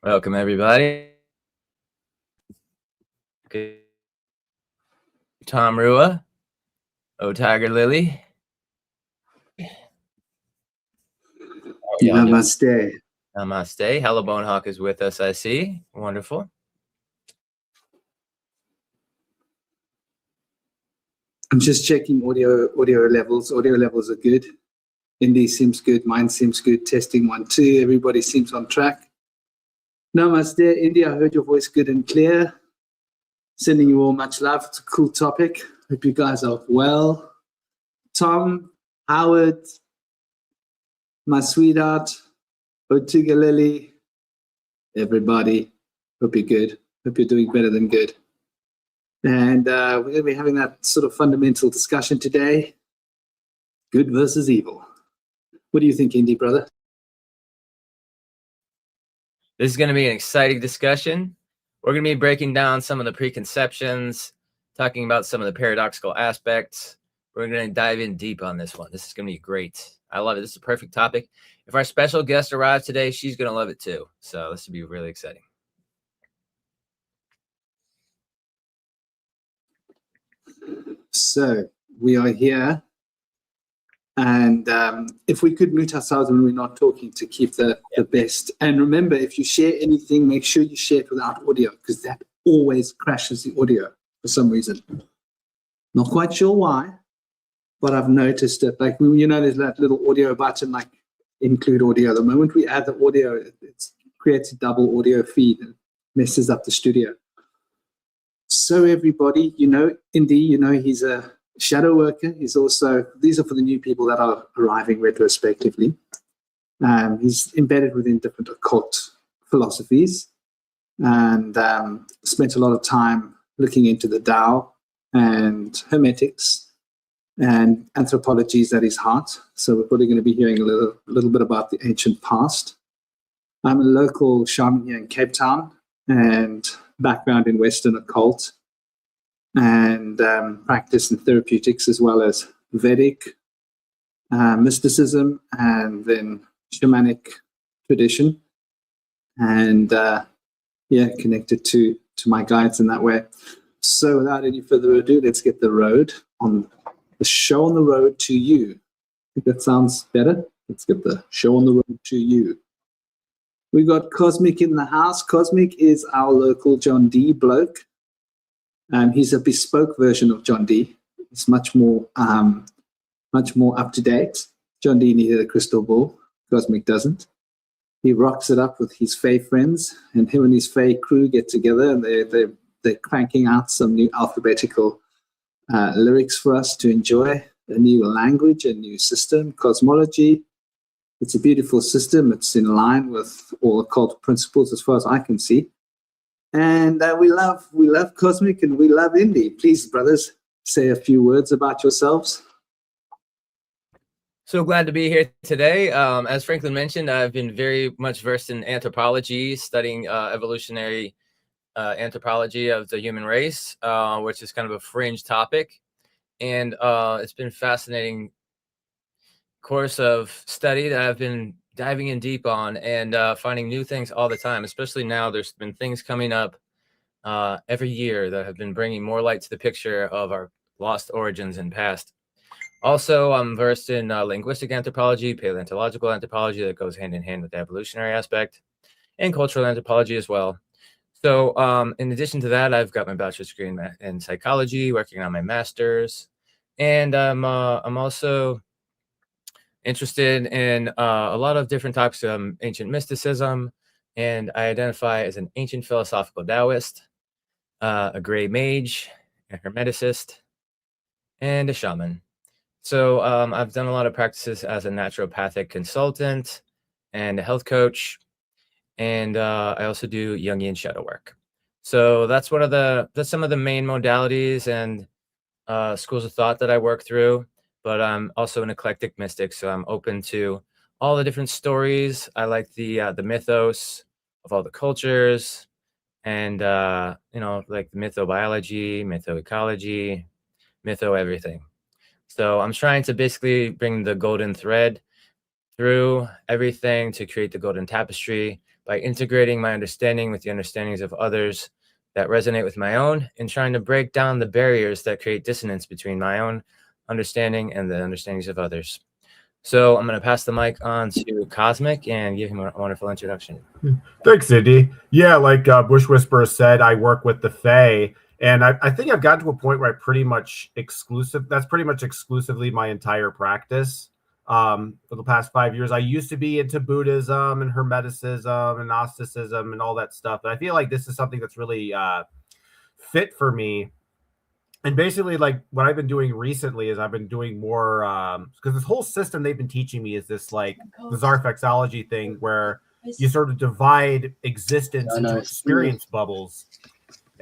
Welcome, everybody. Good. Tom Rua, O Tiger Lily. Namaste. Namaste. Hello, Bonehawk is with us, I see. Wonderful. I'm just checking audio levels. Audio levels are good. Indy seems good. Mine seems good. Testing 1, 2. Everybody seems on track. Namaste, Indy. I heard your voice good and clear. Sending you all much love. It's a cool topic. Hope you guys are well. Tom, Howard, my sweetheart, Otiga Lily, everybody. Hope you're good. Hope you're doing better than good. And we're going to be having that sort of fundamental discussion today. Good versus evil. What do you think, Indy, brother? This is going to be an exciting discussion. We're going to be breaking down some of the preconceptions, talking about some of the paradoxical aspects. We're going to dive in deep on this one. This is going to be great. I love it. This is a perfect topic. If our special guest arrives today, she's going to love it too. So this will be really exciting. So we are here, and if we could mute ourselves when we're not talking to keep the best. And remember, if you share anything, make sure you share it without audio, because that always crashes the audio for some reason. Not quite sure why, but I've noticed it. Like, you know, there's that little audio button, like include audio. The moment we add the audio, it creates a double audio feed and messes up the studio. So everybody, you know, Indy, you know, he's a shadow worker. He's also, these are for the new people that are arriving retrospectively. He's embedded within different occult philosophies and spent a lot of time looking into the Tao and Hermetics and anthropology is at his heart. So we're probably going to be hearing a little bit about the ancient past. I'm a local shaman here in Cape Town and background in Western occult and practice in therapeutics as well as Vedic mysticism and then shamanic tradition, and connected to my guides in that way. So without any further ado, let's get the show on the road to you. I think that sounds better. Let's get the show on the road to you. We got Cosmic in the house. Cosmic is our local John D bloke. He's a bespoke version of John D. It's much more up to date. John D needed a crystal ball. Cosmic doesn't. He rocks it up with his Fae friends, and him and his Fae crew get together, and they're cranking out some new alphabetical lyrics for us to enjoy. A new language, a new system, Cosmology. It's a beautiful system. It's in line with all occult principles as far as I can see. And we love Cosmic and we love Indy. Please, brothers, say a few words about yourselves. So glad to be here today. As Franklin mentioned, I've been very much versed in anthropology, studying evolutionary anthropology of the human race, which is kind of a fringe topic. And it's been fascinating course of study that I've been diving in deep on and finding new things all the time, especially now. There's been things coming up every year that have been bringing more light to the picture of our lost origins and past. Also, I'm versed in linguistic anthropology, paleontological anthropology that goes hand in hand with the evolutionary aspect, and cultural anthropology as well. So in addition to that, I've got my bachelor's degree in psychology, working on my master's, and I'm also interested in a lot of different types of ancient mysticism, and I identify as an ancient philosophical Taoist, a gray mage, a hermeticist, and a shaman. So I've done a lot of practices as a naturopathic consultant and a health coach, and I also do Jungian shadow work. So that's some of the main modalities and schools of thought that I work through. But I'm also an eclectic mystic, so I'm open to all the different stories. I like the mythos of all the cultures, and like mythobiology, mythoecology, mytho everything. So I'm trying to basically bring the golden thread through everything to create the golden tapestry by integrating my understanding with the understandings of others that resonate with my own, and trying to break down the barriers that create dissonance between my own understanding and the understandings of others. So I'm going to pass the mic on to Cosmic and give him a wonderful introduction. Thanks, Indy. Yeah, like Bush Whisperer said, I work with the Fae, and I think I've gotten to a point where that's pretty much exclusively my entire practice. For the past 5 years, I used to be into Buddhism and Hermeticism and Gnosticism and all that stuff, but I feel like this is something that's really fit for me. And basically, like, what I've been doing recently is I've been doing more, because this whole system they've been teaching me is this, like, bizarre flexology thing where you sort of divide existence into experience bubbles.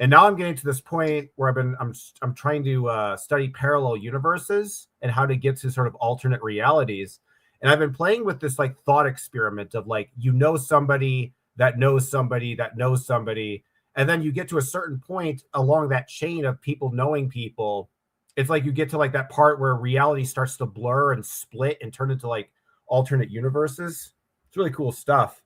And now I'm getting to this point where I'm trying to study parallel universes and how to get to sort of alternate realities. And I've been playing with this, like, thought experiment of, like, you know somebody that knows somebody that knows somebody, and then you get to a certain point along that chain of people knowing people. It's like you get to, like, that part where reality starts to blur and split and turn into, like, alternate universes. It's really cool stuff.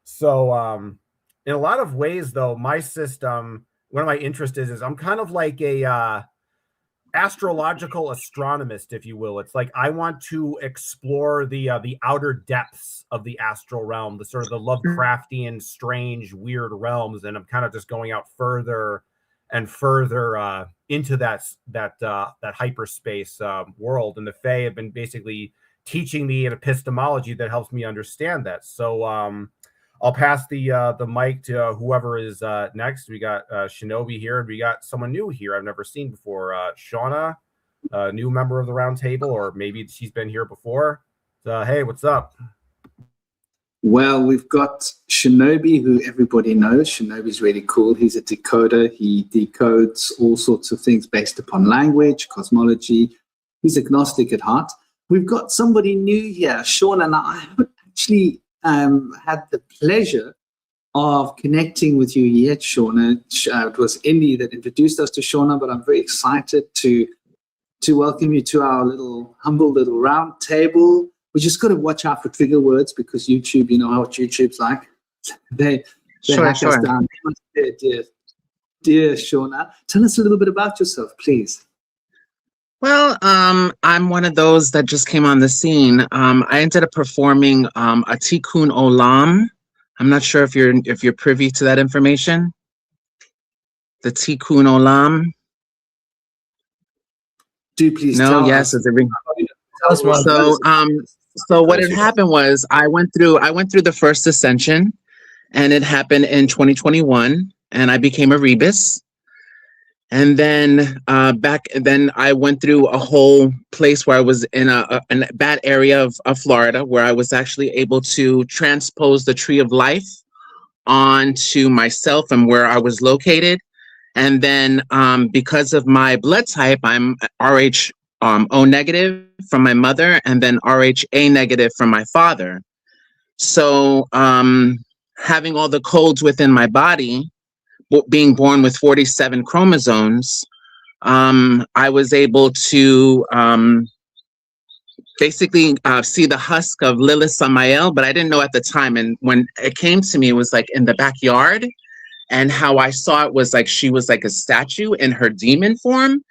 So in a lot of ways, though, my system, one of my interests is I'm kind of like a astrological astronomist, if you will. It's like I want to explore the outer depths of the astral realm, the sort of the Lovecraftian, strange, weird realms, and I'm kind of just going out further and further into that hyperspace world. And the Fae have been basically teaching me an epistemology that helps me understand that. So I'll pass the mic to whoever is next. We got Shinobi here, and we got someone new here I've never seen before. Shauna, a new member of the round table, or maybe she's been here before. Hey, what's up? Well, we've got Shinobi, who everybody knows. Shinobi's really cool. He's a decoder. He decodes all sorts of things based upon language, cosmology. He's agnostic at heart. We've got somebody new here, Shauna, and I haven't actually had the pleasure of connecting with you yet, Shauna. It was Indy that introduced us to Shauna, but I'm very excited to welcome you to our humble little round table. We just got to watch out for trigger words because YouTube, you know how YouTube's like. They hack us down. Dear Shauna, tell us a little bit about yourself, please. Well, I'm one of those that just came on the scene. I ended up performing a Tikkun Olam. I'm not sure if you're privy to that information. The Tikkun Olam. Do please no, tell yes, us. So what had happened was I went through the first ascension, and it happened in 2021, and I became a rebus. And then I went through a whole place where I was in a bad area of Florida, where I was actually able to transpose the tree of life onto myself and where I was located. And then because of my blood type, I'm RH O negative from my mother, and then RH A negative from my father. So having all the codes within my body, being born with 47 chromosomes, I was able to basically see the husk of Lilith Samael, but I didn't know at the time. And when it came to me, it was like in the backyard, and how I saw it was like she was like a statue in her demon form.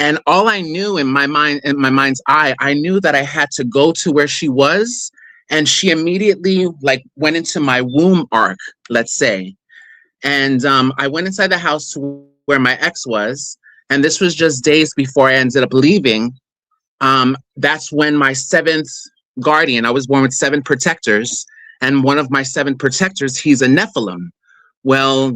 And all I knew in my mind's eye, I knew that I had to go to where she was, and she immediately like went into my womb arc, let's say. And I went inside the house where my ex was, and this was just days before I ended up leaving. That's when my seventh guardian, I was born with 7 protectors, and one of my 7 protectors, he's a Nephilim. Well,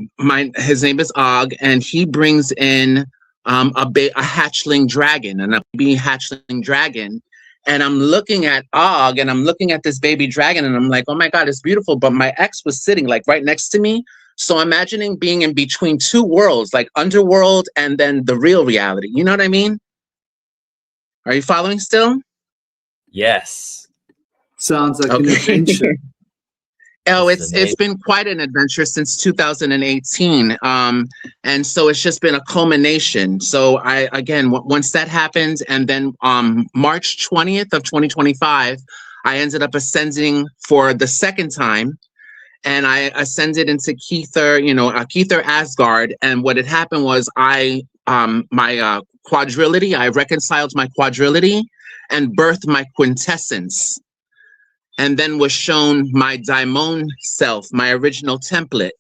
his name is Og, and he brings in a hatchling dragon, and a baby hatchling dragon. And I'm looking at Og, and I'm looking at this baby dragon, and I'm like, oh my God, it's beautiful. But my ex was sitting like right next to me. So imagining being in between 2 worlds, like underworld and then the real reality. You know what I mean? Are you following still? Yes. Sounds like an adventure. Oh, it's been quite an adventure since 2018. And so it's just been a culmination. So once that happened, and then March 20th of 2025, I ended up ascending for the second time. and I ascended into Kether, Kether Asgard. And what had happened was my quadrility, I reconciled my quadrility and birthed my quintessence, and then was shown my daimon self, my original template.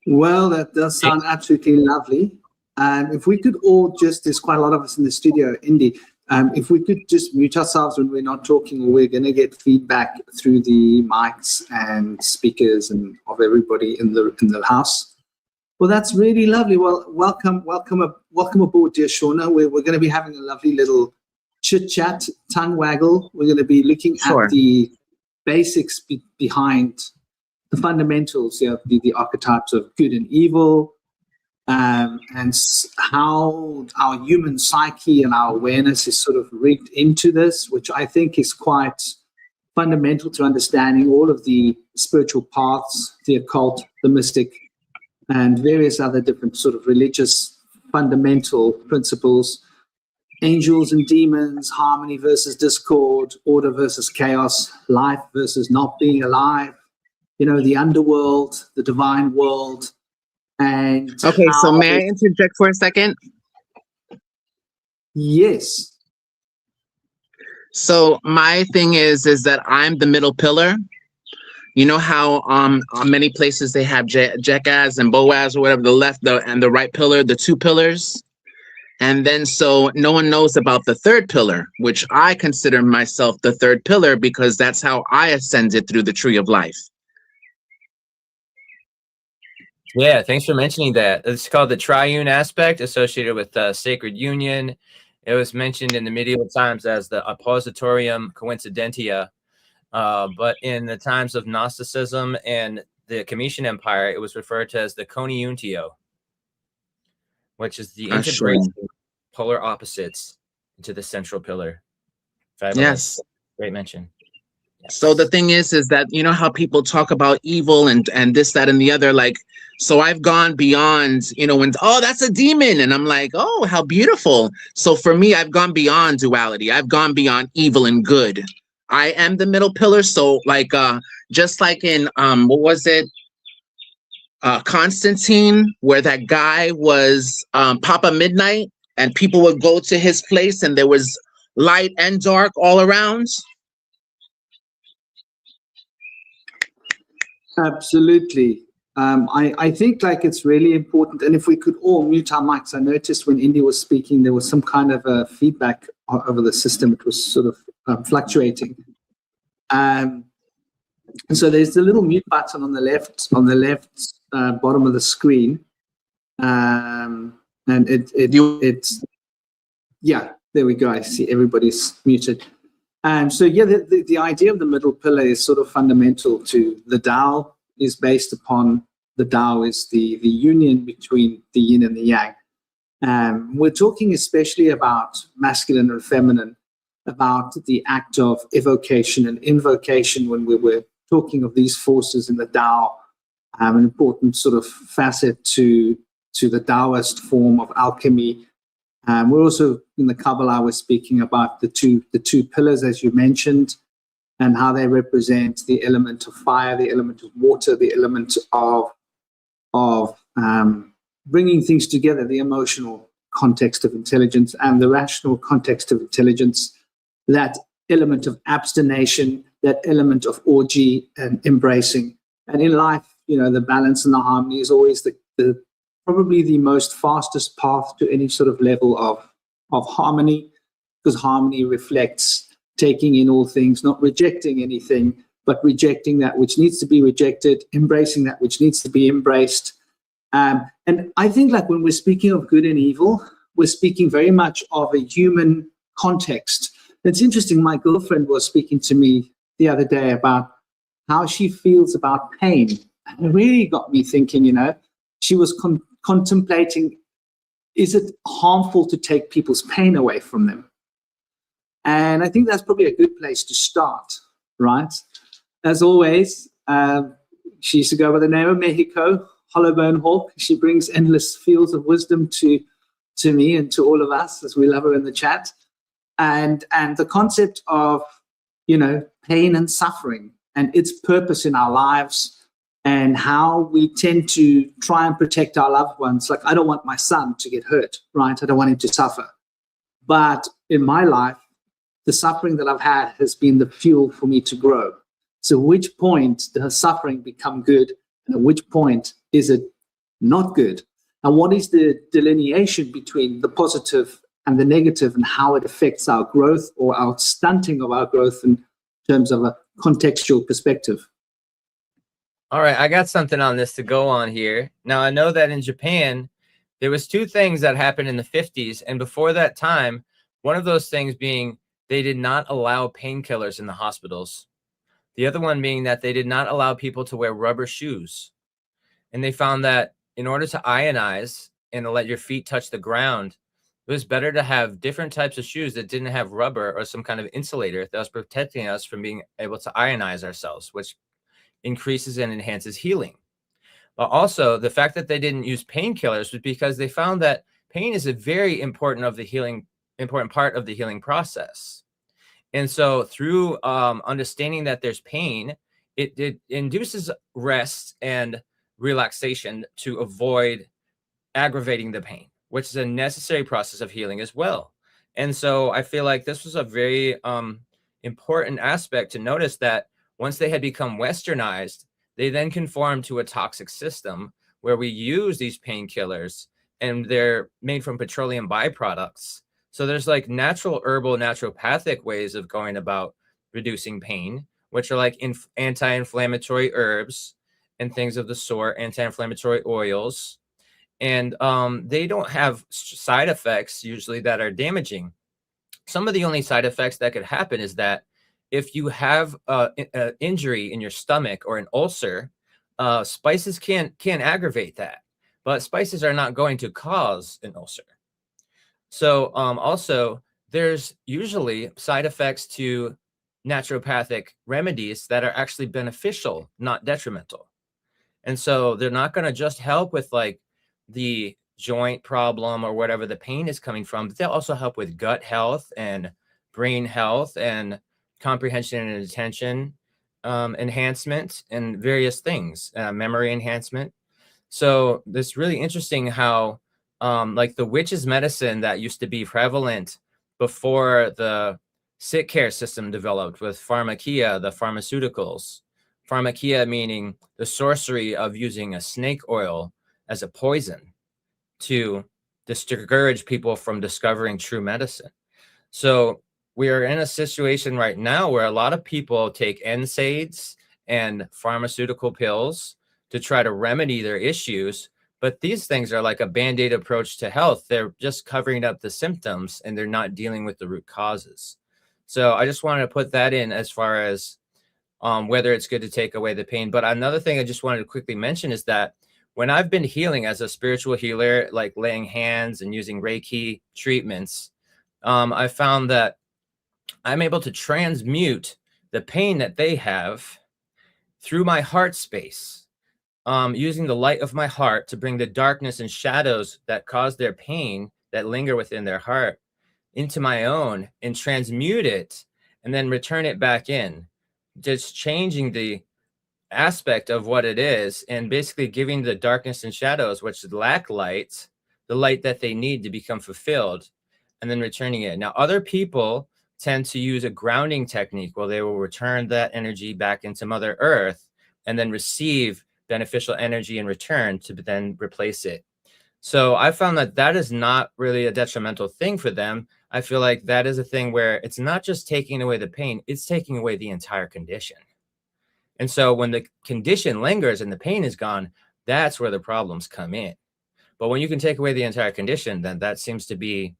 Well, that does sound absolutely lovely. And if we could all just, there's quite a lot of us in the studio, Indy, if we could just mute ourselves when we're not talking, or we're going to get feedback through the mics and speakers and of everybody in the house. Well, that's really lovely. Well, welcome aboard, dear Shauna. We're going to be having a lovely little chit chat, tongue waggle. We're going to be looking at the basics behind the fundamentals, the archetypes of good and evil, and how our human psyche and our awareness is sort of rigged into this, which I think is quite fundamental to understanding all of the spiritual paths, the occult, the mystic, and various other different sort of religious fundamental principles. Angels and demons, harmony versus discord, order versus chaos, life versus not being alive, the underworld, the divine world. And okay, so may I interject for a second? Yes. So my thing is that I'm the middle pillar. You know how on many places they have Jackass and Boaz or whatever, the left and the right pillar, the two pillars. And then so no one knows about the third pillar, which I consider myself the third pillar because that's how I ascended through the tree of life. Yeah, thanks for mentioning that. It's called the triune aspect associated with sacred union. It was mentioned in the medieval times as the oppositorium coincidentia, but in the times of Gnosticism and the Comitian Empire, it was referred to as the coniuntio, which is the integration of polar opposites into the central pillar. Yes. Great mention. Yes. So the thing is that, how people talk about evil and this, that, and the other, like, so I've gone beyond, when, oh, that's a demon. And I'm like, oh, how beautiful. So for me, I've gone beyond duality. I've gone beyond evil and good. I am the middle pillar. So like, just like in, what was it? Constantine, where that guy was Papa Midnight, and people would go to his place and there was light and dark all around. Absolutely. I think like it's really important. And if we could all mute our mics, I noticed when Indy was speaking, there was some kind of a feedback over the system. It was sort of fluctuating. And so there's the little mute button on the left bottom of the screen. And it's, yeah, there we go. I see everybody's muted. And so, yeah, the idea of the middle pillar is sort of fundamental to the Tao. Is based upon the Tao is the union between the yin and the yang. We're talking especially about masculine and feminine, about the act of evocation and invocation when we were talking of these forces in the Tao, an important sort of facet to the Taoist form of alchemy. We're also in the Kabbalah, we're speaking about the two pillars, as you mentioned, and how they represent the element of fire, the element of water, the element of bringing things together, the emotional context of intelligence and the rational context of intelligence, that element of abstination, that element of orgy and embracing. And in life, the balance and the harmony is always the probably the most fastest path to any sort of level of harmony, because harmony reflects taking in all things, not rejecting anything, but rejecting that which needs to be rejected, embracing that which needs to be embraced. And I think like when we're speaking of good and evil, we're speaking very much of a human context. It's interesting, my girlfriend was speaking to me the other day about how she feels about pain. And it really got me thinking, she was contemplating, is it harmful to take people's pain away from them? And I think that's probably a good place to start, right? As always, she used to go by the name of Mexico, Hollowbone Hawk. She brings endless fields of wisdom to me and to all of us, as we love her in the chat. And the concept of pain and suffering and its purpose in our lives, and how we tend to try and protect our loved ones. Like, I don't want my son to get hurt, right? I don't want him to suffer. But in my life, the suffering that I've had has been the fuel for me to grow. So at which point does suffering become good, and at which point is it not good? And what is the delineation between the positive and the negative, and how it affects our growth or our stunting of our growth in terms of a contextual perspective? All right, I got something on this to go on here. Now, I know that in Japan, there was two things that happened in the 50s. And before that time, one of those things being they did not allow painkillers in the hospitals. The other one being that they did not allow people to wear rubber shoes. And they found that in order to ionize and to let your feet touch the ground, it was better to have different types of shoes that didn't have rubber or some kind of insulator that was protecting us from being able to ionize ourselves, which increases and enhances healing. But also the fact that they didn't use painkillers was because they found that pain is a very important part of the healing process. And so through understanding that there's pain, it induces rest and relaxation to avoid aggravating the pain, which is a necessary process of healing as well. And so I feel like this was a very important aspect to notice, that once they had become westernized, they then conformed to a toxic system where we use these painkillers, and they're made from petroleum byproducts. So there's like natural herbal, naturopathic ways of going about reducing pain, which are like anti-inflammatory herbs and things of the sort, anti-inflammatory oils. And they don't have side effects usually that are damaging. Some of the only side effects that could happen is that if you have an injury in your stomach or an ulcer, spices can aggravate that, but spices are not going to cause an ulcer. So also, there's usually side effects to naturopathic remedies that are actually beneficial, not detrimental. And so they're not going to just help with like the joint problem or whatever the pain is coming from, but they'll also help with gut health and brain health and comprehension and attention enhancement and various things, memory enhancement. So it's really interesting how like the witch's medicine that used to be prevalent before the sick care system developed with pharmakia, the pharmaceuticals. Pharmakia meaning the sorcery of using a snake oil as a poison to discourage people from discovering true medicine. So we are in a situation right now where a lot of people take NSAIDs and pharmaceutical pills to try to remedy their issues. But these things are like a Band-Aid approach to health. They're just covering up the symptoms and they're not dealing with the root causes. So I just wanted to put that in as far as whether it's good to take away the pain. But another thing I just wanted to quickly mention is that when I've been healing as a spiritual healer, like laying hands and using Reiki treatments, I found that I'm able to transmute the pain that they have through my heart space, using the light of my heart to bring the darkness and shadows that cause their pain that linger within their heart into my own and transmute it and then return it back in, just changing the aspect of what it is and basically giving the darkness and shadows which lack light, the light that they need to become fulfilled, and then returning it. Now, other people tend to use a grounding technique where they will return that energy back into Mother Earth and then receive beneficial energy in return to then replace it. So I found that that is not really a detrimental thing for them. I feel like that is a thing where it's not just taking away the pain, it's taking away the entire condition. And so when the condition lingers and the pain is gone, that's where the problems come in. But when you can take away the entire condition, then that seems to be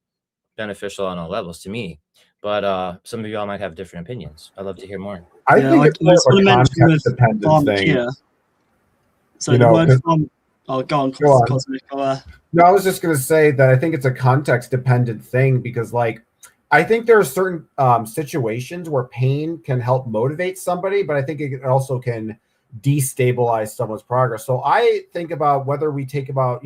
beneficial on all levels to me. But some of y'all might have different opinions. I'd love to hear more. I think it's more of a context-dependent thing. Yeah. So You the know, word 'cause- go on, Go on. Cosmic. No, I was just going to say that I think it's a context-dependent thing because, like, I think there are certain situations where pain can help motivate somebody, but I think it also can destabilize someone's progress. So I think about whether we take about,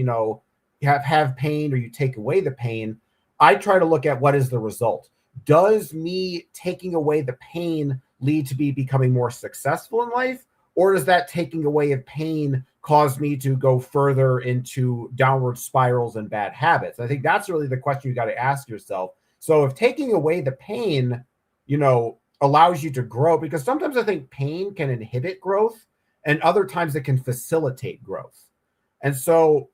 have pain or you take away the pain. I try to look at what is the result. Does me taking away the pain lead to me becoming more successful in life? Or does that taking away of pain cause me to go further into downward spirals and bad habits? I think that's really the question you got to ask yourself. So if taking away the pain, allows you to grow, because sometimes I think pain can inhibit growth and other times it can facilitate growth. And so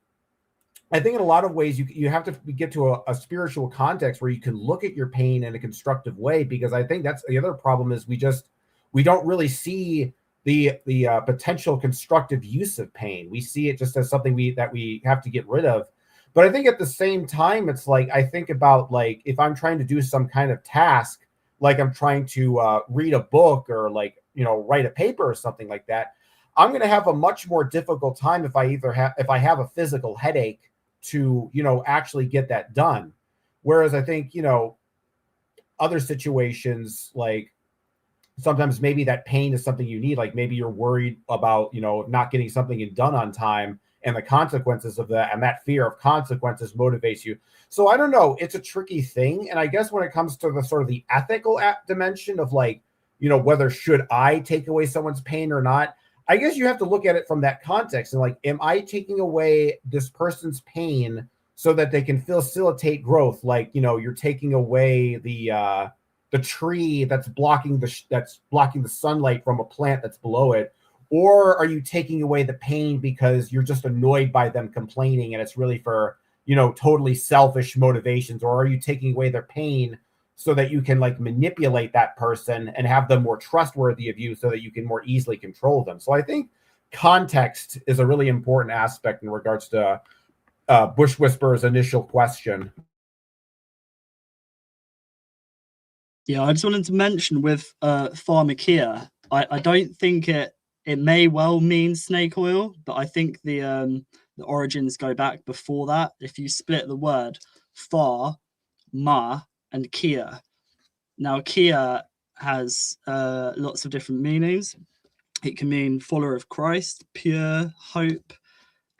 I think in a lot of ways you have to get to a spiritual context where you can look at your pain in a constructive way, because I think that's the other problem is we don't really see the potential constructive use of pain. We see it just as something that we have to get rid of. But I think at the same time, it's like, I think about like, if I'm trying to do some kind of task, like I'm trying to read a book or like, write a paper or something like that, I'm going to have a much more difficult time if I have a physical headache to, actually get that done. Whereas I think, other situations, like sometimes maybe that pain is something you need. Like maybe you're worried about, not getting something done on time and the consequences of that. And that fear of consequences motivates you. So I don't know. It's a tricky thing. And I guess when it comes to the sort of the ethical dimension of like, whether should I take away someone's pain or not, I guess you have to look at it from that context and like, am I taking away this person's pain so that they can facilitate growth? Like, you're taking away the tree that's blocking the sunlight from a plant that's below it, or are you taking away the pain because you're just annoyed by them complaining and it's really for totally selfish motivations? Or are you taking away their pain so that you can like manipulate that person and have them more trustworthy of you so that you can more easily control them? So I think context is a really important aspect in regards to Bush Whisperer's initial question. Yeah, I just wanted to mention with pharmakia, I don't think it may well mean snake oil, but I think the origins go back before that. If you split the word phar, ma, and kia. Now, kia has lots of different meanings. It can mean follower of Christ, pure, hope,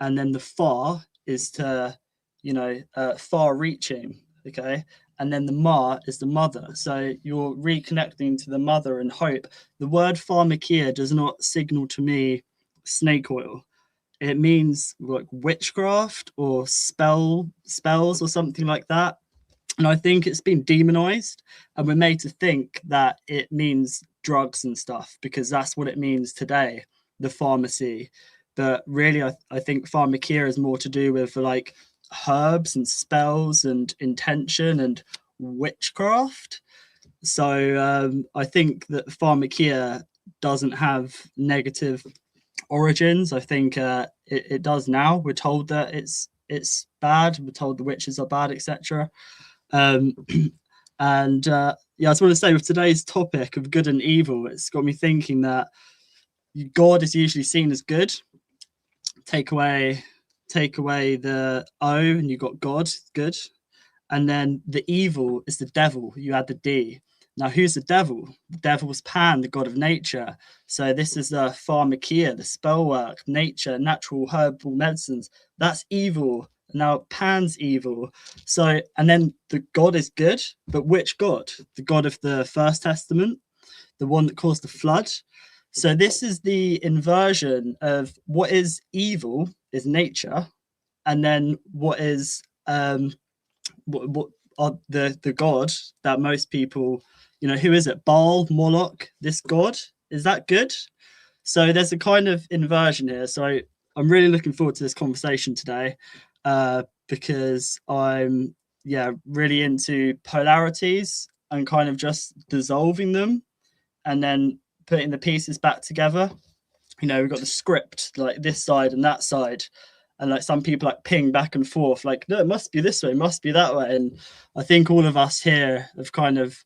and then the far is to, far-reaching, okay? And then the ma is the mother. So you're reconnecting to the mother and hope. The word pharmakia does not signal to me snake oil. It means like witchcraft or spells or something like that. And I think it's been demonized and we're made to think that it means drugs and stuff because that's what it means today, the pharmacy. But really, I think pharmakia is more to do with like herbs and spells and intention and witchcraft. So I think that pharmakia doesn't have negative origins. I think it does now. We're told that it's bad. We're told the witches are bad, etc. I just want to say with today's topic of good and evil, it's got me thinking that God is usually seen as good. Take away the O and you got God, good. And then the evil is the devil. You add the D. Now, who's the devil? The devil's Pan, the god of nature. So this is the pharmakia, the spell work, nature, natural herbal medicines. That's evil. Now Pan's evil. So, and then the God is good, but which God? The God of the First Testament, the one that caused the flood. So this is the inversion of what is evil is nature, and then what is what are the God that most people, who is it? Baal, Moloch, this God, is that good? So there's a kind of inversion here. So I'm really looking forward to this conversation today. Because I'm really into polarities and kind of just dissolving them and then putting the pieces back together. We've got the script like this side and that side, and like some people like ping back and forth like, no, it must be this way, it must be that way. And I think all of us here have kind of,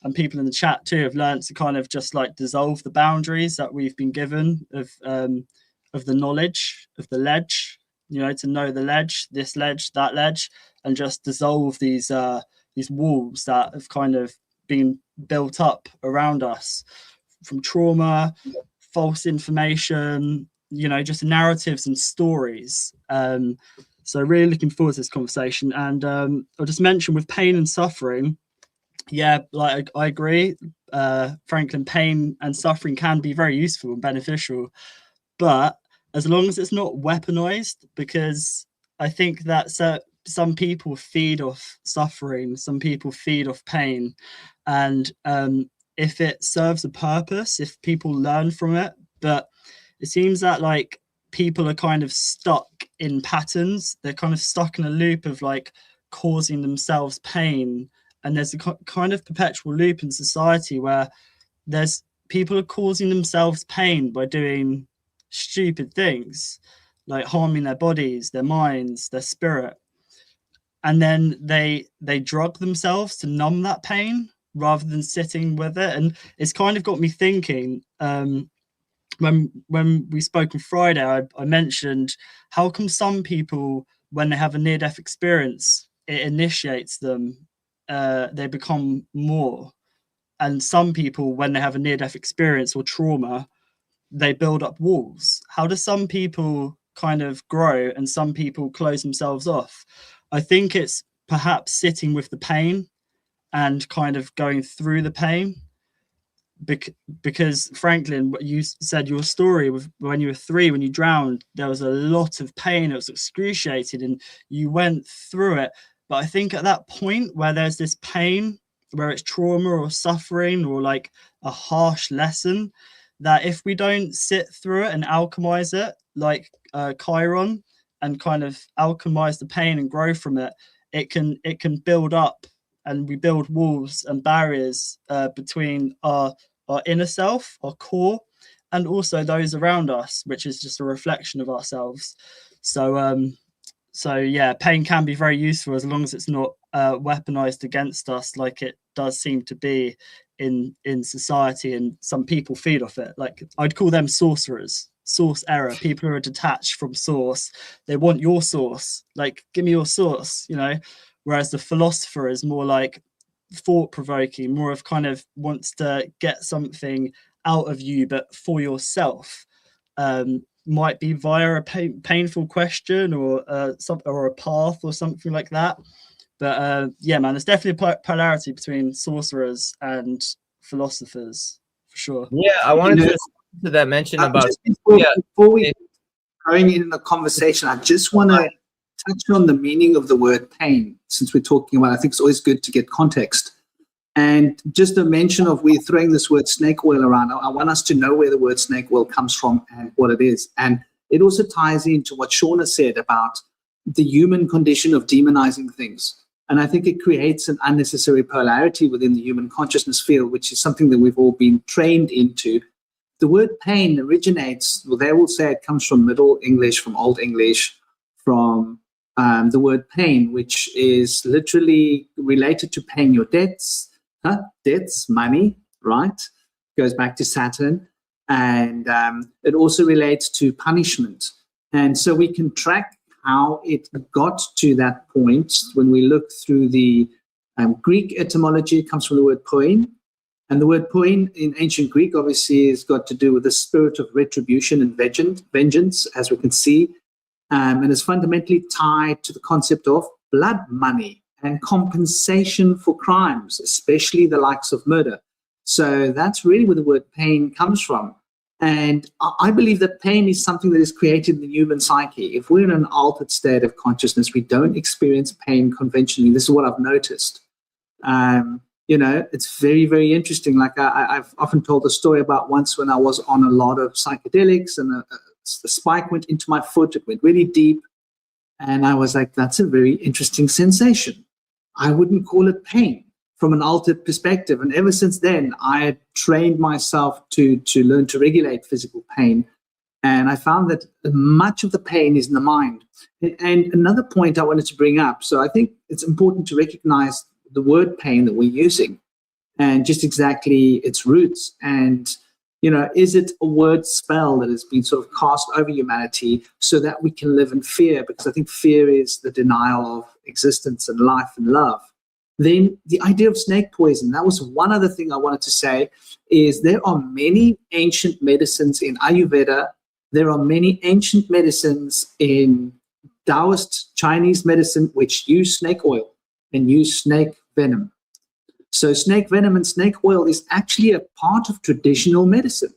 and people in the chat too, have learned to kind of just like dissolve the boundaries that we've been given of the knowledge of the ledge, to know the ledge, this ledge, that ledge, and just dissolve these walls that have kind of been built up around us from trauma, false information, just narratives and stories. So really looking forward to this conversation. And I'll just mention with pain and suffering, Yeah, like I agree. Franklin, pain and suffering can be very useful and beneficial, but as long as it's not weaponized, because I think that some people feed off suffering, some people feed off pain, and if it serves a purpose, if people learn from it, but it seems that like people are kind of stuck in patterns. They're kind of stuck in a loop of like causing themselves pain, and there's a kind of perpetual loop in society where there's people are causing themselves pain by doing stupid things like harming their bodies, their minds, their spirit, and then they drug themselves to numb that pain rather than sitting with it. And it's kind of got me thinking, when we spoke on Friday, I mentioned how come some people, when they have a near-death experience, it initiates them, they become more, and some people, when they have a near-death experience or trauma, they build up walls. How do some people kind of grow and some people close themselves off? I think it's perhaps sitting with the pain and kind of going through the pain. Because Franklin, what you said, your story with when you were 3, when you drowned, there was a lot of pain, it was excruciating, and you went through it. But I think at that point where there's this pain, where it's trauma or suffering or like a harsh lesson, that if we don't sit through it and alchemize it, like Chiron, and kind of alchemize the pain and grow from it, it can build up, and we build walls and barriers between our inner self, our core, and also those around us, which is just a reflection of ourselves. So yeah, pain can be very useful as long as it's not weaponized against us, like it does seem to be in society, and some people feed off it. Like I'd call them sorcerers, source error. People who are detached from source, they want your source, like give me your source, you know. Whereas the philosopher is more like thought-provoking, more of kind of wants to get something out of you, but for yourself. Might be via a painful question or something, or a path or something like that. But yeah, man, there's definitely a polarity between sorcerers and philosophers, for sure. Yeah, I wanted to that mention about before we going in the conversation, I just want to touch on the meaning of the word pain, since we're talking about, I think it's always good to get context. And just a mention of, we're throwing this word snake oil around. I want us to know where the word snake oil comes from and what it is. And it also ties into what Shauna said about the human condition of demonizing things. And I think it creates an unnecessary polarity within the human consciousness field, which is something that we've all been trained into. The word pain originates, well, they will say it comes from Middle English, from Old English, from the word pain, which is literally related to paying your debts. Debts, money, right? Goes back to Saturn. And it also relates to punishment. And so we can track how it got to that point when we look through the Greek etymology. It comes from the word poin. And the word poin in ancient Greek obviously has got to do with the spirit of retribution and vengeance, as we can see. And is fundamentally tied to the concept of blood money and compensation for crimes, especially the likes of murder. So that's really where the word pain comes from. And I believe that pain is something that is created in the human psyche. If we're in an altered state of consciousness, we don't experience pain conventionally. This is what I've noticed. You know, it's very, very interesting. Like I've often told the story about once when I was on a lot of psychedelics and the spike went into my foot. It went really deep. And I was like, that's a very interesting sensation. I wouldn't call it pain from an altered perspective. And ever since then, I had trained myself to learn to regulate physical pain. And I found that much of the pain is in the mind. And another point I wanted to bring up, so I think it's important to recognize the word pain that we're using and just exactly its roots. And, you know, is it a word spell that has been sort of cast over humanity so that we can live in fear? Because I think fear is the denial of existence and life and love. Then the idea of snake poison, that was one other thing I wanted to say, is there are many ancient medicines in Ayurveda. There are many ancient medicines in Taoist Chinese medicine which use snake oil and use snake venom. So snake venom and snake oil is actually a part of traditional medicine.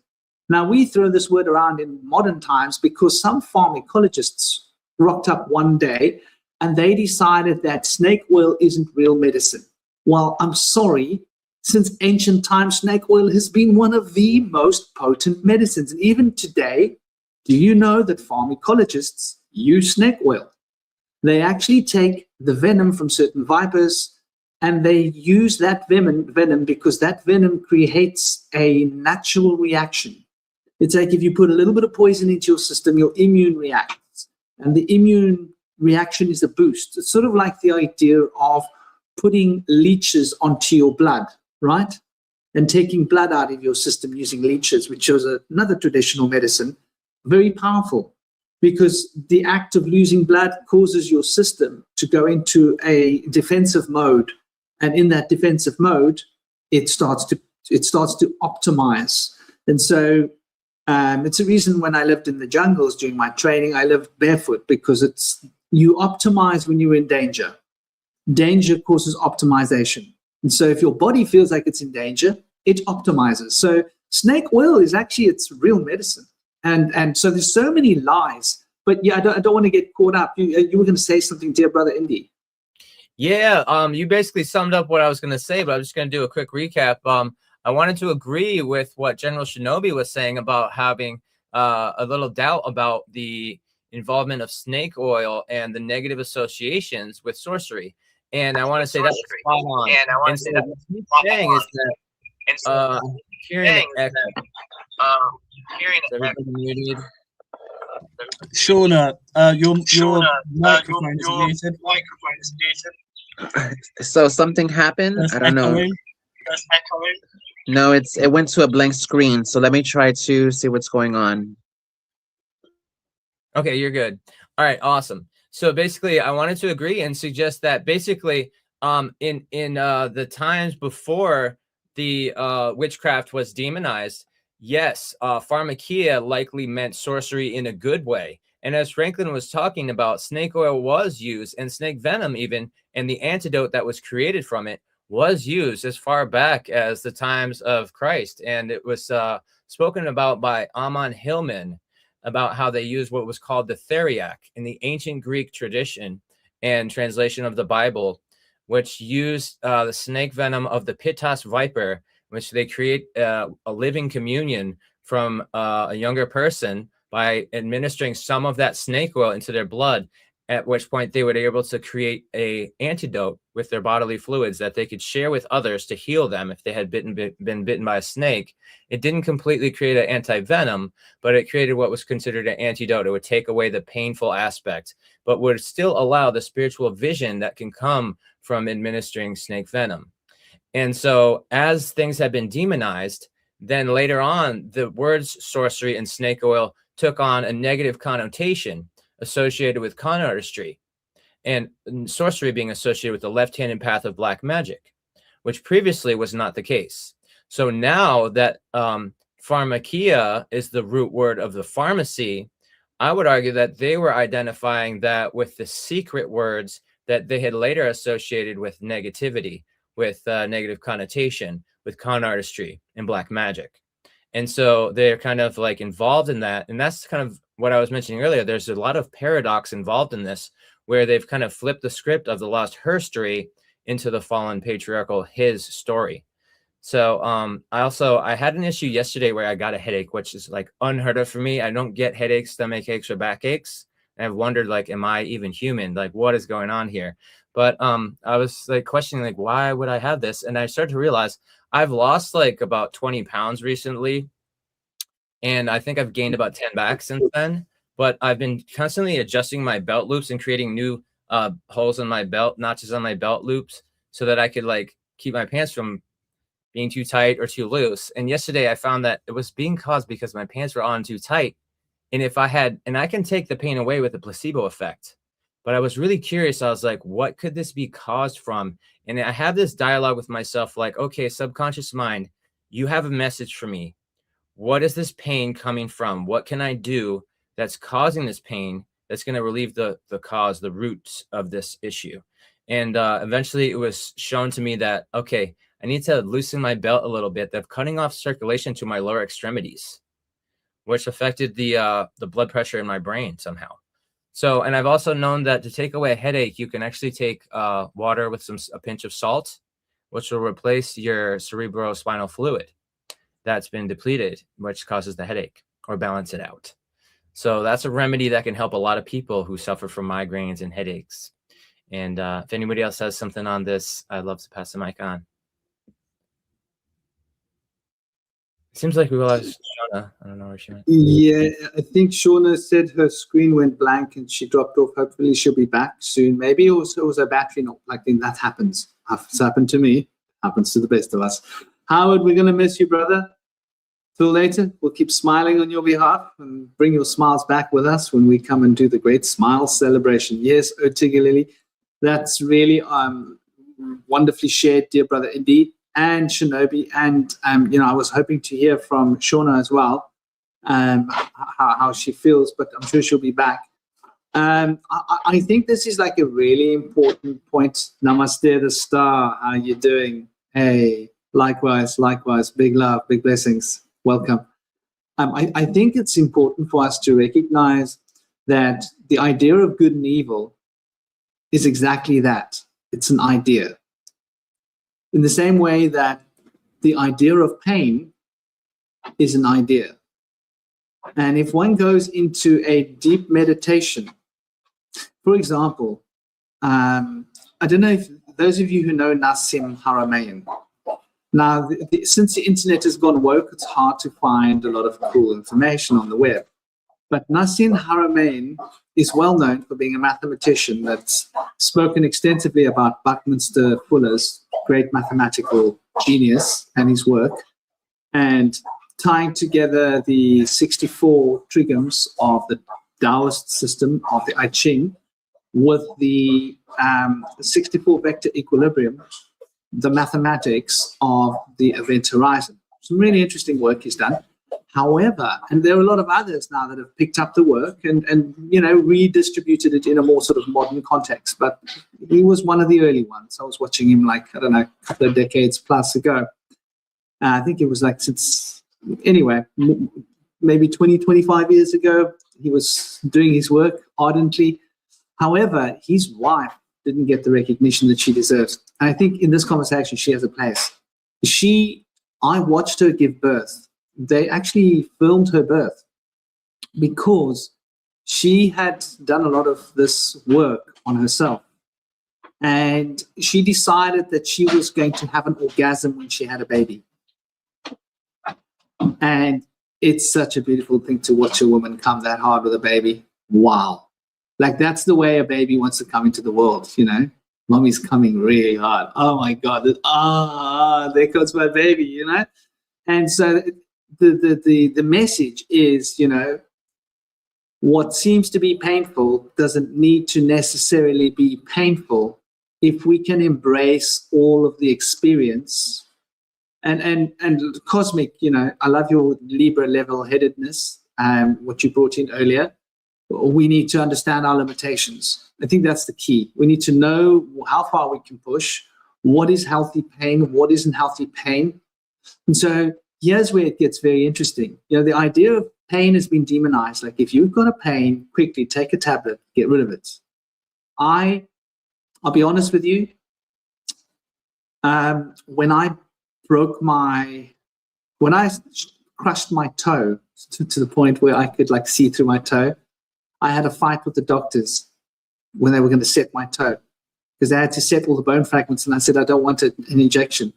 Now, we throw this word around in modern times because some pharmacologists rocked up one day and they decided that snake oil isn't real medicine. Well, I'm sorry. Since ancient times, snake oil has been one of the most potent medicines. And even today, do you know that pharmacologists use snake oil? They actually take the venom from certain vipers and they use that venom because that venom creates a natural reaction. It's like if you put a little bit of poison into your system, your immune reacts. And the immune reaction is a boost. It's sort of like the idea of putting leeches onto your blood, right? And taking blood out of your system using leeches, which is another traditional medicine, very powerful, because the act of losing blood causes your system to go into a defensive mode. And in that defensive mode, it starts to optimize. And so it's a reason when I lived in the jungles during my training, I lived barefoot, because you optimize when you're in danger. Danger causes optimization. And so if your body feels like it's in danger, it optimizes. So snake oil is actually, it's real medicine. And so there's so many lies. But yeah, I don't want to get caught up. You were going to say something, dear brother Indy. Yeah, you basically summed up what I was going to say, but I'm just going to do a quick recap. I wanted to agree with what General Shinobi was saying about having a little doubt about the involvement of snake oil and the negative associations with sorcery. And I want to say that's spot on. And so what he's saying is that hearing an echo. Is everybody muted? Shauna, your microphone is muted. So something happened. There's I don't know. echoing. No, it went to a blank screen. So let me try to see what's going on. Okay, you're good. All right, awesome. So basically, I wanted to agree and suggest that basically, in the times before the witchcraft was demonized, yes, pharmakia likely meant sorcery in a good way. And as Franklin was talking about, snake oil was used, and snake venom even, and the antidote that was created from it was used as far back as the times of Christ. And it was spoken about by Amon Hillman about how they used what was called the theriac in the ancient Greek tradition and translation of the Bible, which used the snake venom of the Pittas viper, which they create a living communion from a younger person by administering some of that snake oil into their blood, at which point they were able to create a antidote with their bodily fluids that they could share with others to heal them if they had been bitten by a snake. It didn't completely create an anti-venom, but it created what was considered an antidote. It would take away the painful aspect, but would still allow the spiritual vision that can come from administering snake venom. And so as things have been demonized, then later on, the words sorcery and snake oil took on a negative connotation associated with con artistry, and sorcery being associated with the left-handed path of black magic, which previously was not the case. So now that pharmakia is the root word of the pharmacy, I would argue that they were identifying that with the secret words that they had later associated with negativity, with negative connotation, with con artistry and black magic. And so they're kind of like involved in that. And that's kind of what I was mentioning earlier. There's a lot of paradox involved in this, where they've kind of flipped the script of the lost herstory into the fallen patriarchal his story. So I had an issue yesterday where I got a headache, which is like unheard of for me. I don't get headaches, stomach aches, or back aches. And I've wondered, like, am I even human? Like, what is going on here? But I was like questioning, like, why would I have this? And I started to realize I've lost like about 20 pounds recently. And I think I've gained about 10 back since then. But I've been constantly adjusting my belt loops and creating new holes in my belt, notches on my belt loops, so that I could like keep my pants from being too tight or too loose. And yesterday I found that it was being caused because my pants were on too tight. And I can take the pain away with the placebo effect. But I was really curious. I was like, what could this be caused from? And I have this dialogue with myself, like, okay, subconscious mind, you have a message for me. What is this pain coming from? What can I do that's causing this pain that's going to relieve the cause, the roots of this issue? And eventually it was shown to me that, okay, I need to loosen my belt a little bit. They're cutting off circulation to my lower extremities, which affected the blood pressure in my brain somehow. So, and I've also known that to take away a headache, you can actually take water with a pinch of salt, which will replace your cerebrospinal fluid that's been depleted, which causes the headache, or balance it out. So that's a remedy that can help a lot of people who suffer from migraines and headaches. And if anybody else has something on this, I'd love to pass the mic on. It seems like we lost Shauna. I don't know where she went. Yeah, I think Shauna said her screen went blank and she dropped off. Hopefully she'll be back soon. Maybe it was her battery not plugged in. That happens. It's happened to me. Happens to the best of us. Howard, we're going to miss you, brother. Till later, we'll keep smiling on your behalf and bring your smiles back with us when we come and do the great smile celebration. Yes, Otigilili, that's really wonderfully shared, dear brother, indeed. And Shinobi, and I was hoping to hear from Shauna as well, how she feels, but I'm sure she'll be back. I think this is like a really important point. Namaste, the star. How you doing? Hey, likewise. Big love, big blessings. Welcome. I think it's important for us to recognize that the idea of good and evil is exactly that. It's an idea. In the same way that the idea of pain is an idea. And if one goes into a deep meditation, for example, I don't know if those of you who know Nassim Haramein. Now, since the internet has gone woke, it's hard to find a lot of cool information on the web. But Nassim Haramein is well known for being a mathematician that's spoken extensively about Buckminster Fuller's great mathematical genius and his work, and tying together the 64 trigonometries of the Taoist system of the I Ching with the 64 vector equilibrium, the mathematics of the event horizon. Some really interesting work he's done. However, and there are a lot of others now that have picked up the work and redistributed it in a more sort of modern context. But he was one of the early ones. I was watching him a couple of decades plus ago. I think it was maybe 20, 25 years ago. He was doing his work ardently. However, his wife didn't get the recognition that she deserves. And I think in this conversation, she has a place. I watched her give birth. They actually filmed her birth because she had done a lot of this work on herself. And she decided that she was going to have an orgasm when she had a baby. And it's such a beautiful thing to watch a woman come that hard with a baby. Wow. Like, that's the way a baby wants to come into the world, Mommy's coming really hard. Oh, my God. There goes my baby, And so the message is, what seems to be painful doesn't need to necessarily be painful if we can embrace all of the experience. And cosmic, I love your Libra level-headedness, what you brought in earlier. We need to understand our limitations. I think that's the key. We need to know how far we can push, what is healthy pain, what isn't healthy pain. And so here's where it gets very interesting. The idea of pain has been demonized. Like, if you've got a pain, quickly take a tablet, get rid of it. I'll be honest with you. When I crushed my toe to the point where I could see through my toe, I had a fight with the doctors when they were going to set my toe, because they had to set all the bone fragments, and I said, I don't want an injection.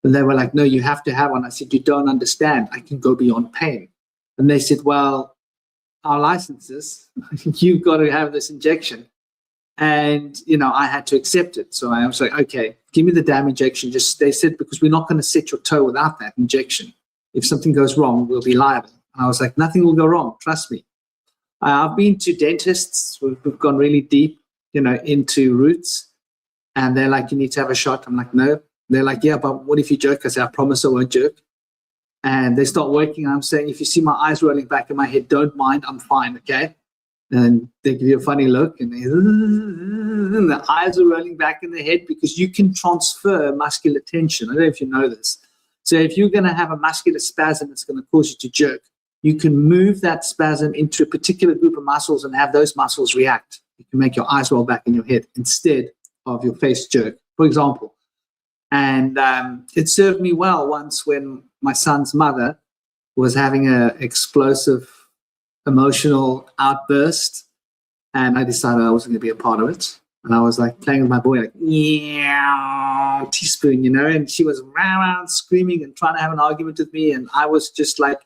And they were like, no, you have to have one. I said, you don't understand. I can go beyond pain. And they said, well, our licenses, you've got to have this injection. And, I had to accept it. So I was like, okay, give me the damn injection. They said, because we're not going to set your toe without that injection. If something goes wrong, we'll be liable. And I was like, nothing will go wrong. Trust me. I've been to dentists who've gone really deep, into roots. And they're like, you need to have a shot. I'm like, no. They're like, yeah, but what if you jerk? I say, I promise I won't jerk. And they start working. I'm saying, if you see my eyes rolling back in my head, don't mind. I'm fine, okay? And they give you a funny look, and the eyes are rolling back in the head, because you can transfer muscular tension. I don't know if you know this. So if you're going to have a muscular spasm that's going to cause you to jerk, you can move that spasm into a particular group of muscles and have those muscles react. You can make your eyes roll back in your head instead of your face jerk, for example. And it served me well once when my son's mother was having an explosive emotional outburst, and I decided I wasn't going to be a part of it. And I was like playing with my boy, like, yeah, teaspoon, you know, and she was around screaming and trying to have an argument with me. And I was just like,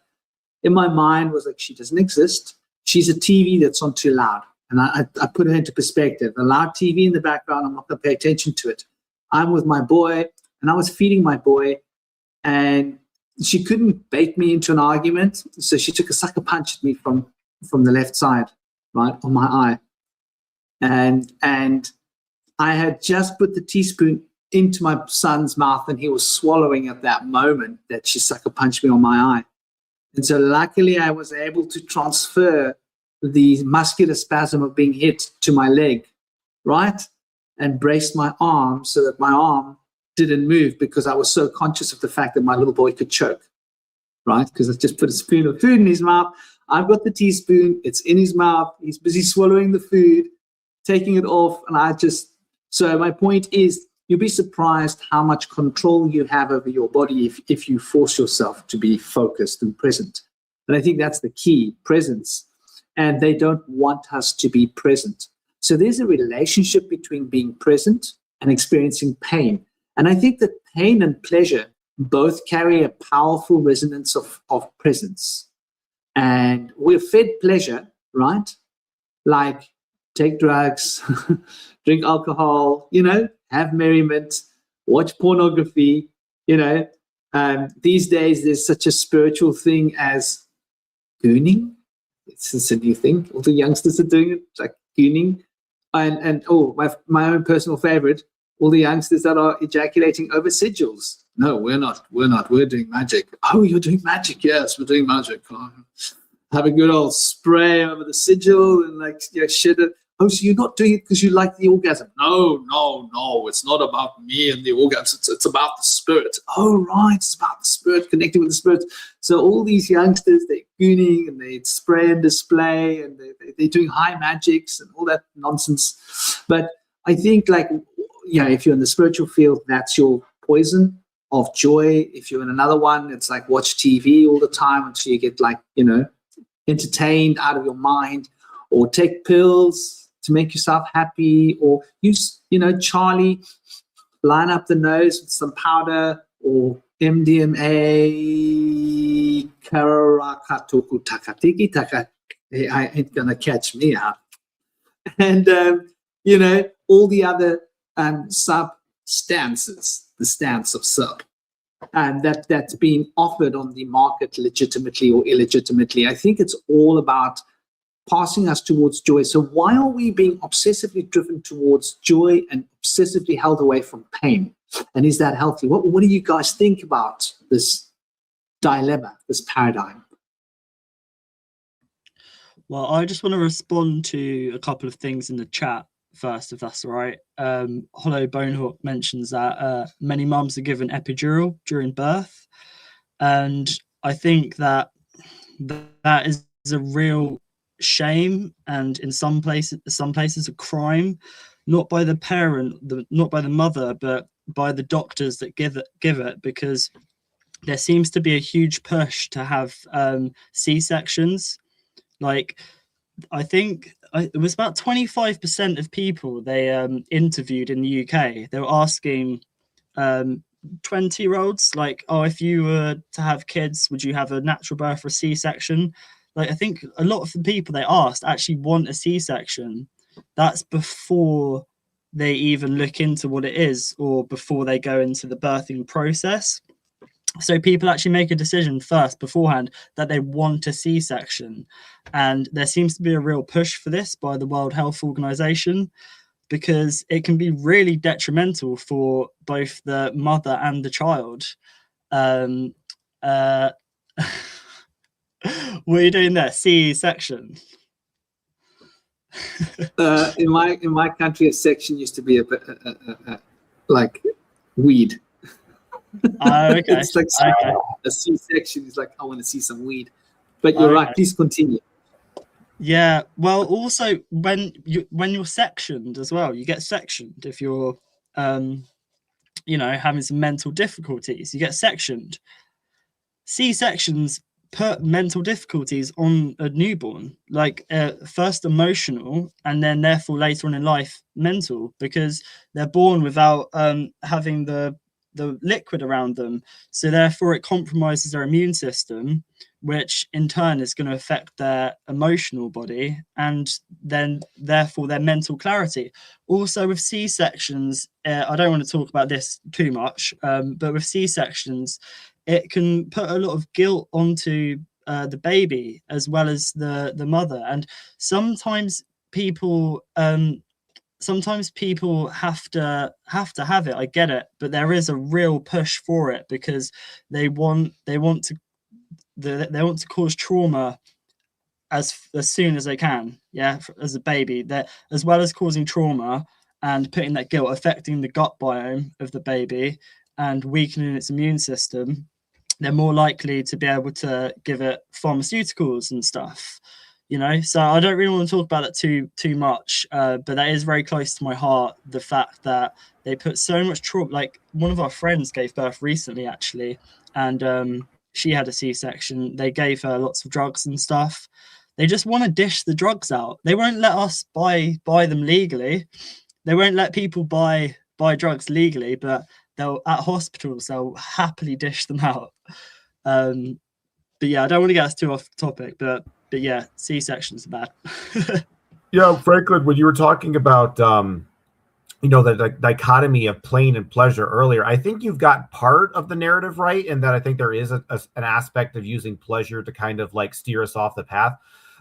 in my mind was like, she doesn't exist. She's a TV that's on too loud. And I put her into perspective. A loud TV in the background, I'm not going to pay attention to it. I'm with my boy, and I was feeding my boy, and she couldn't bait me into an argument. So she took a sucker punch at me from the left side, right, on my eye. And I had just put the teaspoon into my son's mouth, and he was swallowing at that moment that she sucker punched me on my eye. And so luckily I was able to transfer the muscular spasm of being hit to my leg, right? And brace my arm so that my arm didn't move, because I was so conscious of the fact that my little boy could choke, right? Because I just put a spoon of food in his mouth. I've got the teaspoon, it's in his mouth, he's busy swallowing the food, taking it off, and so my point is, you'll be surprised how much control you have over your body if you force yourself to be focused and present. And I think that's the key, presence. And they don't want us to be present. So there's a relationship between being present and experiencing pain. And I think that pain and pleasure both carry a powerful resonance of presence. And we're fed pleasure, right? Like take drugs, drink alcohol, you know, have merriment, watch pornography, you know. These days there's such a spiritual thing as gooning. It's a new thing. All the youngsters are doing it, like gooning. And my own personal favorite, all the youngsters that are ejaculating over sigils. No, we're not. We're doing magic. Oh, you're doing magic? Yes, we're doing magic. Oh, have a good old spray over the sigil and like, you know, shit it. Oh, so you're not doing it because you like the orgasm? No. It's not about me and the orgasm. It's about the spirit. Oh, right. It's about the spirit, connecting with the spirit. So all these youngsters, they're gooning and they spray and display and they're doing high magics and all that nonsense. But I think, like, you know, if you're in the spiritual field, that's your poison of joy. If you're in another one, it's like watch TV all the time until you get, like, you know, entertained out of your mind, or take pills to make yourself happy, or use, you know, Charlie, line up the nose with some powder, or MDMA, karakatoku takatiki taka. I ain't gonna catch me out. And you know, all the other substances, the stance of sub, and that's being offered on the market legitimately or illegitimately. I think it's all about passing us towards joy. So why are we being obsessively driven towards joy and obsessively held away from pain? And is that healthy? What do you guys think about this dilemma, this paradigm? Well, I just want to respond to a couple of things in the chat first, if that's all right. Hollow Bonehawk mentions that many mums are given epidural during birth. And I think that is a real shame, and in some places a crime, not by the parent, not by the mother, but by the doctors that give it, because there seems to be a huge push to have C-sections. Like, I think it was about 25% of people they interviewed in the UK. They were asking 20-year-olds, like, oh, if you were to have kids, would you have a natural birth or a C-section? Like, I think a lot of the people they asked actually want a C-section. That's before they even look into what it is, or before they go into the birthing process. So people actually make a decision first, beforehand, that they want a C-section. And there seems to be a real push for this by the World Health Organization, because it can be really detrimental for both the mother and the child. What are you doing there? C-section. In my country, a section used to be like weed. Oh, okay. It's like Okay. a C-section is like, I want to see some weed. But you're right. Please continue. Yeah. Well, also when you're sectioned as well, you get sectioned if you're having some mental difficulties. You get sectioned. C-sections put mental difficulties on a newborn, like first emotional and then therefore later on in life mental, because they're born without having the liquid around them, so therefore it compromises their immune system, which in turn is going to affect their emotional body and then therefore their mental clarity. Also with C-sections, I don't want to talk about this too much, but with C-sections it can put a lot of guilt onto the baby as well as the mother, and sometimes people have to have it. I get it, but there is a real push for it because they want to cause trauma as soon as they can, as a baby, that as well as causing trauma and putting that guilt, affecting the gut biome of the baby and weakening its immune system. They're more likely to be able to give it pharmaceuticals and stuff, so I don't really want to talk about it too much, but that is very close to my heart, the fact that they put so much trauma. Like one of our friends gave birth recently actually, and she had a C-section. They gave her lots of drugs and stuff. They just want to dish the drugs out. They won't let us buy them legally. They won't let people buy drugs legally, but they'll at hospitals they'll happily dish them out. But yeah, I don't want to get us too off topic, but yeah, C-sections are bad. Yeah, Franklin, when you were talking about the dichotomy of pain and pleasure earlier, I think you've got part of the narrative right, in that I think there is an aspect of using pleasure to kind of like steer us off the path.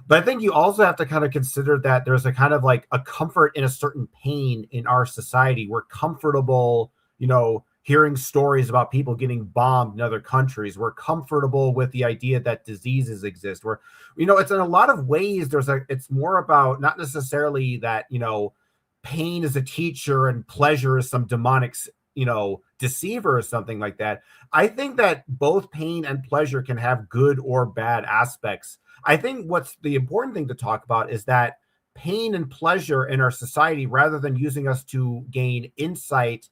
But I think you also have to kind of consider that there's a kind of like a comfort in a certain pain in our society. We're comfortable, hearing stories about people getting bombed in other countries. We're comfortable with the idea that diseases exist. It's in a lot of ways, it's more about not necessarily that, pain is a teacher and pleasure is some demonic, deceiver or something like that. I think that both pain and pleasure can have good or bad aspects. I think what's the important thing to talk about is that pain and pleasure in our society, rather than using us to gain insight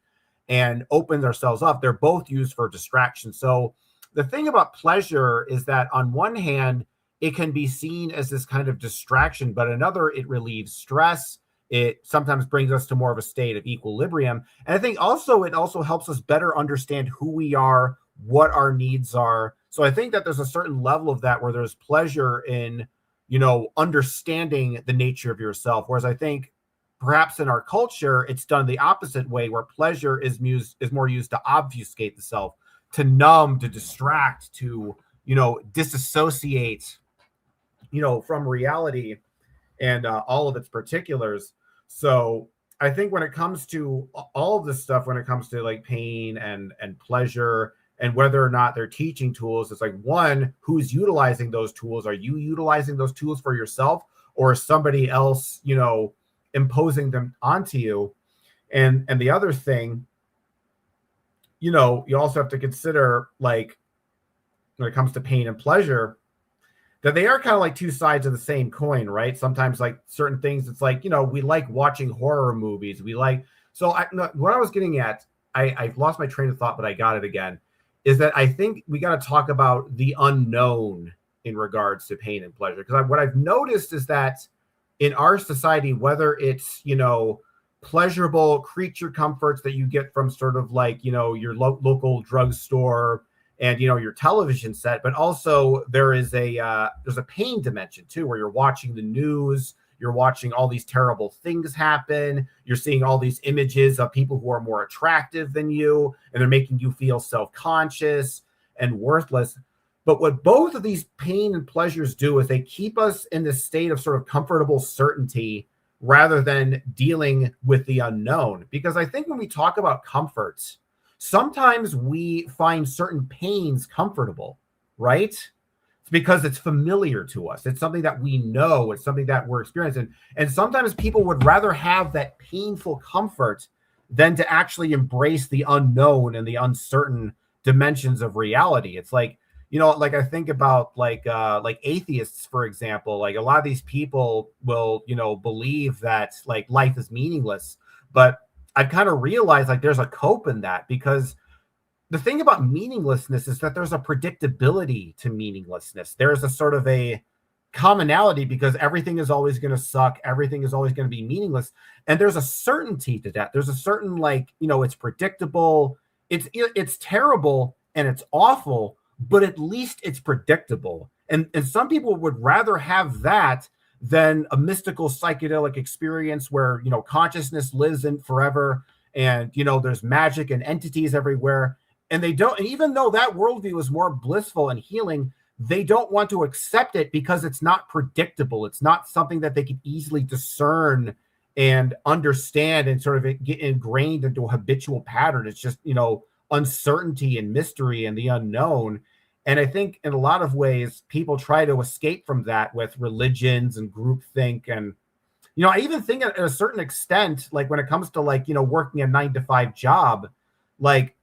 and opens ourselves up, they're both used for distraction. So the thing about pleasure is that on one hand, it can be seen as this kind of distraction, but another, it relieves stress. It sometimes brings us to more of a state of equilibrium. And I think also it also helps us better understand who we are, what our needs are. So I think that there's a certain level of that where there's pleasure in, understanding the nature of yourself. Whereas I think perhaps in our culture, it's done the opposite way, where pleasure is more used to obfuscate the self, to numb, to distract, to, disassociate, from reality and all of its particulars. So I think when it comes to all of this stuff, when it comes to like pain and pleasure and whether or not they're teaching tools, it's like, one, who's utilizing those tools? Are you utilizing those tools for yourself, or is somebody else, imposing them onto you? And the other thing, you also have to consider, like, when it comes to pain and pleasure, that they are kind of like two sides of the same coin, right? Sometimes like certain things, it's like, we like watching horror movies. What I was getting at, I lost my train of thought, but I got it again, is that I think we got to talk about the unknown in regards to pain and pleasure. Because what I've noticed is that in our society, whether it's, pleasurable creature comforts that you get from sort of like, your local drugstore and, your television set, but also there's a pain dimension too, where you're watching the news, you're watching all these terrible things happen, you're seeing all these images of people who are more attractive than you, and they're making you feel self-conscious and worthless. But what both of these pain and pleasures do is they keep us in this state of sort of comfortable certainty rather than dealing with the unknown. Because I think when we talk about comforts, sometimes we find certain pains comfortable, right? It's because it's familiar to us. It's something that we know. It's something that we're experiencing. And sometimes people would rather have that painful comfort than to actually embrace the unknown and the uncertain dimensions of reality. It's like, you know, like I think about like atheists, for example. Like a lot of these people will, you know, believe that like life is meaningless. But I've kind of realized like there's a cope in that, because the thing about meaninglessness is that there's a predictability to meaninglessness. There's a sort of a commonality, because everything is always going to suck. Everything is always going to be meaningless. And there's a certainty to that. There's a certain, like, you know, it's predictable. It's terrible and it's awful, but at least it's predictable. And some people would rather have that than a mystical psychedelic experience where, you know, consciousness lives in forever, and, you know, there's magic and entities everywhere. And they don't, and even though that worldview is more blissful and healing, they don't want to accept it because it's not predictable. It's not something that they can easily discern and understand and sort of get ingrained into a habitual pattern. It's just, you know, uncertainty and mystery and the unknown. And I think in a lot of ways, people try to escape from that with religions and groupthink. And, you know, I even think at a certain extent, like when it comes to like, you know, working a 9-to-5 job, like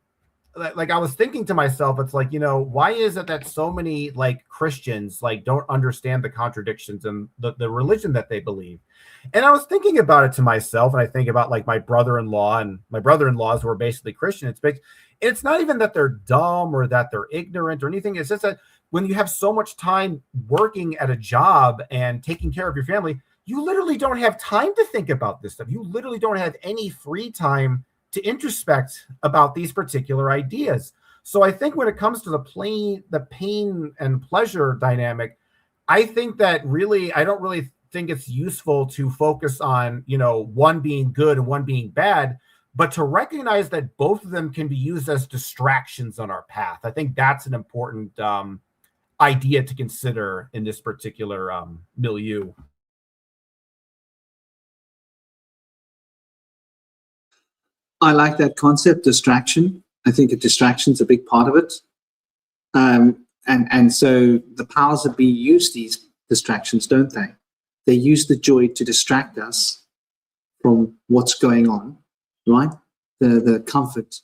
I was thinking to myself, it's like, you know, why is it that so many like Christians like don't understand the contradictions in the religion that they believe? And I was thinking about it to myself, and I think about like my brother-in-law and my brother-in-laws who are basically Christian. It's not even that they're dumb or that they're ignorant or anything. It's just that when you have so much time working at a job and taking care of your family, you literally don't have time to think about this stuff. You literally don't have any free time to introspect about these particular ideas. So I think when it comes to the pain and pleasure dynamic, I think that really, I don't really think it's useful to focus on, you know, one being good and one being bad, but to recognize that both of them can be used as distractions on our path. I think that's an important idea to consider in this particular milieu. I like that concept, distraction. I think a distraction's a big part of it. And so the powers that be use these distractions, don't they? They use the joy to distract us from what's going on, right? The comfort.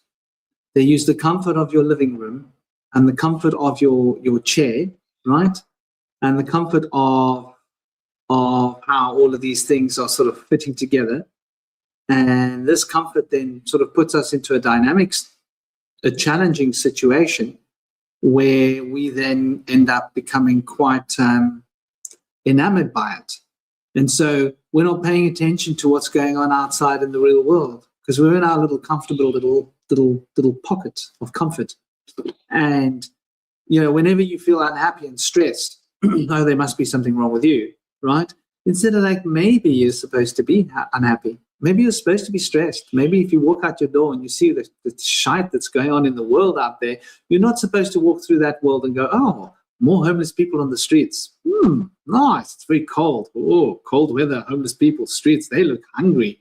They use the comfort of your living room and the comfort of your chair, right? And the comfort of how all of these things are sort of fitting together. And this comfort then sort of puts us into a challenging situation where we then end up becoming quite enamored by it. And so we're not paying attention to what's going on outside in the real world, because we're in our little comfortable little pocket of comfort. And, you know, whenever you feel unhappy and stressed, oh, there must be something wrong with you, right? Instead of like, maybe you're supposed to be unhappy. Maybe you're supposed to be stressed. Maybe if you walk out your door and you see the shite that's going on in the world out there, you're not supposed to walk through that world and go, oh, more homeless people on the streets. Nice. It's very cold. Oh, cold weather, homeless people, streets, they look hungry.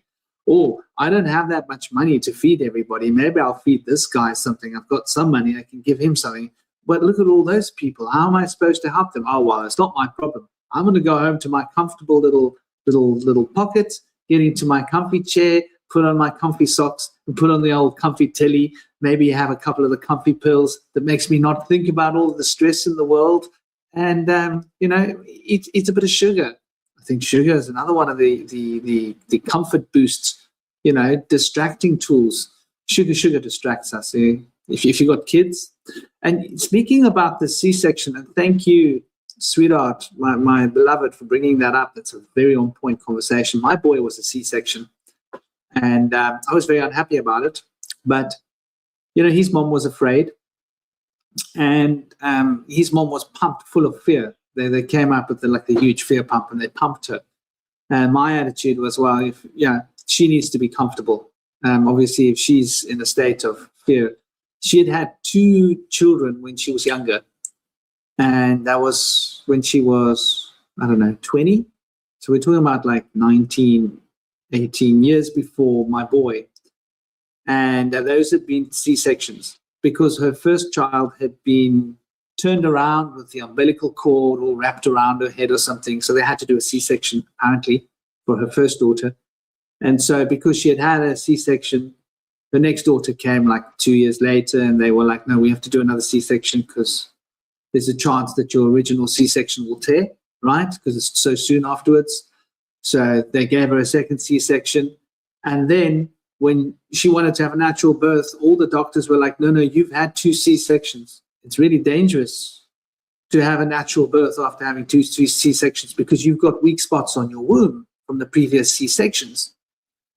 Oh, I don't have that much money to feed everybody. Maybe I'll feed this guy something. I've got some money. I can give him something. But look at all those people. How am I supposed to help them? Oh, well, it's not my problem. I'm going to go home to my comfortable little pocket, get into my comfy chair, put on my comfy socks, and put on the old comfy telly. Maybe have a couple of the comfy pills that makes me not think about all the stress in the world. And, you know, it's a bit of sugar. I think sugar is another one of the comfort boosts, you know, distracting tools. Sugar distracts us. If you've got kids. And speaking about the C-section, and thank you, sweetheart, my beloved, for bringing that up. That's a very on-point conversation. My boy was a C-section, and I was very unhappy about it. But, you know, his mom was afraid, and his mom was pumped full of fear. They came up with the huge fear pump, and they pumped her. And my attitude was, well, she needs to be comfortable. Obviously, if she's in a state of fear, she had 2 children when she was younger. And that was when she was, 20. So we're talking about like 19, 18 years before my boy. And those had been C-sections, because her first child had been turned around with the umbilical cord all wrapped around her head or something. So they had to do a C-section, apparently, for her first daughter. And so because she had had a C-section, the next daughter came like 2 years later, and they were like, no, we have to do another C-section because there's a chance that your original C-section will tear, right? Because it's so soon afterwards. So they gave her a second C-section. And then when she wanted to have a natural birth, all the doctors were like, no, you've had 2 C-sections. It's really dangerous to have a natural birth after having 2 C-sections because you've got weak spots on your womb from the previous C-sections.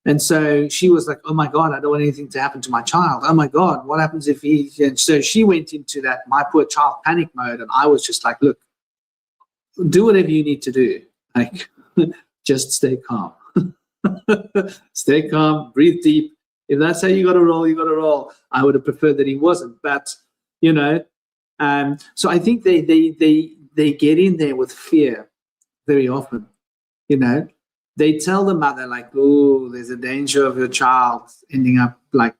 And so she was like, oh my God, I don't want anything to happen to my child. Oh my God, what happens if he... And so she went into that my poor child panic mode. And I was just like, look, do whatever you need to do. Like, just stay calm. Stay calm, breathe deep. If that's how you got to roll, you got to roll. I would have preferred that he wasn't. But, you know, so I think they get in there with fear very often, you know. They tell the mother, like, oh, there's a danger of your child ending up, like,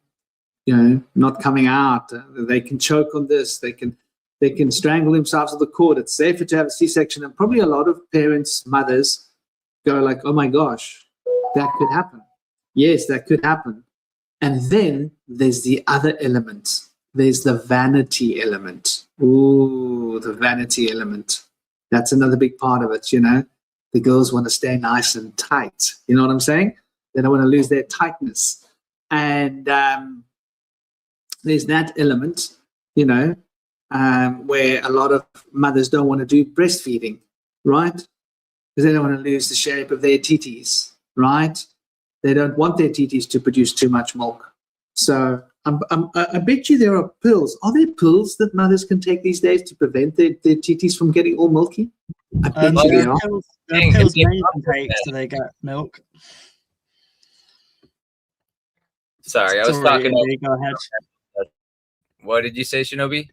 you know, not coming out. They can choke on this. They can strangle themselves with the cord. It's safer to have a C-section. And probably a lot of parents, mothers, go like, oh, my gosh, that could happen. Yes, that could happen. And then there's the other element. There's the vanity element. Ooh, the vanity element. That's another big part of it, you know. The girls want to stay nice and tight. You know what I'm saying? They don't want to lose their tightness. And there's that element, you know, where a lot of mothers don't want to do breastfeeding, right? Because they don't want to lose the shape of their titties, right? They don't want their titties to produce too much milk. So I bet you there are pills. Are there pills that mothers can take these days to prevent their titties from getting all milky? I bet you there are. There are pills men can take so they get milk. Sorry, I was talking. Andy, go ahead. What did you say, Shinobi?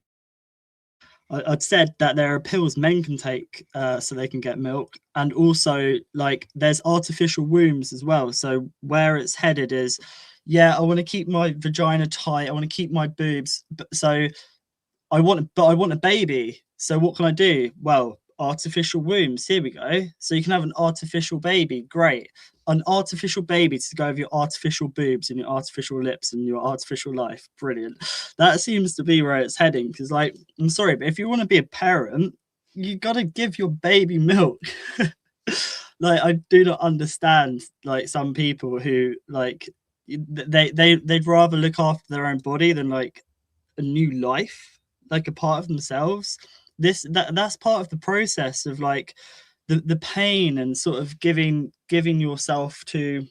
I'd said that there are pills men can take so they can get milk, and also like there's artificial wombs as well. So where it's headed is, yeah, I want to keep my vagina tight, I want to keep my boobs, but I want a baby. So what can I do? Well, artificial wombs. Here we go. So you can have an artificial baby. Great. An artificial baby to go with your artificial boobs and your artificial lips and your artificial life. Brilliant. That seems to be where it's heading. Because, like, I'm sorry, but if you want to be a parent, you got to give your baby milk. Like, I do not understand, like, some people who, like, they'd rather look after their own body than, like, a new life, like a part of themselves. That's part of the process of, like, the pain and sort of giving yourself to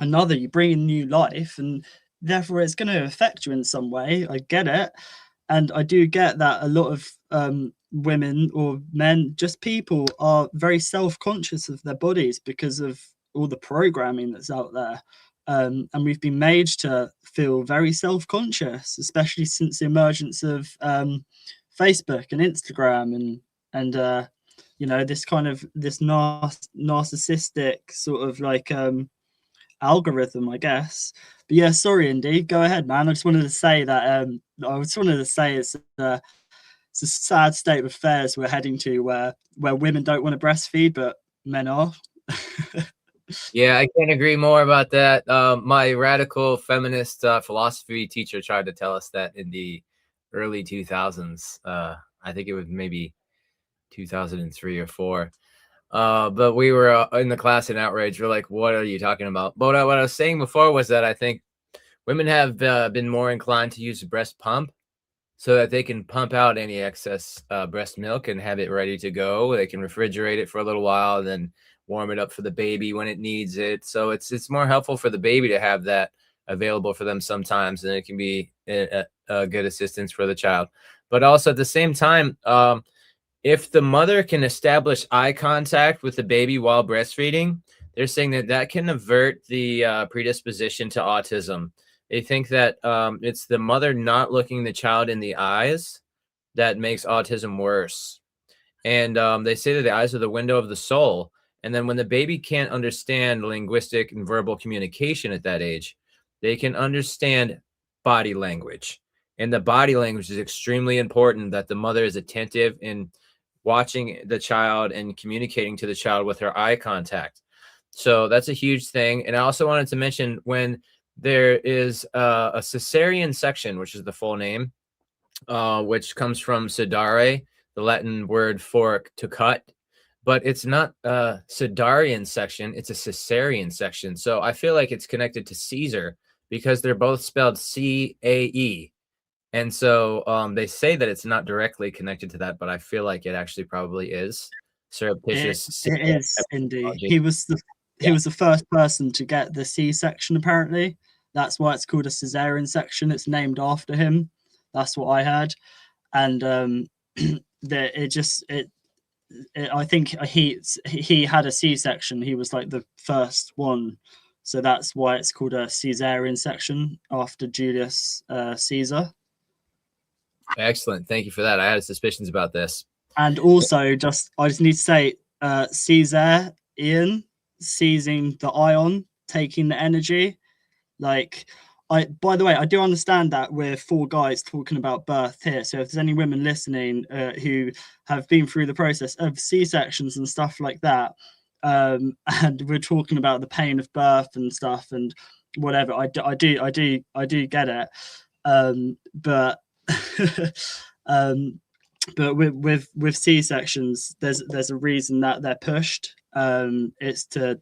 another. You bring in new life, and therefore it's going to affect you in some way. I get it, and I do get that a lot of women or men, just people, are very self-conscious of their bodies because of all the programming that's out there, and we've been made to feel very self-conscious, especially since the emergence of Facebook and Instagram and you know, this kind of this narcissistic sort of like algorithm, I guess. But yeah, sorry, Indy, go ahead, man. I just wanted to say that it's a sad state of affairs we're heading to where women don't want to breastfeed, but men are. Yeah, I can't agree more about that. My radical feminist philosophy teacher tried to tell us that in the early 2000s. I think it was maybe 2003 or 4. But we were in the class in outrage. We're like, what are you talking about? But what I was saying before was that I think women have been more inclined to use a breast pump so that they can pump out any excess breast milk and have it ready to go. They can refrigerate it for a little while and then warm it up for the baby when it needs it. So it's more helpful for the baby to have that available for them sometimes, and it can be a good assistance for the child. But also at the same time, if the mother can establish eye contact with the baby while breastfeeding, they're saying that can avert the predisposition to autism. They think that it's the mother not looking the child in the eyes that makes autism worse. And they say that the eyes are the window of the soul. And then when the baby can't understand linguistic and verbal communication at that age, they can understand body language. And the body language is extremely important, that the mother is attentive in watching the child and communicating to the child with her eye contact. So that's a huge thing. And I also wanted to mention, when there is a cesarean section, which is the full name, which comes from sedare, the Latin word for to cut, but it's not a Sidarian section, it's a cesarean section. So I feel like it's connected to Caesar because they're both spelled C-A-E. And so they say that it's not directly connected to that, but I feel like it actually probably is. Surreptitious. It is indeed. He was the first person to get the C-section, apparently. That's why it's called a cesarean section. It's named after him. That's what I heard. And I think he had a C-section. He was like the first one, so that's why it's called a Caesarean section after Julius Caesar. Excellent, thank you for that. I had suspicions about this. And also, I just need to say, Caesarian, seizing the ion, taking the energy. Like, by the way, I do understand that we're four guys talking about birth here. So if there's any women listening who have been through the process of C-sections and stuff like that, and we're talking about the pain of birth and stuff and whatever, I do get it. But but with C-sections, there's a reason that they're pushed. It's to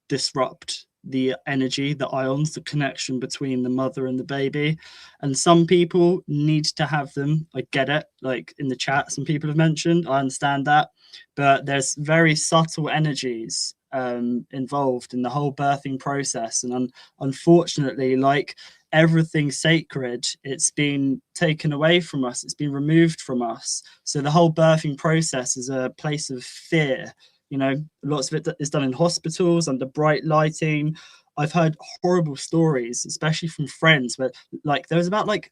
disrupt the energy, the ions, the connection between the mother and the baby. And some people need to have them. I get it. Like in the chat, some people have mentioned, I understand that. But there's very subtle energies involved in the whole birthing process. And unfortunately, like everything sacred, it's been taken away from us. It's been removed from us. So the whole birthing process is a place of fear. You know, lots of it is done in hospitals under bright lighting. I've heard horrible stories, especially from friends, where like there was about like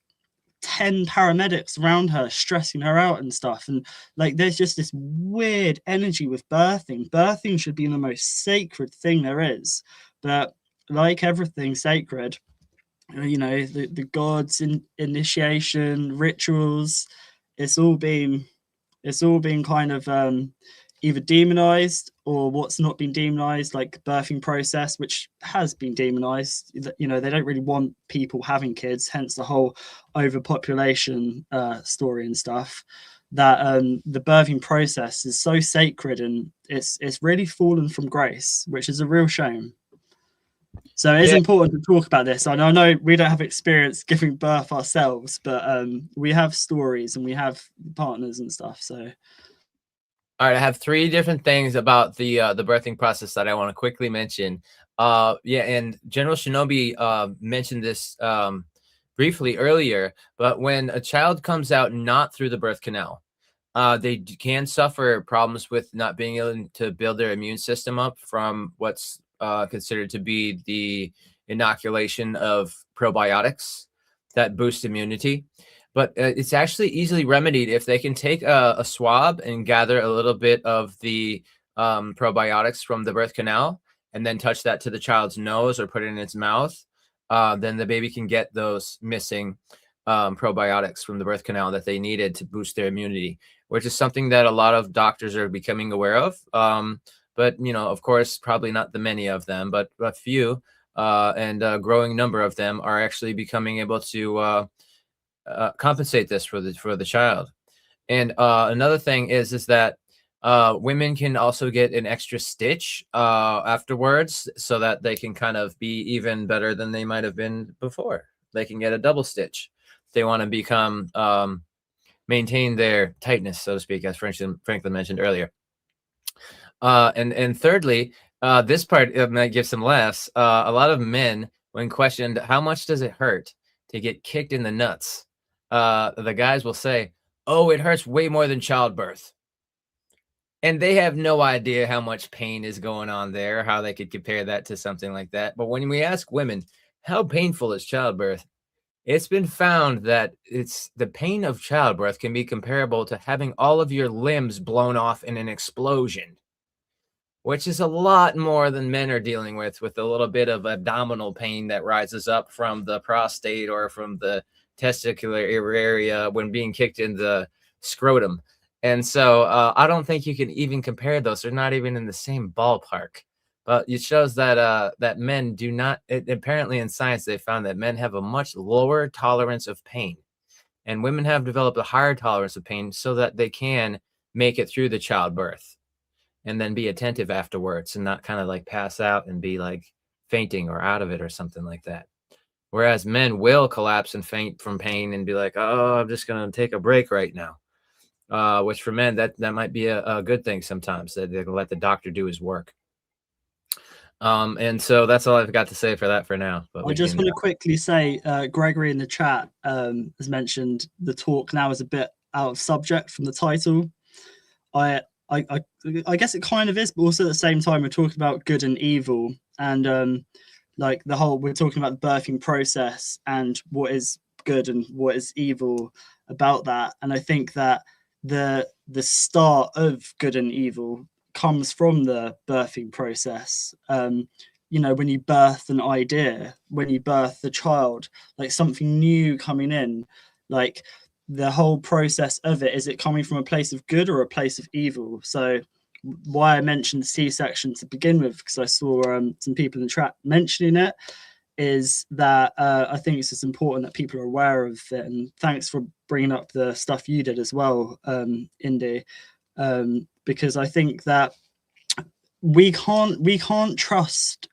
10 paramedics around her stressing her out and stuff. And like there's just this weird energy with birthing. Birthing should be the most sacred thing there is. But like everything sacred, you know, the gods, initiation, rituals, it's all been kind of either demonized or what's not been demonized, like birthing process, which has been demonized. You know, they don't really want people having kids, hence the whole overpopulation story and stuff. That the birthing process is so sacred and it's really fallen from grace, which is a real shame. So it's important to talk about this. I know we don't have experience giving birth ourselves, but we have stories and we have partners and stuff. So all right, I have three different things about the birthing process that I want to quickly mention. And General Shinobi mentioned this briefly earlier, but when a child comes out not through the birth canal, they can suffer problems with not being able to build their immune system up from what's considered to be the inoculation of probiotics that boost immunity. But it's actually easily remedied if they can take a swab and gather a little bit of the probiotics from the birth canal and then touch that to the child's nose or put it in its mouth. Then the baby can get those missing probiotics from the birth canal that they needed to boost their immunity, which is something that a lot of doctors are becoming aware of. But, you know, of course, probably not the many of them, but a few and a growing number of them are actually becoming able to compensate this for the child. And another thing is that women can also get an extra stitch afterwards so that they can kind of be even better than they might have been before. They can get a double stitch if they want to become maintain their tightness, so to speak, as Franklin mentioned earlier. And thirdly, this part might give some laughs. A lot of men, when questioned how much does it hurt to get kicked in the nuts, the guys will say, oh, it hurts way more than childbirth. And they have no idea how much pain is going on there, how they could compare that to something like that. But when we ask women, how painful is childbirth? It's been found that it's the pain of childbirth can be comparable to having all of your limbs blown off in an explosion, which is a lot more than men are dealing with a little bit of abdominal pain that rises up from the prostate or from the testicular area when being kicked in the scrotum. And so I don't think you can even compare those. They're not even in the same ballpark. But it shows that that men do not, apparently in science, they found that men have a much lower tolerance of pain. And women have developed a higher tolerance of pain so that they can make it through the childbirth and then be attentive afterwards and not kind of like pass out and be like fainting or out of it or something like that. Whereas men will collapse and faint from pain and be like, oh, I'm just going to take a break right now. Which for men, that might be a good thing sometimes, that they can let the doctor do his work. And so that's all I've got to say for that for now. But I just want to quickly say, Gregory in the chat has mentioned the talk now is a bit out of subject from the title. I guess it kind of is, but also at the same time we're talking about good and evil, and like we're talking about the birthing process and what is good and what is evil about that. And I think that the start of good and evil comes from the birthing process. You know, when you birth an idea, when you birth the child, like something new coming in, like the whole process of it, is it coming from a place of good or a place of evil? So why I mentioned the C-section to begin with, because I saw some people in the chat mentioning it, is that I think it's just important that people are aware of it. And thanks for bringing up the stuff you did as well, Indy, because I think that we can't trust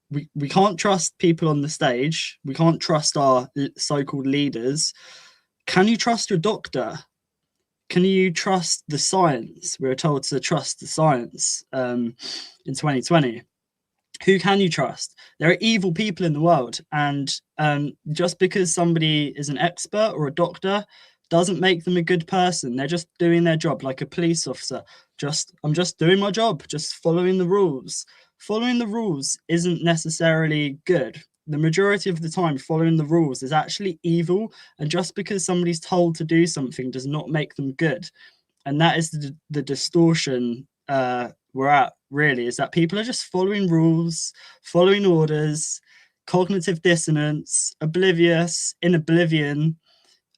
we can't trust people on the stage. We can't trust our so-called leaders. Can you trust your doctor? Can you trust the science? We're told to trust the science in 2020. Who can you trust? There are evil people in the world, and just because somebody is an expert or a doctor doesn't make them a good person. They're just doing their job like a police officer. I'm just doing my job, just following the rules. Following the rules isn't necessarily good. The majority of the time, following the rules is actually evil, and just because somebody's told to do something does not make them good. And that is the distortion we're at, really, is that people are just following rules, following orders, cognitive dissonance, oblivious, in oblivion.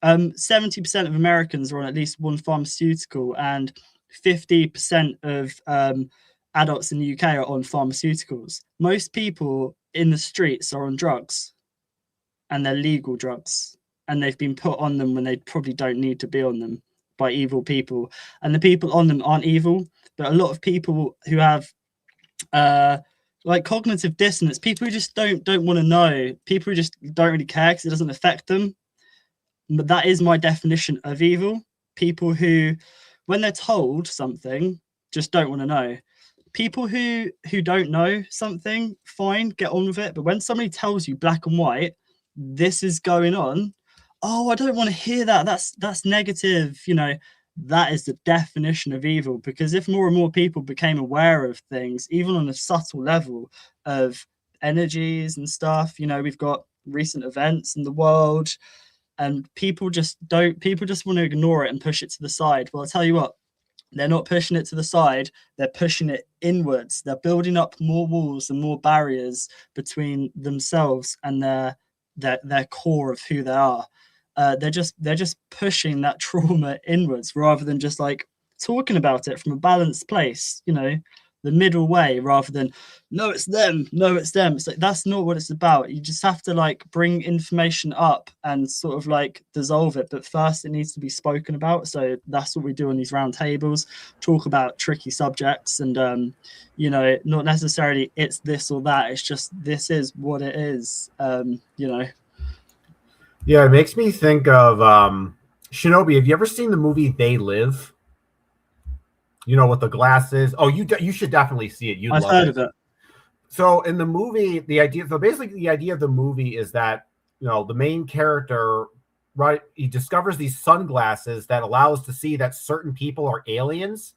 70% of Americans are on at least one pharmaceutical, and 50% of adults in the UK are on pharmaceuticals. Most people in the streets are on drugs, and they're legal drugs, and they've been put on them when they probably don't need to be on them by evil people. And the people on them aren't evil, but a lot of people who have like cognitive dissonance, people who just don't want to know, people who just don't really care because it doesn't affect them. But that is my definition of evil. People who, when they're told something, just don't want to know. People who don't know something, fine, get on with it. But when somebody tells you black and white, this is going on, oh, I don't want to hear that. That's negative. You know, that is the definition of evil. Because if more and more people became aware of things, even on a subtle level of energies and stuff, you know, we've got recent events in the world, and people just want to ignore it and push it to the side. Well, I'll tell you what, they're not pushing it to the side, they're pushing it inwards. They're building up more walls and more barriers between themselves and their core of who they are. They're just pushing that trauma inwards rather than just like talking about it from a balanced place, you know, the middle way, rather than no, it's them. It's like, that's not what it's about. You just have to like bring information up and sort of like dissolve it, but first it needs to be spoken about. So that's what we do on these round tables, talk about tricky subjects, and you know, not necessarily it's this or that, it's just this is what it is. You know, yeah, it makes me think of Shinobi. Have you ever seen the movie They Live? You know, with the glasses. Oh, you should definitely see it. I've heard of it. So in the movie, the idea of the movie is that, you know, the main character, right, he discovers these sunglasses that allow us to see that certain people are aliens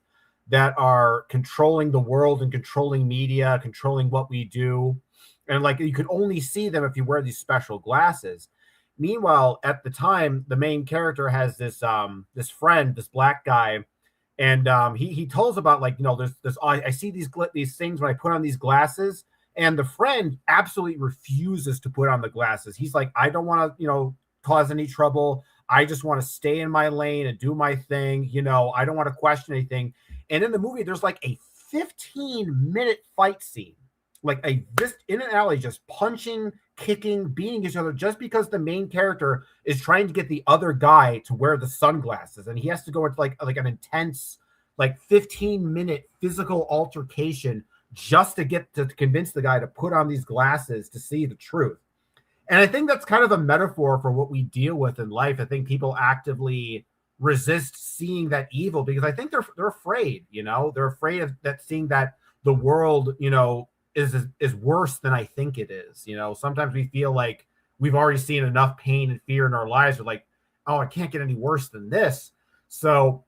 that are controlling the world and controlling media, controlling what we do. And like, you could only see them if you wear these special glasses. Meanwhile, at the time, the main character has this friend, this black guy, and he tells about, like, you know, there's I see these things when I put on these glasses, and the friend absolutely refuses to put on the glasses. He's like, I don't want to, you know, cause any trouble. I just want to stay in my lane and do my thing. You know, I don't want to question anything. And in the movie, there's like a 15-minute fight scene, like just in an alley, just punching, kicking, beating each other, just because the main character is trying to get the other guy to wear the sunglasses, and he has to go into like an intense, like 15-minute physical altercation just to get to convince the guy to put on these glasses to see the truth. And I think that's kind of a metaphor for what we deal with in life. I think people actively resist seeing that evil because I think they're afraid, you know, they're afraid of that, seeing that the world, you know, is worse than I think it is. You know, sometimes we feel like we've already seen enough pain and fear in our lives. We're like, oh, it can't get any worse than this. So,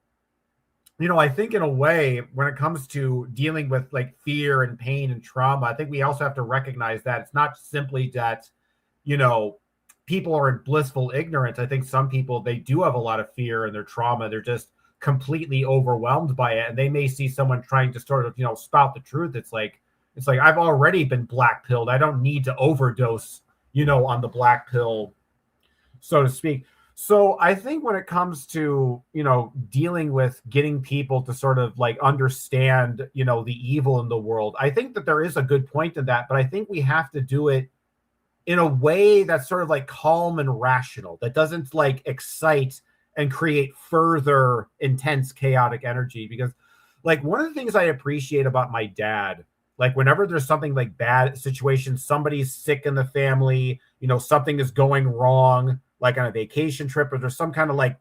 you know, I think in a way, when it comes to dealing with like fear and pain and trauma, I think we also have to recognize that it's not simply that, you know, people are in blissful ignorance. I think some people, they do have a lot of fear and their trauma. They're just completely overwhelmed by it. And they may see someone trying to sort of, you know, spout the truth. It's like, I've already been black pilled. I don't need to overdose, you know, on the black pill, so to speak. So I think when it comes to, you know, dealing with getting people to sort of like understand, you know, the evil in the world, I think that there is a good point in that, but I think we have to do it in a way that's sort of like calm and rational, that doesn't like excite and create further intense chaotic energy. Because like one of the things I appreciate about my dad, like whenever there's something like bad situation, somebody's sick in the family, you know, something is going wrong, like on a vacation trip, or there's some kind of like,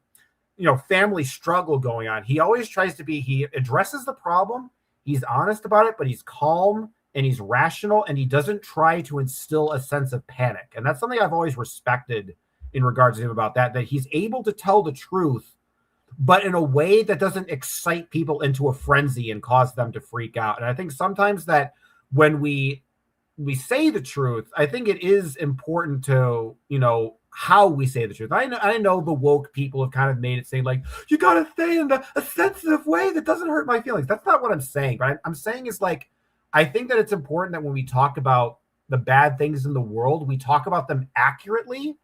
you know, family struggle going on, he always tries to be, he addresses the problem, he's honest about it, but he's calm and he's rational, and he doesn't try to instill a sense of panic. And that's something I've always respected in regards to him about that he's able to tell the truth, but in a way that doesn't excite people into a frenzy and cause them to freak out. And I think sometimes that when we say the truth, I think it is important to, you know, how we say the truth. I know the woke people have kind of made it say like, you got to say in a sensitive way that doesn't hurt my feelings. That's not what I'm saying. But I'm saying is like, I think that it's important that when we talk about the bad things in the world, we talk about them accurately,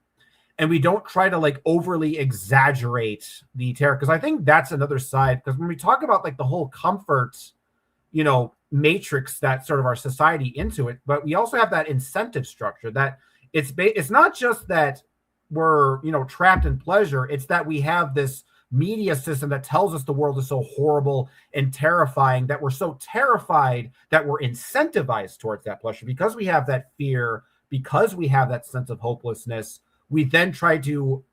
and we don't try to like overly exaggerate the terror. Because I think that's another side. Because when we talk about like the whole comfort, you know, matrix that sort of our society into it, but we also have that incentive structure that it's not just that we're, you know, trapped in pleasure. It's that we have this media system that tells us the world is so horrible and terrifying that we're so terrified that we're incentivized towards that pleasure. Because we have that fear, because we have that sense of hopelessness, we then try to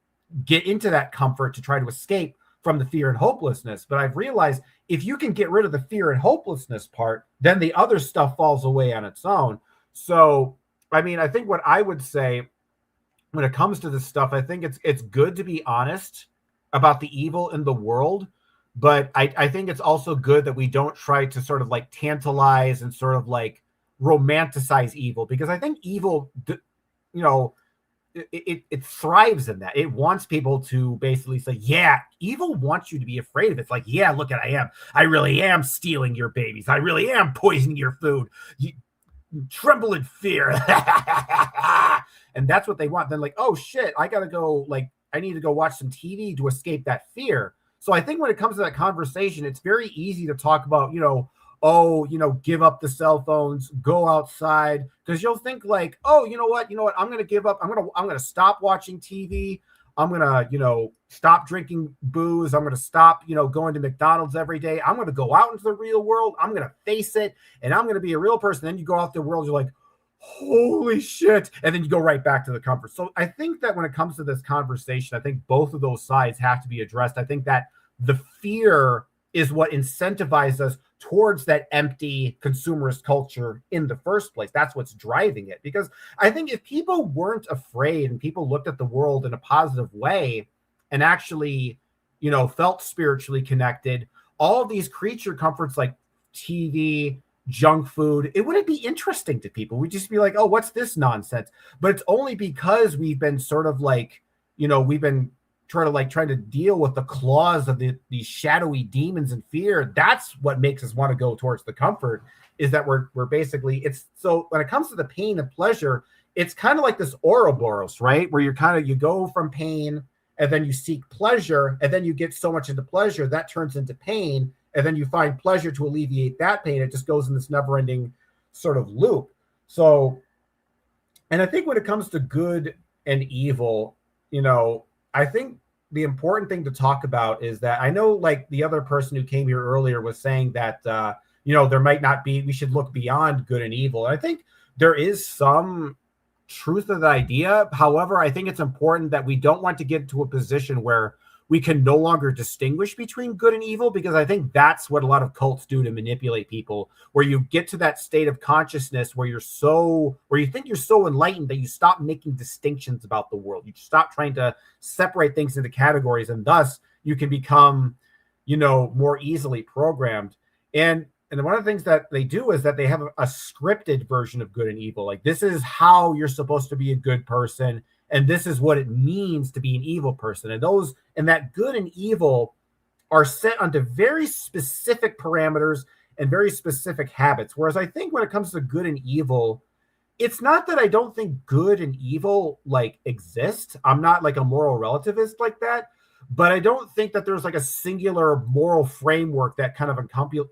get into that comfort to try to escape from the fear and hopelessness. But I've realized if you can get rid of the fear and hopelessness part, then the other stuff falls away on its own. So, I mean, I think what I would say when it comes to this stuff, I think it's good to be honest about the evil in the world, but I think it's also good that we don't try to sort of like tantalize and sort of like romanticize evil, because I think evil, you know, it thrives in that. It wants people to basically say, yeah, evil wants you to be afraid of it. It's like, yeah, look at, I really am stealing your babies. I really am poisoning your food. You tremble in fear. And that's what they want. Then like, oh shit, I need to go watch some TV to escape that fear. So I think when it comes to that conversation, it's very easy to talk about, you know, oh, you know, give up the cell phones, go outside, because you'll think like, oh, you know what, I'm going to give up. I'm going to stop watching TV. I'm going to, you know, stop drinking booze. I'm going to stop, you know, going to McDonald's every day. I'm going to go out into the real world. I'm going to face it, and I'm going to be a real person. Then you go out the world, you're like, holy shit. And then you go right back to the comfort. So I think that when it comes to this conversation, I think both of those sides have to be addressed. I think that the fear is what incentivizes us towards that empty consumerist culture in the first place. That's what's driving it. Because I think if people weren't afraid and people looked at the world in a positive way and actually, you know, felt spiritually connected, all of these creature comforts like TV, junk food, it wouldn't be interesting to people. We'd just be like, oh, what's this nonsense? But it's only because we've been sort of like, you know, we've been trying to deal with the claws of these shadowy demons and fear. That's what makes us want to go towards the comfort, is that we're basically, it's so when it comes to the pain and pleasure, it's kind of like this Ouroboros, right? Where you go from pain and then you seek pleasure, and then you get so much into pleasure that turns into pain, and then you find pleasure to alleviate that pain. It just goes in this never-ending sort of loop. So, and I think when it comes to good and evil, I think the important thing to talk about is that I know, like the other person who came here earlier was saying that, there might not be, we should look beyond good and evil. And I think there is some truth of the idea. However, I think it's important that we don't want to get to a position where we can no longer distinguish between good and evil, because I think that's what a lot of cults do to manipulate people, where you get to that state of consciousness where you think you're so enlightened that you stop making distinctions about the world. You stop trying to separate things into categories, and thus you can become, more easily programmed. And one of the things that they do is that they have a scripted version of good and evil. Like, this is how you're supposed to be a good person, and this is what it means to be an evil person. And that good and evil are set onto very specific parameters and very specific habits. Whereas I think when it comes to good and evil, it's not that I don't think good and evil like exist. I'm not like a moral relativist like that, but I don't think that there's like a singular moral framework that kind of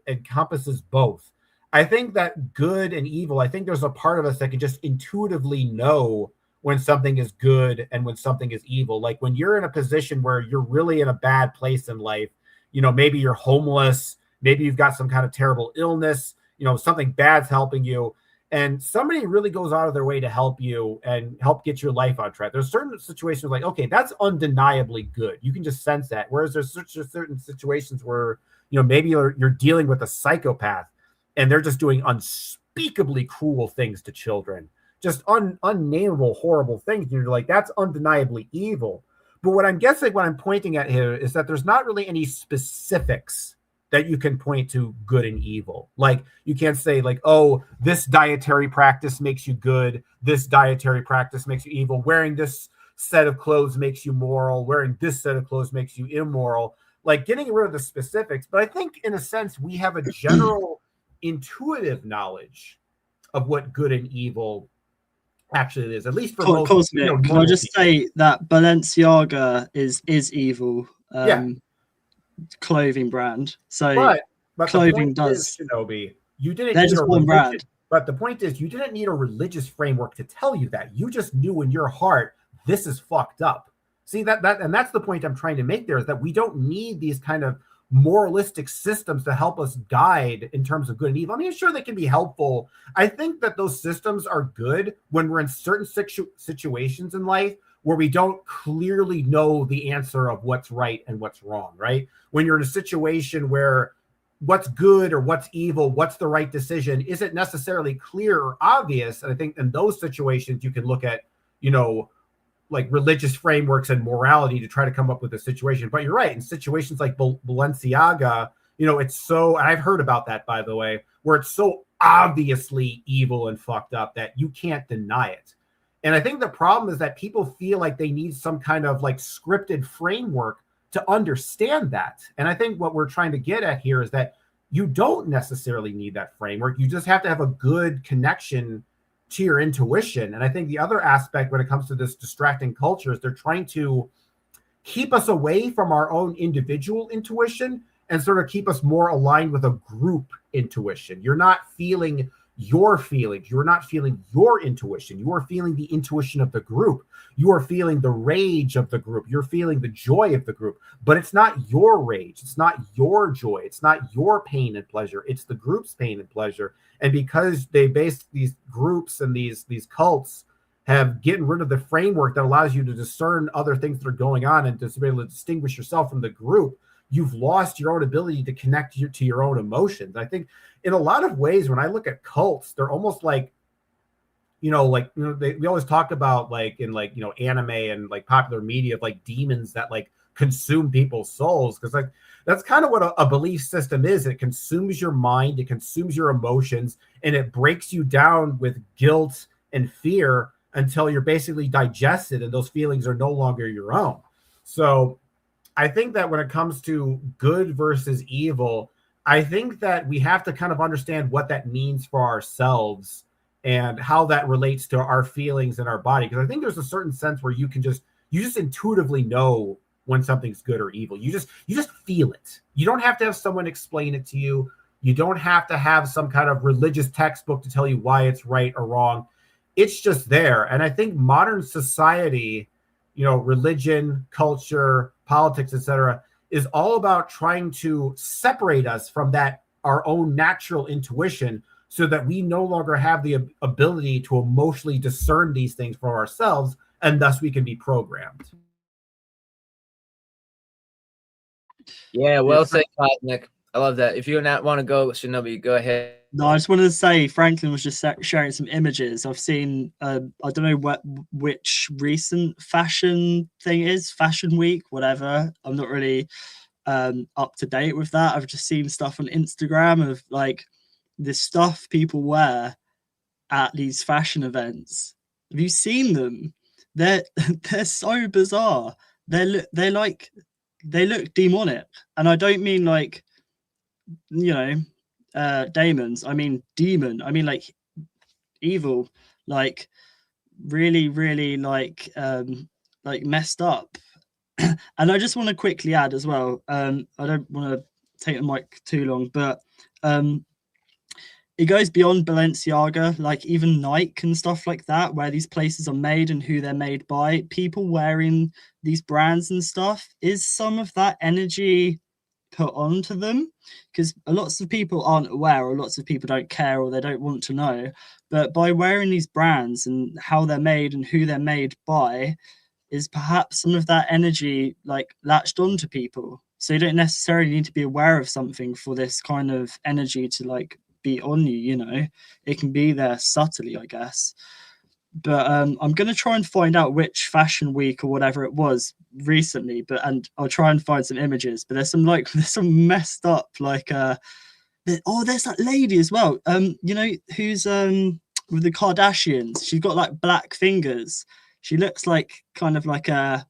encompasses both. I think that good and evil, I think there's a part of us that can just intuitively know when something is good and when something is evil. Like when you're in a position where you're really in a bad place in life, maybe you're homeless, maybe you've got some kind of terrible illness, something bad's helping you, and somebody really goes out of their way to help you and help get your life on track. There's certain situations like, okay, that's undeniably good. You can just sense that. Whereas there's certain situations where, maybe you're dealing with a psychopath and they're just doing unspeakably cruel things to children, just unnameable, horrible things. And you're like, that's undeniably evil. But what I'm pointing at here is that there's not really any specifics that you can point to good and evil. Like, you can't say like, oh, this dietary practice makes you good, this dietary practice makes you evil, wearing this set of clothes makes you moral, wearing this set of clothes makes you immoral, like getting rid of the specifics. But I think in a sense we have a general intuitive knowledge of what good and evil actually is, at least for most. Cosmic, can I just say that Balenciaga is evil? Clothing brand. So but clothing does. Shinobi, you didn't. They're just one brand. But the point is, you didn't need a religious framework to tell you that. You just knew in your heart this is fucked up. See and that's the point I'm trying to make there, is that we don't need these kind of moralistic systems to help us guide in terms of good and evil. I mean, sure, they can be helpful. I think that those systems are good when we're in certain situations in life where we don't clearly know the answer of what's right and what's wrong, right? When you're in a situation where what's good or what's evil, what's the right decision, isn't necessarily clear or obvious. And I think in those situations, you can look at, like religious frameworks and morality to try to come up with a situation. But you're right, in situations like Balenciaga, it's so, and I've heard about that, by the way, where it's so obviously evil and fucked up that you can't deny it. And I think the problem is that people feel like they need some kind of like scripted framework to understand that. And I think what we're trying to get at here is that you don't necessarily need that framework. You just have to have a good connection to your intuition. And I think the other aspect when it comes to this distracting culture is they're trying to keep us away from our own individual intuition and sort of keep us more aligned with a group intuition. You're not feeling your feelings. You're not feeling your intuition. You are feeling the intuition of the group. You are feeling the rage of the group. You're feeling the joy of the group. But it's not your rage. It's not your joy. It's not your pain and pleasure. It's the group's pain and pleasure. And because they base these groups and these cults have gotten rid of the framework that allows you to discern other things that are going on and to be able to distinguish yourself from the group, you've lost your own ability to connect to your own emotions. I think in a lot of ways, when I look at cults, they're almost like, we always talk about like in like, anime and like popular media of like demons that like consume people's souls. Cause like, that's kind of what a belief system is. It consumes your mind, it consumes your emotions, and it breaks you down with guilt and fear until you're basically digested and those feelings are no longer your own. So I think that when it comes to good versus evil, I think that we have to kind of understand what that means for ourselves and how that relates to our feelings and our body. Because I think there's a certain sense where you just intuitively know when something's good or evil. You just feel it. You don't have to have someone explain it to you. You don't have to have some kind of religious textbook to tell you why it's right or wrong. It's just there. And I think modern society, religion, culture, politics, etc., is all about trying to separate us from that, our own natural intuition, so that we no longer have the ability to emotionally discern these things for ourselves, and thus we can be programmed. Yeah, well said, Cosmic. I love that. If you want to go, Shinobi, go ahead. No, I just wanted to say Franklin was just sharing some images. I've seen, I don't know which recent fashion thing is, Fashion Week, whatever. I'm not really up to date with that. I've just seen stuff on Instagram of like the stuff people wear at these fashion events. Have you seen them? They're so bizarre. They look demonic, and I don't mean like demons. I mean demon. I mean like evil, like really, really like messed up. And I just want to quickly add as well. I don't want to take the mic too long, but it goes beyond Balenciaga, like even Nike and stuff like that, where these places are made and who they're made by. People wearing these brands and stuff, is some of that energy put onto them? Because lots of people aren't aware, or lots of people don't care, or they don't want to know. But by wearing these brands and how they're made and who they're made by, is perhaps some of that energy like latched onto people. So you don't necessarily need to be aware of something for this kind of energy to like be on you. It can be there subtly, I guess. But I'm going to try and find out which Fashion Week or whatever it was recently, and I'll try and find some images. But there's some messed up like there's that lady as well, who's with the Kardashians. She's got like black fingers. She looks like kind of like a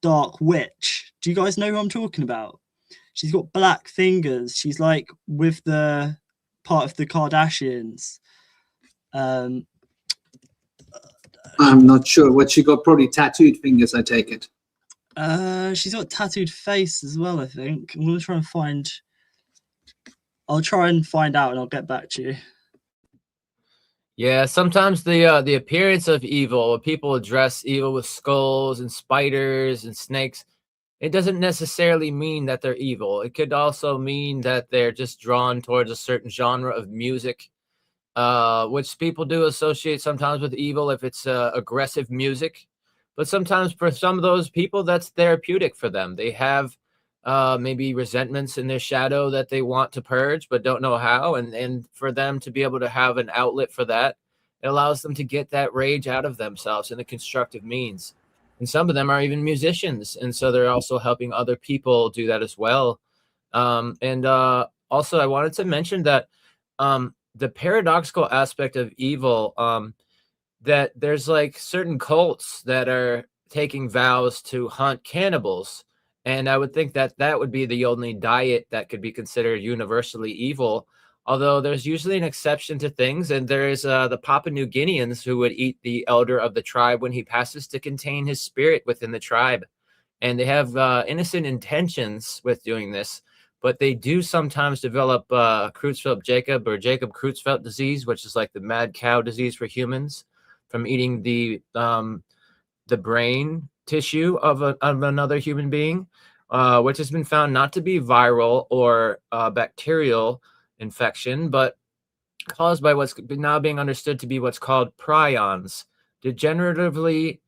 dark witch. Do you guys know who I'm talking about? She's got black fingers. She's like with the part of the Kardashians. I'm not sure what she got. Probably tattooed fingers, I take it. She's got tattooed face as well, I think. I'm gonna try and find. I'll try and find out, and I'll get back to you. Yeah, sometimes the appearance of evil, people address evil with skulls and spiders and snakes. It doesn't necessarily mean that they're evil. It could also mean that they're just drawn towards a certain genre of music, which people do associate sometimes with evil if it's aggressive music. But sometimes for some of those people, that's therapeutic for them. They have maybe resentments in their shadow that they want to purge but don't know how. And for them to be able to have an outlet for that, it allows them to get that rage out of themselves in a constructive means. And some of them are even musicians, and so they're also helping other people do that as well. Also, I wanted to mention that the paradoxical aspect of evil, that there's like certain cults that are taking vows to hunt cannibals. And I would think that that would be the only diet that could be considered universally evil. Although there's usually an exception to things, and there is the Papua New Guineans who would eat the elder of the tribe when he passes to contain his spirit within the tribe. And they have innocent intentions with doing this, but they do sometimes develop Creutzfeldt-Jakob or Jacob-Creutzfeldt disease, which is like the mad cow disease for humans, from eating the brain tissue of another human being, which has been found not to be viral or bacterial infection, but caused by what's now being understood to be what's called prions, degeneratively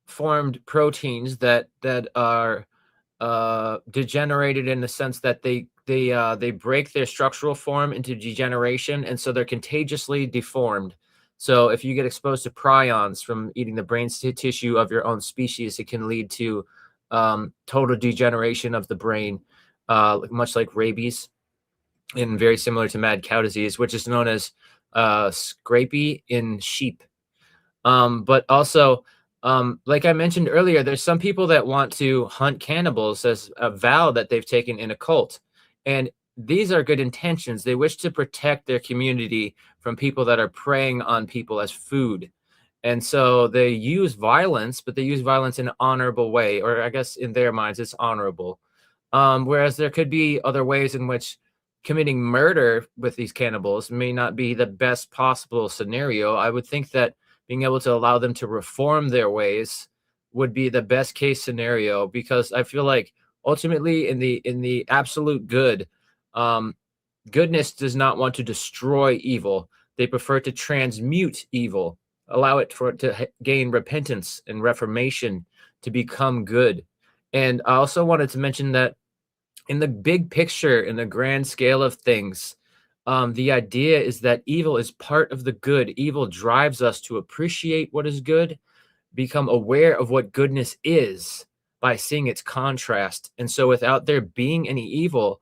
formed proteins that are degenerated in the sense that they break their structural form into degeneration, and so they're contagiously deformed. So if you get exposed to prions from eating the brain tissue of your own species, it can lead to total degeneration of the brain, much like rabies, and very similar to mad cow disease, which is known as scrapie in sheep. But also, like I mentioned earlier, there's some people that want to hunt cannibals as a vow that they've taken in a cult. And these are good intentions. They wish to protect their community from people that are preying on people as food. And so they use violence, but they use violence in an honorable way, or I guess in their minds, it's honorable. Whereas there could be other ways in which committing murder with these cannibals may not be the best possible scenario. I would think that being able to allow them to reform their ways would be the best case scenario, because I feel like ultimately in the absolute good, goodness does not want to destroy evil. They prefer to transmute evil, allow it to gain repentance and reformation to become good. And I also wanted to mention that in the big picture, in the grand scale of things, the idea is that evil is part of the good. Evil drives us to appreciate what is good, become aware of what goodness is by seeing its contrast. And so without there being any evil,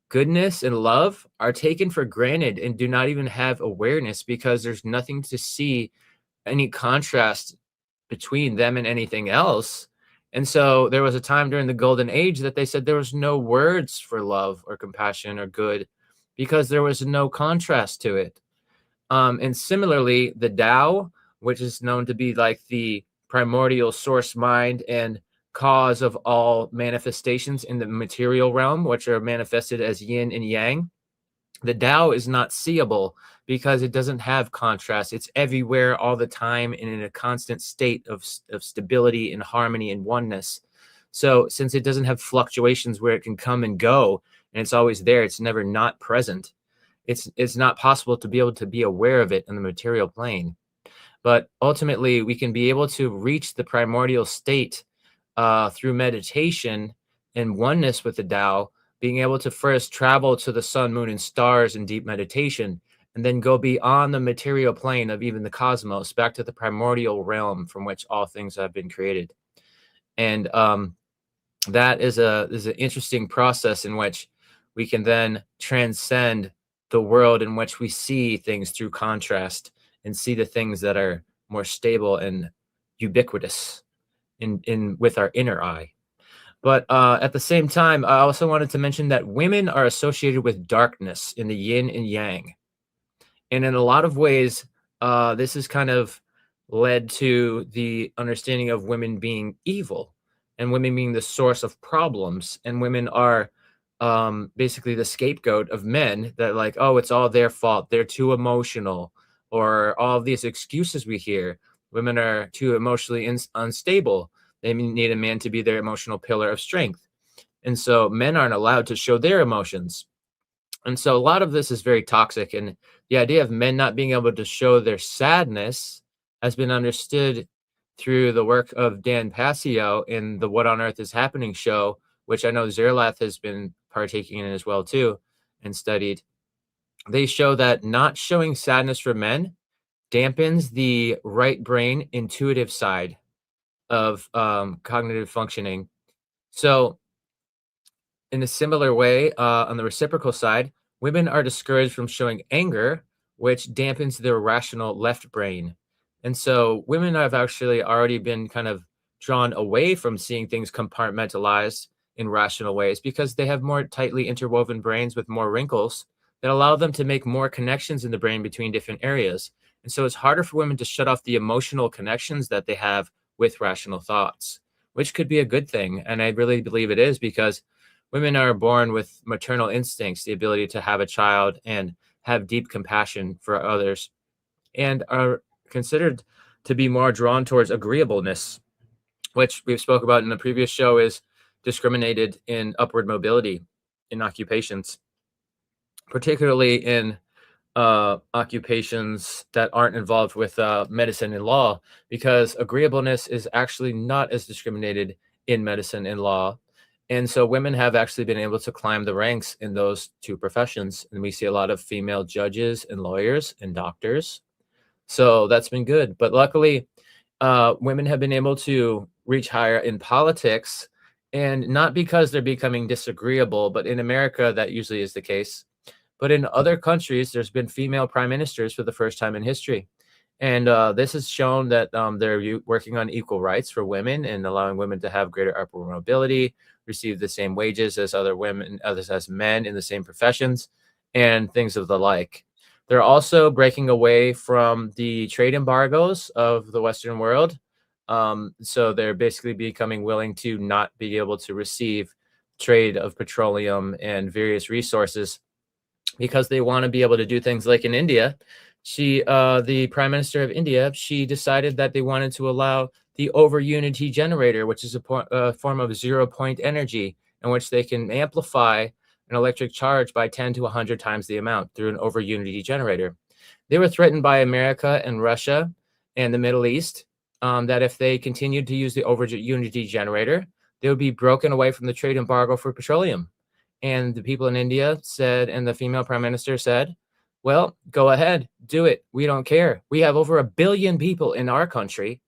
goodness and love are taken for granted and do not even have awareness, because there's nothing to see any contrast between them and anything else. And so there was a time during the golden age that they said there was no words for love or compassion or good because there was no contrast to it. And similarly, the Tao, which is known to be like the primordial source mind and cause of all manifestations in the material realm, which are manifested as yin and yang, the Tao is not seeable because it doesn't have contrast. It's everywhere all the time and in a constant state of stability and harmony and oneness. So since it doesn't have fluctuations where it can come and go and it's always there, it's never not present. It's not possible to be able to be aware of it in the material plane. But ultimately, we can be able to reach the primordial state through meditation and oneness with the Tao, being able to first travel to the sun, moon, and stars in deep meditation, and then go beyond the material plane of even the cosmos, back to the primordial realm from which all things have been created. And that is an interesting process in which we can then transcend the world in which we see things through contrast and see the things that are more stable and ubiquitous in with our inner eye. But at the same time, I also wanted to mention that women are associated with darkness in the yin and yang. And in a lot of ways, this has kind of led to the understanding of women being evil and women being the source of problems. And women are basically the scapegoat of men, that like, oh, it's all their fault. They're too emotional, or all of these excuses we hear. Women are too emotionally unstable. They need a man to be their emotional pillar of strength. And so men aren't allowed to show their emotions. And so a lot of this is very toxic. And the idea of men not being able to show their sadness has been understood through the work of Dan Passio in the What on Earth is Happening show, which I know Zerlath has been partaking in as well too and studied. They show that not showing sadness for men dampens the right brain intuitive side of cognitive functioning. So in a similar way, on the reciprocal side, women are discouraged from showing anger, which dampens their rational left brain. And so women have actually already been kind of drawn away from seeing things compartmentalized in rational ways, because they have more tightly interwoven brains with more wrinkles that allow them to make more connections in the brain between different areas. And so it's harder for women to shut off the emotional connections that they have with rational thoughts, which could be a good thing. And I really believe it is, because women are born with maternal instincts, the ability to have a child and have deep compassion for others, and are considered to be more drawn towards agreeableness, which we've spoke about in the previous show is discriminated in upward mobility in occupations, particularly in occupations that aren't involved with medicine and law, because agreeableness is actually not as discriminated in medicine and law. And so women have actually been able to climb the ranks in those two professions. And we see a lot of female judges and lawyers and doctors. So that's been good. But luckily, women have been able to reach higher in politics, and not because they're becoming disagreeable, but in America, that usually is the case. But in other countries, there's been female prime ministers for the first time in history. And this has shown that they're working on equal rights for women and allowing women to have greater upward mobility, receive the same wages as other women, others as men in the same professions, and things of the like. They're also breaking away from the trade embargoes of the Western world. So they're basically becoming willing to not be able to receive trade of petroleum and various resources because they want to be able to do things like in India. The Prime Minister of India, she decided that they wanted to allow the over unity generator, which is a form of 0-point energy in which they can amplify an electric charge by 10 to 100 times the amount through an over unity generator. They were threatened by America and Russia and the Middle East that if they continued to use the over unity generator, they would be broken away from the trade embargo for petroleum. And the people in India said, and the female prime minister said, well, go ahead, do it. We don't care. We have over 1 billion people in our country.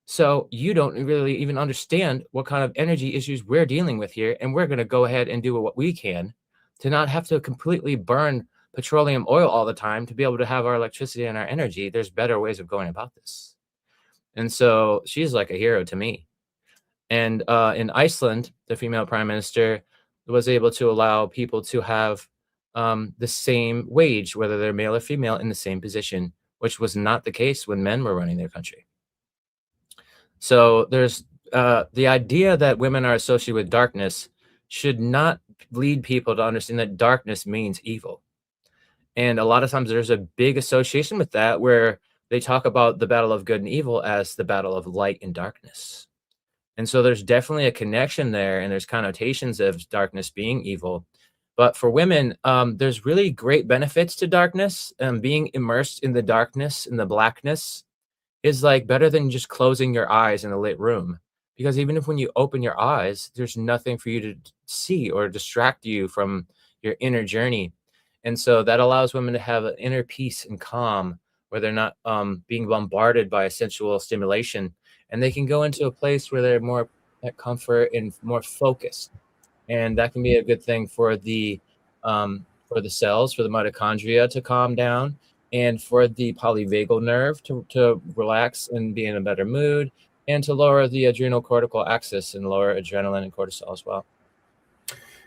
So you don't really even understand what kind of energy issues we're dealing with here. And we're going to go ahead and do what we can to not have to completely burn petroleum oil all the time to be able to have our electricity and our energy. There's better ways of going about this. And so she's like a hero to me. And in Iceland, the female prime minister was able to allow people to have the same wage, whether they're male or female, in the same position, which was not the case when men were running their country. So there's the idea that women are associated with darkness should not lead people to understand that darkness means evil. And a lot of times there's a big association with that where they talk about the battle of good and evil as the battle of light and darkness. And so there's definitely a connection there, and there's connotations of darkness being evil. But for women, there's really great benefits to darkness. Being immersed in the darkness, in the blackness, is like better than just closing your eyes in a lit room. Because even if when you open your eyes, there's nothing for you to see or distract you from your inner journey. And so that allows women to have an inner peace and calm where they're not being bombarded by sensual stimulation. And they can go into a place where they're more at comfort and more focused. And that can be a good thing for the cells, for the mitochondria to calm down, and for the polyvagal nerve to relax and be in a better mood, and to lower the adrenal cortical axis and lower adrenaline and cortisol as well.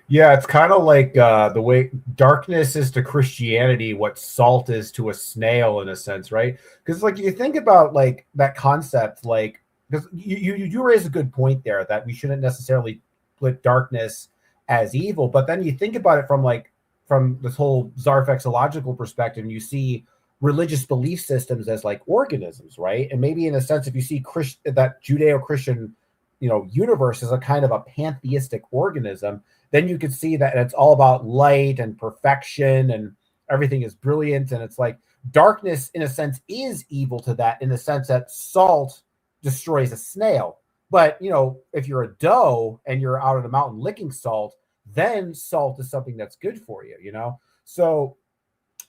Yeah, it's kind of like the way darkness is to Christianity what salt is to a snail, in a sense, right? Because like you think about like that concept, like because you raise a good point there that we shouldn't necessarily put darkness as evil, but then you think about it from this whole Zarfexological perspective, and you see religious belief systems as like organisms, right? And maybe in a sense, if you see that Judeo-Christian, universe as a kind of a pantheistic organism, then you could see that it's all about light and perfection and everything is brilliant. And it's like darkness, in a sense, is evil to that, in the sense that salt destroys a snail. But, if you're a doe and you're out on the mountain licking salt, then salt is something that's good for you, So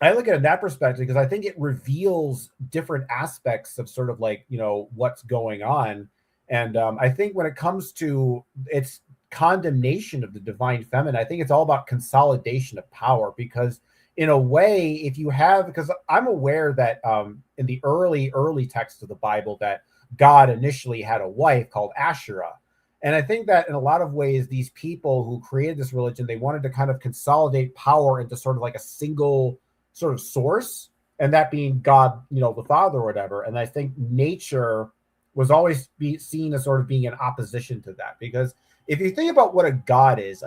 I look at it in that perspective because I think it reveals different aspects of sort of like, what's going on. And I think when it comes to its condemnation of the divine feminine, I think it's all about consolidation of power, because in a way, if you have, because I'm aware that in the early texts of the Bible that God initially had a wife called Asherah. And I think that in a lot of ways, these people who created this religion, they wanted to kind of consolidate power into sort of like a single sort of source, and that being God, the Father or whatever. And I think nature was always seen as sort of being in opposition to that. Because if you think about what a god is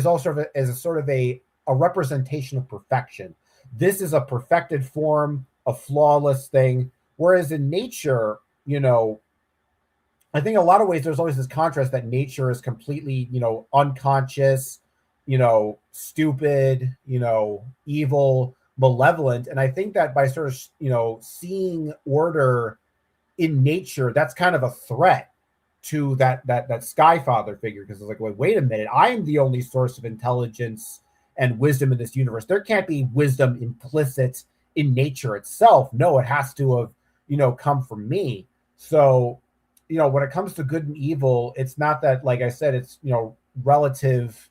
also as a sort of a representation of perfection. This is a perfected form, a flawless thing. Whereas in nature, I think in a lot of ways, there's always this contrast that nature is completely, unconscious, stupid, evil, malevolent. And I think that by sort of, seeing order in nature, that's kind of a threat to that Sky Father figure, because it's like, wait a minute, I am the only source of intelligence and wisdom in this universe. There can't be wisdom implicit in nature itself. No, it has to have, come from me. So, when it comes to good and evil, it's not that, like I said, it's, relative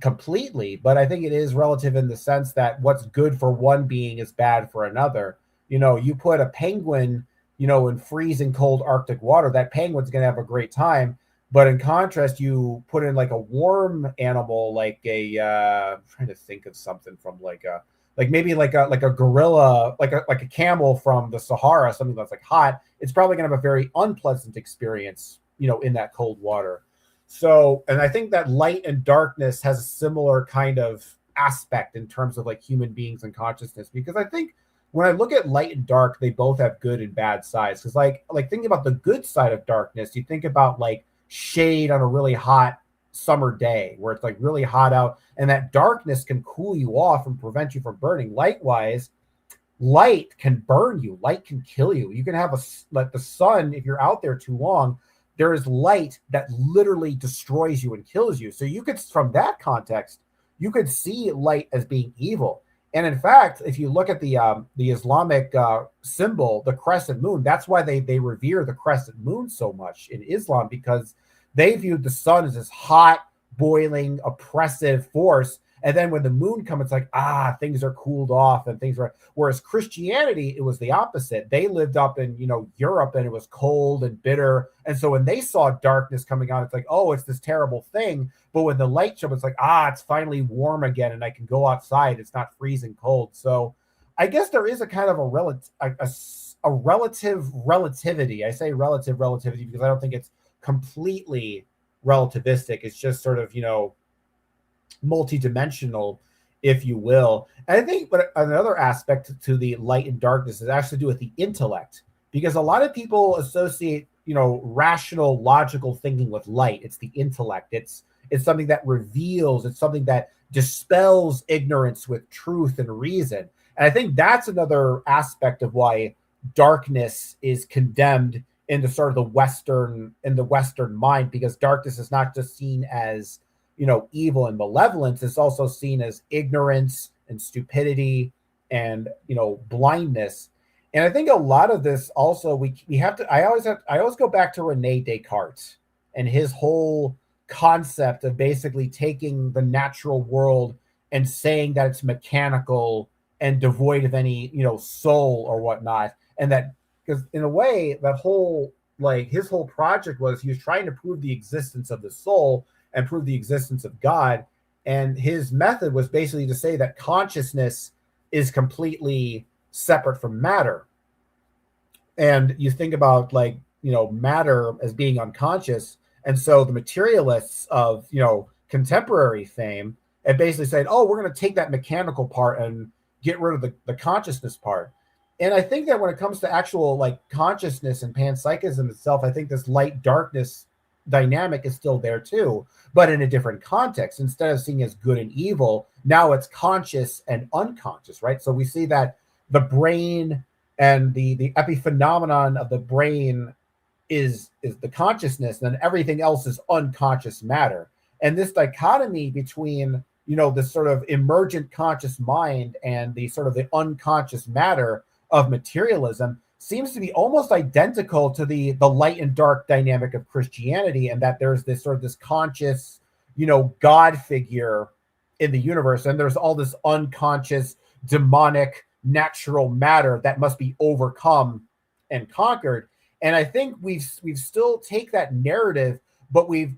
completely, but I think it is relative in the sense that what's good for one being is bad for another. You put a penguin, in freezing cold Arctic water, that penguin's going to have a great time. But in contrast, you put in like a warm animal, like I'm trying to think of something from maybe like a gorilla, like a camel from the Sahara, something that's like hot. It's probably going to have a very unpleasant experience, in that cold water. So, and I think that light and darkness has a similar kind of aspect in terms of like human beings and consciousness, because I think when I look at light and dark, they both have good and bad sides. Because like thinking about the good side of darkness, you think about like shade on a really hot summer day where it's like really hot out, and that darkness can cool you off and prevent you from burning. Likewise, light can burn you. Light can kill you. You can have like the sun, if you're out there too long, there is light that literally destroys you and kills you. So you could, from that context, you could see light as being evil. And in fact, if you look at the Islamic symbol, the crescent moon, that's why they revere the crescent moon so much in Islam, because they viewed the sun as this hot, boiling, oppressive force. And then when the moon comes, it's like, things are cooled off and things are. Whereas Christianity, it was the opposite. They lived up in, Europe, and it was cold and bitter. And so when they saw darkness coming on, it's like, oh, it's this terrible thing. But when the light shows, it's like, it's finally warm again, and I can go outside. It's not freezing cold. So I guess there is a kind of a relative relativity. I say relative relativity because I don't think it's completely relativistic. It's just sort of, multidimensional, if you will. And I think, but another aspect to the light and darkness is actually to do with the intellect, because a lot of people associate, rational, logical thinking with light. It's the intellect. It's something that reveals. It's something that dispels ignorance with truth and reason. And I think that's another aspect of why darkness is condemned into sort of the Western mind, because darkness is not just seen as evil and malevolence. It's also seen as ignorance and stupidity and, blindness. And I think a lot of this also, we have to, I always go back to Rene Descartes and his whole concept of basically taking the natural world and saying that it's mechanical and devoid of any, soul or whatnot. And that, because in a way, that whole, like his whole project was, he was trying to prove the existence of the soul and prove the existence of God. And his method was basically to say that consciousness is completely separate from matter. And you think about matter as being unconscious. And so the materialists of, contemporary fame had basically said, we're going to take that mechanical part and get rid of the consciousness part. And I think that when it comes to actual consciousness and panpsychism itself, I think this light darkness dynamic is still there too, but in a different context. Instead of seeing as good and evil, now it's conscious and unconscious, right? So we see that the brain and the epiphenomenon of the brain is the consciousness, and then everything else is unconscious matter. And this dichotomy between this sort of emergent conscious mind and the sort of the unconscious matter of materialism seems to be almost identical to the light and dark dynamic of Christianity, and that there's this sort of this conscious, God figure in the universe, and there's all this unconscious, demonic, natural matter that must be overcome and conquered. And I think we've still take that narrative, but we've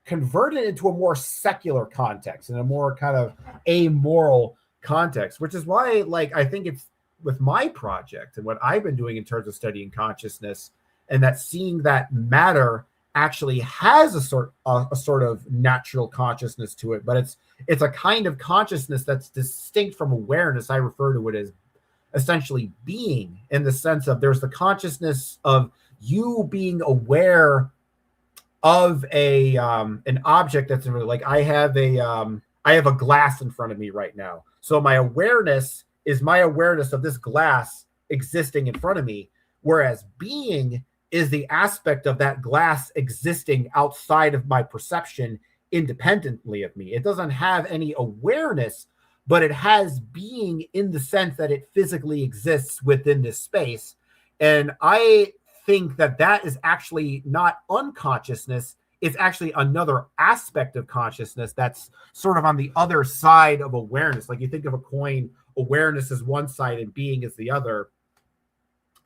converted it into a more secular context and a more kind of amoral context, which is why, I think it's with my project and what I've been doing in terms of studying consciousness, and that seeing that matter actually has a sort of natural consciousness to it, but it's a kind of consciousness that's distinct from awareness. I refer to it as essentially being, in the sense of there's the consciousness of you being aware of an object that's like I have a glass in front of me right now. So my awareness is my awareness of this glass existing in front of me, whereas being is the aspect of that glass existing outside of my perception independently of me. It doesn't have any awareness, but it has being in the sense that it physically exists within this space. And I think that is actually not unconsciousness. It's actually another aspect of consciousness that's sort of on the other side of awareness. Like you think of a coin, awareness is one side and being is the other.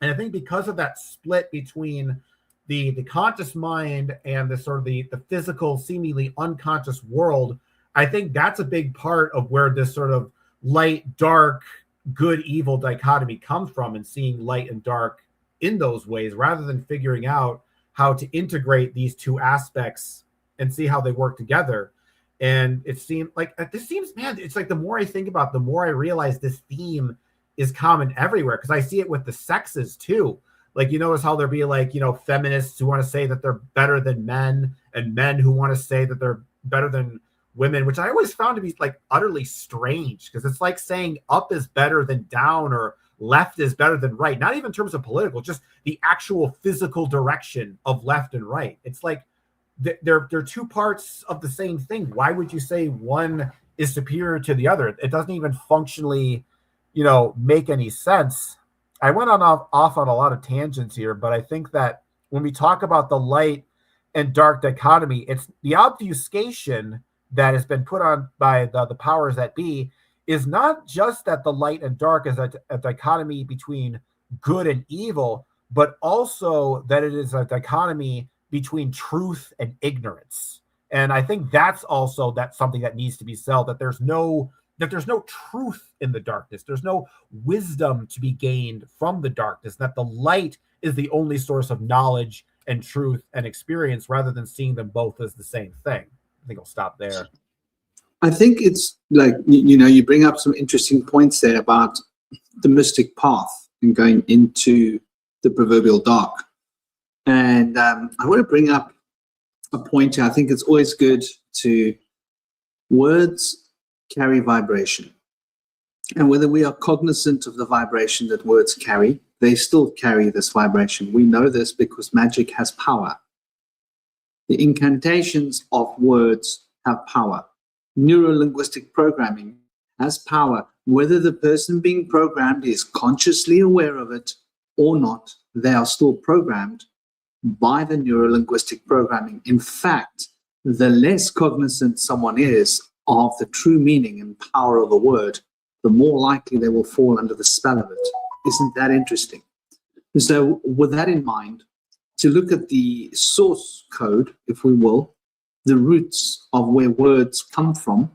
And I think because of that split between the conscious mind and the sort of the physical, seemingly unconscious world, I think that's a big part of where this sort of light, dark, good, evil dichotomy comes from, and seeing light and dark in those ways, rather than figuring out how to integrate these two aspects and see how they work together. And it seems like man, it's like the more I think about it, the more I realize this theme is common everywhere, because I see it with the sexes too. Like, you notice how there be like, feminists who want to say that they're better than men, and men who want to say that they're better than women, which I always found to be like utterly strange, because it's like saying up is better than down, or left is better than right. Not even in terms of political, just the actual physical direction of left and right. It's like they're two parts of the same thing. Why would you say one is superior to the other? It doesn't even functionally, make any sense. I went off on a lot of tangents here, but I think that when we talk about the light and dark dichotomy, it's the obfuscation that has been put on by the powers that be is not just that the light and dark is a dichotomy between good and evil, but also that it is a dichotomy between truth and ignorance. And I think that's something that needs to be said, that there's no truth in the darkness. There's no wisdom to be gained from the darkness, that the light is the only source of knowledge and truth and experience, rather than seeing them both as the same thing. I think I'll stop there. I think it's like, you bring up some interesting points there about the mystic path and going into the proverbial dark. And I want to bring up a point here. I think it's always good to words carry vibration. And whether we are cognizant of the vibration that words carry, they still carry this vibration. We know this because magic has power. The incantations of words have power. Neuro-linguistic programming has power. Whether the person being programmed is consciously aware of it or not, they are still programmed by the neuro-linguistic programming. In fact, the less cognizant someone is of the true meaning and power of a word, the more likely they will fall under the spell of it. Isn't that interesting? So with that in mind, to look at the source code, if we will, the roots of where words come from,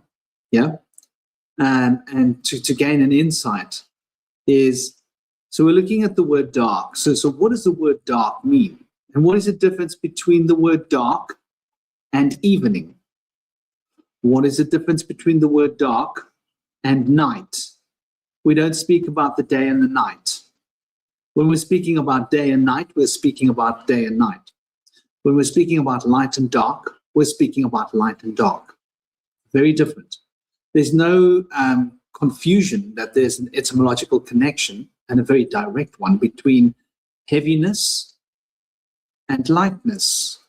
and to gain an insight is, so we're looking at the word dark. So what does the word dark mean? And what is the difference between the word dark and evening? What is the difference between the word dark and night? We don't speak about the day and the night. When we're speaking about day and night, we're speaking about day and night. When we're speaking about light and dark, we're speaking about light and dark. Very different. There's no confusion that there's an etymological connection, and a very direct one, between heaviness and lightness,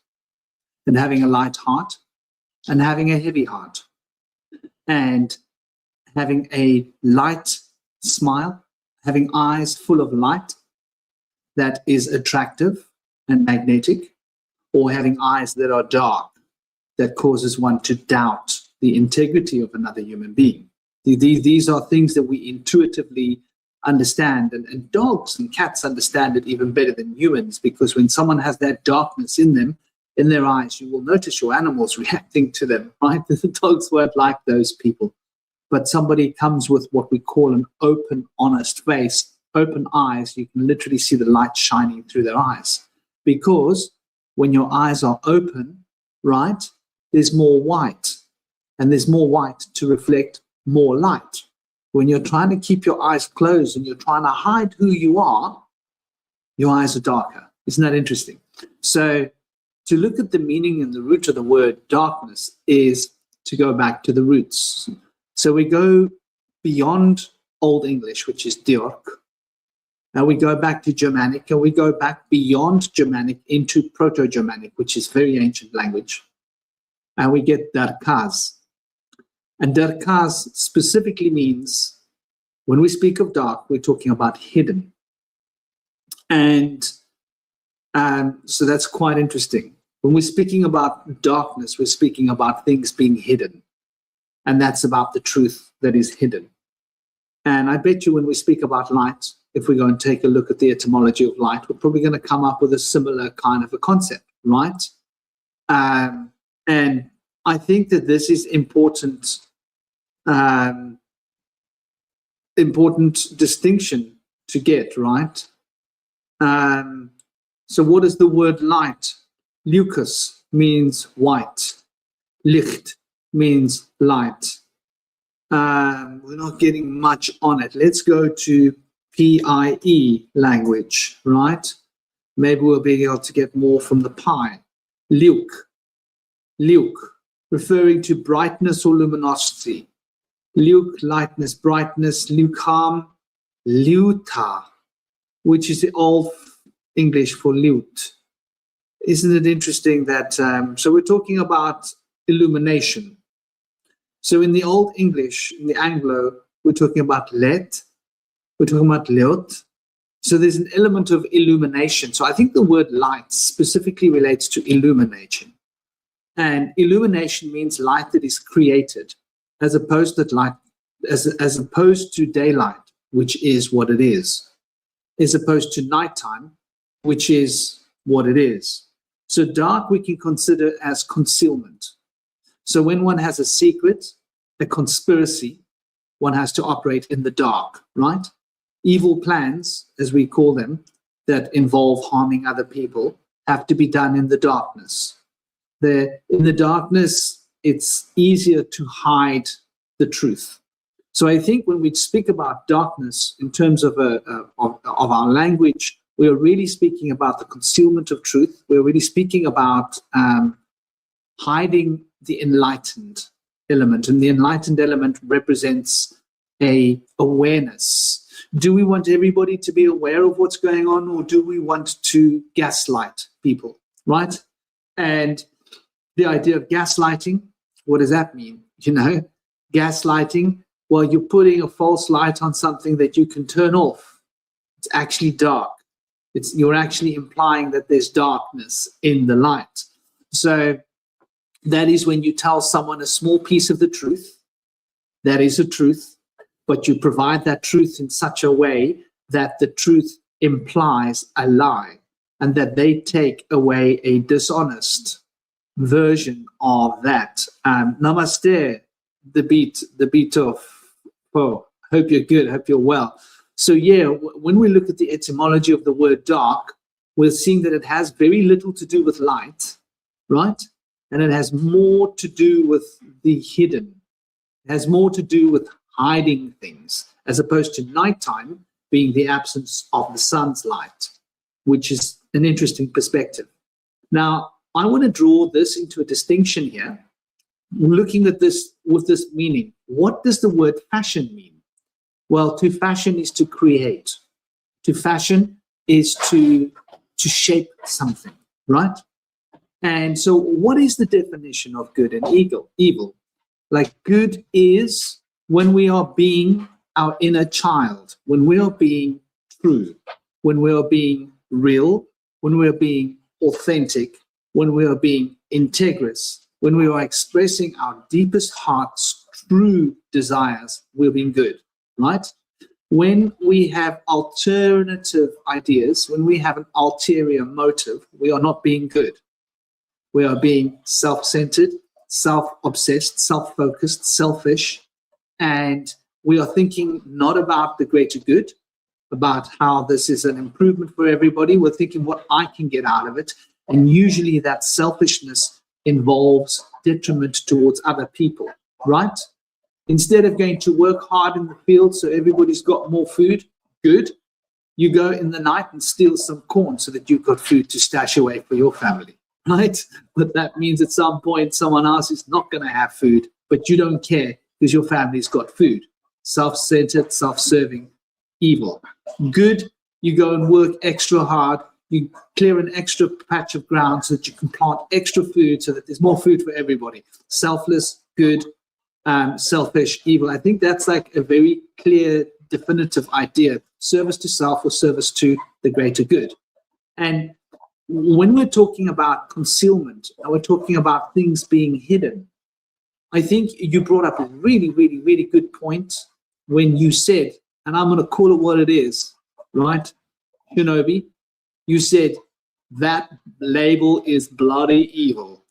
and having a light heart and having a heavy heart, and having a light smile, having eyes full of light that is attractive and magnetic, or having eyes that are dark that causes one to doubt the integrity of another human being. These are things that we intuitively understand, and dogs and cats understand it even better than humans, because when someone has that darkness in them, in their eyes, you will notice your animals reacting to them, right? The dogs won't like those people. But somebody comes with what we call an open, honest face, open eyes, you can literally see the light shining through their eyes. Because when your eyes are open, right, there's more white, and there's more white to reflect more light. When you're trying to keep your eyes closed and you're trying to hide who you are, your eyes are darker. Isn't that interesting? So to look at the meaning and the root of the word darkness is to go back to the roots. So we go beyond Old English, which is Diork, and we go back to Germanic, and we go back beyond Germanic into Proto-Germanic, which is very ancient language, and we get Darkaz. And Darkaz specifically means, when we speak of dark, we're talking about hidden. And so that's quite interesting. When we're speaking about darkness, we're speaking about things being hidden. And that's about the truth that is hidden. And I bet you when we speak about light, if we go and take a look at the etymology of light, we're probably going to come up with a similar kind of a concept, right? And I think that this is important distinction to get, right? So what is the word light? Lucas means white. Licht means light. We're not getting much on it. Let's go to PIE language, right? Maybe we'll be able to get more from the pi. Liuk, referring to brightness or luminosity. Liuk, lightness, brightness. Liukam, liuta, which is the old English for lute. Isn't it interesting that, so we're talking about illumination. So in the Old English, in the Anglo, we're talking about let, we're talking about leot. So there's an element of illumination. So I think the word light specifically relates to illumination. And illumination means light that is created, as opposed to light, as opposed to daylight, which is what it is, as opposed to nighttime, which is what it is. So dark we can consider as concealment. So when one has a secret, a conspiracy, one has to operate in the dark, right? Evil plans, as we call them, that involve harming other people, have to be done in the darkness. In the darkness, it's easier to hide the truth. So I think when we speak about darkness in terms of our language, we are really speaking about the concealment of truth. We're really speaking about hiding the enlightened element, and the enlightened element represents a awareness. Do we want everybody to be aware of what's going on, or do we want to gaslight people, right? And the idea of gaslighting, what does that mean? You know, gaslighting, well, you're putting a false light on something that you can turn off. It's actually dark. You're actually implying that there's darkness in the light. So that is when you tell someone a small piece of the truth. That is a truth, but you provide that truth in such a way that the truth implies a lie, and that they take away a dishonest version of that. Namaste, the beat of, oh, hope you're good, hope you're well. So yeah, when we look at the etymology of the word dark, we're seeing that it has very little to do with light, right? And it has more to do with the hidden. It has more to do with hiding things, as opposed to nighttime being the absence of the sun's light, which is an interesting perspective. Now, I want to draw this into a distinction here, looking at this with this meaning. What does the word fashion mean? Well, to fashion is to create. To fashion is to shape something, right? And so what is the definition of good and evil? Like, good is when we are being our inner child, when we are being true, when we are being real, when we are being authentic, when we are being integrous, when we are expressing our deepest heart's true desires, we're being good, right? When we have alternative ideas, when we have an ulterior motive, we are not being good. We are being self-centered, self-obsessed, self-focused, selfish, and we are thinking not about the greater good, about how this is an improvement for everybody. We're thinking what I can get out of it, and usually that selfishness involves detriment towards other people, right? Instead of going to work hard in the field so everybody's got more food, good, you go in the night and steal some corn so that you've got food to stash away for your family, right? But that means at some point someone else is not going to have food, but you don't care because your family's got food. Self-centered, self-serving, evil. Good, you go and work extra hard. You clear an extra patch of ground so that you can plant extra food so that there's more food for everybody. Selfless, good, selfish, evil. I think that's like a very clear, definitive idea. Service to self or service to the greater good. And when we're talking about concealment, and we're talking about things being hidden, I think you brought up a really, really, really good point when you said, and I'm going to call it what it is, right? Shinobi, you said that label is bloody evil.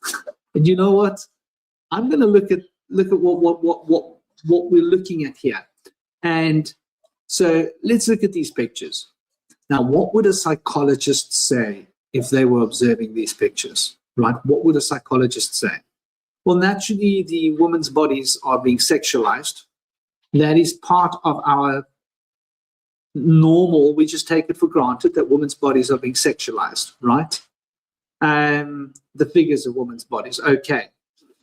And you know what? I'm going to look at what we're looking at here. And so let's look at these pictures. Now, what would a psychologist say if they were observing these pictures, right? What would a psychologist say? Well, naturally, the women's bodies are being sexualized. That is part of our normal, we just take it for granted that women's bodies are being sexualized, right? The figures of women's bodies, okay.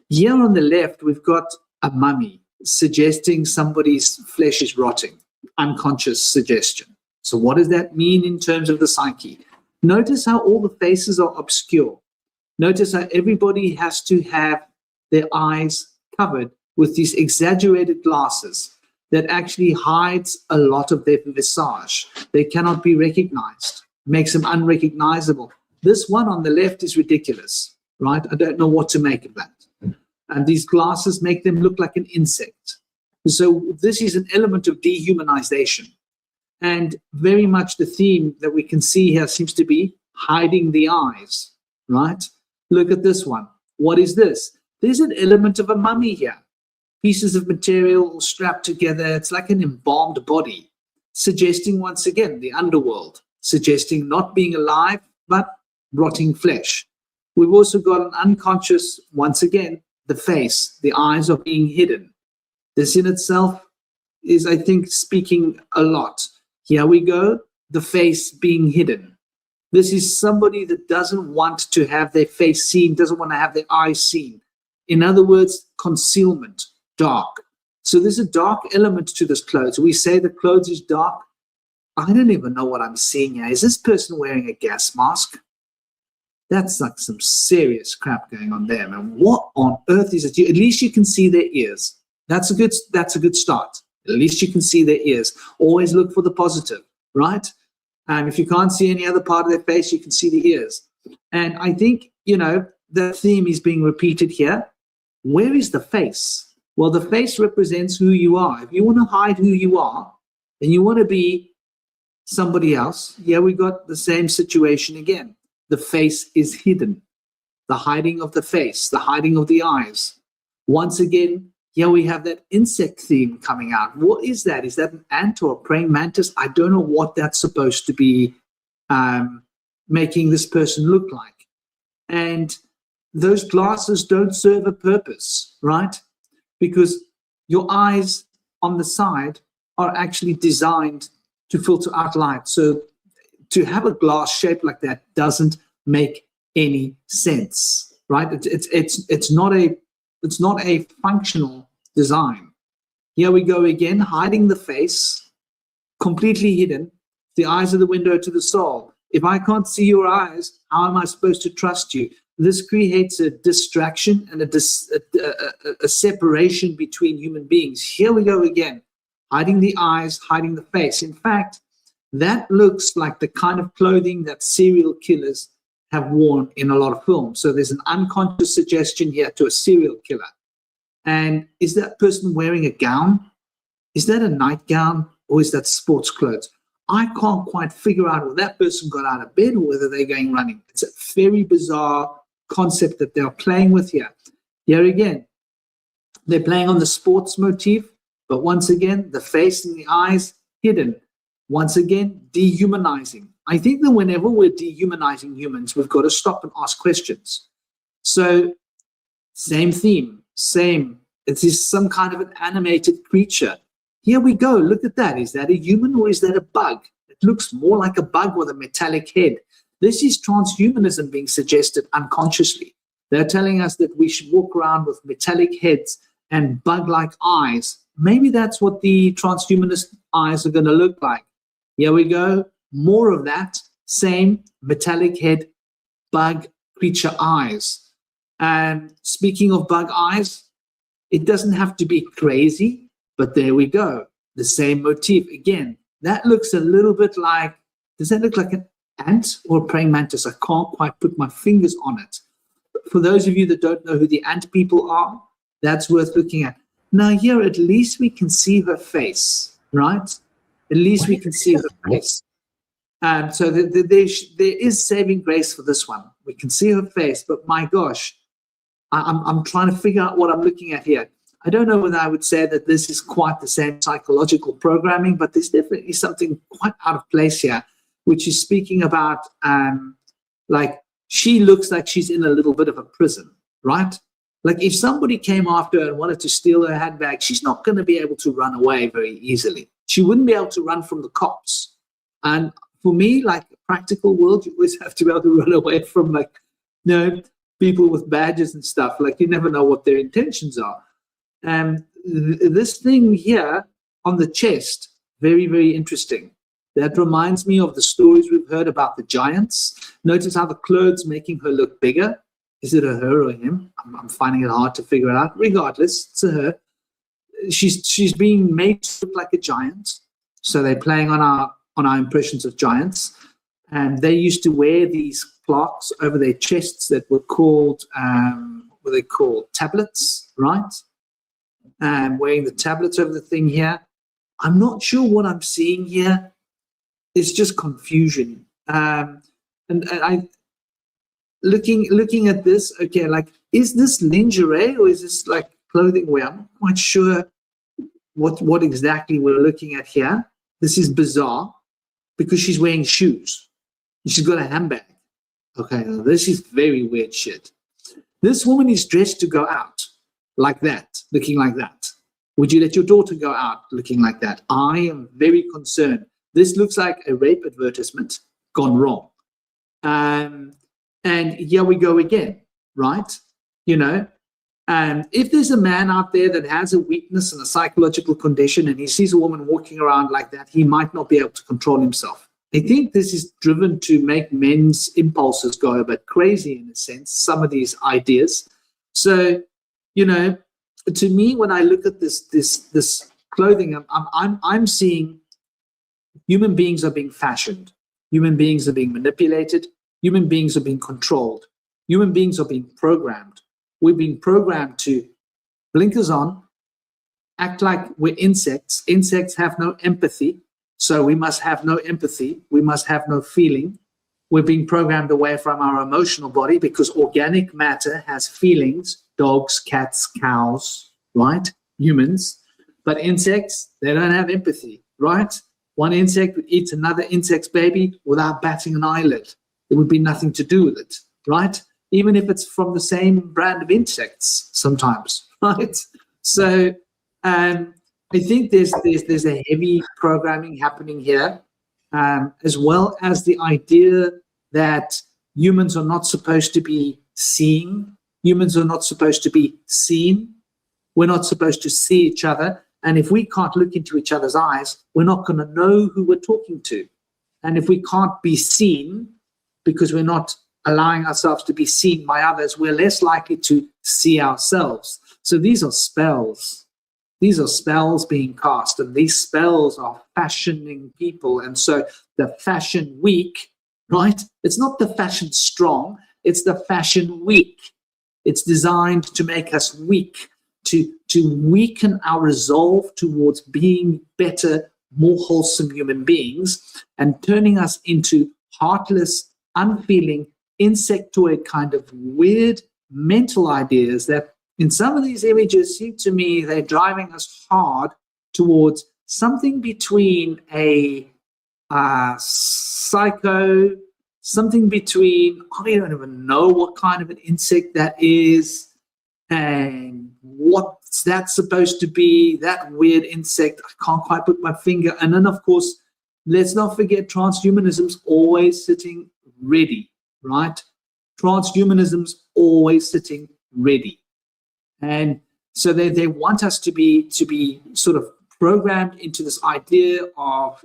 Here on the left, we've got a mummy suggesting somebody's flesh is rotting, unconscious suggestion. So what does that mean in terms of the psyche? Notice how all the faces are obscure. Notice how everybody has to have their eyes covered with these exaggerated glasses that actually hides a lot of their visage. They cannot be recognized, makes them unrecognizable. This one on the left is ridiculous, right? I don't know what to make of that. And these glasses make them look like an insect. So this is an element of dehumanization. And very much the theme that we can see here seems to be hiding the eyes, right? Look at this one. What is this? There's an element of a mummy here. Pieces of material all strapped together. It's like an embalmed body, suggesting once again the underworld, suggesting not being alive, but rotting flesh. We've also got an unconscious, once again, the face, the eyes are being hidden. This in itself is, I think, speaking a lot. Here we go, the face being hidden. This is somebody that doesn't want to have their face seen, doesn't want to have their eyes seen. In other words, concealment, dark. So there's a dark element to this clothes. We say the clothes is dark. I don't even know what I'm seeing here. Is this person wearing a gas mask? That's like some serious crap going on there, man. What on earth is it? At least you can see their ears. That's a good start. At least you can see their ears. Always look for the positive, right? If you can't see any other part of their face, you can see the ears. And I think, the theme is being repeated here. Where is the face? Well, the face represents who you are. If you want to hide who you are and you want to be somebody else, yeah, we got the same situation again. The face is hidden. The hiding of the face, the hiding of the eyes. Once again, here we have that insect theme coming out. What is that? Is that an ant or a praying mantis? I don't know what that's supposed to be making this person look like. And those glasses don't serve a purpose, right? Because your eyes on the side are actually designed to filter out light. So to have a glass shaped like that doesn't make any sense, right? It's not a functional design. Here we go again, hiding the face, completely hidden. The eyes are the window to the soul. If I can't see your eyes, how am I supposed to trust you? This creates a distraction and a separation between human beings. Here we go again, hiding the eyes, hiding the face. In fact, that looks like the kind of clothing that serial killers have worn in a lot of films. So there's an unconscious suggestion here to a serial killer. And is that person wearing a gown? Is that a nightgown or is that sports clothes? I can't quite figure out whether that person got out of bed or whether they're going running. It's a very bizarre concept that they're playing with here. Here again, they're playing on the sports motif, but once again, the face and the eyes hidden. Once again, dehumanizing. I think that whenever we're dehumanizing humans, we've got to stop and ask questions. So, same theme, same. It is some kind of an animated creature. Here we go. Look at that. Is that a human or is that a bug? It looks more like a bug with a metallic head. This is transhumanism being suggested unconsciously. They're telling us that we should walk around with metallic heads and bug-like eyes. Maybe that's what the transhumanist eyes are going to look like. Here we go. More of that. Same metallic head, bug creature eyes. And speaking of bug eyes, it doesn't have to be crazy, but there we go. The same motif. Again, that looks a little bit like, does that look like an ant or a praying mantis? I can't quite put my fingers on it. For those of you that don't know who the ant people are, that's worth looking at. Now here, at least we can see her face, right? At least we can see her face. So there is saving grace for this one. We can see her face, but my gosh, I'm trying to figure out what I'm looking at here. I don't know whether I would say that this is quite the same psychological programming, but there's definitely something quite out of place here, which is speaking about like she looks like she's in a little bit of a prison, right? Like if somebody came after her and wanted to steal her handbag, she's not going to be able to run away very easily. She wouldn't be able to run from the cops. And for me, like the practical world, you always have to be able to run away from like, people with badges and stuff. Like you never know what their intentions are. This thing here on the chest, very, very interesting. That reminds me of the stories we've heard about the giants. Notice how the clothes making her look bigger. Is it a her or him? I'm finding it hard to figure it out. Regardless, it's a her. She's being made to look like a giant. So they're playing on our impressions of giants. And they used to wear these plaques over their chests that were called, what were they called? Tablets, right? Wearing the tablets over the thing here. I'm not sure what I'm seeing here. It's just confusion. And I looking at this, okay, like, is this lingerie or is this like clothing wear? I'm not quite sure what exactly we're looking at here. This is bizarre because she's wearing shoes. She's got a handbag. Okay, now this is very weird shit. This woman is dressed to go out like that, looking like that. Would you let your daughter go out looking like that? I am very concerned. This looks like a rape advertisement gone wrong. And here we go again, right? If there's a man out there that has a weakness and a psychological condition and he sees a woman walking around like that, he might not be able to control himself. I think this is driven to make men's impulses go a bit crazy in a sense, some of these ideas. So, to me, when I look at this clothing, I'm seeing human beings are being fashioned. Human beings are being manipulated. Human beings are being controlled. Human beings are being programmed. We're being programmed to blinkers on, act like we're insects. Insects have no empathy. So we must have no empathy. We must have no feeling. We're being programmed away from our emotional body because organic matter has feelings. Dogs, cats, cows, right? Humans. But insects, they don't have empathy, right? One insect would eat another insect's baby without batting an eyelid. There would be nothing to do with it, right? Even if it's from the same brand of insects sometimes, right? So, I think there's a heavy programming happening here, as well as the idea that humans are not supposed to be seeing. Humans are not supposed to be seen. We're not supposed to see each other. And if we can't look into each other's eyes, we're not going to know who we're talking to. And if we can't be seen because we're not allowing ourselves to be seen by others, we're less likely to see ourselves. So these are spells. These are spells being cast, and these spells are fashioning people. And so the fashion weak, right? It's not the fashion strong, it's the fashion weak. It's designed to make us weak, to weaken our resolve towards being better, more wholesome human beings, and turning us into heartless, unfeeling, insectoid kind of weird mental ideas that in some of these images seem to me they're driving us hard towards something between a psycho, something between, I don't even know what kind of an insect that is, and what's that supposed to be, that weird insect, I can't quite put my finger. And then, of course, let's not forget transhumanism's always sitting ready, right? Transhumanism's always sitting ready. And so they want us to be sort of programmed into this idea of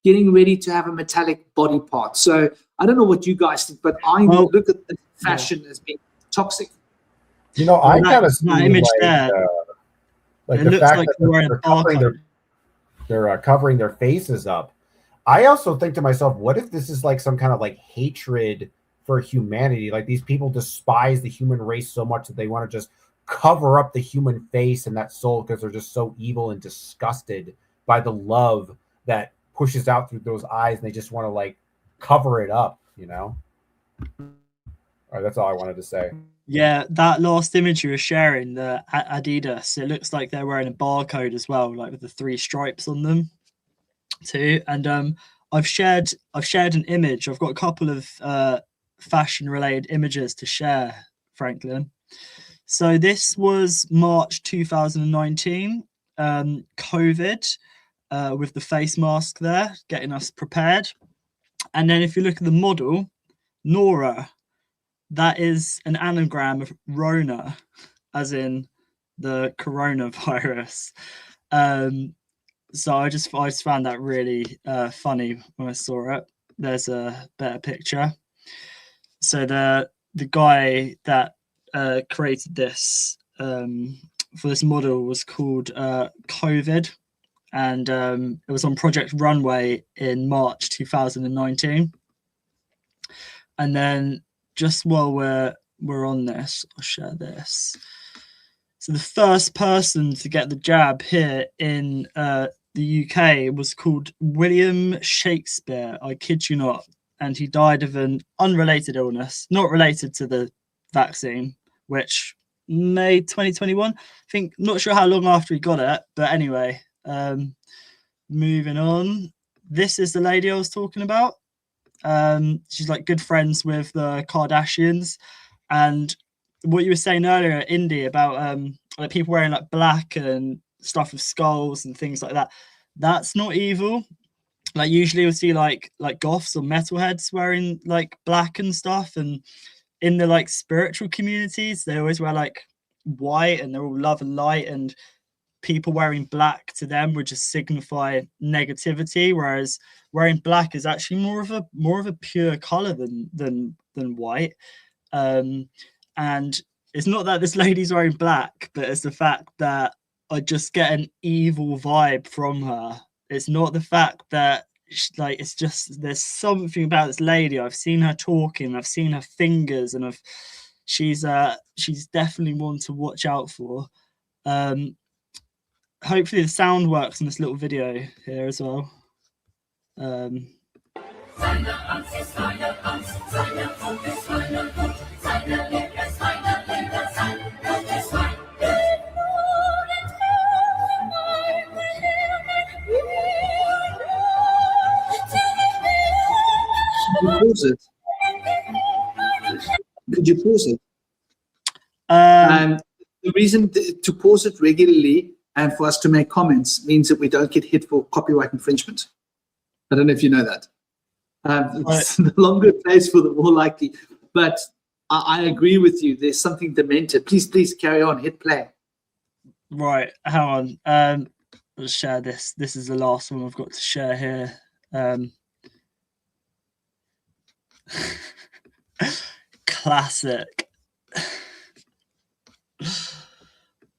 getting ready to have a metallic body part. So I don't know what you guys think, but I look at the fashion as being toxic. I kind of see that image there. Like it the looks fact like that they're covering their faces up. I also think to myself, what if this is like some kind of like hatred for humanity? Like these people despise the human race so much that they want to just cover up the human face and that soul because they're just so evil and disgusted by the love that pushes out through those eyes, and they just want to like cover it up, you know. All right, that's all I wanted to say. Yeah, that last image you were sharing, the Adidas, it looks like they're wearing a barcode as well, like with the 3 stripes on them too. And I've shared an image. I've got a couple of fashion related images to share, Franklin. So this was March 2019, COVID, with the face mask there, getting us prepared. And then if you look at the model, Nora, that is an anagram of Rona, as in the coronavirus. So I just found that really funny when I saw it. There's a better picture. So the guy that created this for this model was called COVID, and it was on Project Runway in March 2019. And then just while we're on this, I'll share this. So the first person to get the jab here in the UK was called William Shakespeare. I kid you not. And he died of an unrelated illness, not related to the vaccine, which May 2021. I think, not sure how long after he got it, but anyway, moving on. This is the lady I was talking about. She's like good friends with the Kardashians, and what you were saying earlier, Indy, about like people wearing like black and stuff with skulls and things like that. That's not evil. Like usually you'll see like goths or metalheads wearing like black and stuff, and in the like spiritual communities they always wear like white, and they're all love and light, and people wearing black to them would just signify negativity, whereas wearing black is actually more of a pure color than white. And it's not that this lady's wearing black, but it's the fact that I just get an evil vibe from her. It's not the fact that like, it's just there's something about this lady. I've seen her talking, I've seen her fingers, and she's definitely one to watch out for. Hopefully the sound works in this little video here as well. Pause it. Could you pause it? The reason to pause it regularly and for us to make comments means that we don't get hit for copyright infringement. I don't know if you know that. It's the longer it plays for, the more likely. But I agree with you. There's something demented. Please carry on. Hit play. Right. Hang on. Let's share this. This is the last one I've got to share here. Classic.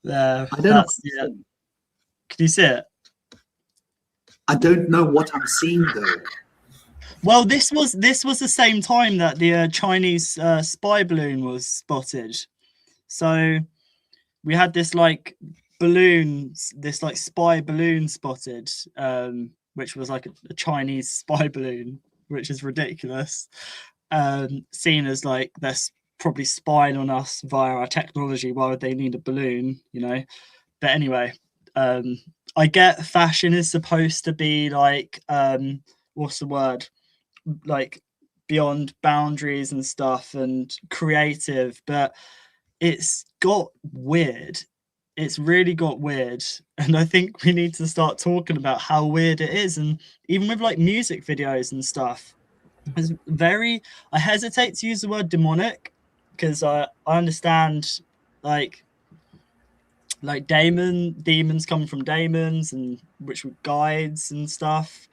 There. I don't know. Yeah. Can you see it? I don't know what I'm seeing though. Well, this was the same time that the Chinese spy balloon was spotted. So we had this like balloon, this like spy balloon spotted, which was like a Chinese spy balloon, which is ridiculous. Seen as like they're probably spying on us via our technology. Why would they need a balloon, you know? But anyway, I get fashion is supposed to be like what's the word, like beyond boundaries and stuff and creative, but it's got weird. It's really got weird, and I think we need to start talking about how weird it is. And even with like music videos and stuff, it's very, I hesitate to use the word demonic because I understand like demons come from daemons, and which were guides and stuff,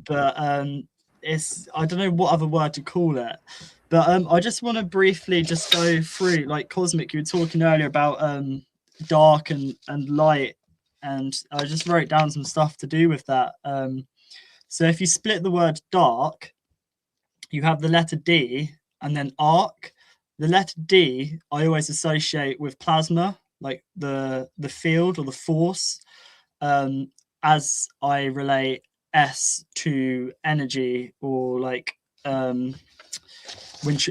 but it's, I don't know what other word to call it. But I just want to briefly just go through, like Cosmic, you were talking earlier about dark and light, and I just wrote down some stuff to do with that. So if you split the word dark, you have the letter D and then arc. The letter D I always associate with plasma, like the field or the force, as I relate S to energy, or like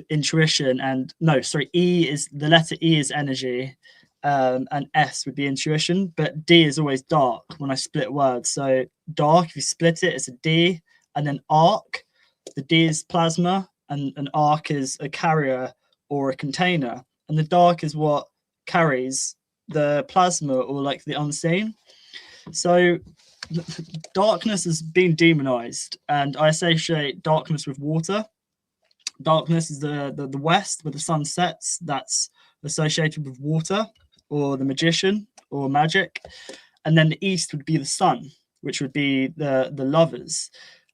intuition, and no, sorry, the letter E is energy, and S would be intuition, but D is always dark when I split words. So dark, if you split it, it's a D, and then arc, the D is plasma, and an arc is a carrier or a container, and the dark is what carries the plasma, or like the unseen. So darkness has been demonized, and I associate darkness with water. Darkness is the west where the sun sets. That's associated with water, or the magician, or magic. And then the east would be the sun, which would be the lovers,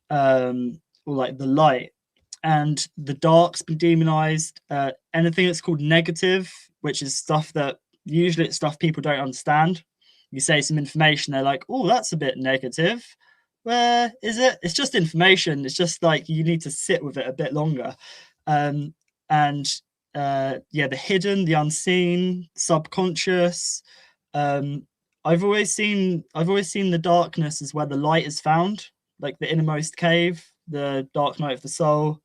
or like the light. And the dark's been demonized. Anything that's called negative, which is stuff that usually it's stuff people don't understand. You say some information, they're like, oh, that's a bit negative. Where is it? It's just information. It's just like you need to sit with it a bit longer. The hidden, the unseen, subconscious. I've always seen the darkness as where the light is found, like the innermost cave, the dark night of the soul.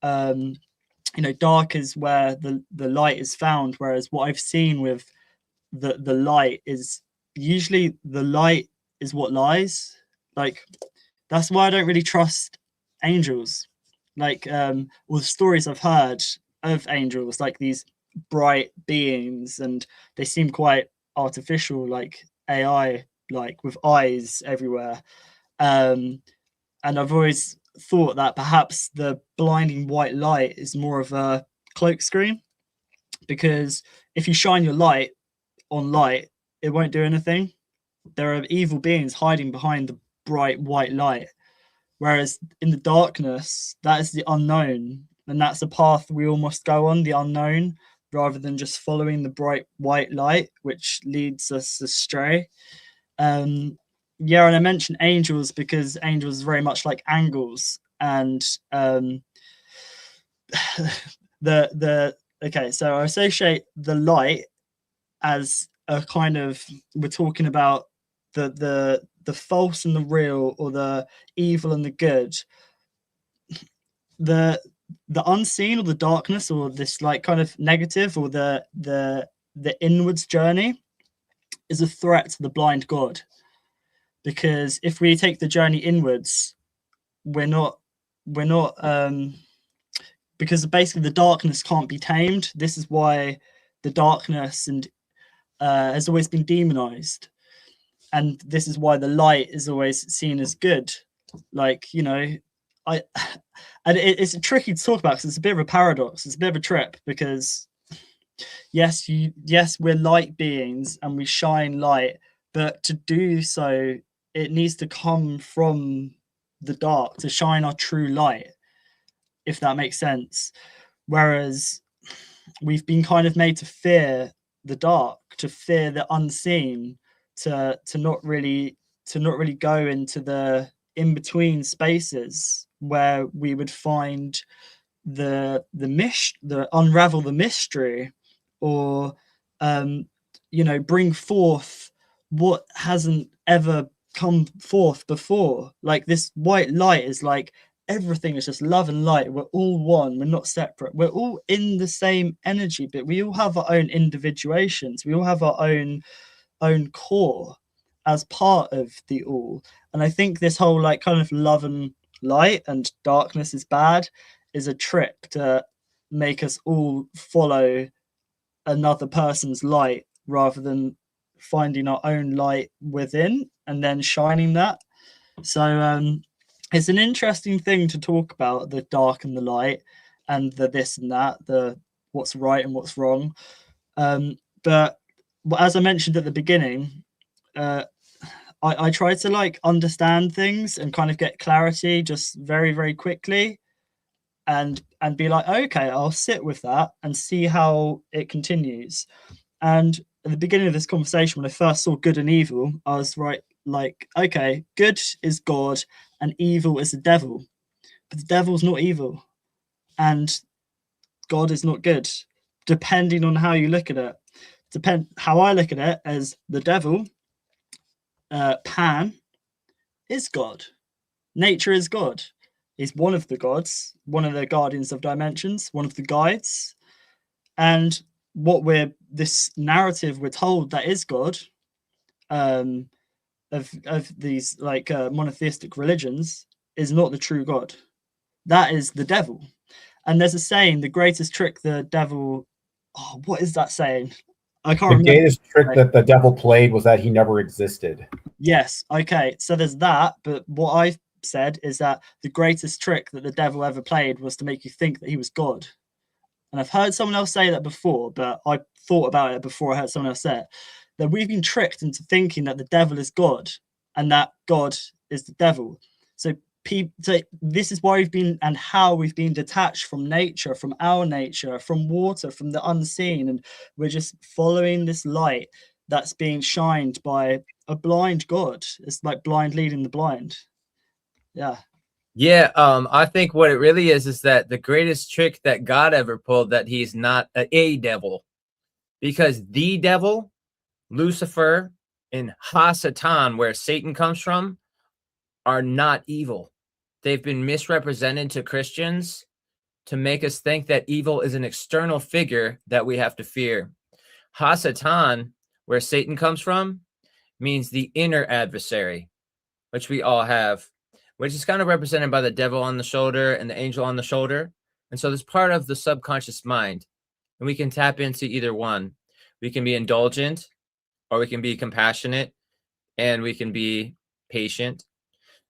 Dark is where the light is found, whereas what I've seen with the light is usually the light is what lies. Like, that's why I don't really trust angels. Like, all the stories I've heard of angels, like these bright beings, and they seem quite artificial, like AI, like with eyes everywhere. And I've always thought that perhaps the blinding white light is more of a cloak screen, because if you shine your light on light, it won't do anything. There are evil beings hiding behind the bright white light, whereas in the darkness, that is the unknown, and that's a path we all must go on, the unknown, rather than just following the bright white light, which leads us astray. And I mentioned angels because angels are very much like angles, and okay, so I associate the light as a kind of, we're talking about the false and the real, or the evil and the good. The unseen, or the darkness, or this like kind of negative, or the inwards journey is a threat to the blind God. Because if we take the journey inwards, we're not because basically the darkness can't be tamed. This is why the darkness has always been demonized, and this is why the light is always seen as good. Like, it's tricky to talk about because it's a bit of a paradox. It's a bit of a trip, because yes, we're light beings and we shine light, but to do so, it needs to come from the dark to shine our true light, if that makes sense. Whereas we've been kind of made to fear the dark, to fear the unseen, to not really go into the in-between spaces where we would find the unravel the mystery, or bring forth what hasn't ever come forth before. Like, this white light is like everything is just love and light. We're all one. We're not separate. We're all in the same energy, but we all have our own individuations. We all have our own core as part of the all. And I think this whole like kind of love and light and darkness is bad is a trick to make us all follow another person's light, rather than finding our own light within and then shining that. So it's an interesting thing to talk about, the dark and the light, and the this and that, the what's right and what's wrong. But as I mentioned at the beginning, I try to like understand things and kind of get clarity just very, very quickly, and be like, okay, I'll sit with that and see how it continues. And at the beginning of this conversation, when I first saw good and evil, I was like, okay, good is God and evil is the devil. But the devil's not evil and God is not good, depending on how you look at it. How I look at it as the devil, Pan, is God. Nature is God. He's one of the gods, one of the guardians of dimensions, one of the guides. And this narrative we're told that is God, of these like monotheistic religions, is not the true God. That is the devil. And there's a saying, the greatest trick the devil, oh, what is that saying? I can't remember. The greatest trick that the devil played was that he never existed. Yes. Okay. So there's that. But what I've said is that the greatest trick that the devil ever played was to make you think that he was God. And I've heard someone else say that before, but I thought about it before I heard someone else say it, that we've been tricked into thinking that the devil is God and that God is the devil. So this is why we've been and how we've been detached from nature, from our nature, from water, from the unseen. And we're just following this light that's being shined by a blind God. It's like blind leading the blind. Yeah. Yeah, I think what it really is that the greatest trick that God ever pulled, that he's not a devil, because the devil, Lucifer, and Ha-Satan, where Satan comes from, are not evil. They've been misrepresented to Christians to make us think that evil is an external figure that we have to fear. Ha-Satan, where Satan comes from, means the inner adversary, which we all have, which is kind of represented by the devil on the shoulder and the angel on the shoulder. And so it's part of the subconscious mind. And we can tap into either one. We can be indulgent, or we can be compassionate, and we can be patient.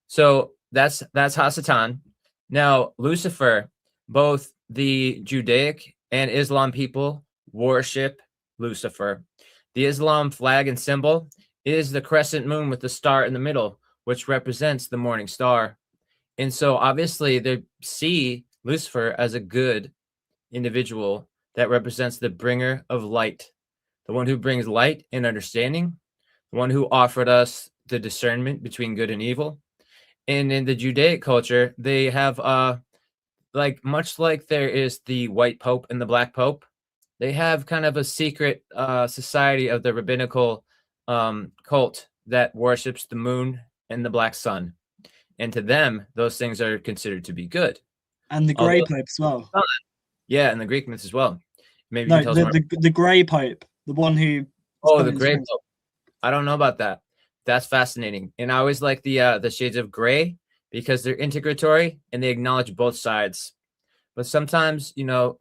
So that's Ha-Satan. Now, Lucifer, both the Judaic and Islam people worship Lucifer. The Islam flag and symbol is the crescent moon with the star in the middle, which represents the morning star. And so obviously they see Lucifer as a good individual that represents the bringer of light, the one who brings light and understanding, the one who offered us the discernment between good and evil. And in the Judaic culture, they have like much like there is the white pope and the black pope, they have kind of a secret society of the rabbinical cult that worships the moon and the black sun. And to them, those things are considered to be good. And the grey pope as well. Yeah, and the Greek myths as well. Maybe No, you can tell us more. the grey pope, the one who. Oh, the grey pope. I don't know about that. That's fascinating. And I always like the shades of gray because they're integratory and they acknowledge both sides. But sometimes, you know,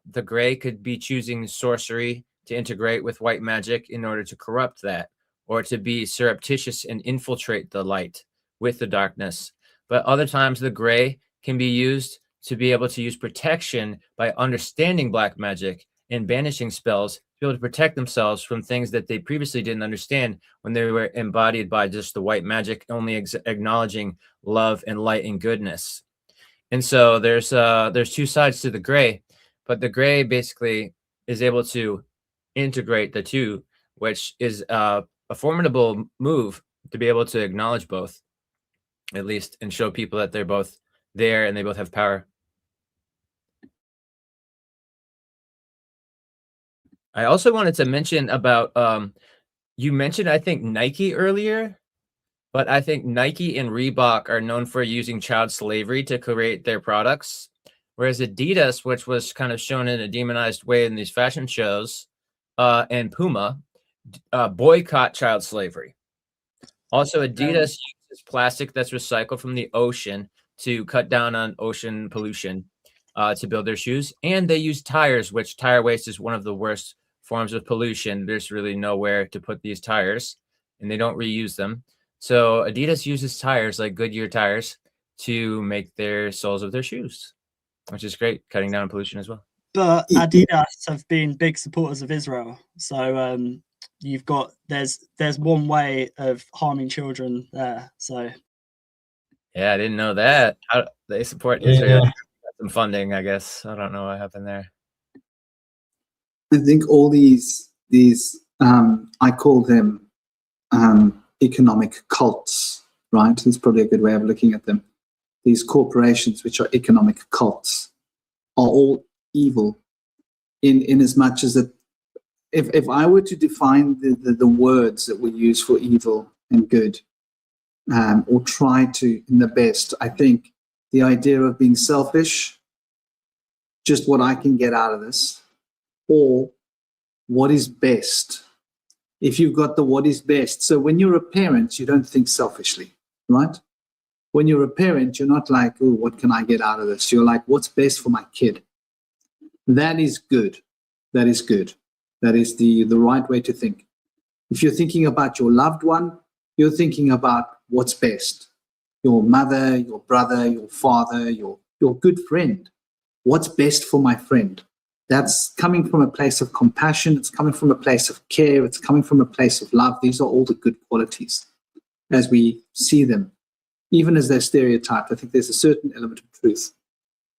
the gray could be choosing sorcery to integrate with white magic in order to corrupt that, or to be surreptitious and infiltrate the light with the darkness. But other times the gray can be used to be able to use protection by understanding black magic and banishing spells to be able to protect themselves from things that they previously didn't understand when they were embodied by just the white magic, only acknowledging love and light and goodness. And so there's two sides to the gray, but the gray basically is able to integrate the two, which is a formidable move to be able to acknowledge both, at least, and show people that they're both there and they both have power. I also wanted to mention about, you mentioned, I think, Nike earlier, but I think Nike and Reebok are known for using child slavery to create their products, whereas Adidas, which was kind of shown in a demonized way in these fashion shows, and Puma boycott child slavery. Also, Adidas uses plastic that's recycled from the ocean to cut down on ocean pollution to build their shoes. And they use tires, which tire waste is one of the worst forms of pollution. There's really nowhere to put these tires, and they don't reuse them. So Adidas uses tires like Goodyear tires to make their soles of their shoes, which is great, cutting down on pollution as well. But Adidas have been big supporters of Israel. So you've got there's one way of harming children there. So yeah, I didn't know that. How they support Israel. Some funding, I guess. I don't know what happened there. I think all these I call them economic cults, right? That's probably a good way of looking at them. These corporations, which are economic cults, are all evil in as much as that if I were to define the words that we use for evil and good, or try to in the best. I think the idea of being selfish, just what I can get out of this, or what is best. If you've got the what is best. So when you're a parent, you don't think selfishly, right? When you're a parent, you're not like, oh, what can I get out of this? You're like, what's best for my kid? That is good. That is good. That is the right way to think. If you're thinking about your loved one, you're thinking about what's best. Your mother, your brother, your father, your good friend. What's best for my friend? That's coming from a place of compassion. It's coming from a place of care. It's coming from a place of love. These are all the good qualities as we see them. Even as they're stereotyped, I think there's a certain element of truth.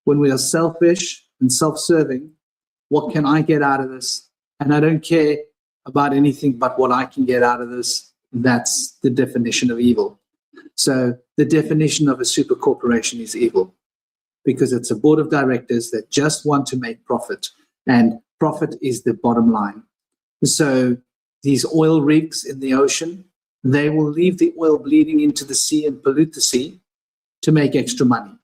When we are selfish and self-serving, what can I get out of this? And I don't care about anything but what I can get out of this. That's the definition of evil. So the definition of a super corporation is evil, because it's a board of directors that just want to make profit, and profit is the bottom line. So these oil rigs in the ocean, they will leave the oil bleeding into the sea and pollute the sea to make extra money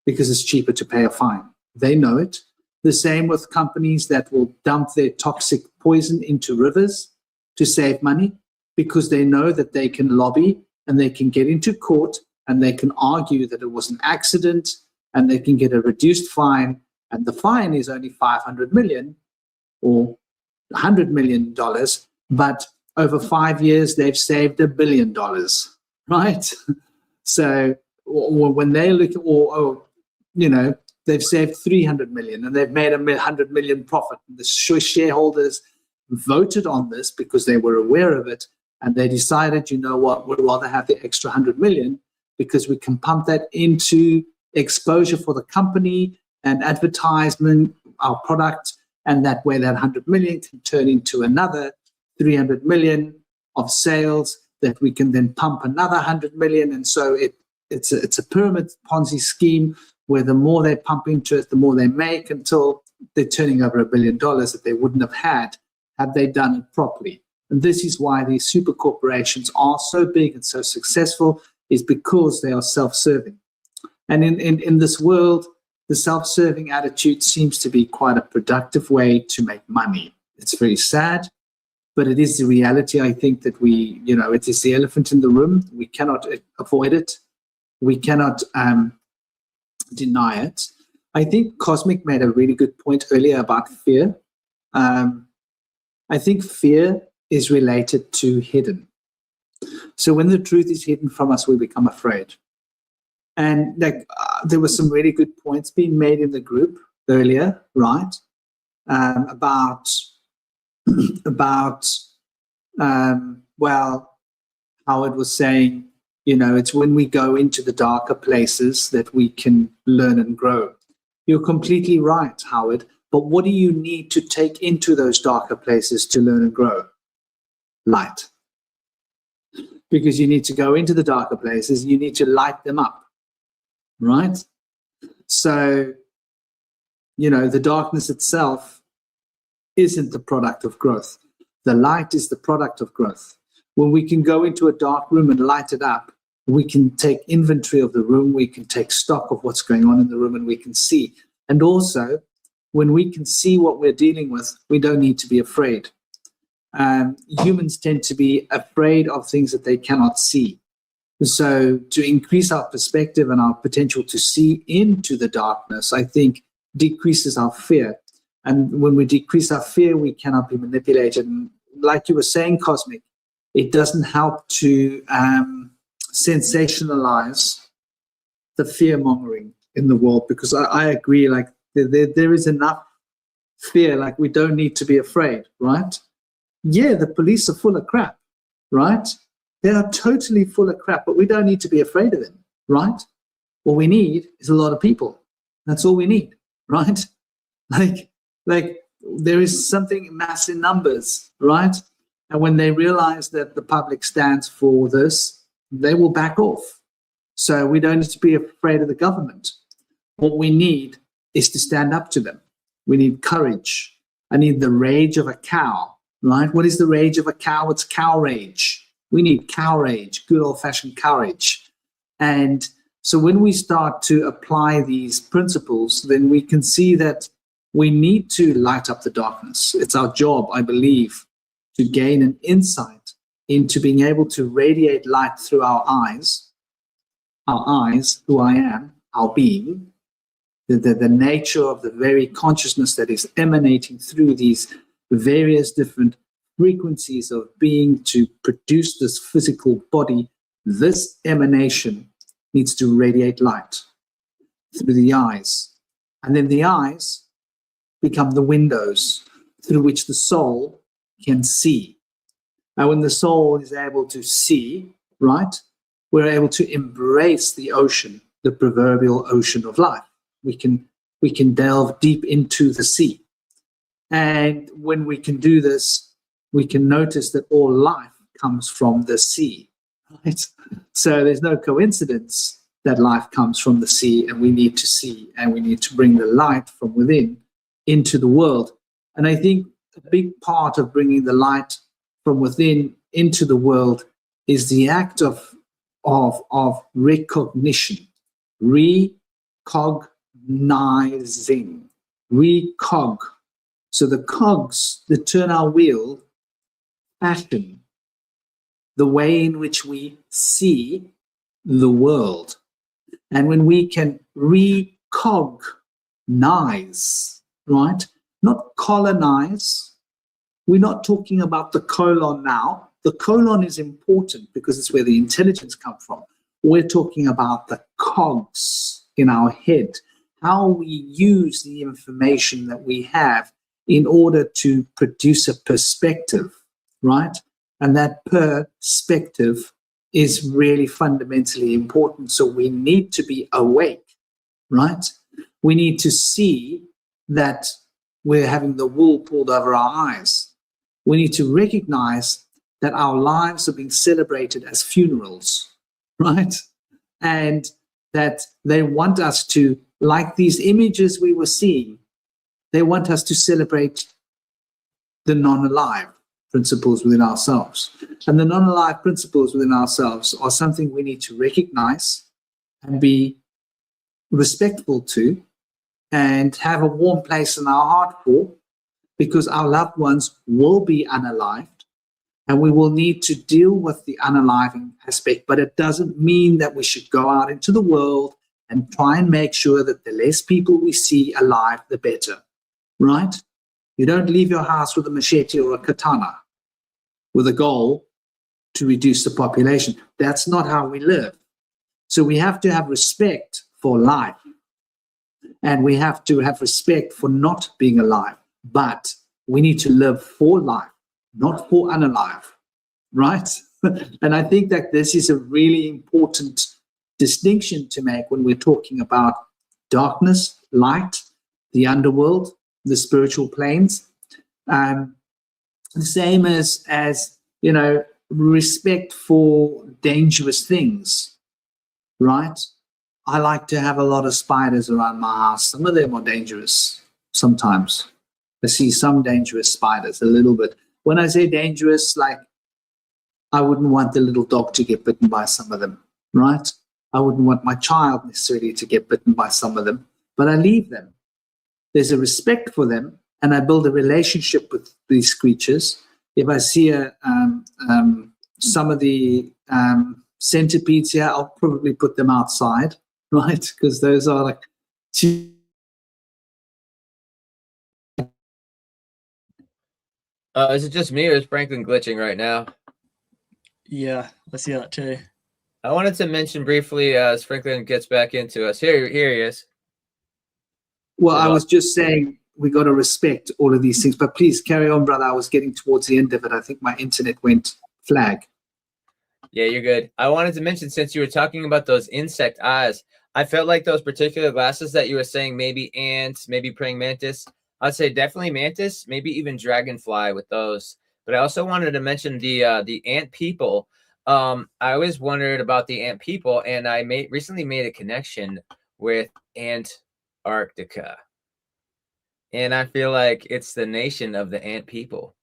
because it's cheaper to pay a fine. They know it. The same with companies that will dump their toxic poison into rivers to save money, because they know that they can lobby and they can get into court and they can argue that it was an accident and they can get a reduced fine. And the fine is only $500 million or $100 million, but over 5 years, they've saved $1 billion, right? So when they look at, they've saved 300 million and they've made 100 million profit. The shareholders voted on this because they were aware of it, and they decided, you know what, we'd rather have the extra 100 million because we can pump that into exposure for the company and advertisement, our product, and that way that 100 million can turn into another 300 million of sales that we can then pump another 100 million. And so it's a pyramid Ponzi scheme where the more they pump into it, the more they make, until they're turning over $1 billion that they wouldn't have had they done it properly. And this is why these super corporations are so big and so successful, is because they are self-serving. And in this world, the self-serving attitude seems to be quite a productive way to make money. It's very sad, but it is the reality. I think that it is the elephant in the room. We cannot avoid it. We cannot deny it. I think Cosmic made a really good point earlier about fear. I think fear is related to hidden. So when the truth is hidden from us, we become afraid. And there were some really good points being made in the group earlier, right? About Howard was saying, it's when we go into the darker places that we can learn and grow. You're completely right, Howard. But what do you need to take into those darker places to learn and grow? Light. Because you need to go into the darker places, you need to light them up, right? So, the darkness itself isn't the product of growth. The light is the product of growth. When we can go into a dark room and light it up, we can take inventory of the room, we can take stock of what's going on in the room, and we can see. And also, when we can see what we're dealing with, we don't need to be afraid. Humans tend to be afraid of things that they cannot see. So to increase our perspective and our potential to see into the darkness, I think decreases our fear. And when we decrease our fear, we cannot be manipulated. And like you were saying, Cosmic, it doesn't help to sensationalize the fear-mongering in the world, because I agree, like there is enough fear, like we don't need to be afraid, right? Yeah, the police are full of crap, right? They are totally full of crap, but we don't need to be afraid of them, right? What we need is a lot of people. That's all we need, right? Like there is something mass in numbers, right? And when they realize that the public stands for this, they will back off. So we don't need to be afraid of the government. What we need is to stand up to them. We need courage. I need the rage of a cow, right? What is the rage of a cow? It's cow rage. We need courage, good old-fashioned courage. And so when we start to apply these principles, then we can see that we need to light up the darkness. It's our job, I believe, to gain an insight into being able to radiate light through our eyes, who I am, our being, the nature of the very consciousness that is emanating through these various different frequencies of being to produce this physical body. This emanation needs to radiate light through the eyes. And then the eyes become the windows through which the soul can see. Now, when the soul is able to see, right, we're able to embrace the ocean, the proverbial ocean of life. We can delve deep into the sea. And when we can do this, we can notice that all life comes from the sea, right? So there's no coincidence that life comes from the sea, and we need to see, and we need to bring the light from within into the world. And I think a big part of bringing the light from within into the world is the act of recognition, recognizing, recog. So the cogs that turn our wheel fashion the way in which we see the world. And when we can recognize, right? Not colonize. We're not talking about the colon now. The colon is important because it's where the intelligence comes from. We're talking about the cogs in our head, how we use the information that we have in order to produce a perspective, right? And that perspective is really fundamentally important. So we need to be awake, right? We need to see that we're having the wool pulled over our eyes. We need to recognize that our lives are being celebrated as funerals, right? And that they want us to, like these images we were seeing, they want us to celebrate the non-alive principles within ourselves. And the non-alive principles within ourselves are something we need to recognize and be respectful to and have a warm place in our heart for, because our loved ones will be unalived and we will need to deal with the unaliving aspect. But it doesn't mean that we should go out into the world and try and make sure that the less people we see alive, the better, right? You don't leave your house with a machete or a katana with a goal to reduce the population. That's not how we live. So we have to have respect for life. And we have to have respect for not being alive. But we need to live for life, not for unalive, right? And I think that this is a really important distinction to make when we're talking about darkness, light, the underworld, the spiritual planes. The same as you know, respect for dangerous things, right? I like to have a lot of spiders around my house. Some of them are dangerous sometimes. I see some dangerous spiders, a little bit. When I say dangerous, like I wouldn't want the little dog to get bitten by some of them, right? I wouldn't want my child necessarily to get bitten by some of them, but I leave them. There's a respect for them, and I build a relationship with these creatures. If I see some of the centipedes here, I'll probably put them outside, right? Because those are like Is it just me or is Franklin glitching right now? Yeah, I see that too. I wanted to mention briefly as Franklin gets back into us. Here he is. Well, I was just saying we got to respect all of these things, but please carry on, brother. I was getting towards the end of it. I think my internet went flag. Yeah, you're good. I wanted to mention, since you were talking about those insect eyes, I felt like those particular glasses that you were saying, maybe ants, maybe praying mantis. I'd say definitely mantis, maybe even dragonfly with those. But I also wanted to mention the ant people. I always wondered about the ant people, and I recently made a connection with Antarctica. And I feel like it's the nation of the ant people.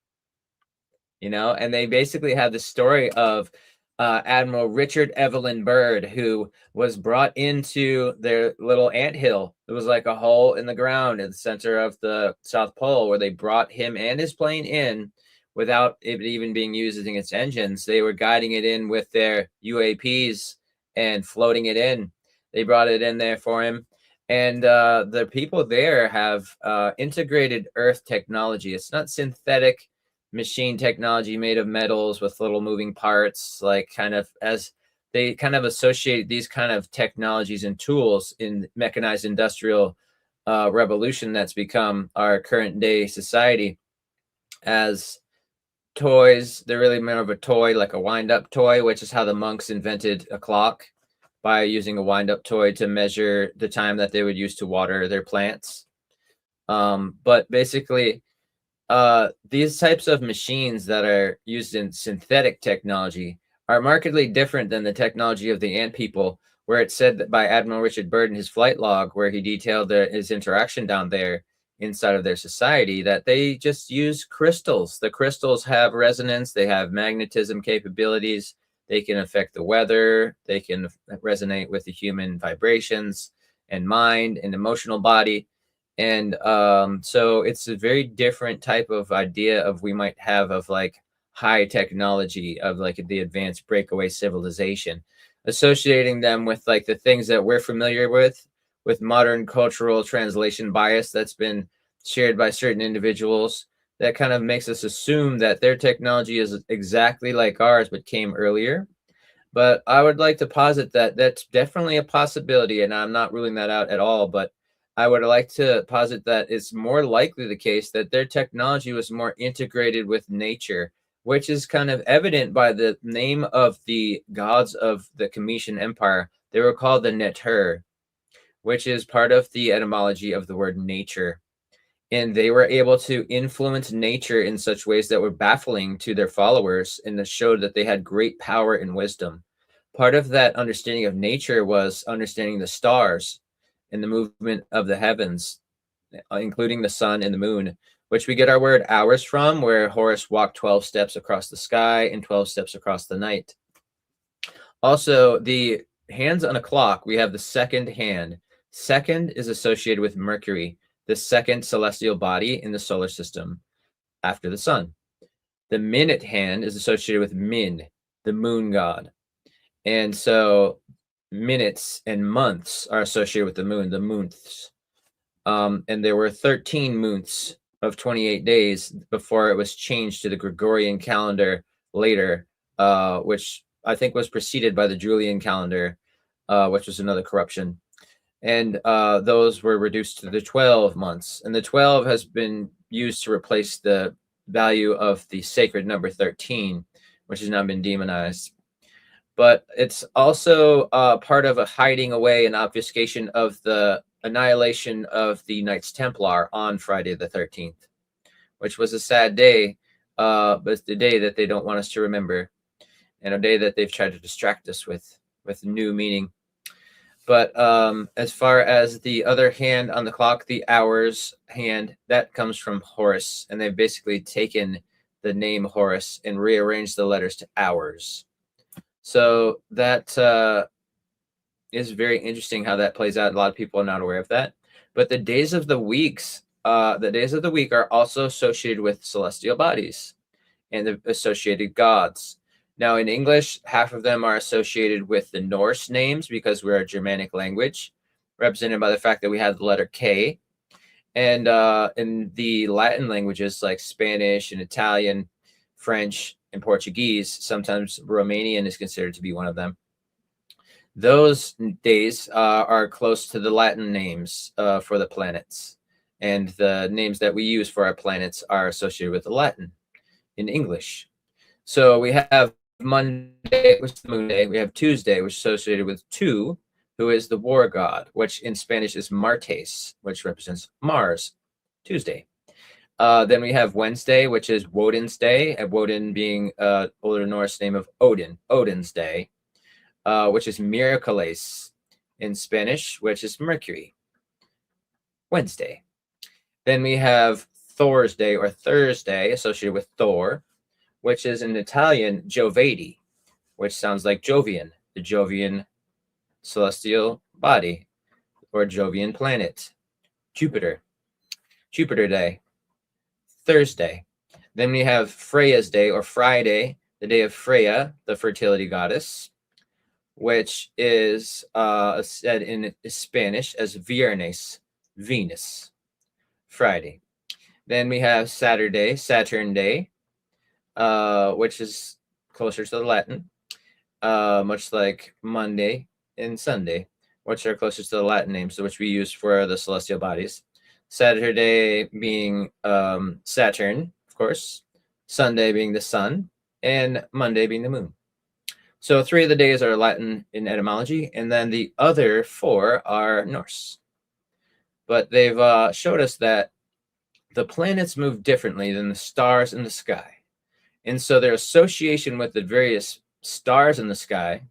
and they basically have the story of Admiral Richard Evelyn Byrd, who was brought into their little anthill. It was like a hole in the ground in the center of the South Pole, where they brought him and his plane in without it even being using its engines. They were guiding it in with their UAPs and floating it in. They brought it in there for him. And the people there have integrated Earth technology. It's not synthetic machine technology made of metals with little moving parts, like kind of as they kind of associate these kind of technologies and tools in mechanized industrial revolution that's become our current day society as toys. They're really more of a toy, like a wind-up toy, which is how the monks invented a clock, by using a wind-up toy to measure the time that they would use to water their plants. But basically, these types of machines that are used in synthetic technology are markedly different than the technology of the ant people, where it's said that by Admiral Richard Byrd in his flight log, where he detailed his interaction down there inside of their society, that they just use crystals. The crystals have resonance, they have magnetism capabilities, they can affect the weather, they can resonate with the human vibrations and mind and emotional body. And so it's a very different type of idea of we might have of like high technology, of like the advanced breakaway civilization, associating them with like the things that we're familiar with modern cultural translation bias that's been shared by certain individuals, that kind of makes us assume that their technology is exactly like ours but came earlier. But I would like to posit that that's definitely a possibility, and I'm not ruling that out at all, but I would like to posit that it's more likely the case that their technology was more integrated with nature, which is kind of evident by the name of the gods of the Cometian Empire. They were called the Neter, which is part of the etymology of the word nature. And they were able to influence nature in such ways that were baffling to their followers, and that showed that they had great power and wisdom. Part of that understanding of nature was understanding the stars and the movement of the heavens, including the sun and the moon, which we get our word hours from, where Horus walked 12 steps across the sky and 12 steps across the night. Also, the hands on a clock, we have the second hand. Second is associated with Mercury, the second celestial body in the solar system after the sun. The minute hand is associated with Min, the moon god. And so minutes and months are associated with the moon, the months. And there were 13 months of 28 days before it was changed to the Gregorian calendar later, which I think was preceded by the Julian calendar, which was another corruption. And those were reduced to the 12 months. And the 12 has been used to replace the value of the sacred number 13, which has now been demonized. But it's also part of a hiding away and obfuscation of the annihilation of the Knights Templar on Friday the 13th, which was a sad day, but it's the day that they don't want us to remember, and a day that they've tried to distract us with new meaning. But as far as the other hand on the clock, the hours hand, that comes from Horus, and they've basically taken the name Horus and rearranged the letters to hours. So that is very interesting how that plays out. A lot of people are not aware of that. But the days of the week are also associated with celestial bodies and the associated gods. Now, in English, half of them are associated with the Norse names because we're a Germanic language, represented by the fact that we have the letter K. And in the Latin languages like Spanish and Italian, French, and Portuguese, sometimes Romanian is considered to be one of them. Those days are close to the Latin names for the planets. And the names that we use for our planets are associated with the Latin in English. So we have Monday, which is the moon day. We have Tuesday, which is associated with Tu, who is the war god, which in Spanish is Martes, which represents Mars, Tuesday. Then we have Wednesday, which is Woden's day, and Woden being Older Norse name of Odin, Odin's day, which is Miércoles in Spanish, which is Mercury, Wednesday. Then we have Thor's day or Thursday, associated with Thor, which is in Italian Jovedi, which sounds like Jovian, the Jovian celestial body, or Jovian planet. Jupiter Day. Thursday. Then we have Freya's Day, or Friday, the day of Freya, the fertility goddess, which is said in Spanish as Viernes, Venus, Friday. Then we have Saturday, Saturn Day, which is closer to the Latin, much like Monday and Sunday, which are closest to the Latin names, which we use for the celestial bodies. Saturday being Saturn, of course, Sunday being the sun, and Monday being the moon. So 3 of the days are Latin in etymology, and then the other 4 are Norse. But they've showed us that the planets move differently than the stars in the sky. And so their association with the various stars in the sky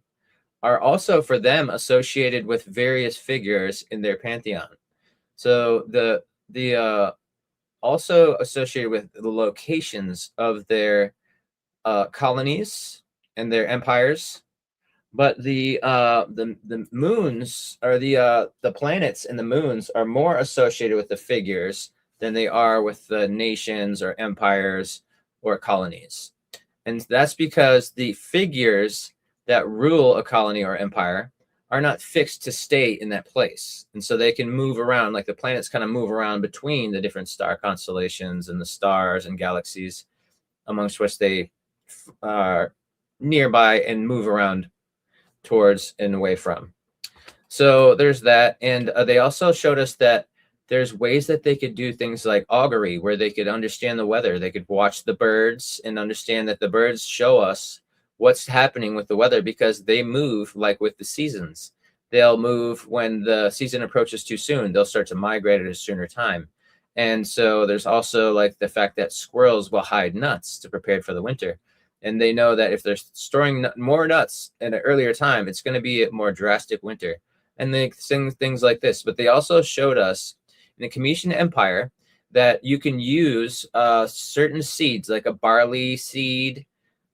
are also for them associated with various figures in their pantheon. So the also associated with the locations of their colonies and their empires. But the moons, or the planets and the moons, are more associated with the figures than they are with the nations or empires or colonies. And that's because the figures that rule a colony or empire are not fixed to stay in that place. And so they can move around, like the planets kind of move around between the different star constellations and the stars and galaxies amongst which they are nearby and move around towards and away from. So there's that. And they also showed us that there's ways that they could do things like augury, where they could understand the weather. They could watch the birds and understand that the birds show us what's happening with the weather, because they move like with the seasons. They'll move when the season approaches too soon. They'll start to migrate at a sooner time. And so there's also like the fact that squirrels will hide nuts to prepare for the winter. And they know that if they're storing more nuts at an earlier time, it's going to be a more drastic winter. And they sing things like this. But they also showed us in the Cometian Empire that you can use certain seeds, like a barley seed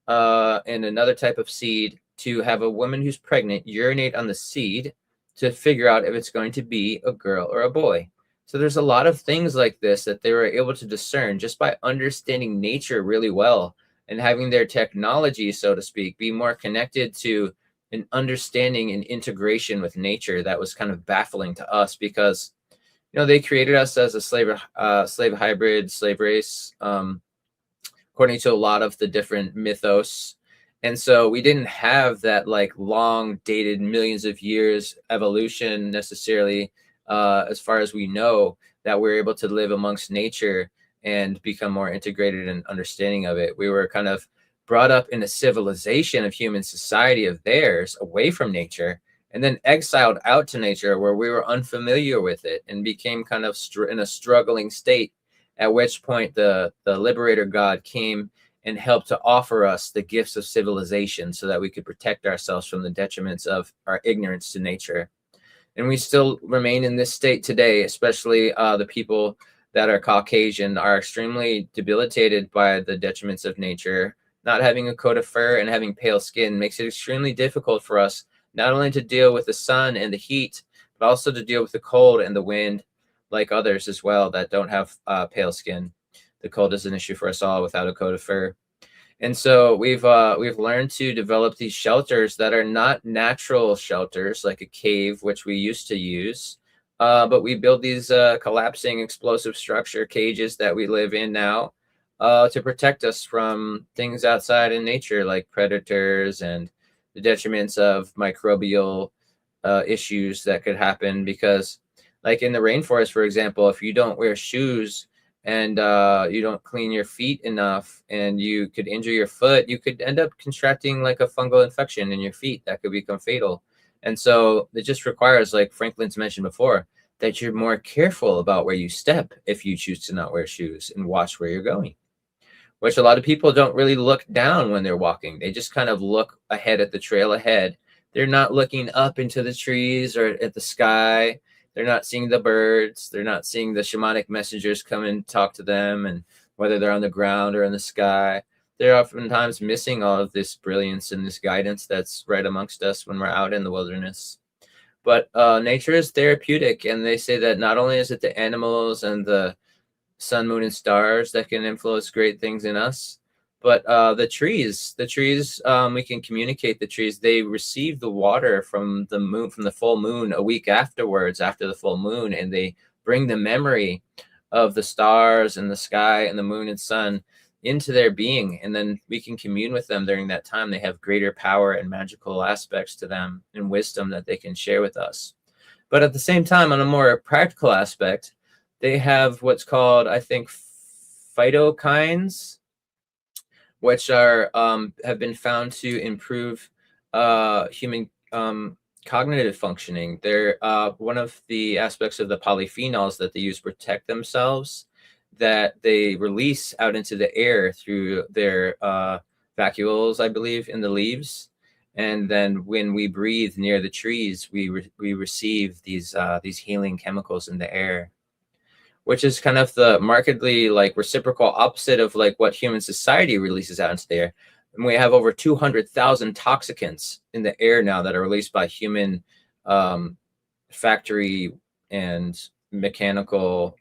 and another type of seed, to have a woman who's pregnant urinate on the seed to figure out if it's going to be a girl or a boy. So there's a lot of things like this that they were able to discern just by understanding nature really well, and having their technology, so to speak, be more connected to an understanding and integration with nature that was kind of baffling to us, because they created us as a slave hybrid, slave race, according to a lot of the different mythos. And so we didn't have that like long dated millions of years evolution necessarily, as far as we know, that we're able to live amongst nature and become more integrated in understanding of it. We were kind of brought up in a civilization of human society of theirs, away from nature, and then exiled out to nature where we were unfamiliar with it and became kind of in a struggling state, at which point the liberator God came and helped to offer us the gifts of civilization so that we could protect ourselves from the detriments of our ignorance to nature. And we still remain in this state today, especially the people that are Caucasian are extremely debilitated by the detriments of nature. Not having a coat of fur and having pale skin makes it extremely difficult for us, not only to deal with the sun and the heat, but also to deal with the cold and the wind, like others as well that don't have pale skin. The cold is an issue for us all without a coat of fur. And so we've learned to develop these shelters that are not natural shelters like a cave, which we used to use, but we build these collapsing explosive structure cages that we live in now to protect us from things outside in nature, like predators and the detriments of microbial issues that could happen. Because like in the rainforest, for example, if you don't wear shoes and you don't clean your feet enough and you could injure your foot, you could end up contracting like a fungal infection in your feet that could become fatal. And so it just requires, like Franklin's mentioned before, that you're more careful about where you step if you choose to not wear shoes, and watch where you're going, which a lot of people don't really look down when they're walking. They just kind of look ahead at the trail ahead. They're not looking up into the trees or at the sky. They're not seeing the birds. They're not seeing the shamanic messengers come and talk to them, and whether they're on the ground or in the sky. they're oftentimes missing all of this brilliance and this guidance that's right amongst us when we're out in the wilderness. But nature is therapeutic, and they say that not only is it the animals and the sun, moon, and stars that can influence great things in us, but the trees, we can communicate the trees. They receive the water from the moon, from the full moon a week afterwards, after the full moon, and they bring the memory of the stars and the sky and the moon and sun into their being, and then we can commune with them during that time. They have greater power and magical aspects to them and wisdom that they can share with us. But at the same time, on a more practical aspect, they have what's called, I think, phytokines, which are have been found to improve human cognitive functioning. They're one of the aspects of the polyphenols that they use to protect themselves, that they release out into the air through their vacuoles, I believe, in the leaves. And then when we breathe near the trees, we receive these healing chemicals in the air, which is kind of the markedly like reciprocal opposite of like what human society releases out into the air. And we have over 200,000 toxicants in the air now that are released by human factory and mechanical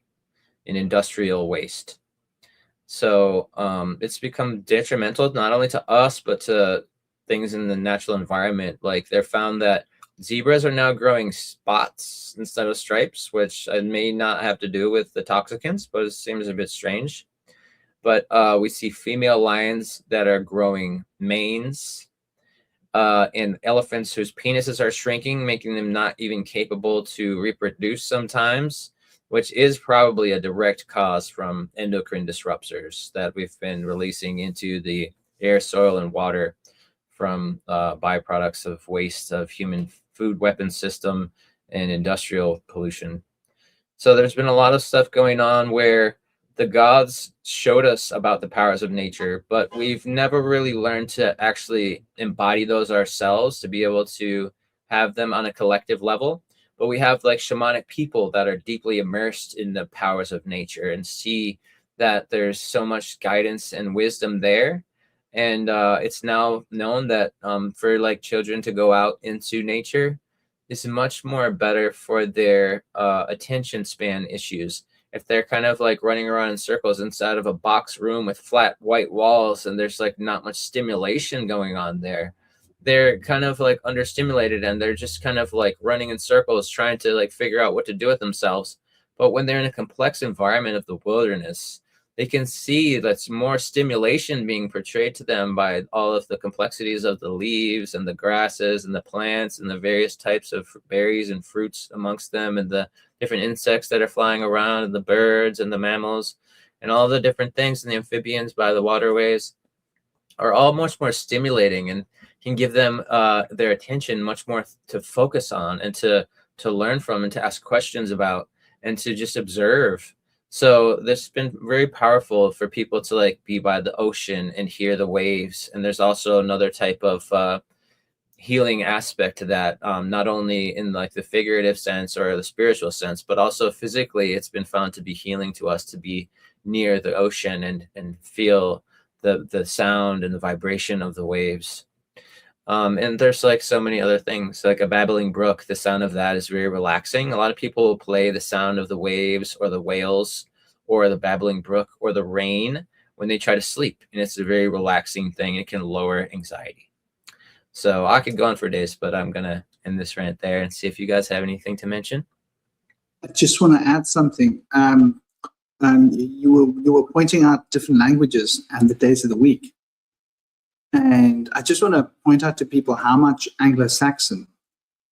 and industrial waste. So it's become detrimental not only to us, but to things in the natural environment. Like they're found that zebras are now growing spots instead of stripes, which may not have to do with the toxicants, but it seems a bit strange. But we see female lions that are growing manes, and elephants whose penises are shrinking, making them not even capable to reproduce sometimes, which is probably a direct cause from endocrine disruptors that we've been releasing into the air, soil, and water from byproducts of waste of human food weapon system and industrial pollution. So there's been a lot of stuff going on where the gods showed us about the powers of nature, but we've never really learned to actually embody those ourselves to be able to have them on a collective level. But we have like shamanic people that are deeply immersed in the powers of nature and see that there's so much guidance and wisdom there. And it's now known that for like children to go out into nature is much more better for their attention span issues. If they're kind of like running around in circles inside of a box room with flat white walls and there's like not much stimulation going on there, they're kind of like understimulated and they're just kind of like running in circles trying to like figure out what to do with themselves. But when they're in a complex environment of the wilderness, they can see that's more stimulation being portrayed to them by all of the complexities of the leaves and the grasses and the plants and the various types of berries and fruits amongst them, and the different insects that are flying around, and the birds and the mammals and all the different things, and the amphibians by the waterways are all much more stimulating and can give them their attention much more to focus on and to learn from and to ask questions about and to just observe. So this has been very powerful for people to like be by the ocean and hear the waves. And there's also another type of healing aspect to that, not only in like the figurative sense or the spiritual sense, but also physically. It's been found to be healing to us to be near the ocean and feel the sound and the vibration of the waves. And there's like so many other things, like a babbling brook. The sound of that is very relaxing. A lot of people will play the sound of the waves or the whales or the babbling brook or the rain when they try to sleep. And it's a very relaxing thing. It can lower anxiety. So I could go on for days, but I'm going to end this rant there and see if you guys have anything to mention. I just want to add something. You were pointing out different languages and the days of the week. And I just want to point out to people how much Anglo-Saxon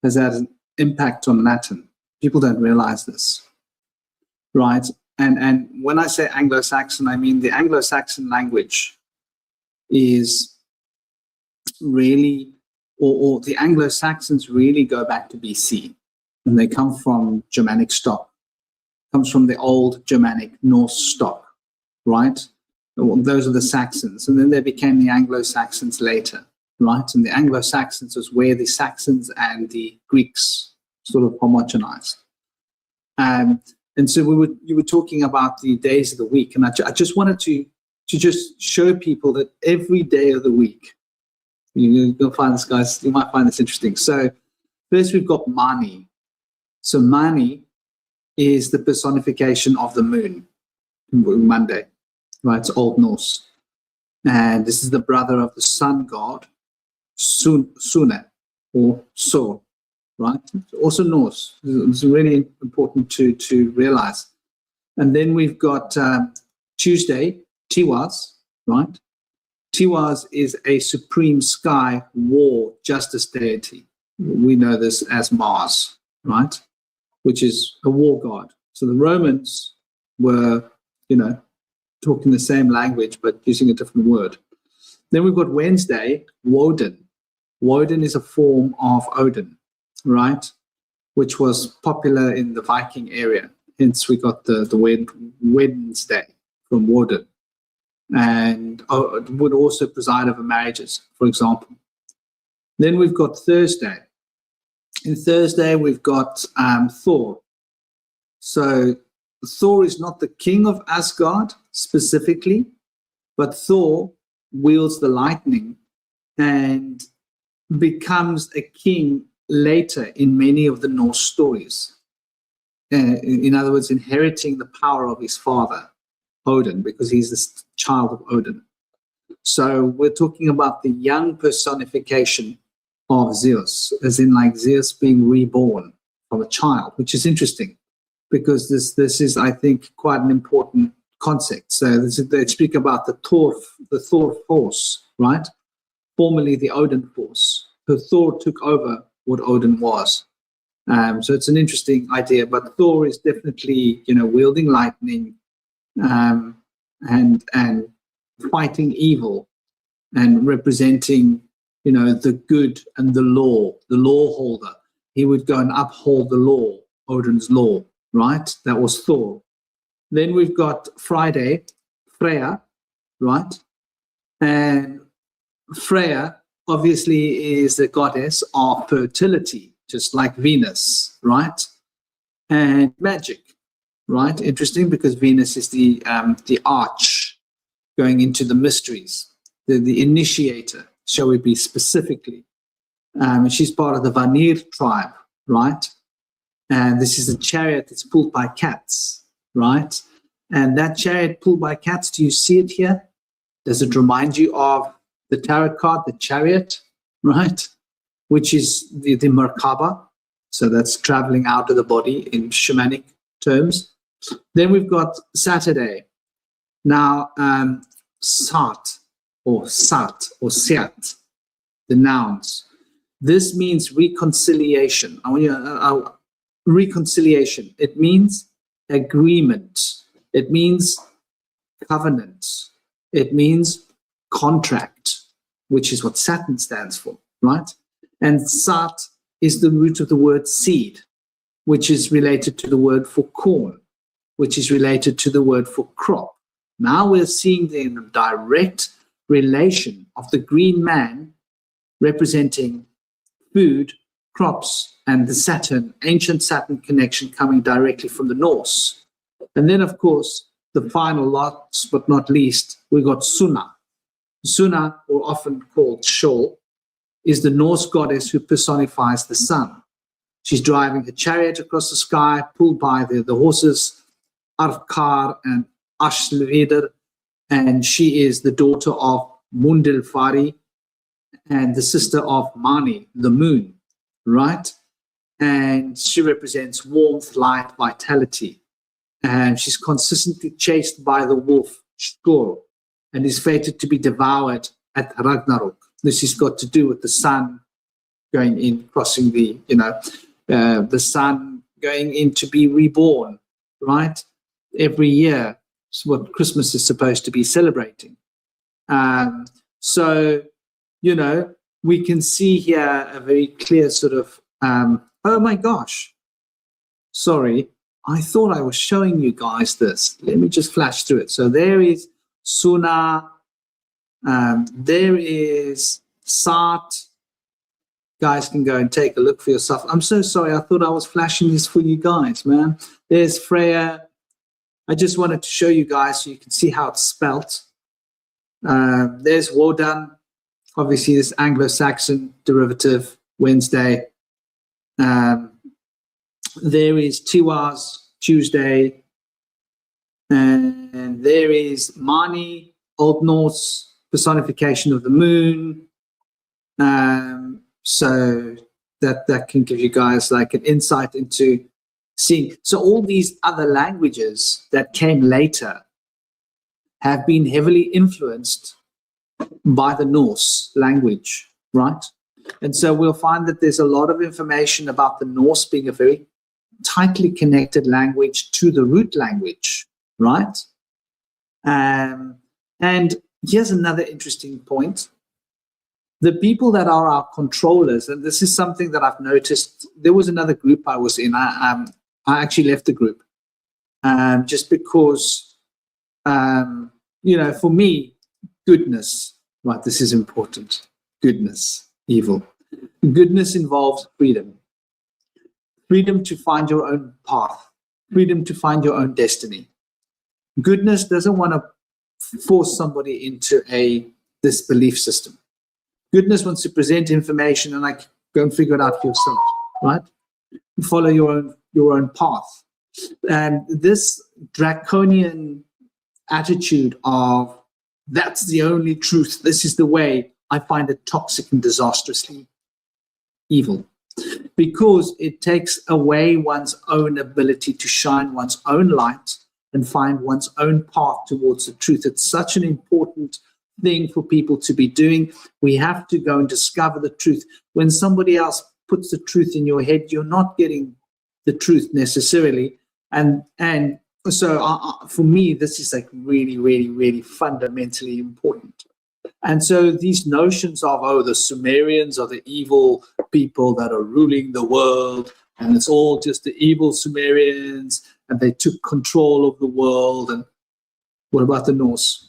has had an impact on Latin. People don't realize this, right? And when I say Anglo-Saxon, I mean the Anglo-Saxon language is really, or the Anglo-Saxons really go back to BC, and they come from Germanic stock, comes from the old Germanic Norse stock, right? Those are the Saxons, and then they became the Anglo-Saxons later, right? And the Anglo-Saxons was where the Saxons and the Greeks sort of homogenized. And so you were talking about the days of the week, and I just wanted to to just show people that every day of the week, you'll find this, guys, you might find this interesting. So first we've got Mani. So Mani is the personification of the moon, Monday, right? It's Old Norse. And this is the brother of the sun god, Sune, or Sol, right? Also Norse. It's really important to realize. And then we've got Tuesday, Tiwaz, right? Tiwaz is a supreme sky war justice deity. We know this as Mars, right? Which is a war god. So the Romans were, talking the same language, but using a different word. Then we've got Wednesday, Woden. Woden is a form of Odin, right? Which was popular in the Viking area. Hence we got the Wednesday from Woden. And would also preside over marriages, for example. Then we've got Thursday. In Thursday, we've got Thor. So Thor is not the king of Asgard specifically, but Thor wields the lightning and becomes a king later in many of the Norse stories. In other words, inheriting the power of his father, Odin, because he's the child of Odin. So we're talking about the young personification of Zeus, as in like Zeus being reborn from a child, which is interesting because this is, I think, quite an important concept. So they speak about the Thor force, right? Formerly the Odin force. So Thor took over what Odin was. So it's an interesting idea, but Thor is definitely, wielding lightning and fighting evil and representing, the good and the law holder. He would go and uphold the law, Odin's law, right? That was Thor. Then we've got Friday, Freya, right? And Freya obviously is the goddess of fertility, just like Venus, right? And magic, right? Interesting, because Venus is the arch going into the mysteries, the initiator, shall we be specifically. And she's part of the Vanir tribe, right? And this is a chariot that's pulled by cats, right? And that chariot pulled by cats, do you see it here? Does it remind you of the tarot card, the chariot, right? Which is the Merkaba. So that's traveling out of the body in shamanic terms. Then we've got Saturday. Now, Sat or Siat, the nouns. This means reconciliation. Reconciliation. It means agreement. It means covenant. It means contract, which is what Saturn stands for, right? And Sat is the root of the word seed, which is related to the word for corn, which is related to the word for crop. Now we're seeing the direct relation of the green man representing food, crops, and the Saturn, ancient Saturn connection coming directly from the Norse. And then, of course, the final, last but not least, we got Suna. Suna, or often called Shol, is the Norse goddess who personifies the sun. She's driving a chariot across the sky, pulled by the horses, Arfkar and Ashlvedr, and she is the daughter of Mundilfari and the sister of Mani, the moon, right? And she represents warmth, light, vitality. And she's consistently chased by the wolf, Skor, and is fated to be devoured at Ragnarok. This has got to do with the sun going in, crossing the sun going in to be reborn, right? Every year. It's what Christmas is supposed to be celebrating. So, we can see here a very clear sort of, oh my gosh, sorry, I thought I was showing you guys this. Let me just flash through it. So there is Suna, there is Sat. Guys can go and take a look for yourself. I'm so sorry, I thought I was flashing this for you guys, man. There's Freya. I just wanted to show you guys so you can see how it's spelt. There's Wodan, obviously this Anglo-Saxon derivative, Wednesday. There is Tiwaz, Tuesday. And there is Mani, Old Norse, personification of the moon. So that can give you guys like an insight into seeing. So all these other languages that came later have been heavily influenced by the Norse language, right? And so we'll find that there's a lot of information about the Norse being a very tightly connected language to the root language, right? And here's another interesting point. The people that are our controllers, and this is something that I've noticed, there was another group I was in. I actually left the group just because, for me, goodness, right, this is important. Goodness, evil. Goodness involves freedom. Freedom to find your own path. Freedom to find your own destiny. Goodness doesn't want to force somebody into this belief system. Goodness wants to present information and like go and figure it out for yourself, right? Follow your own path. And this draconian attitude of that's the only truth, this is the way, I find it toxic and disastrously evil, because it takes away one's own ability to shine one's own light and find one's own path towards the truth. It's such an important thing for people to be doing. We have to go and discover the truth. When somebody else puts the truth in your head, you're not getting the truth necessarily. And so for me, this is like really, really, really fundamentally important. And so these notions of, the Sumerians are the evil people that are ruling the world, and it's all just the evil Sumerians, and they took control of the world. And what about the Norse?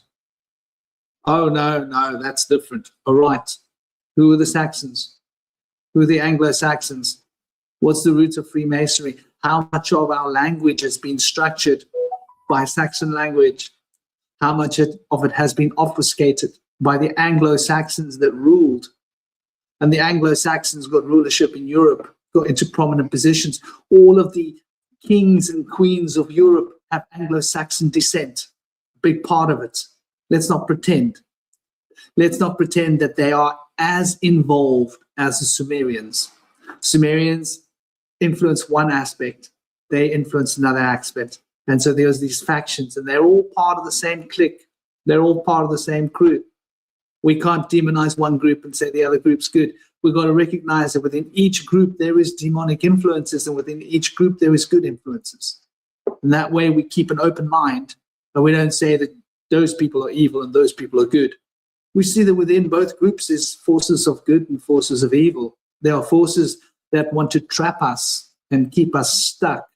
Oh, no, that's different. All right. Who are the Saxons? Who are the Anglo-Saxons? What's the roots of Freemasonry? How much of our language has been structured by Saxon language? How much of it has been obfuscated by the Anglo-Saxons that ruled? And the Anglo-Saxons got rulership in Europe, got into prominent positions. All of the kings and queens of Europe have Anglo-Saxon descent, big part of it. Let's not pretend. Let's not pretend that they are as involved as the Sumerians. Sumerians influence one aspect, they influence another aspect. And so there's these factions, and they're all part of the same clique. They're all part of the same crew. We can't demonize one group and say the other group's good. We've got to recognize that within each group there is demonic influences, and within each group there is good influences. And that way we keep an open mind, and we don't say that those people are evil and those people are good. We see that within both groups there's forces of good and forces of evil. There are forces that want to trap us and keep us stuck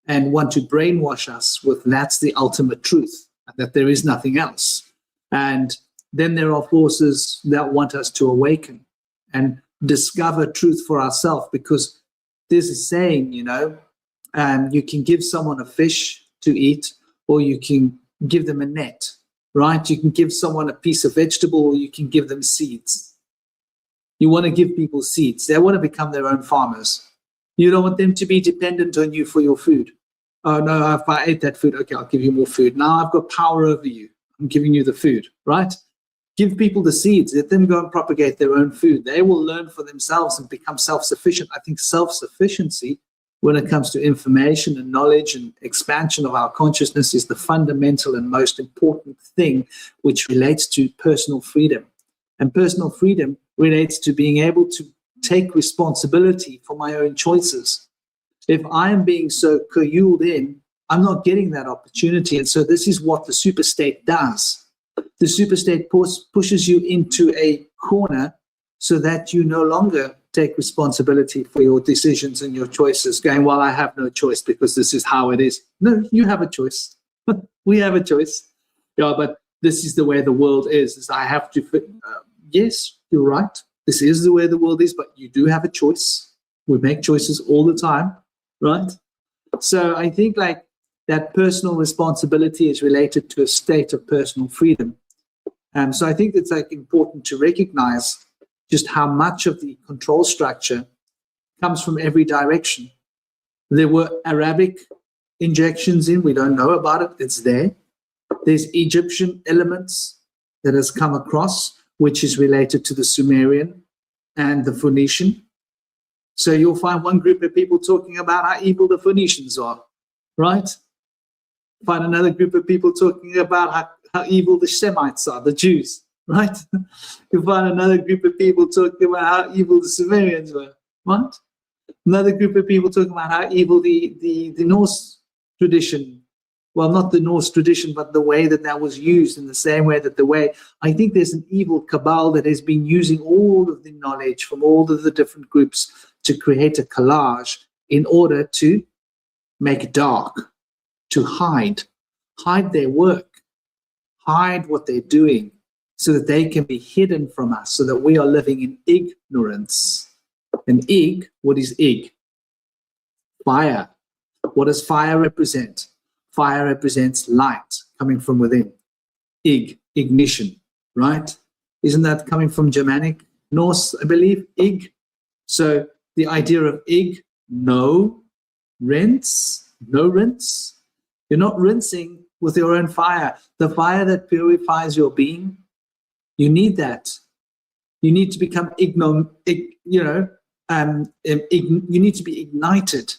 and want to brainwash us with that's the ultimate truth, that there is nothing else. And then there are forces that want us to awaken and discover truth for ourselves, because there's a saying, you can give someone a fish to eat, or you can give them a net, right? You can give someone a piece of vegetable, or you can give them seeds. You want to give people seeds. They want to become their own farmers. You don't want them to be dependent on you for your food. Oh, no, if I ate that food, okay, I'll give you more food. Now I've got power over you. I'm giving you the food, right? Give people the seeds. Let them go and propagate their own food. They will learn for themselves and become self-sufficient. I think self-sufficiency, when it comes to information and knowledge and expansion of our consciousness, is the fundamental and most important thing, which relates to personal freedom. And personal freedom relates to being able to take responsibility for my own choices. If I am being so coiled in, I'm not getting that opportunity. And so this is what the superstate does. The superstate pushes you into a corner so that you no longer take responsibility for your decisions and your choices, going, well, I have no choice because this is how it is. No, you have a choice. We have a choice. Yeah, but this is the way the world is I have to, yes, you're right. This is the way the world is, but you do have a choice. We make choices all the time, right? So I think like that personal responsibility is related to a state of personal freedom. So I think it's like important to recognize just how much of the control structure comes from every direction. There were Arabic injections in, we don't know about it, it's there. There's Egyptian elements that has come across, which is related to the Sumerian and the Phoenician. So you'll find one group of people talking about how evil the Phoenicians are, right? Find another group of people talking about how evil the Semites are, the Jews, right? You find another group of people talking about how evil the Sumerians were, right? Another group of people talking about how evil the Norse tradition, well, not the Norse tradition, but the way that was used, in the same way that I think there's an evil cabal that has been using all of the knowledge from all of the different groups to create a collage in order to make it dark, to hide their work, hide what they're doing, so that they can be hidden from us, so that we are living in ignorance. And what is ig? Fire. What does fire represent? Fire represents light coming from within. Ignition, right? Isn't that coming from Germanic, Norse, I believe? Ig. So the idea of no rinse. You're not rinsing with your own fire. The fire that purifies your being, you need that. You need to become you need to be ignited.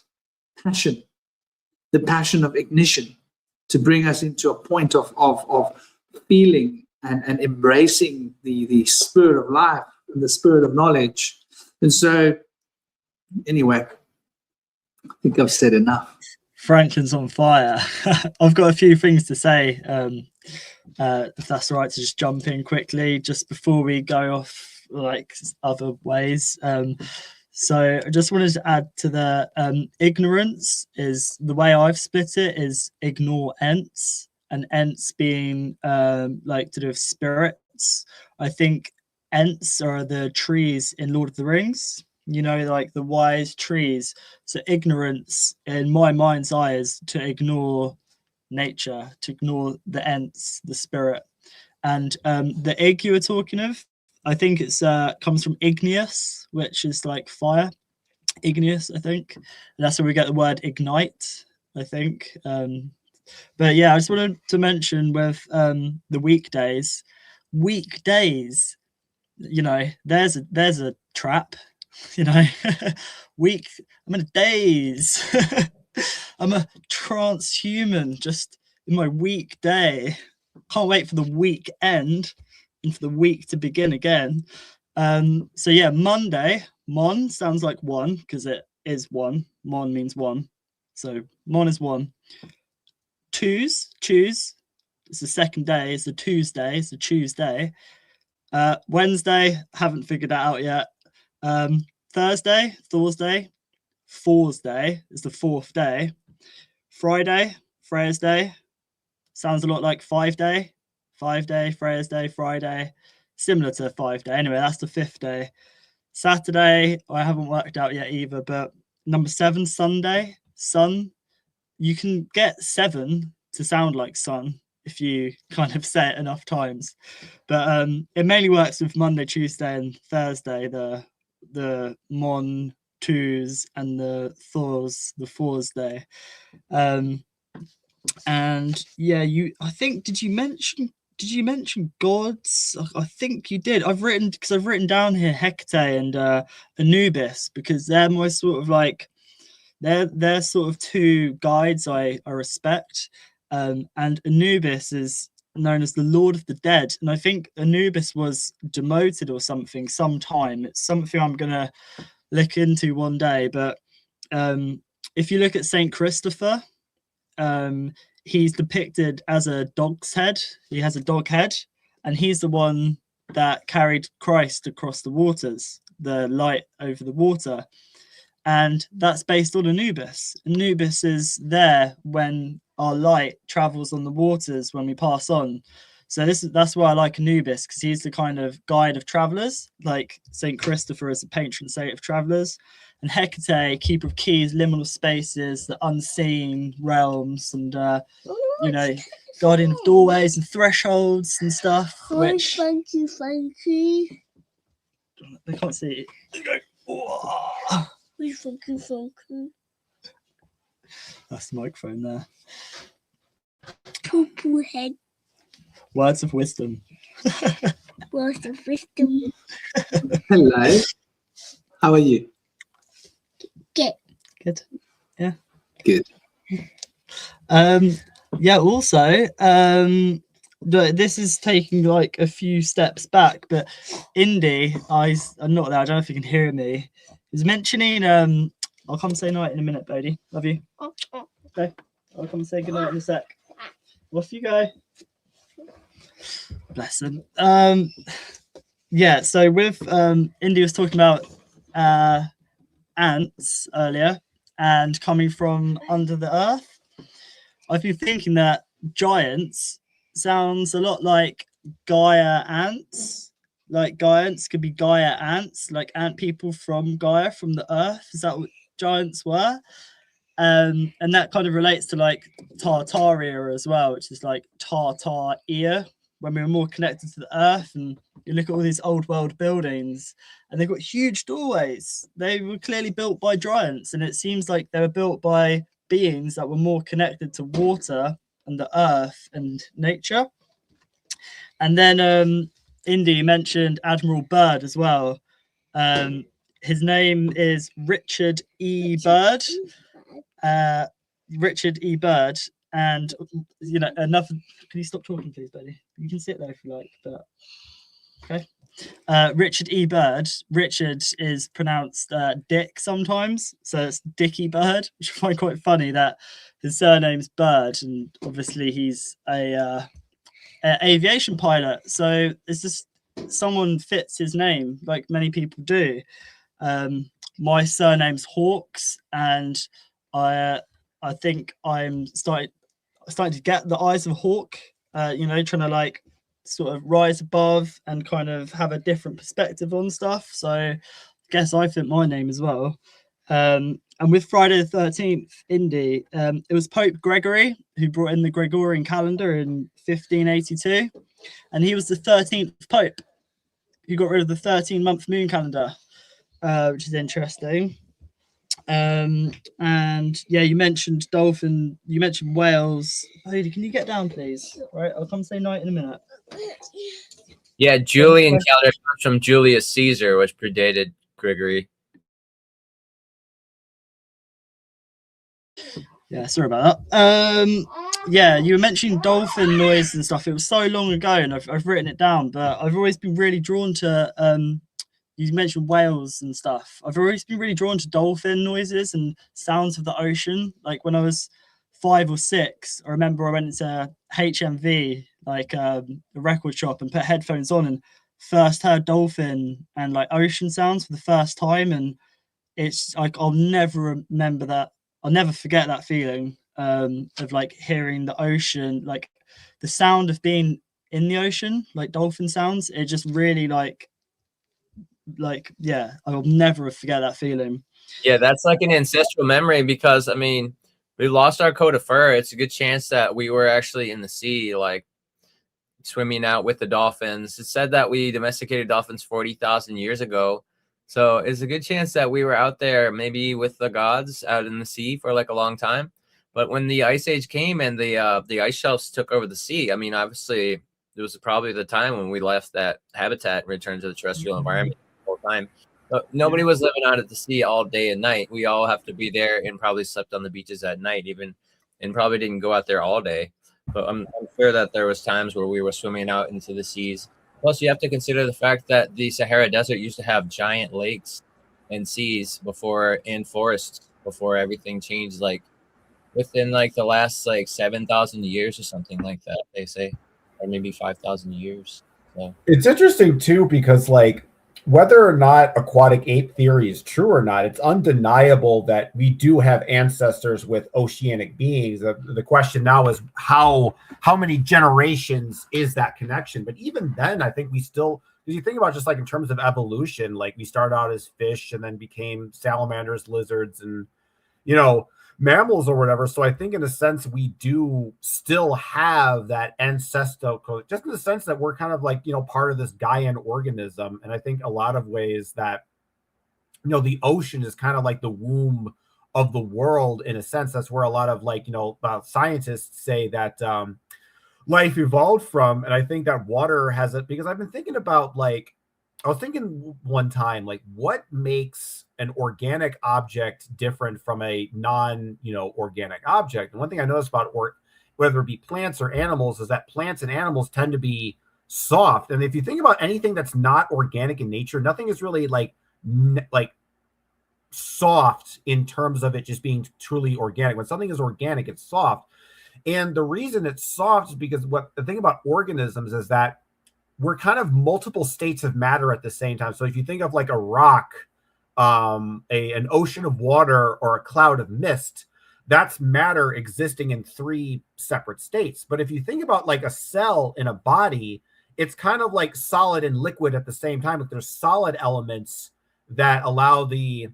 Passion. The passion of ignition to bring us into a point of feeling and embracing the spirit of life and the spirit of knowledge. And so, anyway, I think I've said enough. Franklin's on fire. I've got a few things to say, if that's all right, to just jump in quickly just before we go off like other ways. So I just wanted to add to the ignorance is the way I've split it is ignore ents, and ents being like to do with spirits. I think ents are the trees in Lord of the Rings, like the wise trees. So ignorance in my mind's eye is to ignore nature, to ignore the ents, the spirit. And the ig you were talking of, I think it's comes from igneous, which is like fire. Igneous, I think. And that's where we get the word ignite, I think. But yeah, I just wanted to mention with the weekdays, there's a trap, I'm in a daze. I'm a transhuman just in my weekday. Can't wait for the weekend and for the week to begin again. So yeah, Monday, mon sounds like one because it is one. Mon means one. So mon is one. Choose. It's the second day. It's a Tuesday. It's a Tuesday. Wednesday, haven't figured that out yet. Thursday is the fourth day. Friday, Freya's Day. Sounds a lot like 5 day. 5 day, Freya's Day, Friday. Similar to 5 day. Anyway, that's the fifth day. Saturday, I haven't worked out yet either, but number 7, Sunday. Sun. You can get 7 to sound like sun if you kind of say it enough times. But it mainly works with Monday, Tuesday, and Thursday, the Mon, Twos, and the Thors, the Fours Day. And yeah, I think did you mention gods? I think you did. I've written down here Hecate and Anubis, because they're my sort of like they're sort of two guides I respect. And Anubis is known as the Lord of the Dead, and I think Anubis was demoted or something sometime. It's something I'm gonna look into one day. But if you look at Saint Christopher, he's depicted as a dog's head. He has a dog head, and he's the one that carried Christ across the waters, the light over the water. And that's based on Anubis. Anubis is there when our light travels on the waters when we pass on. So that's why I like Anubis, because he's the kind of guide of travelers, like Saint Christopher is the patron saint of travelers. and Hecate, keeper of keys, liminal spaces, the unseen realms, and guardian of doorways and thresholds and stuff. Which thank you. they can't see. Thank you. That's the microphone there. Poo head. Words of wisdom. Words of wisdom. Hello. How are you? Get. Good. Yeah. Good. Also, this is taking like a few steps back, but Indy, I'm not there, I don't know if you can hear me, is mentioning, I'll come say night in a minute, Bodhi. Love you. Okay. I'll come say goodnight in a sec. Off you go. Bless them. So with Indy was talking about ants earlier and coming from under the earth. I've been thinking that giants sounds a lot like Gaia ants. Like giants could be Gaia ants, like ant people from Gaia, from the earth. Is that what giants were? And that kind of relates to like Tartaria as well, which is like Tartar ear, when we were more connected to the earth. And you look at all these old world buildings and they've got huge doorways. They were clearly built by giants, and it seems like they were built by beings that were more connected to water and the earth and nature. And then Indy mentioned Admiral Byrd as well. His name is Richard E. Byrd. Richard E. Byrd. And enough. Can you stop talking, please, Betty? You can sit there if you like, but okay. Richard E. Byrd. Richard is pronounced Dick sometimes, so it's Dickie Byrd, which I find quite funny that his surname's Byrd, and obviously he's a aviation pilot. So it's just someone fits his name, like many people do. My surname's Hawks, and I think I'm starting to get the eyes of a hawk. Trying to like sort of rise above and kind of have a different perspective on stuff. So I guess I fit my name as well. And with Friday the 13th, Indy, it was Pope Gregory who brought in the Gregorian calendar in 1582. And he was the 13th Pope who got rid of the 13-month moon calendar, which is interesting. And you mentioned dolphin, you mentioned whales. Heidi, can you get down, please? Right, I'll come say night in a minute. Yeah, Julian calendar comes from Julius Caesar, which predated Gregory. Yeah, sorry about that. You were mentioning dolphin noise and stuff. It was so long ago, and I've written it down, but I've always been really drawn to you mentioned whales and stuff. I've always been really drawn to dolphin noises and sounds of the ocean. Like when I was 5 or 6, I remember I went into HMV, like a record shop, and put headphones on and first heard dolphin and like ocean sounds for the first time. And it's like, I'll never remember that. I'll never forget that feeling of like hearing the ocean, like the sound of being in the ocean, like dolphin sounds. It just really I'll never forget that feeling. Yeah, that's like an ancestral memory, because I mean, we lost our coat of fur. It's a good chance that we were actually in the sea, like swimming out with the dolphins. It's said that we domesticated dolphins 40,000 years ago. So it's a good chance that we were out there maybe with the gods out in the sea for like a long time. But when the ice age came and the ice shelves took over the sea, I mean, obviously it was probably the time when we left that habitat and returned to the terrestrial environment the whole time. But nobody was living out at the sea all day and night. We all have to be there and probably slept on the beaches at night even, and probably didn't go out there all day. But I'm sure that there was times where we were swimming out into the seas. Plus, you have to consider the fact that the Sahara Desert used to have giant lakes and seas and forests before everything changed, like within like the last like 7,000 years or something like that, they say, or maybe 5,000 years. So it's interesting too, because like whether or not aquatic ape theory is true or not, it's undeniable that we do have ancestors with oceanic beings. The question now is how many generations is that connection? But even then, I think we still because you think about just like in terms of evolution, like we started out as fish and then became salamanders, lizards, and mammals or whatever. So I think in a sense we do still have that ancestral code, just in the sense that we're kind of like part of this Gaian organism. And I think a lot of ways that the ocean is kind of like the womb of the world in a sense. That's where a lot of like scientists say that life evolved from. And I think that water has it, because I've been thinking about I was thinking one time, like, what makes an organic object different from a non-organic object? And one thing I noticed about whether it be plants or animals is that plants and animals tend to be soft. And if you think about anything that's not organic in nature, nothing is really like soft in terms of it just being truly organic. When something is organic, it's soft. And the reason it's soft is because the thing about organisms is that we're kind of multiple states of matter at the same time. So if you think of like a rock, an ocean of water, or a cloud of mist, that's matter existing in 3 separate states. But if you think about like a cell in a body, it's kind of like solid and liquid at the same time. But there's solid elements that allow the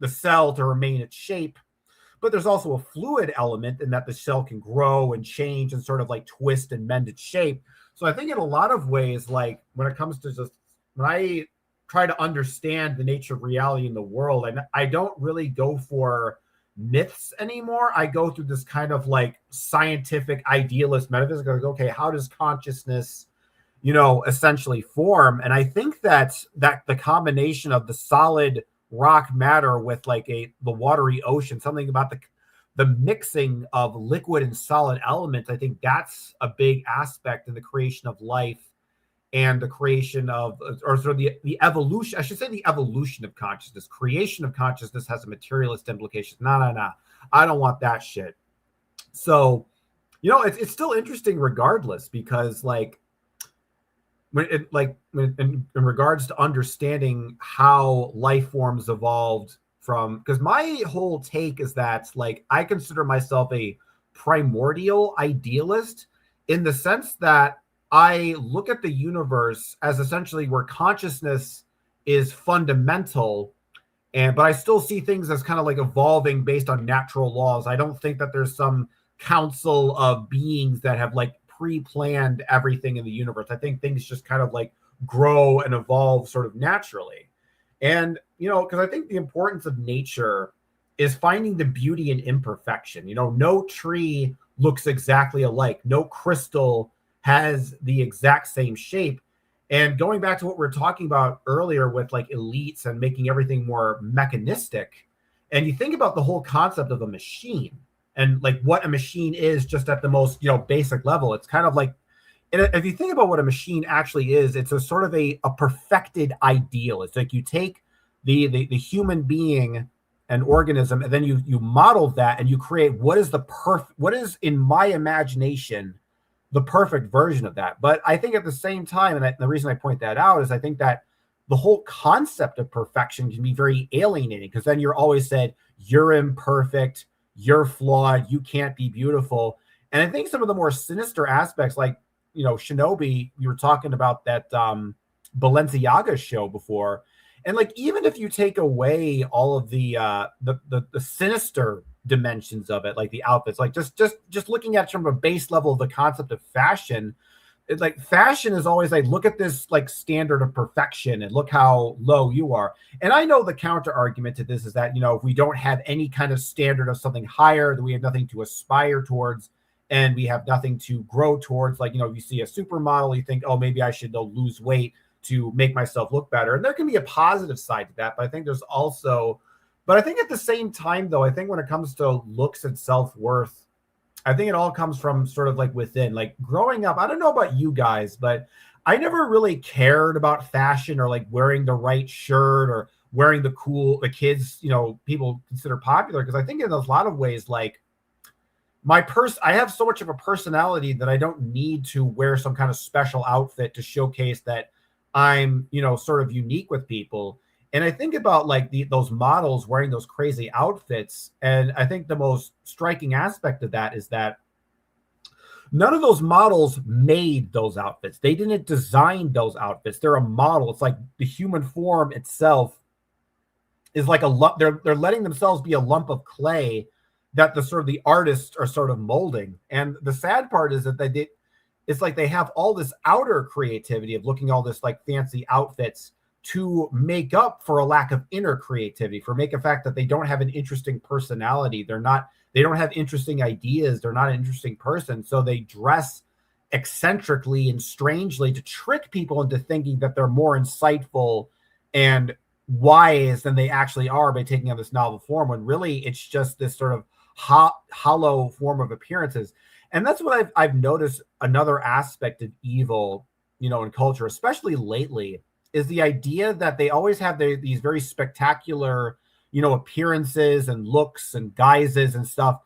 cell to remain its shape. But there's also a fluid element in that the cell can grow and change and sort of like twist and mend its shape. So I think in a lot of ways, like when it comes to just when I try to understand the nature of reality in the world, and I don't really go for myths anymore. I go through this kind of like scientific idealist metaphysics. I go, okay, how does consciousness, essentially form? And I think that the combination of the solid rock matter with like the watery ocean, something about the mixing of liquid and solid elements, I think that's a big aspect in the creation of life and the creation of, or sort of the evolution, I should say the evolution of consciousness. Creation of consciousness has a materialist implication. No. I don't want that shit. So, it's still interesting regardless, because like, in regards to understanding how life forms evolved from, because my whole take is that like I consider myself a primordial idealist in the sense that I look at the universe as essentially where consciousness is fundamental, but I still see things as kind of like evolving based on natural laws. I don't think that there's some council of beings that have like pre-planned everything in the universe. I think things just kind of like grow and evolve sort of naturally. And, because I think the importance of nature is finding the beauty in imperfection. No tree looks exactly alike. No crystal has the exact same shape. And going back to what we were talking about earlier with like elites and making everything more mechanistic, and you think about the whole concept of a machine and like what a machine is just at the most, basic level, it's kind of like, if you think about what a machine actually is, it's a sort of a perfected ideal. It's like you take the human being, an organism, and then you model that and you create what is in my imagination the perfect version of that. But I think at the same time, and the reason I point that out is I think that the whole concept of perfection can be very alienating, because then you're always said you're imperfect, you're flawed, you can't be beautiful. And I think some of the more sinister aspects, like Shinobi, you were talking about that Balenciaga show before, and like even if you take away all of the sinister dimensions of it, like the outfits, like just looking at from a base level of the concept of fashion, it's like fashion is always like, look at this like standard of perfection and look how low you are. And I know the counter argument to this is that if we don't have any kind of standard of something higher, then we have nothing to aspire towards, and we have nothing to grow towards. Like, you see a supermodel, you think, oh, maybe I should lose weight to make myself look better. And there can be a positive side to that. But I think there's also, but I think at the same time, though, I think when it comes to looks and self-worth, I think it all comes from sort of like within. Like growing up, I don't know about you guys, but I never really cared about fashion or like wearing the right shirt or wearing the kids, people consider popular. Because I think in a lot of ways, like, I have so much of a personality that I don't need to wear some kind of special outfit to showcase that I'm, sort of unique with people. And I think about like those models wearing those crazy outfits. And I think the most striking aspect of that is that None of those models made those outfits. They didn't design those outfits. They're a model. It's like the human form itself is like a lump. They're letting themselves be a lump of clay that the sort of the artists are sort of molding. And the sad part is that it's like they have all this outer creativity of looking all this like fancy outfits to make up for a lack of inner creativity, for make a fact that they don't have an interesting personality. They don't have interesting ideas. They're not an interesting person. So they dress eccentrically and strangely to trick people into thinking that they're more insightful and wise than they actually are by taking on this novel form, when really it's just this sort of hollow form of appearances. And that's what I've noticed. Another aspect of evil, in culture, especially lately, is the idea that they always have these very spectacular, appearances and looks and guises and stuff,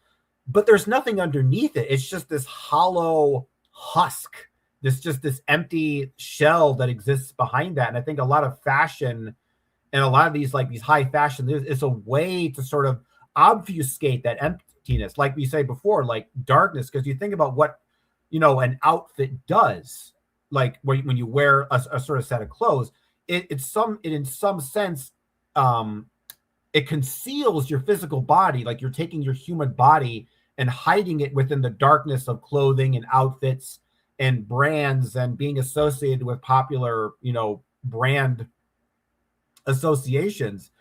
but there's nothing underneath it. It's just this hollow husk, this empty shell that exists behind that. And I think a lot of fashion and a lot of these high fashion is a way to sort of obfuscate that emptiness, like we say before, like darkness, because you think about what an outfit does, like when you wear a sort of set of clothes, it in some sense it conceals your physical body, like you're taking your human body and hiding it within the darkness of clothing and outfits and brands and being associated with popular brand associations.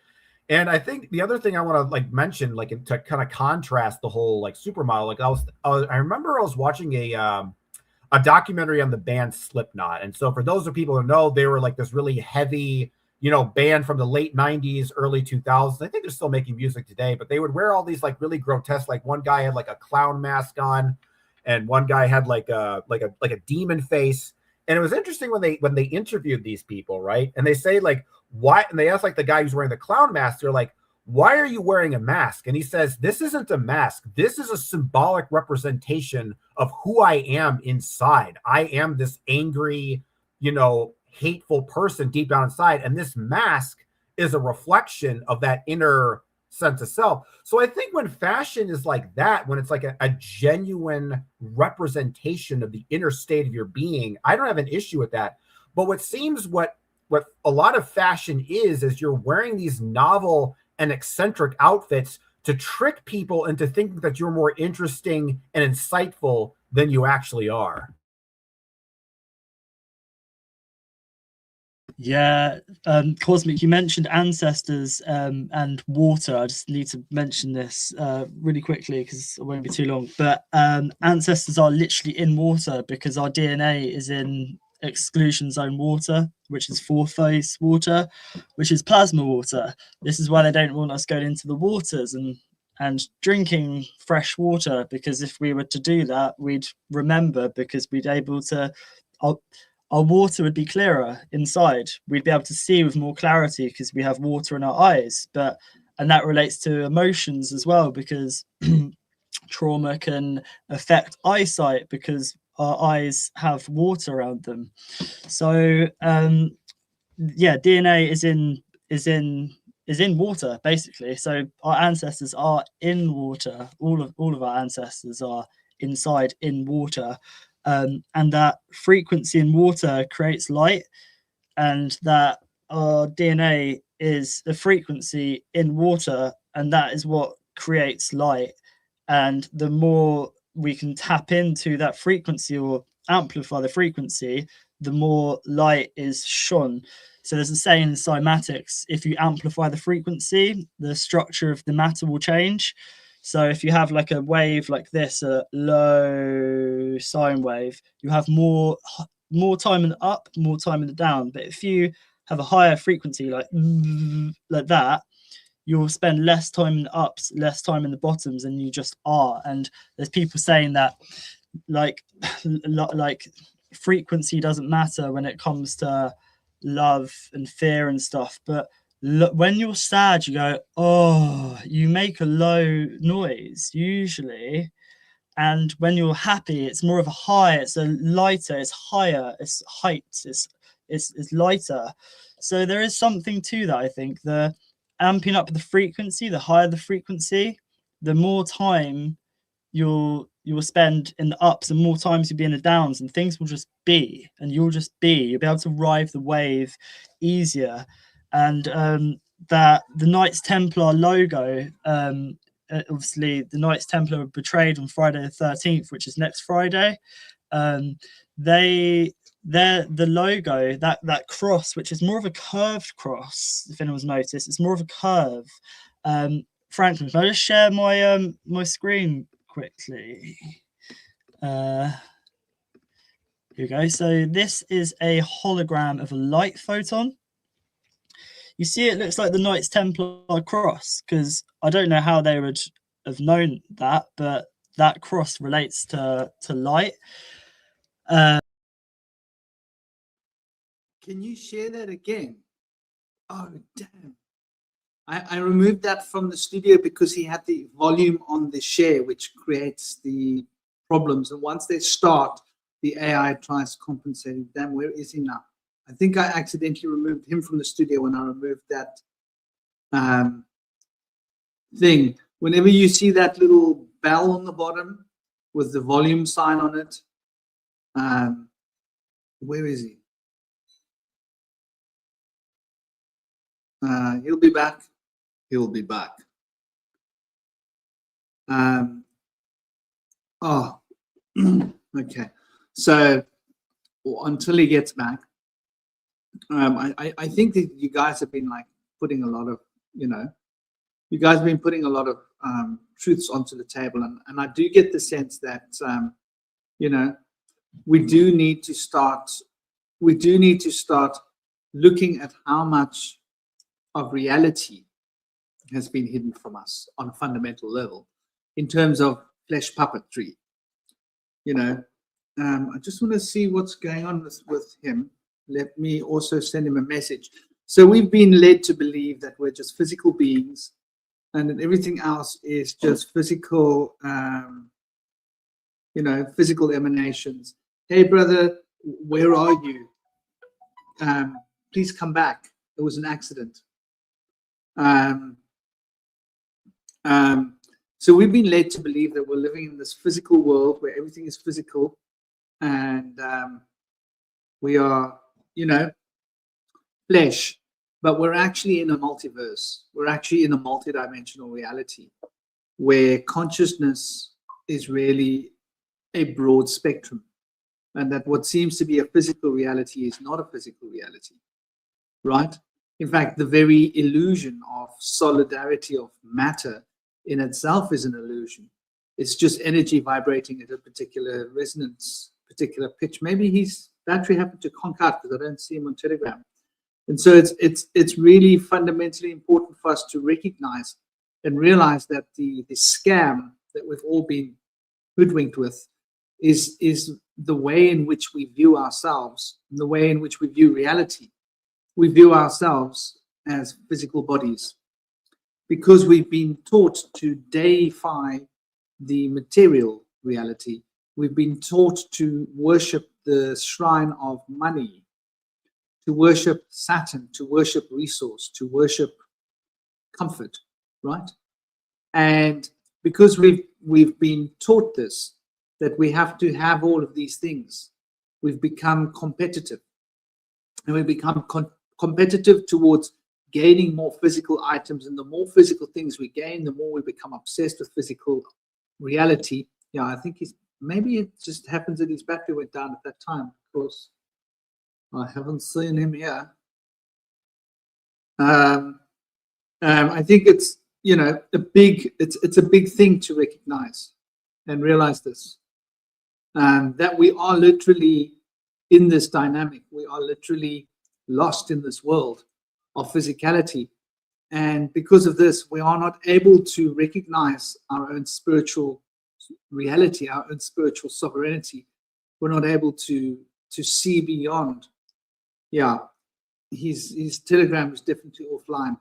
And I think the other thing I want to mention, to kind of contrast the whole supermodel, I remember I was watching a documentary on the band Slipknot. And so for those of people who know, they were like this really heavy, band from the late 90s, early 2000s. I think they're still making music today, but they would wear all these really grotesque, one guy had a clown mask on and one guy had like a demon face. And it was interesting when they interviewed these people, right? And they say why, and they asked the guy who's wearing the clown mask, they're like, why are you wearing a mask? And he says, this isn't a mask. This is a symbolic representation of who I am inside. I am this angry, hateful person deep down inside. And this mask is a reflection of that inner sense of self. So I think when fashion is like that, when it's like a genuine representation of the inner state of your being, I don't have an issue with that. But what seems what a lot of fashion is you're wearing these novel and eccentric outfits to trick people into thinking that you're more interesting and insightful than you actually are. Yeah, Cosmic, you mentioned ancestors and water. I just need to mention this really quickly because it won't be too long. But ancestors are literally in water because our DNA is in exclusion zone water, which is fourth phase water, which is plasma water. This is why they don't want us going into the waters and drinking fresh water, because if we were to do that, we'd remember, because we'd able to... Our water would be clearer inside. We'd be able to see with more clarity because we have water in our eyes. And that relates to emotions as well, because trauma can affect eyesight because our eyes have water around them. So DNA is in water basically. So our ancestors are in water. All of our ancestors are inside in water. And that frequency in water creates light, and that our DNA is a frequency in water, and that is what creates light. And the more we can tap into that frequency or amplify the frequency, the more light is shone. So there's a saying in cymatics, if you amplify the frequency, the structure of the matter will change. So if you have a wave like this, a low sine wave, you have more time in the up, more time in the down. But if you have a higher frequency like that, you'll spend less time in the ups, less time in the bottoms, than you just are. And there's people saying that like frequency doesn't matter when it comes to love and fear and stuff, but when you're sad, you go, oh, you make a low noise usually. And when you're happy, it's more of a high, it's a lighter, it's higher, it's height, it's lighter. So there is something to that. I think the amping up the frequency, the higher the frequency, the more time you'll you will spend in the ups and more times you'll be in the downs, and things will just be, and you'll just be. You'll be able to ride the wave easier. And that the Knights Templar logo, obviously the Knights Templar were betrayed on Friday the 13th, which is next Friday. They're the logo, that cross, which is more of a curved cross, if anyone's noticed, it's more of a curve. Franklin, can I just share my my screen quickly? Here we go. So this is a hologram of a light photon. You see, it looks like the Knights Templar cross, because I don't know how they would have known that, but that cross relates to light. Can you share that again? Oh, damn. I removed that from the studio because he had the volume on the share, which creates the problems. And once they start, the AI tries to compensate. Damn, where is he now? I think I accidentally removed him from the studio when I removed that thing. Whenever you see that little bell on the bottom with the volume sign on it, where is he? He'll be back. He'll be back. Oh, okay. So until he gets back, I think that you guys have been like putting a lot of, you guys have been putting a lot of truths onto the table, and I do get the sense that we do need to start looking at how much of reality has been hidden from us on a fundamental level in terms of flesh puppetry. I just want to see what's going on with him. Let me also send him a message. So we've been led to believe that we're just physical beings and that everything else is just physical, physical emanations. Hey, brother, where are you? Please come back. There was an accident. So we've been led to believe that we're living in this physical world where everything is physical, and we are, flesh, but we're actually in a multiverse. We're actually in a multidimensional reality where consciousness is really a broad spectrum, and that what seems to be a physical reality is not a physical reality, right? In fact, the very illusion of solidarity of matter in itself is an illusion. It's just energy vibrating at a particular resonance, particular pitch. Maybe his battery happened to conk out because I don't see him on Telegram. And so it's really fundamentally important for us to recognize and realize that the scam that we've all been hoodwinked with is the way in which we view ourselves and the way in which we view reality. We view ourselves as physical bodies because we've been taught to deify the material reality. We've been taught to worship the shrine of money, to worship Saturn, to worship resource, to worship comfort, right? And because we've been taught this, that we have to have all of these things, we've become competitive. And we become competitive towards gaining more physical items, and the more physical things we gain, the more we become obsessed with physical reality. Yeah, I think maybe it just happens that his battery went down at that time. Of course, I haven't seen him here. I think it's it's a big thing to recognize and realize this, that we are literally in this dynamic. We are literally lost in this world of physicality, and because of this we are not able to recognize our own spiritual reality, our own spiritual sovereignty. We're not able to see beyond. Yeah, his Telegram is definitely offline,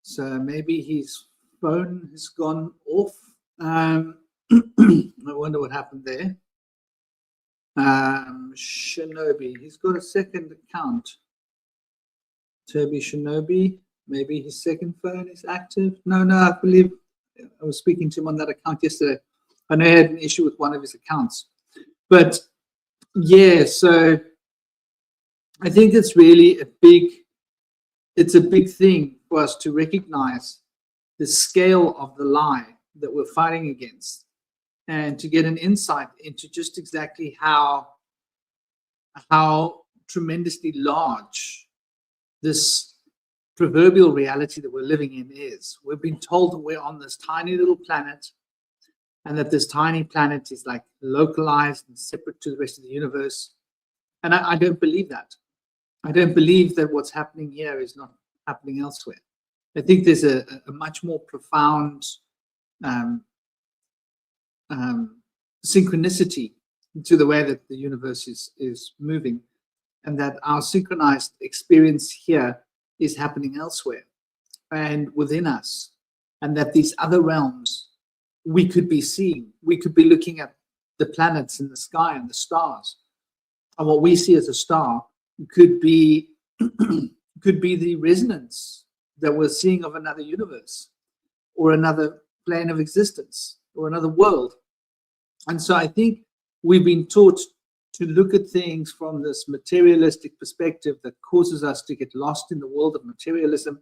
so maybe his phone has gone off. I wonder what happened there. Shinobi, he's got a second account. Toby Shinobi, maybe his second phone is active. No, I believe I was speaking to him on that account yesterday. I know he had an issue with one of his accounts. But yeah, so I think it's really a big thing for us to recognize the scale of the lie that we're fighting against, and to get an insight into just exactly how tremendously large this proverbial reality that we're living in is. We've been told that we're on this tiny little planet, and that this tiny planet is like localized and separate to the rest of the universe. And I don't believe that. I don't believe that what's happening here is not happening elsewhere. I think there's a much more profound synchronicity to the way that the universe is moving, and that our synchronized experience here is happening elsewhere and within us, and that these other realms we could be seeing. We could be looking at the planets in the sky and the stars, and what we see as a star could be the resonance that we're seeing of another universe, or another plane of existence, or another world. And so I think we've been taught to look at things from this materialistic perspective that causes us to get lost in the world of materialism,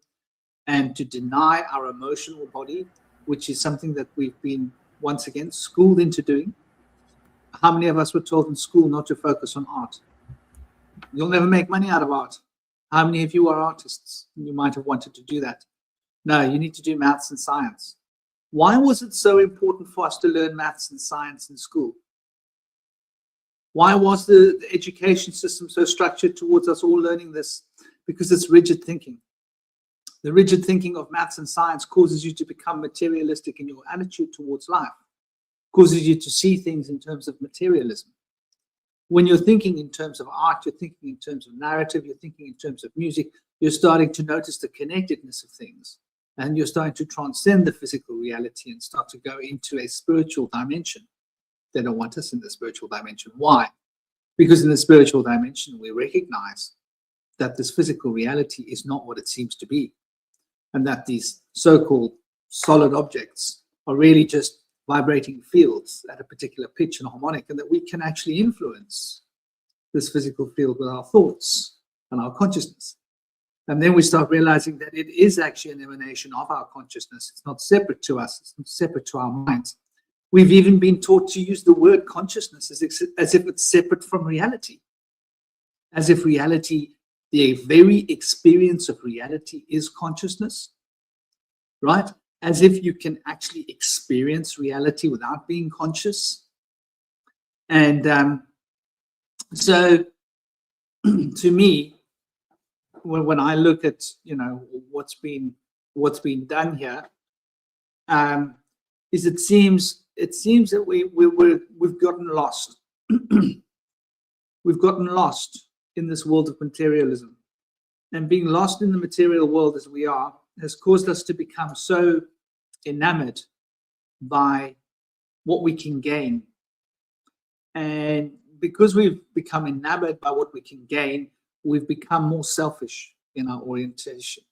and to deny our emotional body, which is something that we've been, once again, schooled into doing. How many of us were told in school not to focus on art? You'll never make money out of art. How many of you are artists? You might have wanted to do that. No, you need to do maths and science. Why was it so important for us to learn maths and science in school? Why was the education system so structured towards us all learning this? Because it's rigid thinking. The rigid thinking of maths and science causes you to become materialistic in your attitude towards life, causes you to see things in terms of materialism. When you're thinking in terms of art, you're thinking in terms of narrative, you're thinking in terms of music, you're starting to notice the connectedness of things, and you're starting to transcend the physical reality and start to go into a spiritual dimension. They don't want us in the spiritual dimension. Why? Because in the spiritual dimension, we recognize that this physical reality is not what it seems to be, and that these so-called solid objects are really just vibrating fields at a particular pitch and harmonic, and that we can actually influence this physical field with our thoughts and our consciousness. And then we start realizing that it is actually an emanation of our consciousness. It's not separate to us. It's not separate to our minds. We've even been taught to use the word consciousness as if it's separate from reality, as if reality, the very experience of reality, is consciousness, right? As if you can actually experience reality without being conscious. And so to me, when I look at, you know, what's been done here, is it seems that we've gotten lost. We've gotten lost in this world of materialism, and being lost in the material world as we are has caused us to become so enamored by what we can gain. And because we've become enamored by what we can gain, we've become more selfish in our orientation.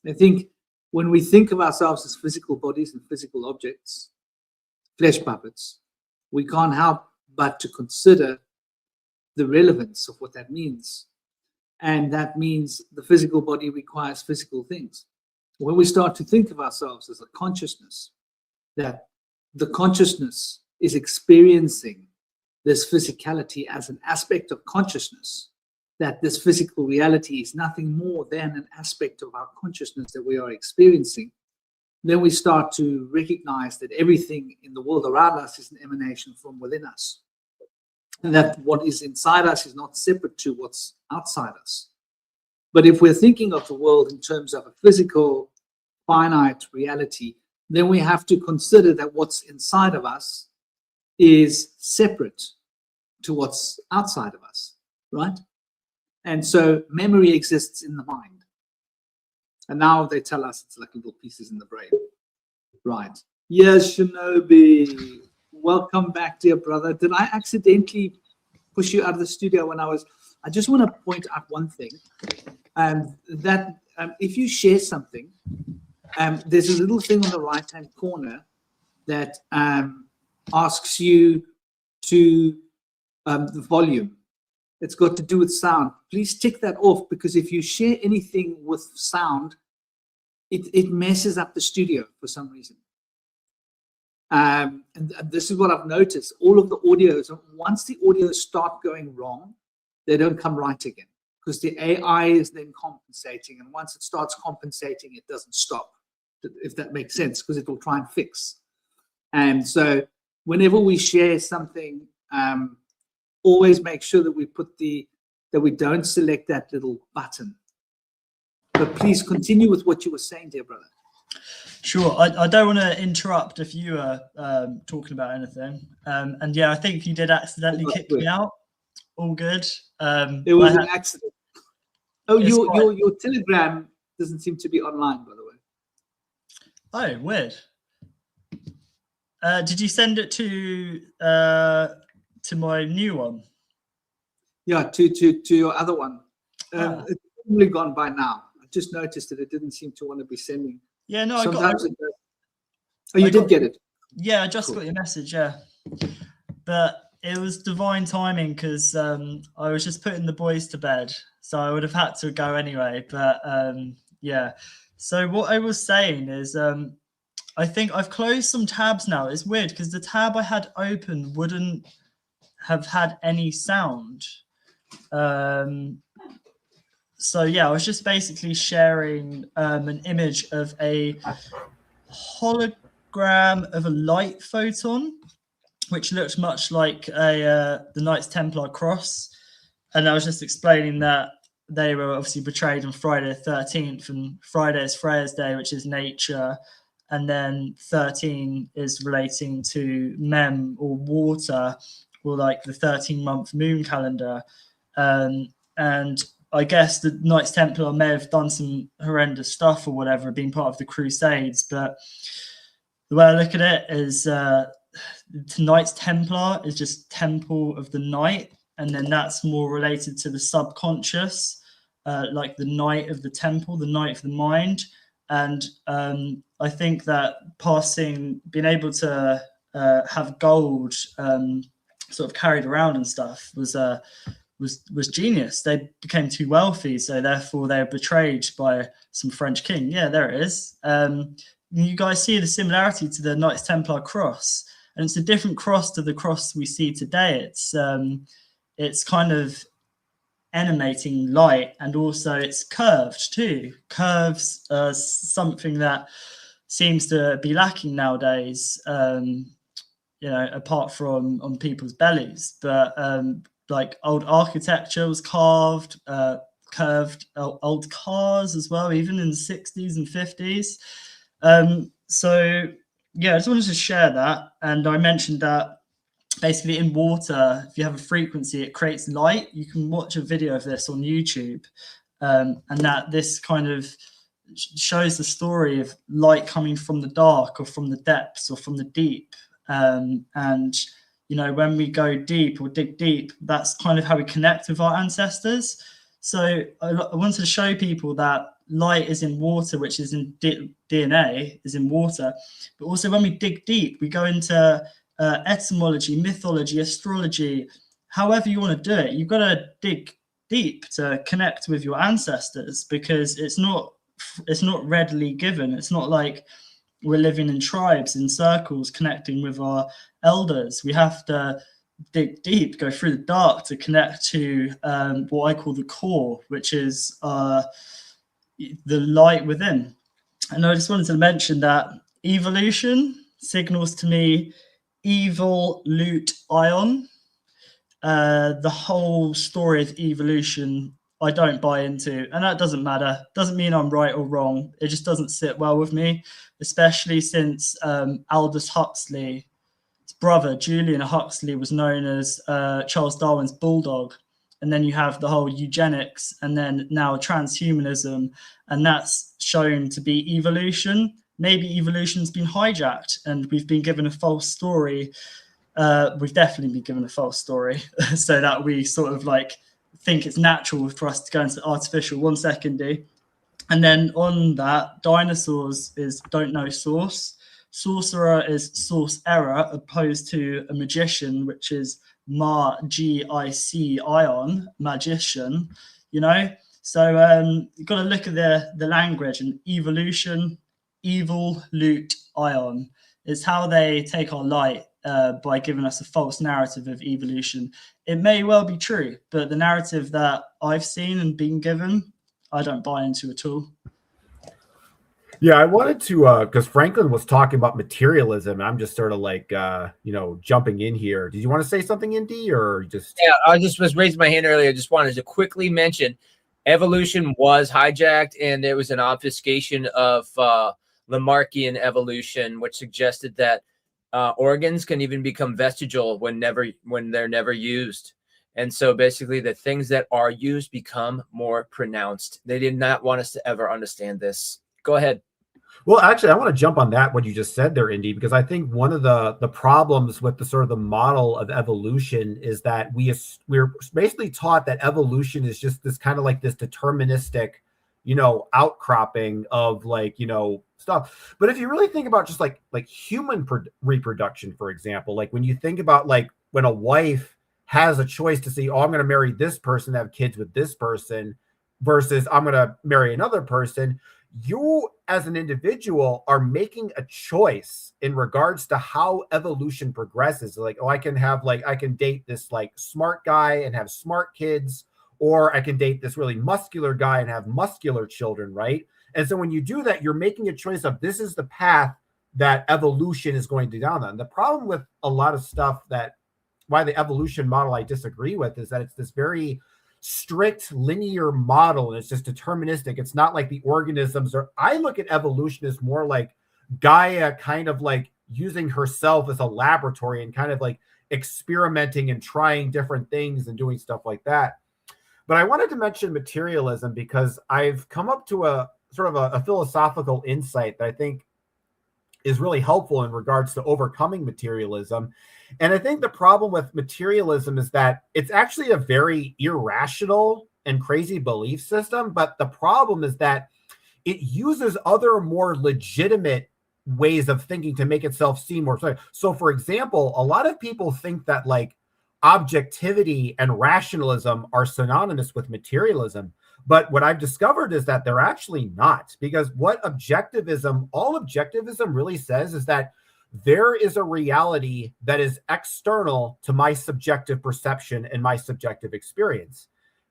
I think when we think of ourselves as physical bodies and physical objects, flesh puppets, we can't help but to consider the relevance of what that means. And that means the physical body requires physical things. When we start to think of ourselves as a consciousness, that the consciousness is experiencing this physicality as an aspect of consciousness, that this physical reality is nothing more than an aspect of our consciousness that we are experiencing, then we start to recognize that everything in the world around us is an emanation from within us, and that what is inside us is not separate to what's outside us. But if we're thinking of the world in terms of a physical, finite reality, then we have to consider that what's inside of us is separate to what's outside of us, right? And so memory exists in the mind. And now they tell us it's like little pieces in the brain. Right. Yes, Shinobi. Welcome back, dear brother. Did I accidentally push you out of the studio when I just want to point out one thing. That if you share something, there's a little thing on the right-hand corner that asks you to the volume. It's got to do with sound. Please tick that off, because if you share anything with sound, it messes up the studio for some reason. And this is what I've noticed. All of the audios, once the audios start going wrong, they don't come right again, because the AI is then compensating. And once it starts compensating, it doesn't stop, if that makes sense, because it will try and fix. And so whenever we share something, always make sure that we that we don't select that little button. But please continue with what you were saying, dear brother. Sure. I don't want to interrupt if you are talking about anything. And yeah, I think you did accidentally kick me out. All good. It was an accident. Oh, your Telegram doesn't seem to be online, by the way. Oh, weird. Did you send it to my new one? Yeah, to your other one. It's probably gone by now. I just noticed that it didn't seem to want to be sending. Yeah, no, sometimes it does. Oh, you did get it? Yeah, I just got your message, yeah. But it was divine timing, because I was just putting the boys to bed, so I would have had to go anyway. But yeah. So what I was saying is, I think I've closed some tabs now. It's weird, because the tab I had open wouldn't have had any sound. So yeah, I was just basically sharing an image of a hologram of a light photon, which looked much like the Knights Templar cross. And I was just explaining that they were obviously betrayed on Friday the 13th, and Friday is Freya's day, which is nature. And then 13 is relating to Mem, or water, or like the 13-month moon calendar. And I guess the Knights Templar may have done some horrendous stuff or whatever, being part of the Crusades. But the way I look at it is Knights Templar is just Temple of the Night. And then that's more related to the subconscious, like the night of the temple, the night of the mind. And I think that being able to have gold sort of carried around and stuff was genius. They became too wealthy, so therefore they were betrayed by some French king. Yeah, there it is. You guys see the similarity to the Knights Templar cross, and it's a different cross to the cross we see today. It's kind of animating light, and also it's curved too. Curves are something that seems to be lacking nowadays, apart from on people's bellies. But like old architecture was curved old cars as well, even in the 60s and 50s. So yeah, I just wanted to share that. And I mentioned that basically in water, if you have a frequency, it creates light. You can watch a video of this on YouTube, and that this kind of shows the story of light coming from the dark, or from the depths, or from the deep. And when we go deep or dig deep, that's kind of how we connect with our ancestors. So I wanted to show people that light is in water, which is in DNA, is in water. But also when we dig deep, we go into etymology, mythology, astrology, however you want to do it. You've got to dig deep to connect with your ancestors, because it's not readily given. It's not like we're living in tribes, in circles, connecting with our elders. We have to dig deep, go through the dark to connect to what I call the core, which is the light within. And I just wanted to mention that evolution signals to me evil loot ion. The whole story of evolution I don't buy into, and that doesn't matter. Doesn't mean I'm right or wrong. It just doesn't sit well with me, especially since Aldous Huxley's brother, Julian Huxley, was known as Charles Darwin's bulldog. And then you have the whole eugenics, and then now transhumanism, and that's shown to be evolution. Maybe evolution's been hijacked and we've been given a false story. We've definitely been given a false story so that we sort of like think it's natural for us to go into artificial. 1 second, D. And then on that, dinosaurs is don't know source. Sorcerer is source error, opposed to a magician, which is G-I-C-ion, magician, you know? So you've got to look at the language, and evolution, evil, loot, ion. It's how they take our light by giving us a false narrative of evolution. It may well be true, but the narrative that I've seen and been given, I don't buy into at all. Yeah, I wanted to, because Franklin was talking about materialism, and I'm just sort of like, jumping in here. Did you want to say something, Indy, or just? Yeah, I just was raising my hand earlier. I just wanted to quickly mention evolution was hijacked, and there was an obfuscation of Lamarckian evolution, which suggested that organs can even become vestigial when they're never used. And so basically the things that are used become more pronounced. They did not want us to ever understand this. Go ahead. Well, actually, I want to jump on that, what you just said there, Indy, because I think one of the problems with the sort of the model of evolution is that we're basically taught that evolution is just this kind of like this deterministic, outcropping of stuff. But if you really think about just like human reproduction, for example, like when you think about like when a wife has a choice to say, oh, I'm going to marry this person, have kids with this person, versus I'm going to marry another person, you as an individual are making a choice in regards to how evolution progresses. Like, oh, I can date this like smart guy and have smart kids, or I can date this really muscular guy and have muscular children, right? And so when you do that, you're making a choice of this is the path that evolution is going to down on. The problem with a lot of stuff why the evolution model I disagree with is that it's this very strict linear model, and it's just deterministic. It's not like the organisms I look at evolution as more like Gaia kind of like using herself as a laboratory and kind of like experimenting and trying different things and doing stuff like that. But I wanted to mention materialism because I've come up to a sort of a philosophical insight that I think is really helpful in regards to overcoming materialism. And I think the problem with materialism is that it's actually a very irrational and crazy belief system. But the problem is that it uses other more legitimate ways of thinking to make itself seem more. So for example, a lot of people think that like objectivity and rationalism are synonymous with materialism. But what I've discovered is that they're actually not, because all objectivism really says is that there is a reality that is external to my subjective perception and my subjective experience.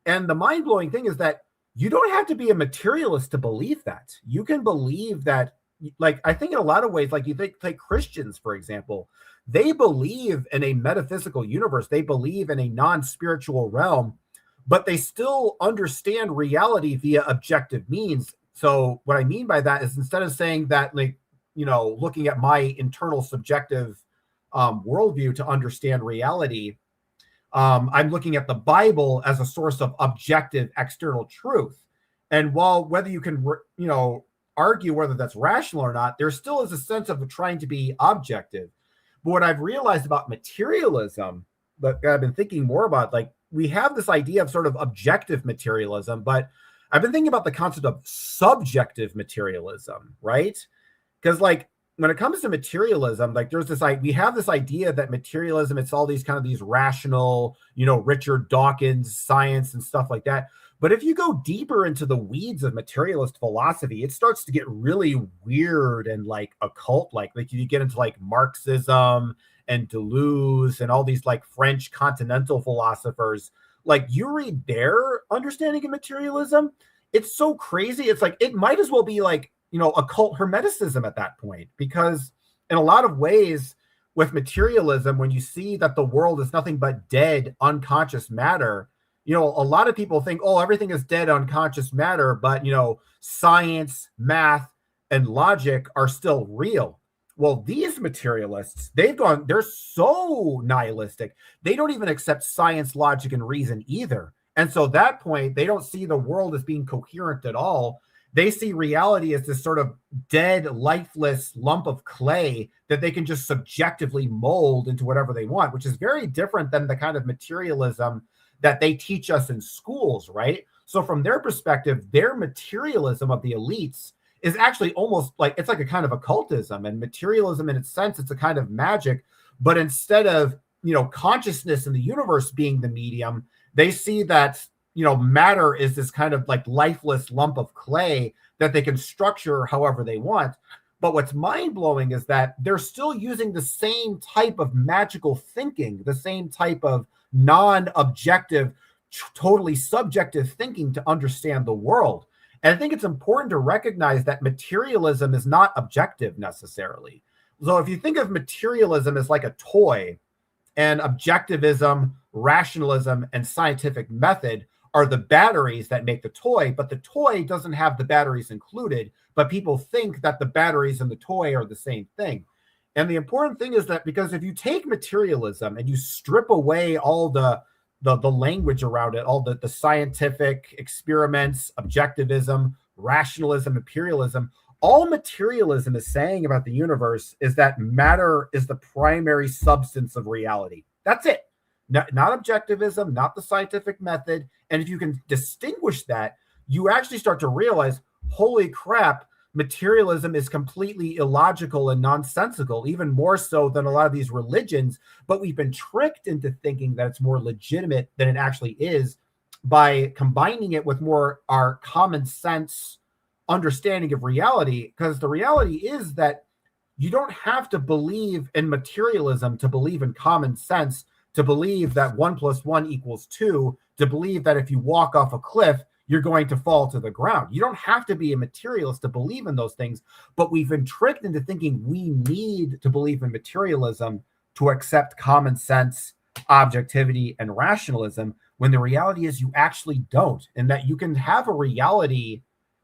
And the mind-blowing thing is that you don't have to be a materialist to believe that. You can believe that, like, I think in a lot of ways, like you take Christians, for example, they believe in a metaphysical universe. They believe in a non-spiritual realm, but they still understand reality via objective means. So what I mean by that is instead of saying that, like, looking at my internal subjective worldview to understand reality, I'm looking at the Bible as a source of objective external truth. And whether you can, argue whether that's rational or not, there still is a sense of trying to be objective. But what I've realized about materialism, that I've been thinking more about, like, we have this idea of sort of objective materialism, but I've been thinking about the concept of subjective materialism, right? Because like when it comes to materialism, like we have this idea that materialism, it's all these kind of these rational, Richard Dawkins science and stuff like that. But if you go deeper into the weeds of materialist philosophy, it starts to get really weird and like occult, like you get into like Marxism and Deleuze and all these like French continental philosophers. Like you read their understanding of materialism, it's so crazy. It's like it might as well be like, occult hermeticism at that point, because in a lot of ways with materialism, when you see that the world is nothing but dead, unconscious matter, a lot of people think, oh, everything is dead, unconscious matter, but, science, math, and logic are still real. Well, these materialists, they're so nihilistic. They don't even accept science, logic, and reason either. And so at that point, they don't see the world as being coherent at all. They see reality as this sort of dead, lifeless lump of clay that they can just subjectively mold into whatever they want, which is very different than the kind of materialism that they teach us in schools, right? So from their perspective, their materialism of the elites is actually almost like, it's like a kind of occultism, and materialism in its sense, it's a kind of magic. But instead of, consciousness in the universe being the medium, they see that, matter is this kind of like lifeless lump of clay that they can structure however they want. But what's mind-blowing is that they're still using the same type of magical thinking, the same type of non-objective, totally subjective thinking to understand the world. And I think it's important to recognize that materialism is not objective necessarily. So if you think of materialism as like a toy, and objectivism, rationalism, and scientific method are the batteries that make the toy, but the toy doesn't have the batteries included, but people think that the batteries in the toy are the same thing. And the important thing is that, because if you take materialism and you strip away all the language around it, all the scientific experiments, objectivism, rationalism, imperialism, all materialism is saying about the universe is that matter is the primary substance of reality. That's it. Not objectivism, not the scientific method. And if you can distinguish that, you actually start to realize, holy crap, materialism is completely illogical and nonsensical, even more so than a lot of these religions. But we've been tricked into thinking that it's more legitimate than it actually is by combining it with more our common sense understanding of reality. Because the reality is that you don't have to believe in materialism to believe in common sense, to believe that 1 + 1 = 2, to believe that if you walk off a cliff, you're going to fall to the ground. You don't have to be a materialist to believe in those things, but we've been tricked into thinking we need to believe in materialism to accept common sense, objectivity, and rationalism, when the reality is you actually don't, and that you can have a reality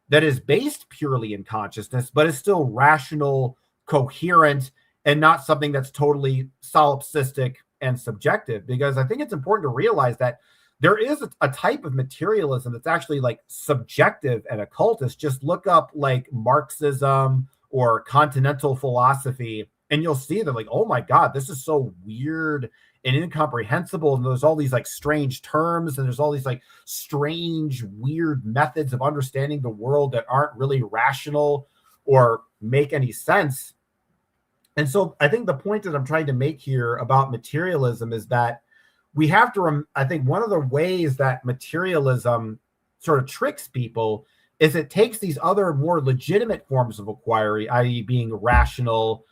that is based purely in consciousness, but is still rational, coherent, and not something that's totally solipsistic and subjective. Because I think it's important to realize that there is a type of materialism that's actually like subjective and occultist. Just look up like Marxism or continental philosophy, and you'll see that like, oh my God, this is so weird and incomprehensible. And there's all these like strange terms, and there's all these like strange, weird methods of understanding the world that aren't really rational or make any sense. And so I think the point that I'm trying to make here about materialism is that we have to, I think one of the ways that materialism sort of tricks people is it takes these other more legitimate forms of inquiry, i.e. being rational,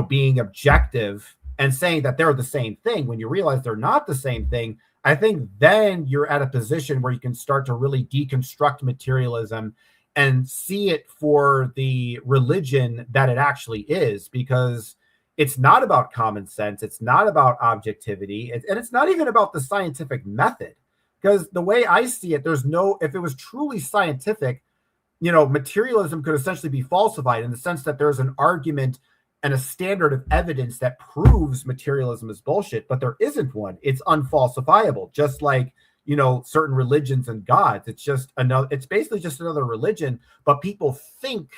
being objective, and saying that they're the same thing. When you realize they're not the same thing, I think then you're at a position where you can start to really deconstruct materialism and see it for the religion that it actually is, because it's not about common sense. It's not about objectivity. And it's not even about the scientific method. Because the way I see it, if it was truly scientific, materialism could essentially be falsified in the sense that there's an argument and a standard of evidence that proves materialism is bullshit, but there isn't one. It's unfalsifiable, just like, certain religions and gods. It's basically just another religion, but people think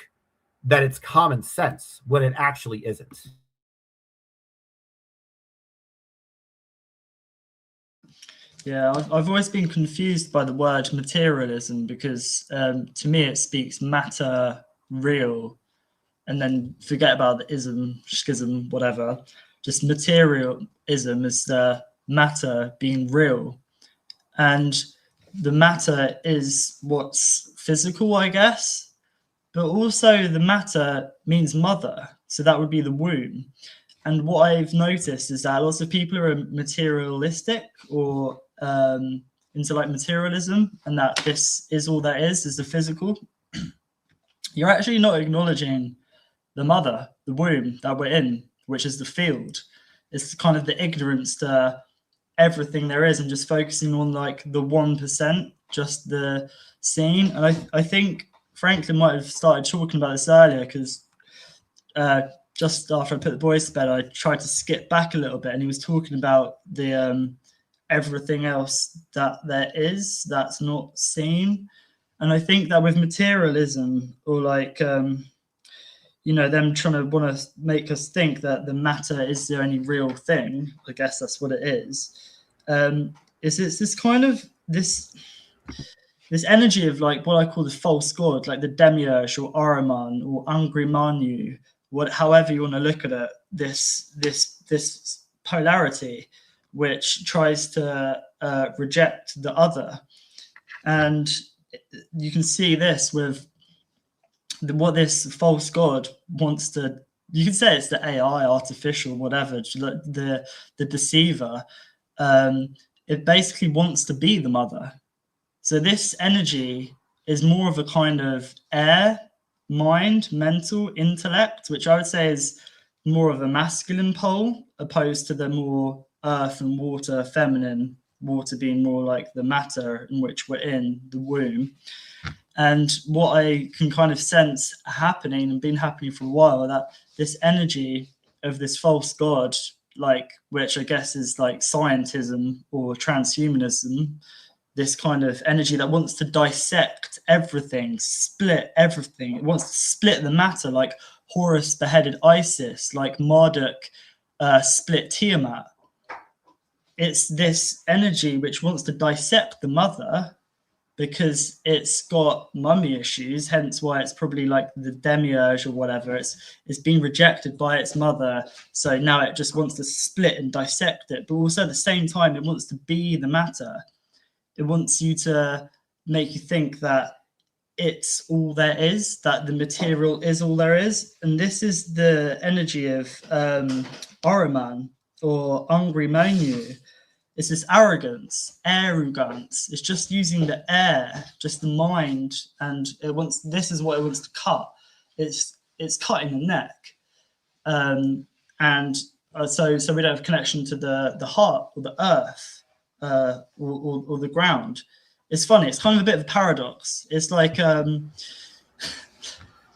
that it's common sense when it actually isn't. Yeah, I've always been confused by the word materialism, because to me it speaks matter, real, and then forget about the ism, schism, whatever. Just materialism is the matter being real. And the matter is what's physical, I guess. But also the matter means mother. So that would be the womb. And what I've noticed is that lots of people are materialistic or into like materialism, and that this is all there is the physical. You're actually not acknowledging the mother, the womb that we're in, which is the field. It's kind of the ignorance to everything there is, and just focusing on like the 1%, just the scene. And I think Franklin might have started talking about this earlier, because just after I put the boys to bed, I tried to skip back a little bit, and he was talking about the everything else that there is that's not seen. And I think that with materialism, or like them trying to want to make us think that the matter is the only real thing, I guess that's what it is. It's this kind of this this energy of like what I call the false god, like the demiurge or Ahriman or Angry Manu, however you want to look at it, this polarity which tries to reject the other. And you can see this with what this false god wants to, you can say it's the AI, artificial, whatever, the deceiver. It basically wants to be the mother. So this energy is more of a kind of air, mind, mental, intellect, which I would say is more of a masculine pole, opposed to the more earth and water, feminine, water being more like the matter in which we're in, the womb. And what I can kind of sense happening and been happening for a while, that this energy of this false god, like, which I guess is like scientism or transhumanism, this kind of energy that wants to dissect everything, split everything. It wants to split the matter, like Horus beheaded Isis, like Marduk split Tiamat. It's this energy which wants to dissect the mother because it's got mummy issues, hence why it's probably like the demiurge or whatever. It's been rejected by its mother, so now it just wants to split and dissect it. But also at the same time, it wants to be the matter. It wants you to make you think that it's all there is, that the material is all there is. And this is the energy of Ahriman or Angry Manu. It's this arrogance. It's just using the air, just the mind, and it wants. This is what it wants to cut. It's cutting the neck, so we don't have connection to the heart or the earth or the ground. It's funny. It's kind of a bit of a paradox. It's like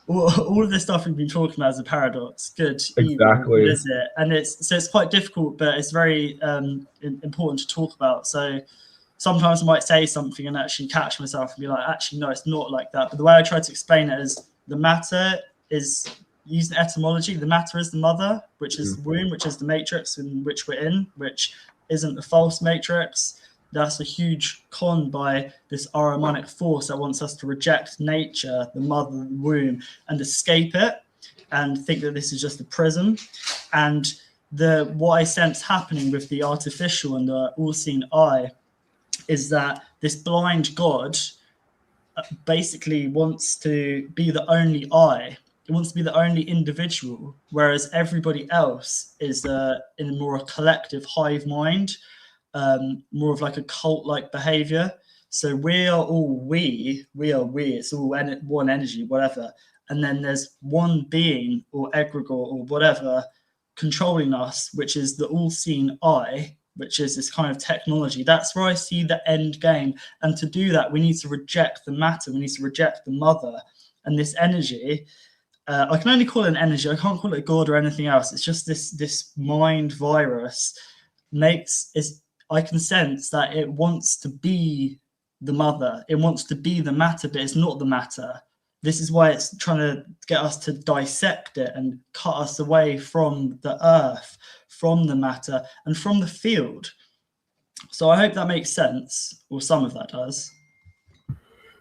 all of this stuff we've been talking about is a paradox. Good, exactly. Evil, is it? And it's quite difficult, but it's very important to talk about. So sometimes I might say something and actually catch myself and be like, actually, no, it's not like that. But the way I try to explain it is the matter is, using etymology, the matter is the mother, which is the womb, which is the matrix in which we're in, which isn't the false matrix. That's a huge con by this Ahrimanic force that wants us to reject nature, the mother, the womb, and escape it and think that this is just a prism. And what I sense happening with the artificial and the all-seeing eye is that this blind god basically wants to be the only eye. It wants to be the only individual, whereas everybody else is in more a collective hive mind, more of like a cult-like behavior. So we are all we. It's all one energy, whatever. And then there's one being or egregore or whatever controlling us, which is the all-seeing eye, which is this kind of technology. That's where I see the end game. And to do that, we need to reject the matter. We need to reject the mother. And this energy, I can only call it an energy. I can't call it a god or anything else. It's just this mind virus I can sense that it wants to be the mother. It wants to be the matter, but it's not the matter. This is why it's trying to get us to dissect it and cut us away from the earth, from the matter, and from the field. So I hope that makes sense, or some of that does.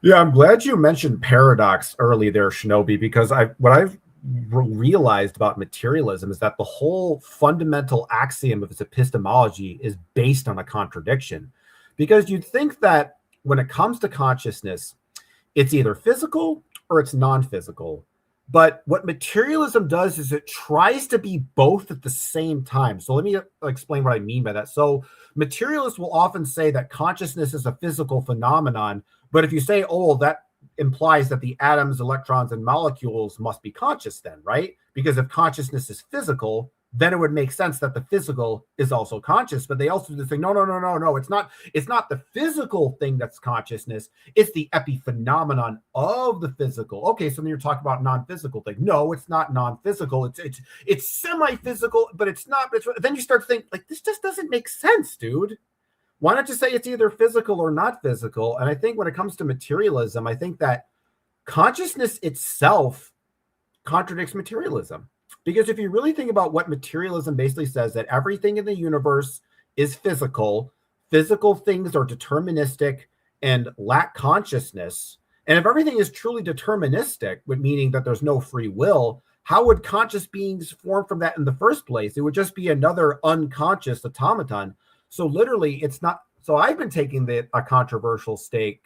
Yeah, I'm glad you mentioned paradox early there, Shinobi, because what I've realized about materialism is that the whole fundamental axiom of its epistemology is based on a contradiction. Because you'd think that when it comes to consciousness, it's either physical or it's non-physical. But what materialism does is it tries to be both at the same time. So let me explain what I mean by that. So materialists will often say that consciousness is a physical phenomenon. But if you say, oh, that implies that the atoms, electrons, and molecules must be conscious then, right? Because if consciousness is physical, then it would make sense that the physical is also conscious. But they also do the thing, no, it's not the physical thing that's consciousness, it's the epiphenomenon of the physical. Okay, so then you're talking about non-physical thing. No, it's not non-physical, it's semi-physical, but it's not. Then you start to think, like, this just doesn't make sense, dude. Why not just say it's either physical or not physical? And I think when it comes to materialism, I think that consciousness itself contradicts materialism. Because if you really think about what materialism basically says, that everything in the universe is physical things are deterministic, and lack consciousness, and if everything is truly deterministic, meaning that there's no free will, how would conscious beings form from that in the first place? It would just be another unconscious automaton. So literally, it's not. So I've been taking a controversial stake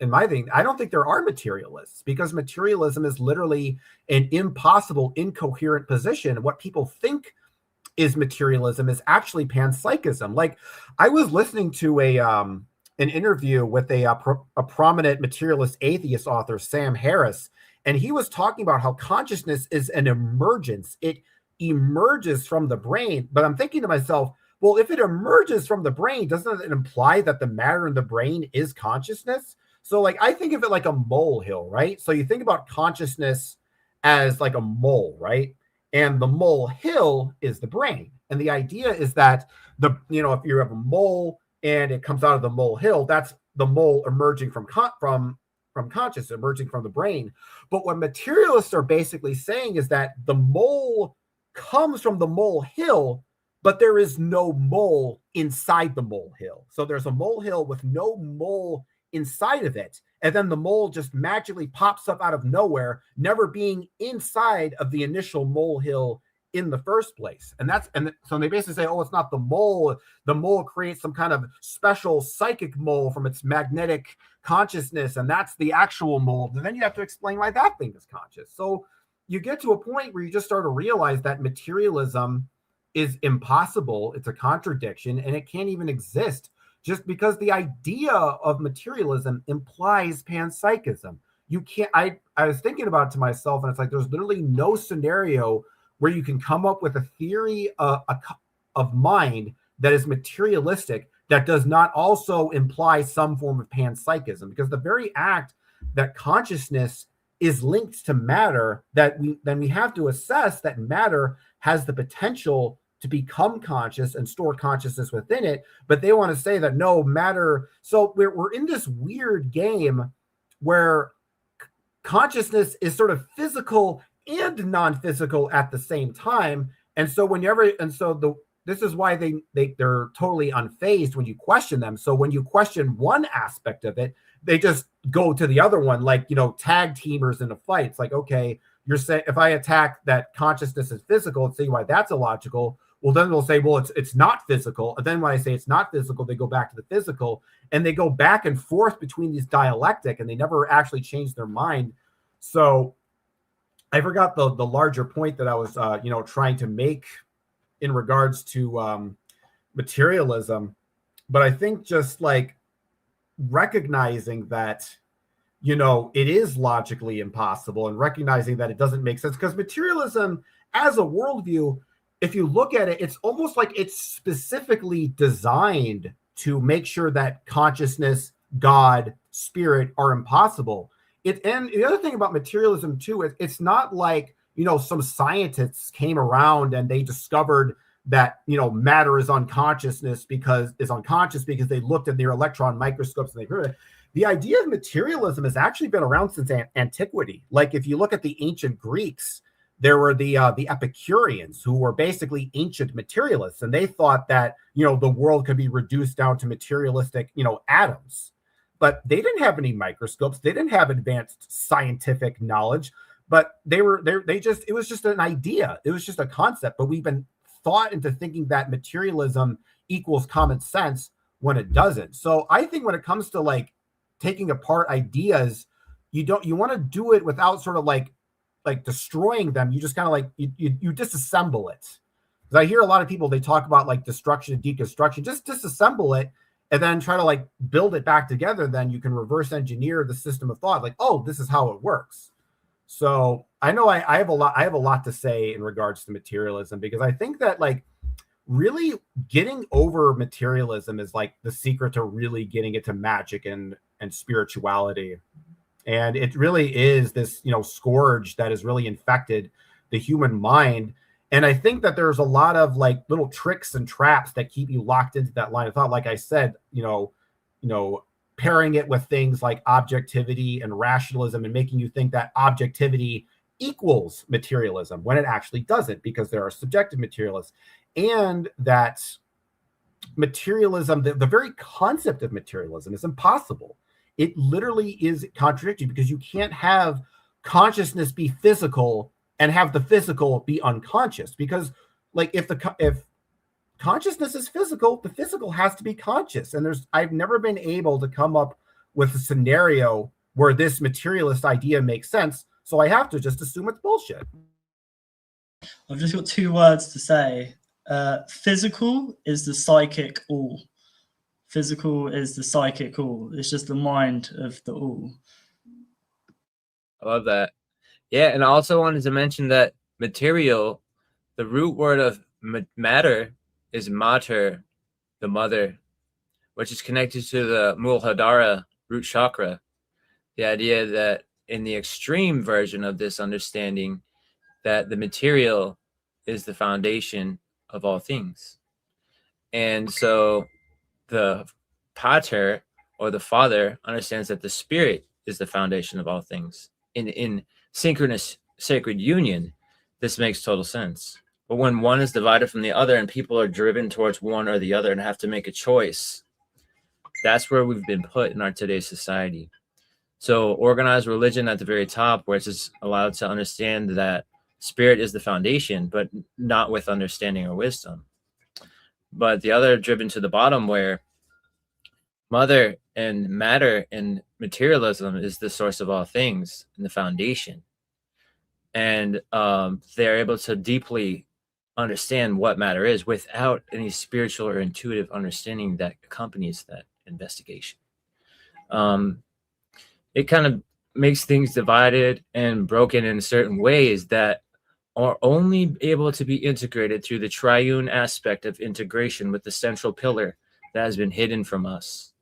in my thing. I don't think there are materialists, because materialism is literally an impossible, incoherent position. What people think is materialism is actually panpsychism. Like, I was listening to an interview with a prominent materialist atheist author, Sam Harris, and he was talking about how consciousness is an emergence. It emerges from the brain. But I'm thinking to myself, well, if it emerges from the brain, doesn't it imply that the matter in the brain is consciousness? So, like, I think of it like a molehill, right? So you think about consciousness as like a mole, right? And the molehill is the brain. And the idea is that if you have a mole and it comes out of the molehill, that's the mole emerging from conscious, emerging from the brain. But what materialists are basically saying is that the mole comes from the molehill, but there is no mole inside the molehill. So there's a molehill with no mole inside of it, and then the mole just magically pops up out of nowhere, never being inside of the initial molehill in the first place. And so they basically say, oh, it's not the mole. The mole creates some kind of special psychic mole from its magnetic consciousness, and that's the actual mole. And then you have to explain why that thing is conscious. So you get to a point where you just start to realize that materialism is impossible. It's a contradiction, and it can't even exist, just because the idea of materialism implies panpsychism. You can't. I was thinking about it to myself, and it's like there's literally no scenario where you can come up with a theory of mind that is materialistic that does not also imply some form of panpsychism, because the very act that consciousness is linked to matter, then we have to assess that matter has the potential to become conscious and store consciousness within it. But they want to say that no matter. So we're in this weird game where consciousness is sort of physical and non-physical at the same time. And so this is why they're totally unfazed when you question them. So when you question one aspect of it, they just go to the other one, like, tag teamers in a fight. It's like, okay, you're saying if I attack that consciousness is physical and see why that's illogical, well, then they'll say, well, it's not physical. And then when I say it's not physical, they go back to the physical, and they go back and forth between these dialectic, and they never actually change their mind. So I forgot the larger point that I was, trying to make in regards to materialism. But I think just like recognizing that, it is logically impossible, and recognizing that it doesn't make sense, because materialism as a worldview, if you look at it, it's almost like it's specifically designed to make sure that consciousness, God, spirit are impossible. And the other thing about materialism too, it's not like, some scientists came around and they discovered that, matter is unconscious because they looked at their electron microscopes and they heard it. The idea of materialism has actually been around since antiquity. Like, if you look at the ancient Greeks, there were the Epicureans, who were basically ancient materialists, and they thought that, the world could be reduced down to materialistic, atoms. But they didn't have any microscopes. They didn't have advanced scientific knowledge, but it was just an idea. It was just a concept, but we've been thought into thinking that materialism equals common sense when it doesn't. So I think when it comes to like taking apart ideas, you want to do it without sort of like destroying them. You just kind of like you disassemble it. Because I hear a lot of people, they talk about like destruction and deconstruction. Just disassemble it and then try to like build it back together. Then you can reverse engineer the system of thought. Like, oh, this is how it works. So I know I have a lot to say in regards to materialism, because I think that like really getting over materialism is like the secret to really getting into magic and spirituality. And it really is this, scourge that has really infected the human mind. And I think that there's a lot of like little tricks and traps that keep you locked into that line of thought. Like I said, pairing it with things like objectivity and rationalism and making you think that objectivity equals materialism when it actually doesn't, because there are subjective materialists. And that materialism, the very concept of materialism is impossible. it literally is contradictory, because you can't have consciousness be physical and have the physical be unconscious. Because like if consciousness is physical, the physical has to be conscious. And I've never been able to come up with a scenario where this materialist idea makes sense. So I have to just assume it's bullshit. I've just got 2 words to say. Physical is the psychic all. Physical is the psychic all. It's just the mind of the all. I love that. Yeah, and I also wanted to mention that material, the root word of matter is mater, the mother, which is connected to the Muladhara root chakra. The idea that in the extreme version of this understanding, that the material is the foundation of all things. And so the pater, or the father, understands that the spirit is the foundation of all things. In synchronous sacred union, this makes total sense. But when one is divided from the other and people are driven towards one or the other and have to make a choice, that's where we've been put in our today's society. So organized religion at the very top, where it's just allowed to understand that spirit is the foundation, but not with understanding or wisdom. But the other driven to the bottom, where mother and matter and materialism is the source of all things and the foundation. And they're able to deeply understand what matter is without any spiritual or intuitive understanding that accompanies that investigation. It kind of makes things divided and broken in certain ways that are only able to be integrated through the triune aspect of integration with the central pillar that has been hidden from us,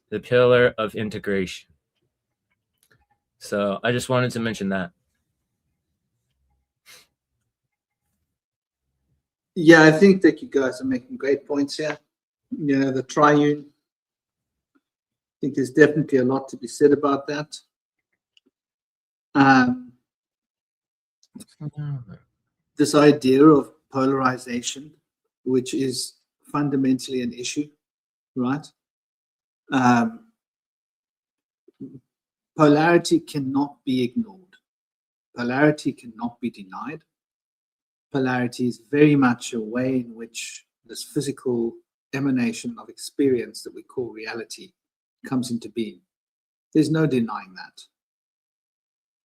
the pillar of integration. So I just wanted to mention that. Yeah, I think that you guys are making great points here. You know, the triune, I think there's definitely a lot to be said about that. This idea of polarization, which is fundamentally an issue, right? Polarity cannot be ignored. Polarity cannot be denied. Polarity is very much a way in which this physical emanation of experience that we call reality comes into being. There's no denying that.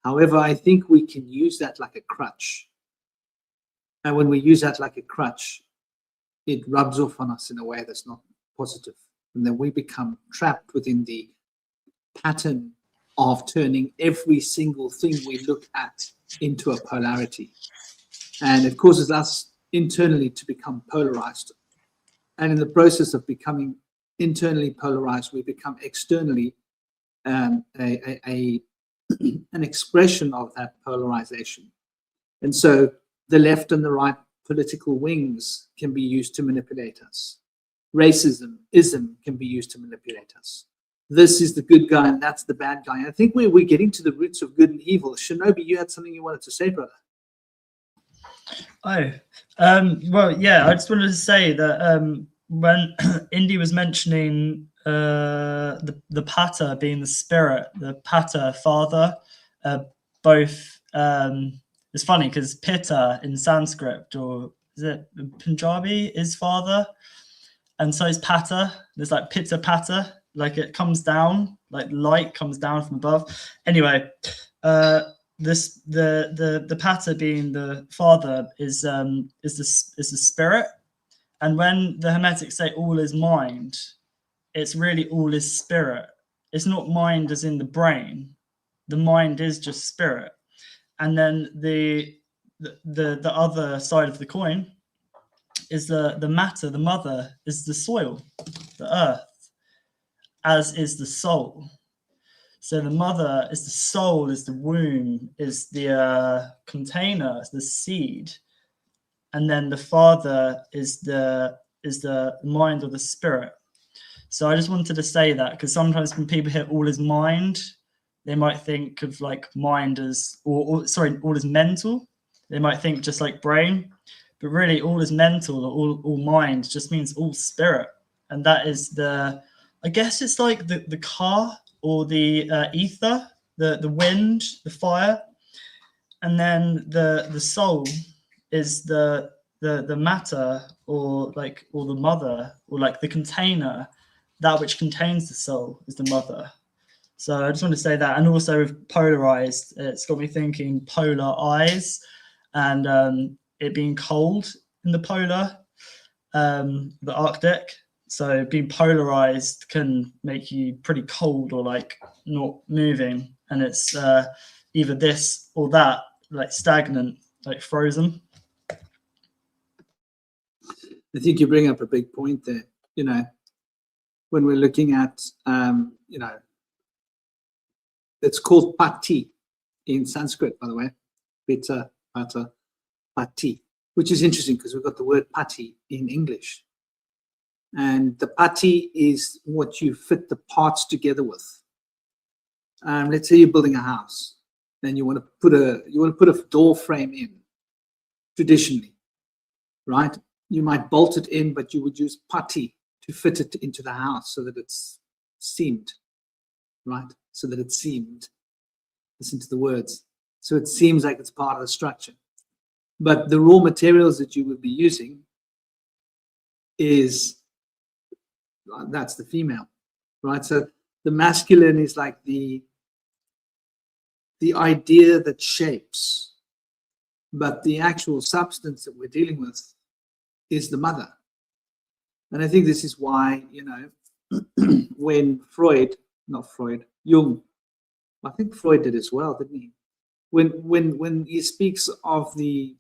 However, I think we can use that like a crutch. And when we use that like a crutch, it rubs off on us in a way that's not positive. And then we become trapped within the pattern of turning every single thing we look at into a polarity. And it causes us internally to become polarized. And in the process of becoming internally polarized, we become externally an expression of that polarization. And so the left and the right political wings can be used to manipulate us. Racism, ism can be used to manipulate us. This is the good guy and that's the bad guy. I think we're getting to the roots of good and evil. Shinobi, you had something you wanted to say, brother? Well, yeah, I just wanted to say that when Indy was mentioning the pater being the spirit, the pater, father, both, it's funny because pitta in Sanskrit, or is it Punjabi, is father, and so is pater. There's like pitta pater, like it comes down, like light comes down from above. Anyway, the pater being the father is the spirit, and when the Hermetics say all is mind, it's really all is spirit. It's not mind as in the brain. The mind is just spirit, and then the other side of the coin is the matter. The mother is the soil, the earth, as is the soul. So the mother is the soul, is the womb, is the container, is the seed, and then the father is the mind or the spirit. So I just wanted to say that because sometimes when people hear all is mind, they might think of like mind as, or all is mental. They might think just like brain, but really all is mental or all mind just means all spirit, and that is I guess it's like the car. or the ether, the wind, the fire, and then the soul is the matter, or the mother, or like the container, that which contains the soul is the mother. So I just want to say that. And also with polarized, it's got me thinking polar eyes, and it being cold in the polar, the Arctic. So being polarized can make you pretty cold, or like not moving, and it's either this or that, like stagnant, like frozen. I think you bring up a big point there. You know, when we're looking at, you know, it's called pati in Sanskrit, by the way, pitta, pata, pati, which is interesting because we've got the word pati in English. And the pati is what you fit the parts together with. Let's say you're building a house, and you want to put a door frame in. Traditionally, right? You might bolt it in, but you would use pati to fit it into the house so that it's seamed, right? So that it's seamed. Listen to the words. So it seems like it's part of the structure. But the raw materials that you would be using that's the female, right? So the masculine is like the idea that shapes, but the actual substance that we're dealing with is the mother. And I think this is why, you know, when Jung, I think Freud did as well, didn't he? When he speaks of the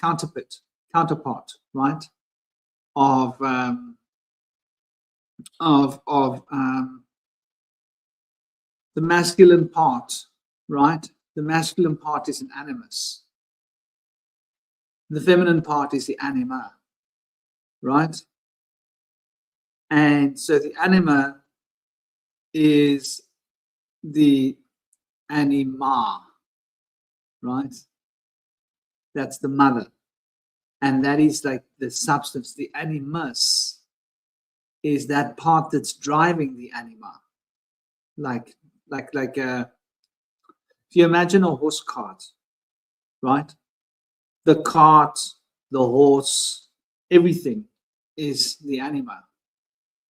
counterpart, right, of the masculine part, right? The masculine part is an animus. The feminine part is the anima, right? And so the anima is the anima, right? That's the mother. And that is like the substance. The animus is that part that's driving the anima. Like if you imagine a horse cart, right? The cart, the horse, everything is the anima.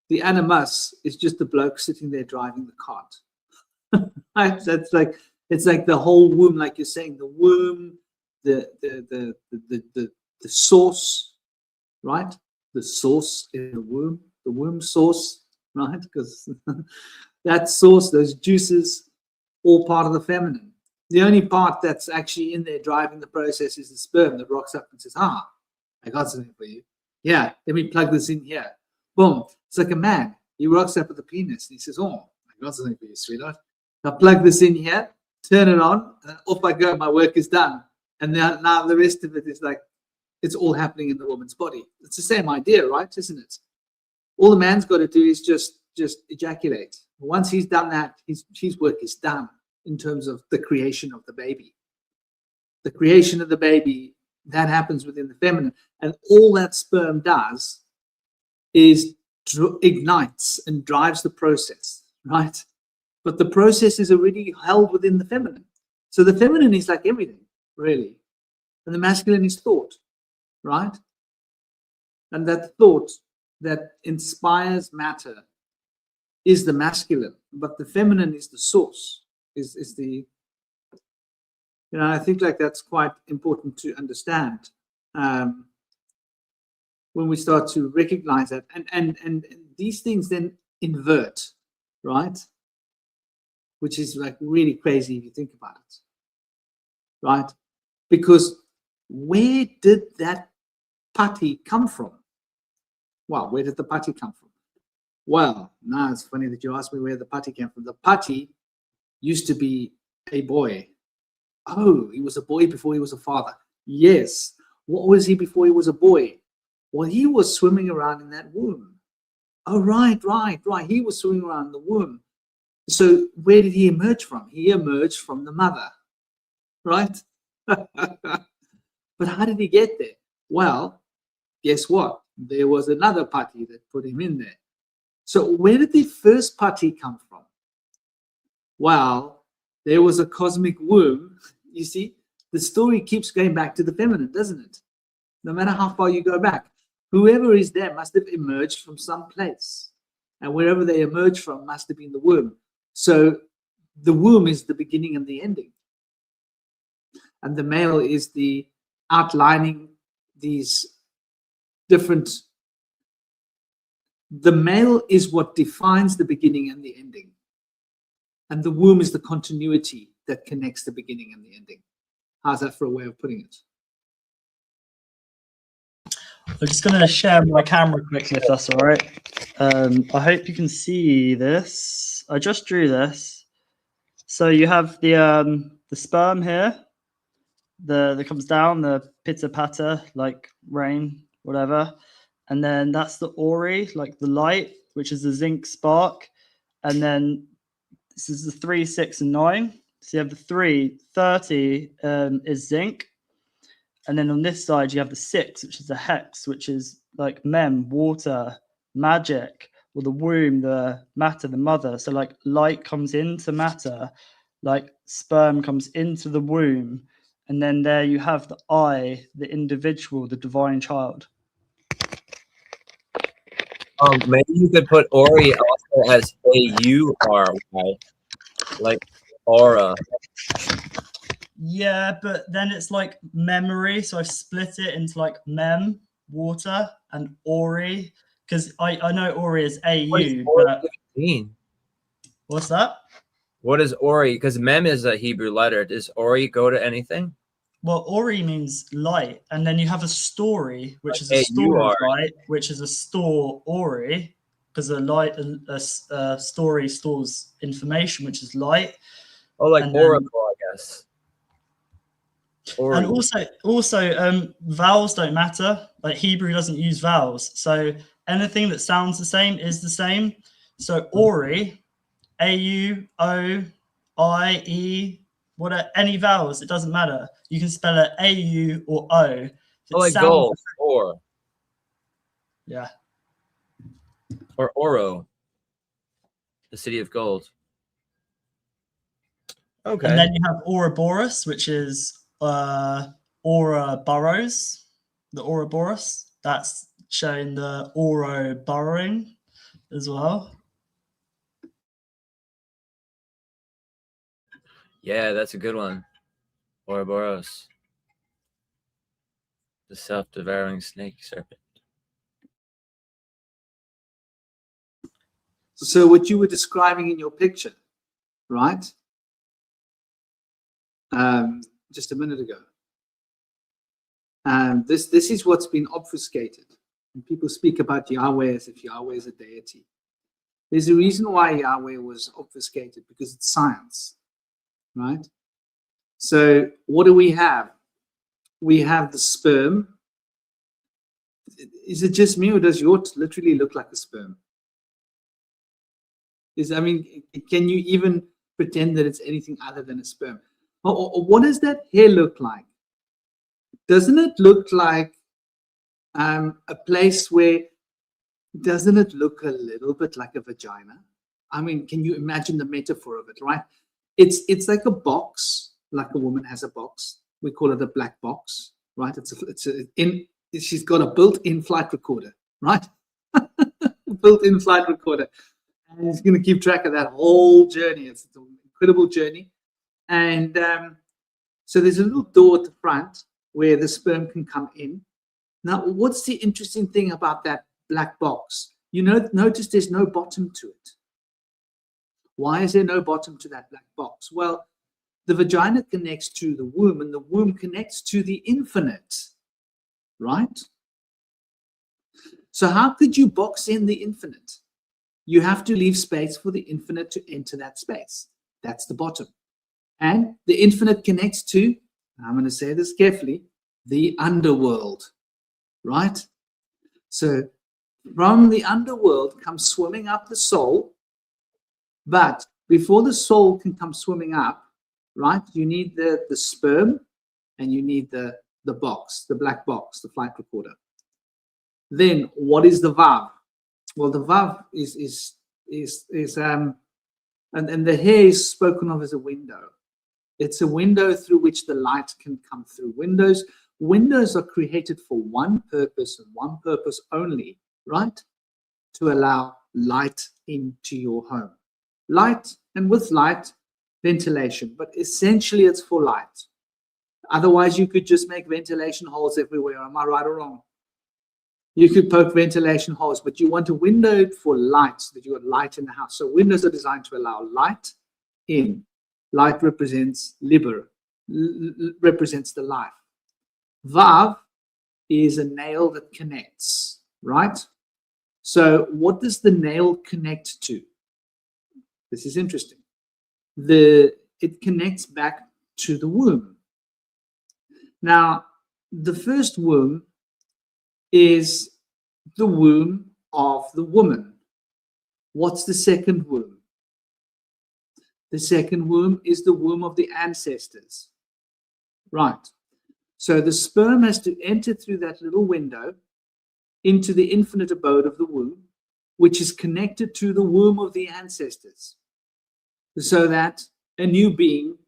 The animus is just the bloke sitting there driving the cart. Right? That's like, it's like the whole womb, like you're saying, the womb, the source, right? The source in the womb source, right? Because that source, those juices, all part of the feminine. The only part that's actually in there driving the process is the sperm that rocks up and says, I got something for you. Yeah, let me plug this in here. Boom. It's like a man. He rocks up with the penis and he says, I got something for you, sweetheart. I'll plug this in here, turn it on, and off I go. My work is done. And now the rest of it is like, it's all happening in the woman's body. It's the same idea, right? Isn't it? All the man's got to do is just ejaculate. Once he's done that, his work is done in terms of the creation of the baby. The creation of the baby, that happens within the feminine. And all that sperm does is ignites and drives the process, right? But the process is already held within the feminine. So the feminine is like everything, really. And the masculine is thought, right? And that thought that inspires matter is the masculine, but the feminine is the source, is the, I think like that's quite important to understand when we start to recognize that. And these things then invert, right? Which is like really crazy if you think about it, right? Because where did that pati come from? Well, where did the pati come from? Well, now it's funny that you asked me where the pati came from. The pati used to be a boy. Oh, he was a boy before he was a father. Yes. What was he before he was a boy? Well, he was swimming around in that womb. Oh, right. He was swimming around in the womb. So where did he emerge from? He emerged from the mother, right? But how did he get there? Well, guess what? There was another pati that put him in there. So where did the first party come from? Well, there was a cosmic womb. You see, the story keeps going back to the feminine, doesn't it? No matter how far you go back, whoever is there must have emerged from some place. And wherever they emerged from must have been the womb. So the womb is the beginning and the ending. And the male is the outlining these different. The male is what defines the beginning and the ending. And the womb is the continuity that connects the beginning and the ending. How's that for a way of putting it? I'm just going to share my camera quickly, if that's all right. I hope you can see this. I just drew this. So you have the sperm here, that comes down, the pitter patter, like rain, whatever. And then that's the ori, like the light, which is the zinc spark. And then this is the 3, 6, and 9. So you have the 3, 30 is zinc. And then on this side, you have the 6, which is the hex, which is like mem, water, magic, or the womb, the matter, the mother. So like light comes into matter, like sperm comes into the womb. And then there you have the I, the individual, the divine child. Maybe you could put Ori also as A-U-R-Y, like aura. Yeah, but then it's like memory. So I've split it into like mem, water, and ori. Because I know ori is AU, but mean? What's that? What is Ori? Because mem is a Hebrew letter. Does Ori go to anything? Well, ori means light, and then you have a story, which is a store of light, which is a store ori, because a story stores information, which is light. Oh, like and oracle, I guess. Ori. And also, vowels don't matter. Like Hebrew doesn't use vowels, so anything that sounds the same is the same. So ori, A-U, O, I, E, whatever, any vowels, it doesn't matter. You can spell it A-U or O. Oh, like gold, or. Yeah. Or Oro, the city of gold. Okay. And then you have Ouroboros, which is Ouroboros, the Ouroboros. That's showing the Oro burrowing as well. Yeah, that's a good one. Ouroboros. The self-devouring snake serpent. So what you were describing in your picture, right? Just a minute ago. This is what's been obfuscated. And people speak about Yahweh as if Yahweh is a deity. There's a reason why Yahweh was obfuscated, because it's science, right? So what do we have? We have the sperm. Is it just me, or does yours literally look like a sperm? Can you even pretend that it's anything other than a sperm? Or what does that hair look like? Doesn't it look like a place where, doesn't it look a little bit like a vagina? I mean, can you imagine the metaphor of it, right? It's like a box, like a woman has a box. We call it a black box, right? She's got a built-in flight recorder, right? Built-in flight recorder. And it's going to keep track of that whole journey. It's an incredible journey. And so there's a little door at the front where the sperm can come in. Now, what's the interesting thing about that black box? Notice there's no bottom to it. Why is there no bottom to that black box? Well, the vagina connects to the womb, and the womb connects to the infinite, right? So how could you box in the infinite? You have to leave space for the infinite to enter that space. That's the bottom. And the infinite connects to, I'm going to say this carefully, the underworld, right? So from the underworld comes swimming up the soul. But before the soul can come swimming up, right, you need the sperm, and you need the box, the black box, the flight recorder. Then what is the vav? Well, the Vav and the hair is spoken of as a window. It's a window through which the light can come through. Windows are created for one purpose and one purpose only, right? To allow light into your home. Light, and with light, ventilation, but essentially it's for light. Otherwise, you could just make ventilation holes everywhere. Am I right or wrong? You could poke ventilation holes, but you want a window for light, so that you got light in the house. So windows are designed to allow light in. Light represents liber, represents the life. Vav is a nail that connects, right? So what does the nail connect to? This is interesting. It connects back to the womb. Now, the first womb is the womb of the woman. What's the second womb? The second womb is the womb of the ancestors. Right. So the sperm has to enter through that little window into the infinite abode of the womb, which is connected to the womb of the ancestors, so that a new being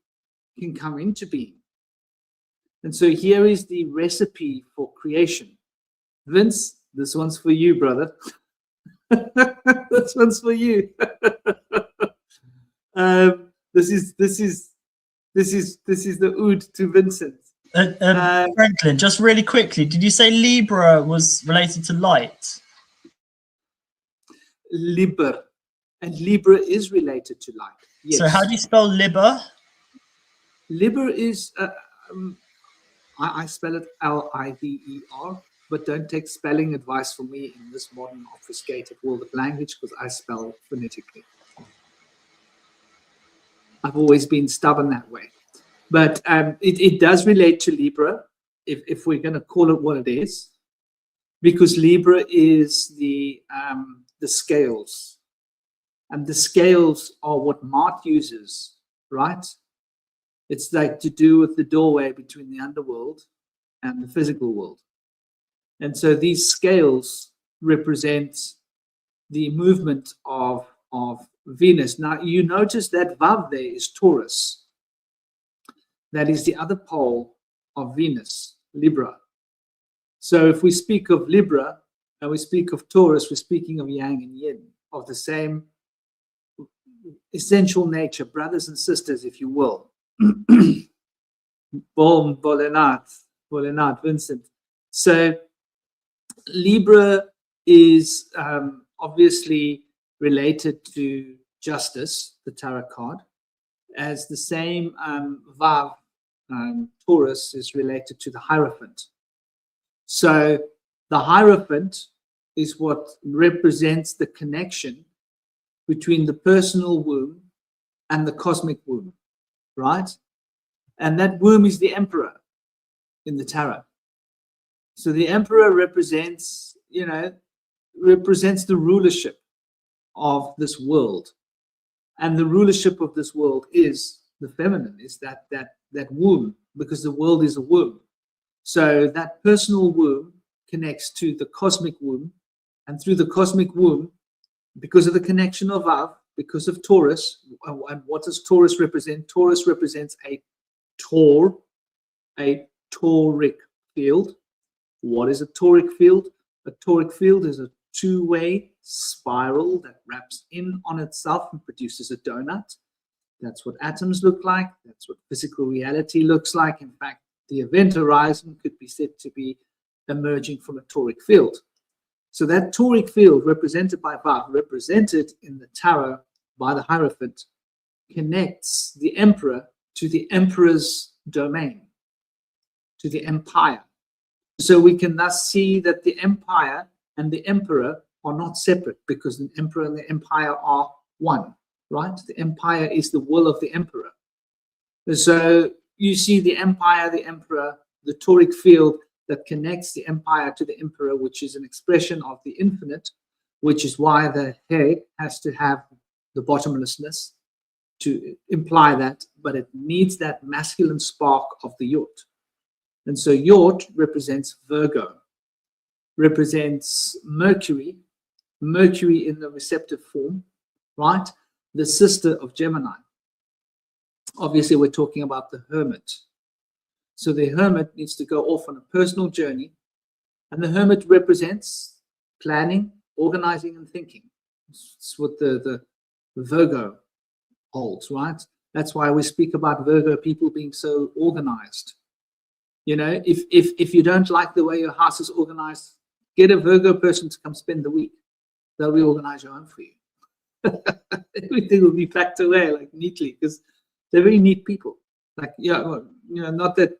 can come into being. And so here is the recipe for creation. Vince, this one's for you, brother. This one's for you. This is the oud to Vincent. Franklin, just really quickly, did you say Libra was related to light? Liber, and Libra is related to light. Yes. So how do you spell Liber? Liber is I spell it Liber, but don't take spelling advice from me in this modern obfuscated world of language, because I spell phonetically. I've always been stubborn that way. But it does relate to Libra, if we're going to call it what it is, because Libra is the scales. And the scales are what Mart uses, right? It's like to do with the doorway between the underworld and the physical world. And so these scales represent the movement of Venus. Now, you notice that Vav there is Taurus. That is the other pole of Venus, Libra. So if we speak of Libra and we speak of Taurus, we're speaking of Yang and Yin, of the same essential nature, brothers and sisters, if you will. Bolenat, Vincent. So Libra is obviously related to justice, the tarot card, as the same Vav, Taurus, is related to the Hierophant. So the Hierophant is what represents the connection between the personal womb and the cosmic womb, right? And that womb is the Emperor in the tarot. So the Emperor represents, represents the rulership of this world. And the rulership of this world is the feminine, is that womb, because the world is a womb. So that personal womb connects to the cosmic womb, and through the cosmic womb, because of the connection of Vav, because of Taurus, and what does Taurus represent? Taurus represents a toric field. What is a toric field? A toric field is a two-way spiral that wraps in on itself and produces a donut. That's what atoms look like. That's what physical reality looks like. In fact, the event horizon could be said to be emerging from a toric field. So that toric field, represented by Vav, represented in the tarot by the Hierophant, connects the emperor to the emperor's domain, to the empire. So we can thus see that the empire and the emperor are not separate, because the emperor and the empire are one, right? The empire is the will of the emperor. So you see the empire, the emperor, the toric field that connects the empire to the emperor, which is an expression of the infinite, which is why the he has to have the bottomlessness to imply that, but it needs that masculine spark of the yod. And so yod represents Virgo, represents Mercury, Mercury in the receptive form, right? The sister of Gemini. Obviously, we're talking about the hermit. So the hermit needs to go off on a personal journey, and the hermit represents planning, organizing, and thinking. It's what the Virgo holds, right? That's why we speak about Virgo people being so organized. You know, if you don't like the way your house is organized, get a Virgo person to come spend the week. They'll reorganize your home for you. Everything will be packed away like neatly, because they're very neat people. Like, yeah, well, you know, not that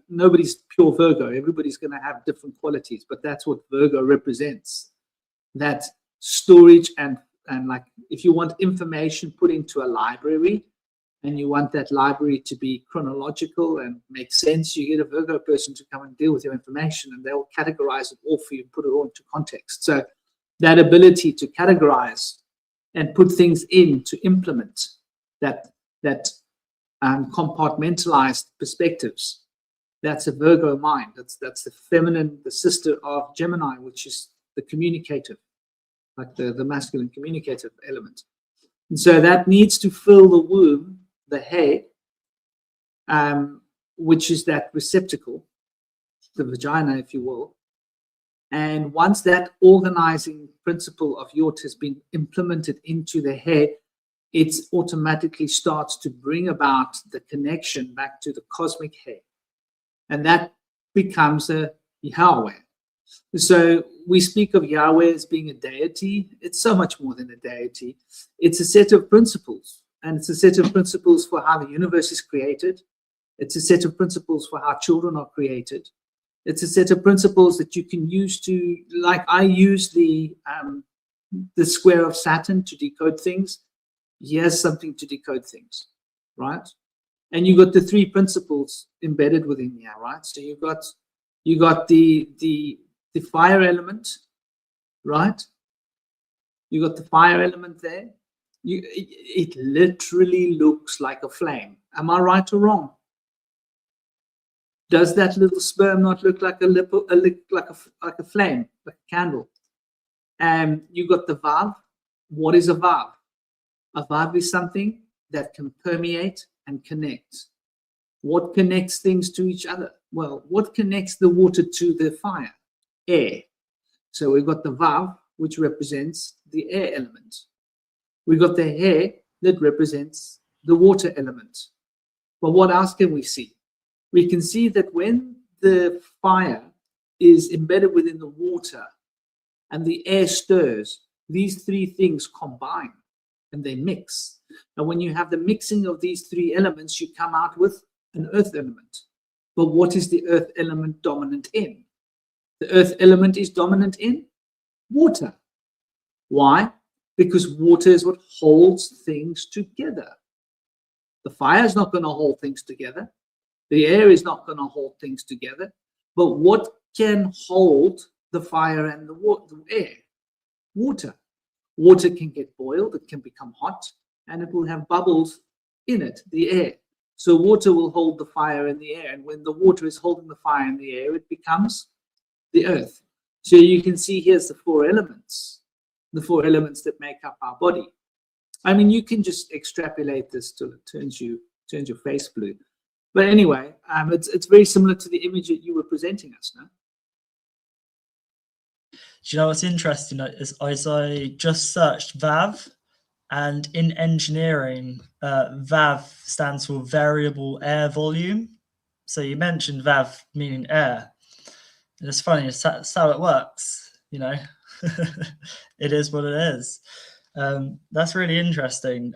nobody's pure Virgo. Everybody's going to have different qualities, but that's what Virgo represents. That storage and like, if you want information put into a library and you want that library to be chronological and make sense, you get a Virgo person to come and deal with your information, and they'll categorize it all for you and put it all into context. So that ability to categorize and put things in to implement that compartmentalized perspectives, that's a Virgo mind. That's the feminine, the sister of Gemini, which is the communicative, like the masculine communicative element. And so that needs to fill the womb, the head, which is that receptacle, the vagina, if you will. And once that organizing principle of Yort has been implemented into the head, it automatically starts to bring about the connection back to the cosmic head. And that becomes a Yahweh. So we speak of Yahweh as being a deity. It's so much more than a deity. It's a set of principles. And it's a set of principles for how the universe is created. It's a set of principles for how children are created. It's a set of principles that you can use to, like I use the square of Saturn to decode things. He has something to decode things, right? And you got the three principles embedded within here, right? So you got the fire element, right? You got the fire element there. It literally looks like a flame. Am I right or wrong? Does that little sperm not look like like a flame, like a candle? And you got the Vav. What is a Vav? A Vav is something that can permeate and connect. What connects things to each other? Well, what connects the water to the fire? Air. So we've got the Vav, which represents the air element. We've got the hair that represents the water element. But what else can we see? We can see that when the fire is embedded within the water and the air stirs, these three things combine and they mix. And when you have the mixing of these three elements, you come out with an earth element. But what is the earth element dominant in? The earth element is dominant in water. Why? Because water is what holds things together. The fire is not going to hold things together. The air is not going to hold things together. But what can hold the fire and the air? Water. Water can get boiled, it can become hot, and it will have bubbles in it, the air. So water will hold the fire in the air. And when the water is holding the fire in the air, it becomes the earth. So you can see here's the four elements that make up our body. I mean, you can just extrapolate this till it turns your face blue. But anyway, it's very similar to the image that you were presenting us, no? Do you know what's interesting is I just searched VAV, and in engineering, VAV stands for variable air volume. So you mentioned VAV meaning air. And it's funny, that's how it works, you know. It is what it is. That's really interesting.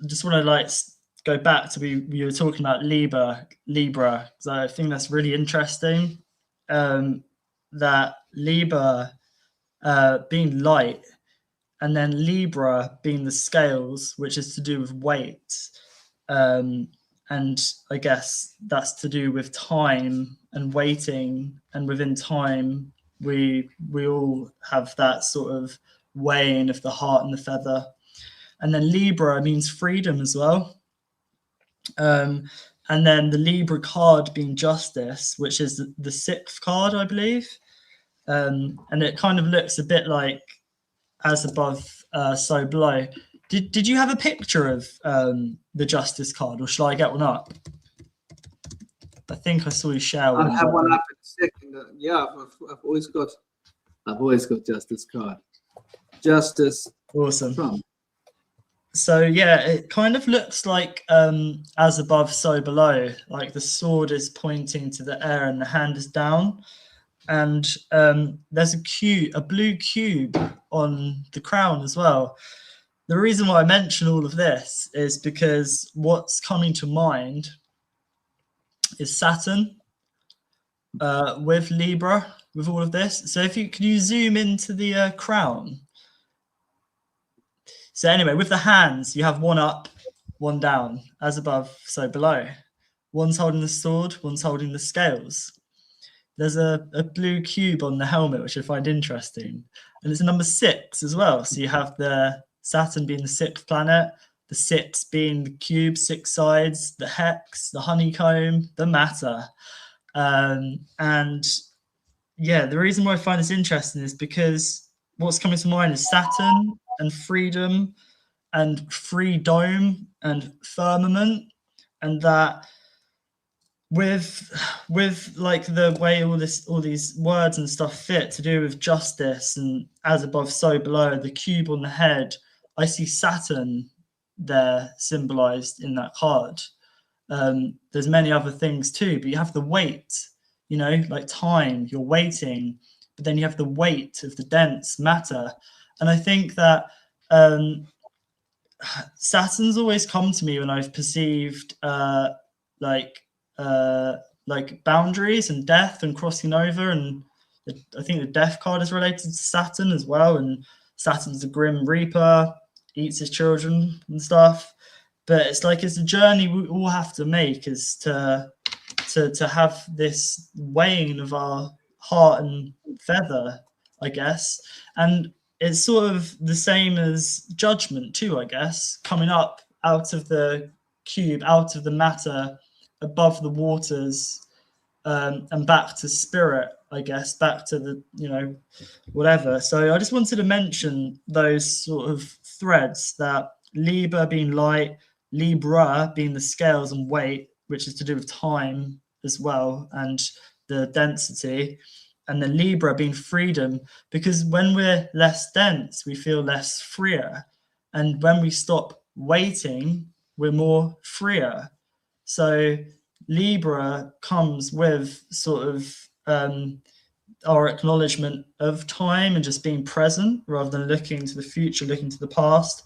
Just want to go back to we were talking about Libra, because I think that's really interesting. That Libra being light, and then Libra being the scales, which is to do with weight, and I guess that's to do with time and waiting, and within time we all have that sort of weighing of the heart and the feather. And then Libra means freedom as well. And then the Libra card being justice, which is the sixth card, I believe. and it kind of looks a bit like as above, so below. Did you have a picture of the Justice card, or shall I get one up? I think I saw you share one. I'll have one up in a second. Yeah, I've always got Justice card. Justice. Awesome. Trump. So yeah, it kind of looks like as above, so below. Like the sword is pointing to the air and the hand is down, and there's a blue cube on the crown as well. The reason why I mention all of this is because what's coming to mind is Saturn with Libra, with all of this. So if you can you zoom into the crown. So anyway, with the hands, you have one up, one down, as above, so below. One's holding the sword, one's holding the scales. There's a blue cube on the helmet, which I find interesting. And it's a number 6 as well. So you have the Saturn being the 6th planet, the 6 being the cube, 6 sides, the hex, the honeycomb, the matter. And yeah, the reason why I find this interesting is because what's coming to mind is Saturn and freedom and freedom and firmament, and that with like the way all these words and stuff fit to do with justice and as above so below, the cube on the head, I see Saturn there symbolized in that card. There's many other things too, but you have the weight, you know, like time, you're waiting, but then you have the weight of the dense matter. And I think that Saturn's always come to me when I've perceived like boundaries and death and crossing over, and I think the death card is related to Saturn as well, and Saturn's the grim reaper, eats his children and stuff. But it's like it's a journey we all have to make, is to have this weighing of our heart and feather, I guess. And it's sort of the same as judgment too, I guess, coming up out of the cube, out of the matter, above the waters, and back to spirit, I guess, back to the, you know, whatever. So I just wanted to mention those sort of threads, that Libra being light, Libra being the scales and weight, which is to do with time as well, and the density, and then Libra being freedom, because when we're less dense, we feel less freer. And when we stop waiting, we're more freer. So Libra comes with sort of our acknowledgement of time and just being present, rather than looking to the future, looking to the past.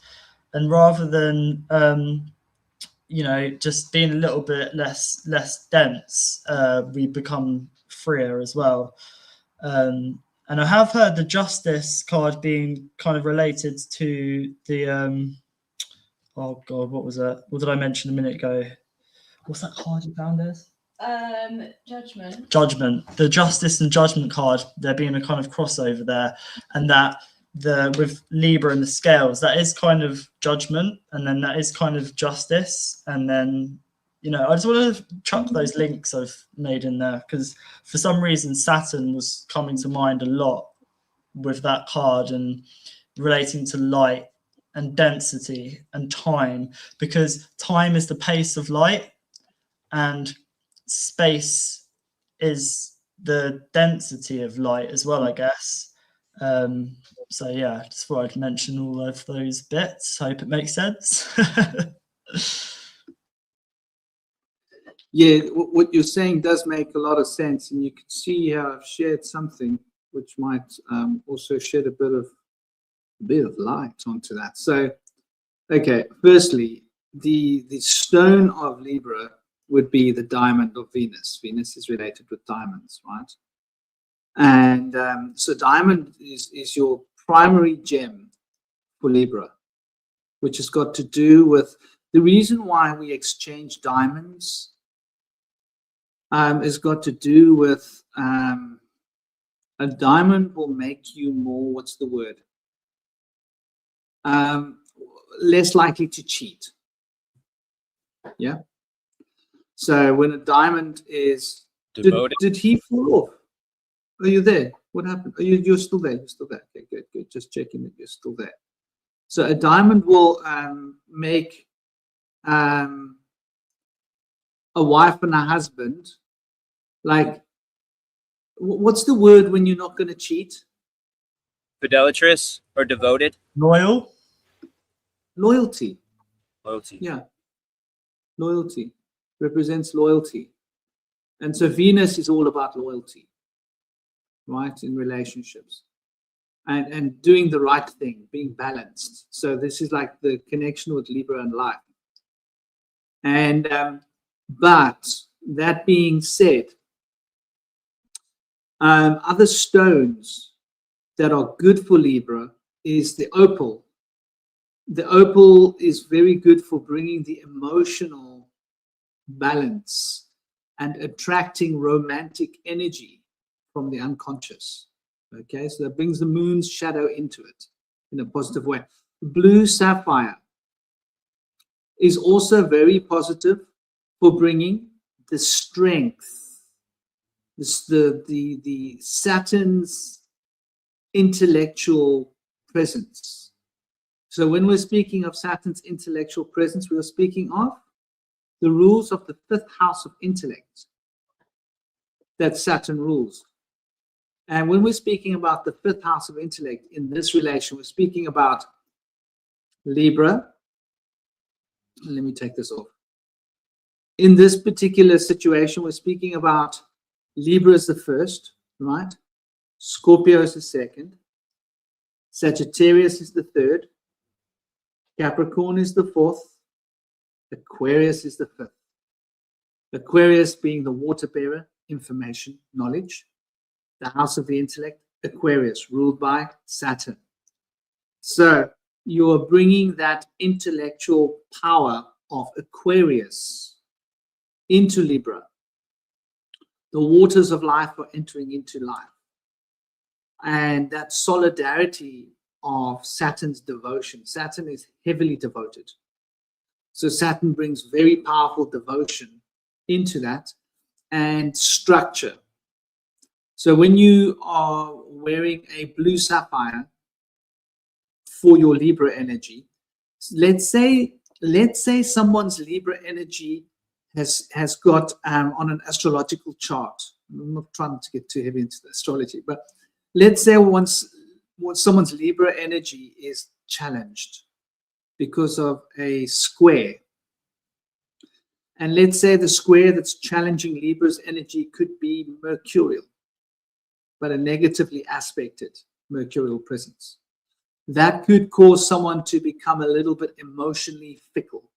And rather than you know, just being a little bit less dense, we become freer as well. And I have heard the Justice card being kind of related to the oh god, what was that? What did I mention a minute ago? What's that card you found, Des? Judgment. Judgment. The Justice and Judgment card, there being a kind of crossover there, and that with Libra and the scales, that is kind of judgment, and then that is kind of justice. And then, you know, I just want to chuck those links I've made in there, because for some reason Saturn was coming to mind a lot with that card, and relating to light and density and time, because time is the pace of light and space is the density of light as well, I guess. So yeah, just thought I'd mention all of those bits. Hope it makes sense. Yeah, what you're saying does make a lot of sense, and you can see how I've shared something which might also shed a bit of light onto that. So, okay, firstly, the stone of Libra would be the diamond of Venus. Venus is related with diamonds, right? And so diamond is your primary gem for Libra, which has got to do with the reason why we exchange diamonds. Has got to do with a diamond will make you more, what's the word? Less likely to cheat. Yeah. So when a diamond is, did he fall off? Are you there? What happened? Oh, you're still there. You're still there. Okay, good, good. Just checking that you're still there. So a diamond will make a wife and a husband. Like, what's the word when you're not going to cheat? Fidelatrous or devoted? Loyal. Loyalty. Loyalty. Yeah. Loyalty represents loyalty. And so Venus is all about loyalty, right, in relationships. And doing the right thing, being balanced. So this is like the connection with Libra and life. And but that being said, other stones that are good for Libra is the opal. The opal is very good for bringing the emotional balance and attracting romantic energy from the unconscious. Okay, so that brings the moon's shadow into it in a positive way. Blue sapphire is also very positive for bringing the strength, the Saturn's intellectual presence. So when we're speaking of Saturn's intellectual presence, we are speaking of the rules of the fifth house of intellect that Saturn rules. And when we're speaking about the fifth house of intellect in this relation, we're speaking about Libra. Let me take this off. In this particular situation, we're speaking about Libra is the first, right? Scorpio is the second. Sagittarius is the third. Capricorn is the fourth. Aquarius is the fifth. Aquarius being the water bearer, information, knowledge. The house of the intellect, Aquarius, ruled by Saturn. So you are bringing that intellectual power of Aquarius into Libra. The waters of life are entering into life. And that solidarity of Saturn's devotion. Saturn is heavily devoted. So Saturn brings very powerful devotion into that and structure. So when you are wearing a blue sapphire for your Libra energy, let's say someone's Libra energy has got on an astrological chart. I'm not trying to get too heavy into the astrology, but let's say once someone's Libra energy is challenged because of a square. And let's say the square that's challenging Libra's energy could be mercurial, but a negatively aspected mercurial presence. That could cause someone to become a little bit emotionally fickle.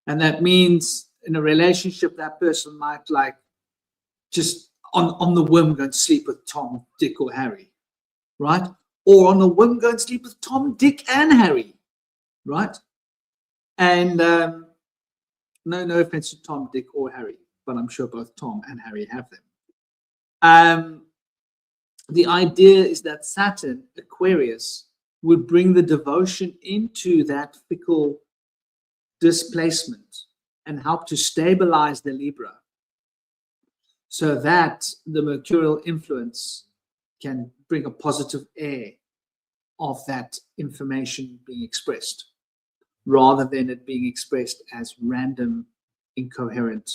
And that means in a relationship, that person might like just on the whim go and sleep with Tom, Dick, or Harry, right? Or on the whim go and sleep with Tom, Dick, and Harry, right? And no offense to Tom, Dick, or Harry, but I'm sure both Tom and Harry have them. The idea is that Saturn, Aquarius, would bring the devotion into that fickle displacement and help to stabilize the Libra so that the mercurial influence can bring a positive air of that information being expressed rather than it being expressed as random, incoherent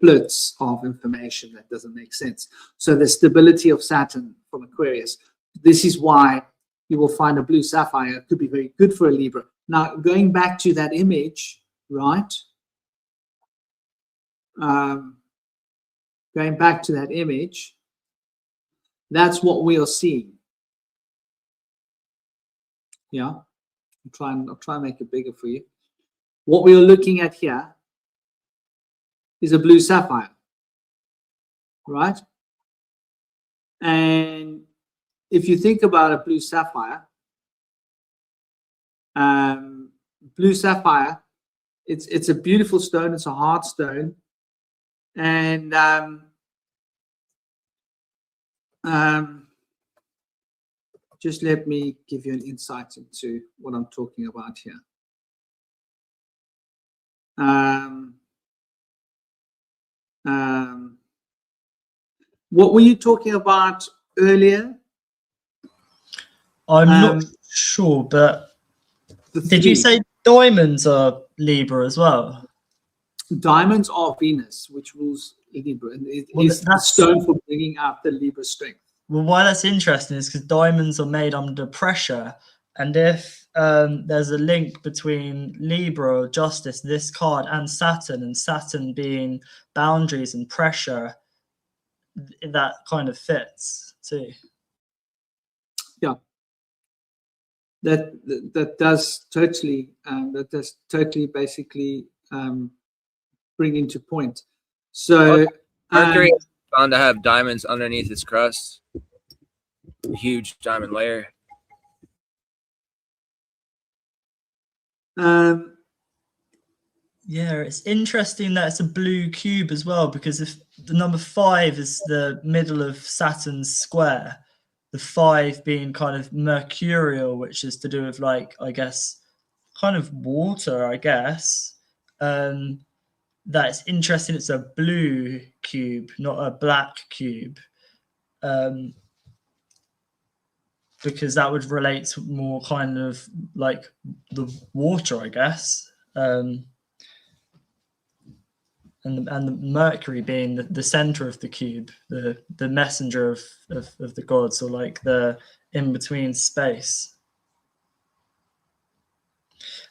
flirts of information that doesn't make sense. So the stability of Saturn from Aquarius, this is why you will find a blue sapphire could be very good for a Libra. Now, going back to that image, right? Going back to that image, that's what we are seeing. Yeah, I'll try and make it bigger for you. What we are looking at here is a blue sapphire, right? And if you think about a blue sapphire, it's a beautiful stone. It's a hard stone, and just let me give you an insight into what I'm talking about here. What were you talking about earlier? I'm not Um, sure, but The did you three. say diamonds are Libra as well? Diamonds are Venus, which rules Libra, and it Well, is the that's- stone for bringing out the Libra strength. Well, why that's interesting is because diamonds are made under pressure, and if there's a link between Libra or Justice, this card, and Saturn being boundaries and pressure, that kind of fits too. Yeah, that does totally basically bring into point. So Mercury is found to have diamonds underneath its crust. A huge diamond layer. Yeah, it's interesting that it's a blue cube as well, because if the number 5 is the middle of Saturn's square, the 5 being kind of mercurial, which is to do with, like, I guess, kind of water, I guess. That's interesting. It's a blue cube, not a black cube. Because that would relate to more kind of like the water, I guess. And the Mercury being the center of the cube, the messenger of the gods, or like the in between space.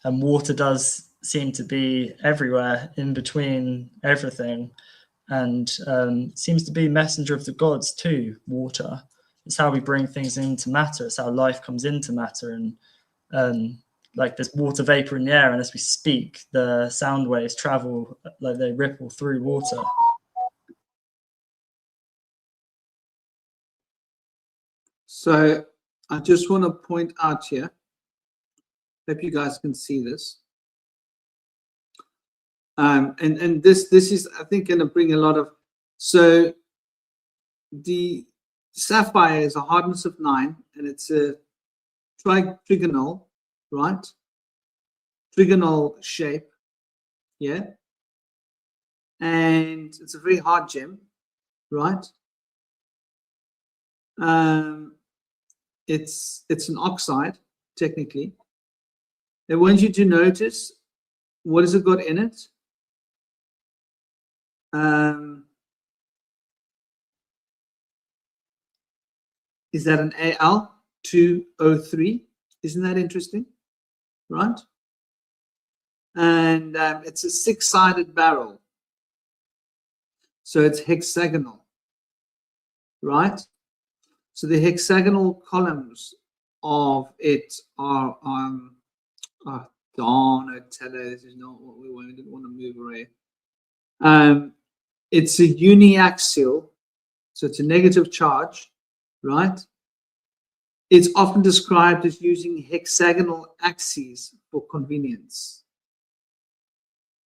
And water does seem to be everywhere, in between everything, and seems to be messenger of the gods too. Water. It's how we bring things into matter. It's how life comes into matter, and like there's water vapor in the air, and as we speak, the sound waves travel, like they ripple through water. So I just want to point out here, hope you guys can see this. And this is, I think, going to bring a lot of, so the sapphire is a hardness of 9, and it's a trigonal, right? Trigonal shape, yeah. And it's a very hard gem, right? It's an oxide, technically. I want you to notice, what has it got in it? Is that an Al2O3? Isn't that interesting? Right? And it's a 6-sided barrel. So it's hexagonal. Right? So the hexagonal columns of it are darn it, this is not what we wanted. We didn't want to move away. It's a uniaxial, so it's a negative charge, right? It's often described as using hexagonal axes for convenience.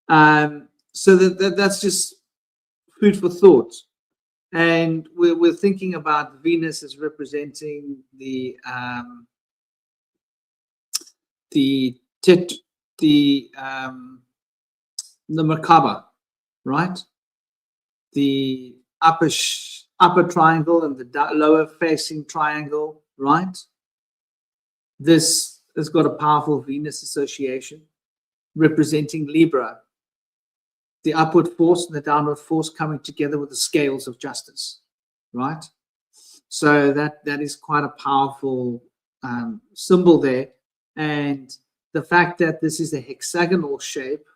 So that's just food for thought. And we're thinking about Venus as representing the Merkaba, right? The upper triangle and the lower facing triangle, right? This has got a powerful Venus association representing Libra, the upward force and the downward force coming together with the scales of justice, right? So that is quite a powerful symbol there. And the fact that this is a hexagonal shape,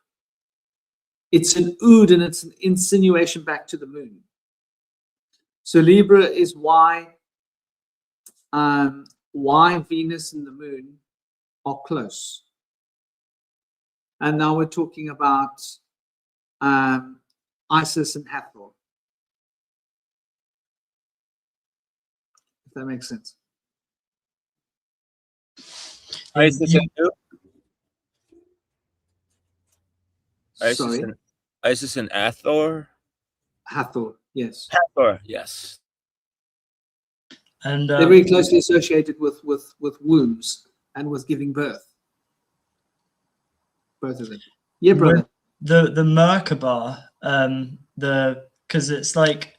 it's an ood, and it's an insinuation back to the moon. So Libra is why Venus and the moon are close. And now we're talking about Isis and Hathor. If that makes sense. Isis and who? Sorry, Isis and Hathor. Hathor, yes. Hathor, yes. And They're very closely associated with wombs and with giving birth. Both of them. Yeah, brother. the Merkaba, because it's like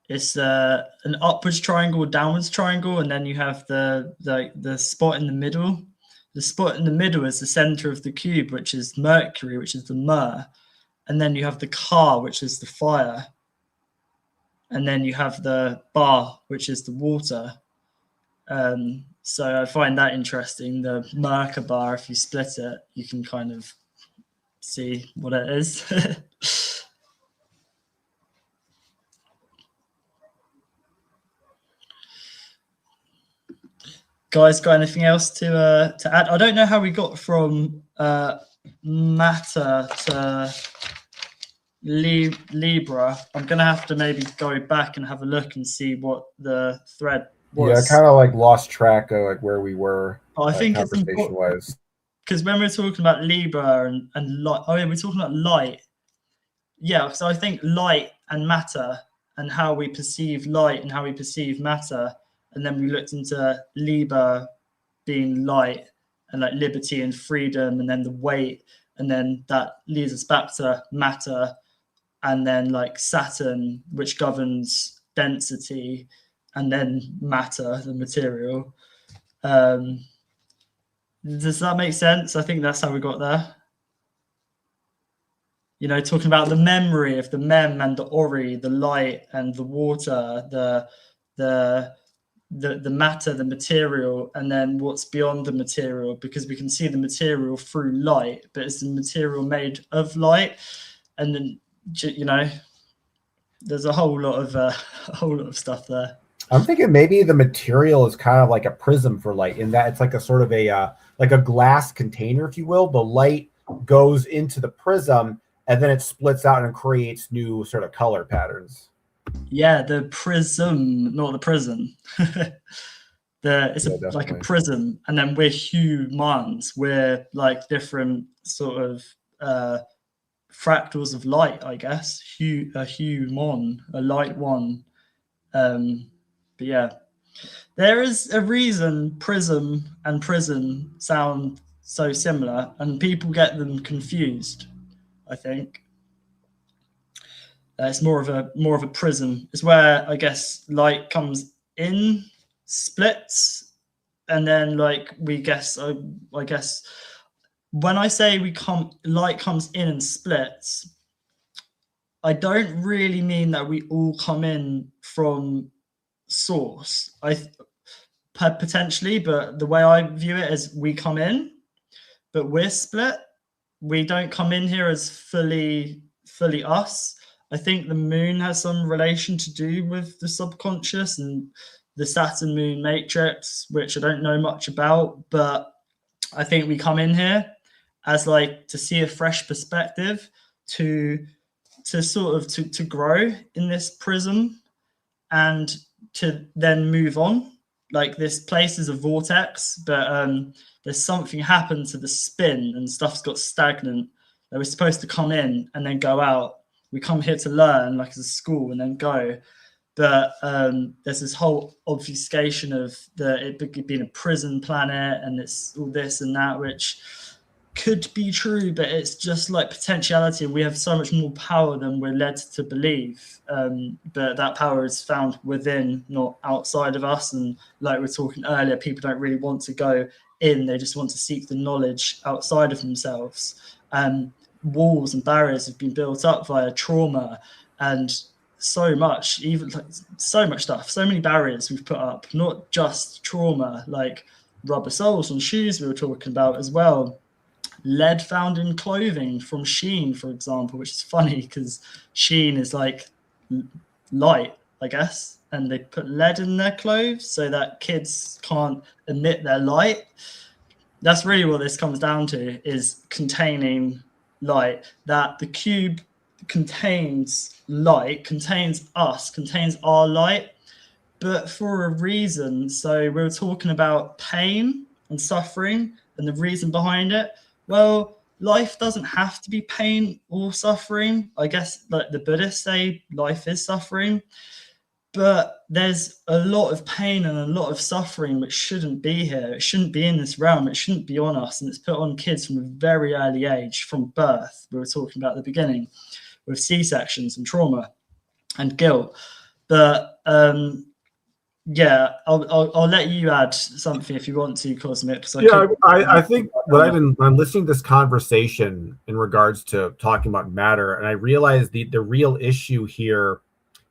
it's an upwards triangle, downwards triangle, and then you have the spot in the middle. The spot in the middle is the center of the cube, which is Mercury, which is the myrrh, and then you have the car, which is the fire, and then you have the bar, which is the water. So I find that interesting. The Merkaba, if you split it, you can kind of see what it is. Guys, got anything else to add? I don't know how we got from matter to Libra. I'm gonna have to maybe go back and have a look and see what the thread was. Yeah, I kind of like lost track of like where we were. I think it's conversation wise, because when we're talking about Libra and light, oh yeah, we're talking about light. Yeah, so I think light and matter and how we perceive light and how we perceive matter, and then we looked into Libra being light and like liberty and freedom, and then the weight, and then that leads us back to matter, and then like Saturn, which governs density, and then matter, the material. Does that make sense? I think that's how we got there. You know, talking about the memory of the mem and the ori, the light and the water, the matter, the material, and then what's beyond the material, because we can see the material through light, but it's the material made of light. And then, you know, there's a whole lot of stuff there. I'm thinking maybe the material is kind of like a prism for light, in that it's like a sort of a like a glass container, if you will. The light goes into the prism, and then it splits out and creates new sort of color patterns. Yeah, the prism, not the prison. It's like a prism, and then we're humans. We're like different sort of fractals of light, I guess. A human, a light one. But yeah, there is a reason prism and prison sound so similar, and people get them confused. I think it's more of a prism. It's where I guess light comes in, splits, and then like I guess when I say light comes in and splits, I don't really mean that we all come in from source. Potentially, but the way I view it is we come in, but we're split. We don't come in here as fully us. I think the moon has some relation to do with the subconscious and the Saturn moon matrix, which I don't know much about, but I think we come in here as like to see a fresh perspective, to sort of to grow in this prism, and to then move on. Like this place is a vortex, but there's something happened to the spin and stuff's got stagnant. They were supposed to come in and then go out. We come here to learn, like as a school, and then go. But there's this whole obfuscation of it being a prison planet, and it's all this and that, which could be true, but it's just like potentiality. We have so much more power than we're led to believe. But that power is found within, not outside of us. And like we were talking earlier, people don't really want to go in. They just want to seek the knowledge outside of themselves. Walls and barriers have been built up via trauma and so much, even like so much stuff, so many barriers we've put up, not just trauma, like rubber soles on shoes we were talking about as well. Lead found in clothing from Sheen, for example, which is funny because Sheen is like light, I guess, and they put lead in their clothes so that kids can't emit their light. That's really what this comes down to, is containing light, that the cube contains light, contains us, contains our light, but for a reason. So we were talking about pain and suffering and the reason behind it. Well, life doesn't have to be pain or suffering. I guess like the Buddhists say life is suffering, but there's a lot of pain and a lot of suffering which shouldn't be here. It shouldn't be in this realm. It shouldn't be on us. And it's put on kids from a very early age, from birth. We were talking about at the beginning with C-sections and trauma and guilt. But yeah, I'll let you add something if you want to, Cosmic. I think I'm listening to this conversation in regards to talking about matter, and I realize the real issue here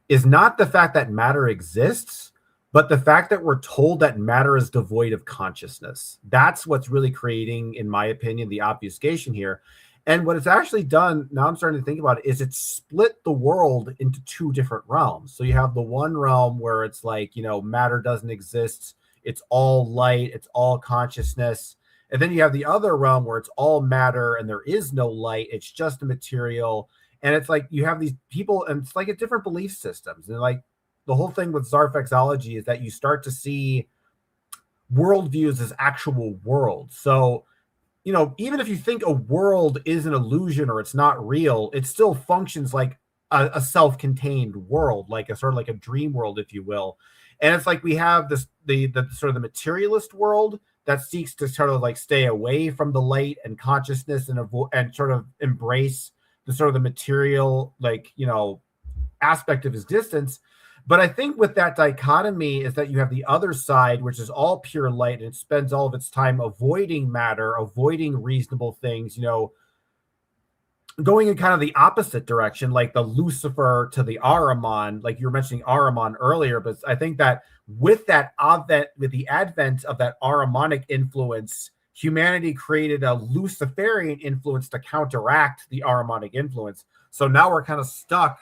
is not the fact that matter exists, but the fact that we're told that matter is devoid of consciousness. That's what's really creating, in my opinion, the obfuscation here. And what it's actually done, now I'm starting to think about it, is it's split the world into two different realms. So you have the one realm where it's like, matter doesn't exist. It's all light. It's all consciousness. And then you have the other realm where it's all matter and there is no light. It's just a material. And it's like you have these people, and it's like a different belief systems. And like the whole thing with Zarfexology is that you start to see worldviews as actual worlds. So even if you think a world is an illusion or it's not real, it still functions like a self-contained world, like a sort of like a dream world, if you will. And it's like we have the sort of the materialist world that seeks to sort of like stay away from the light and consciousness and sort of embrace the sort of the material, aspect of existence. But I think with that dichotomy is that you have the other side, which is all pure light, and it spends all of its time avoiding matter, avoiding reasonable things, going in kind of the opposite direction, like the Lucifer to the Ahriman, like you were mentioning Ahriman earlier. But I think that with the advent of that Ahrimanic influence, humanity created a Luciferian influence to counteract the Ahrimanic influence. So now we're kind of stuck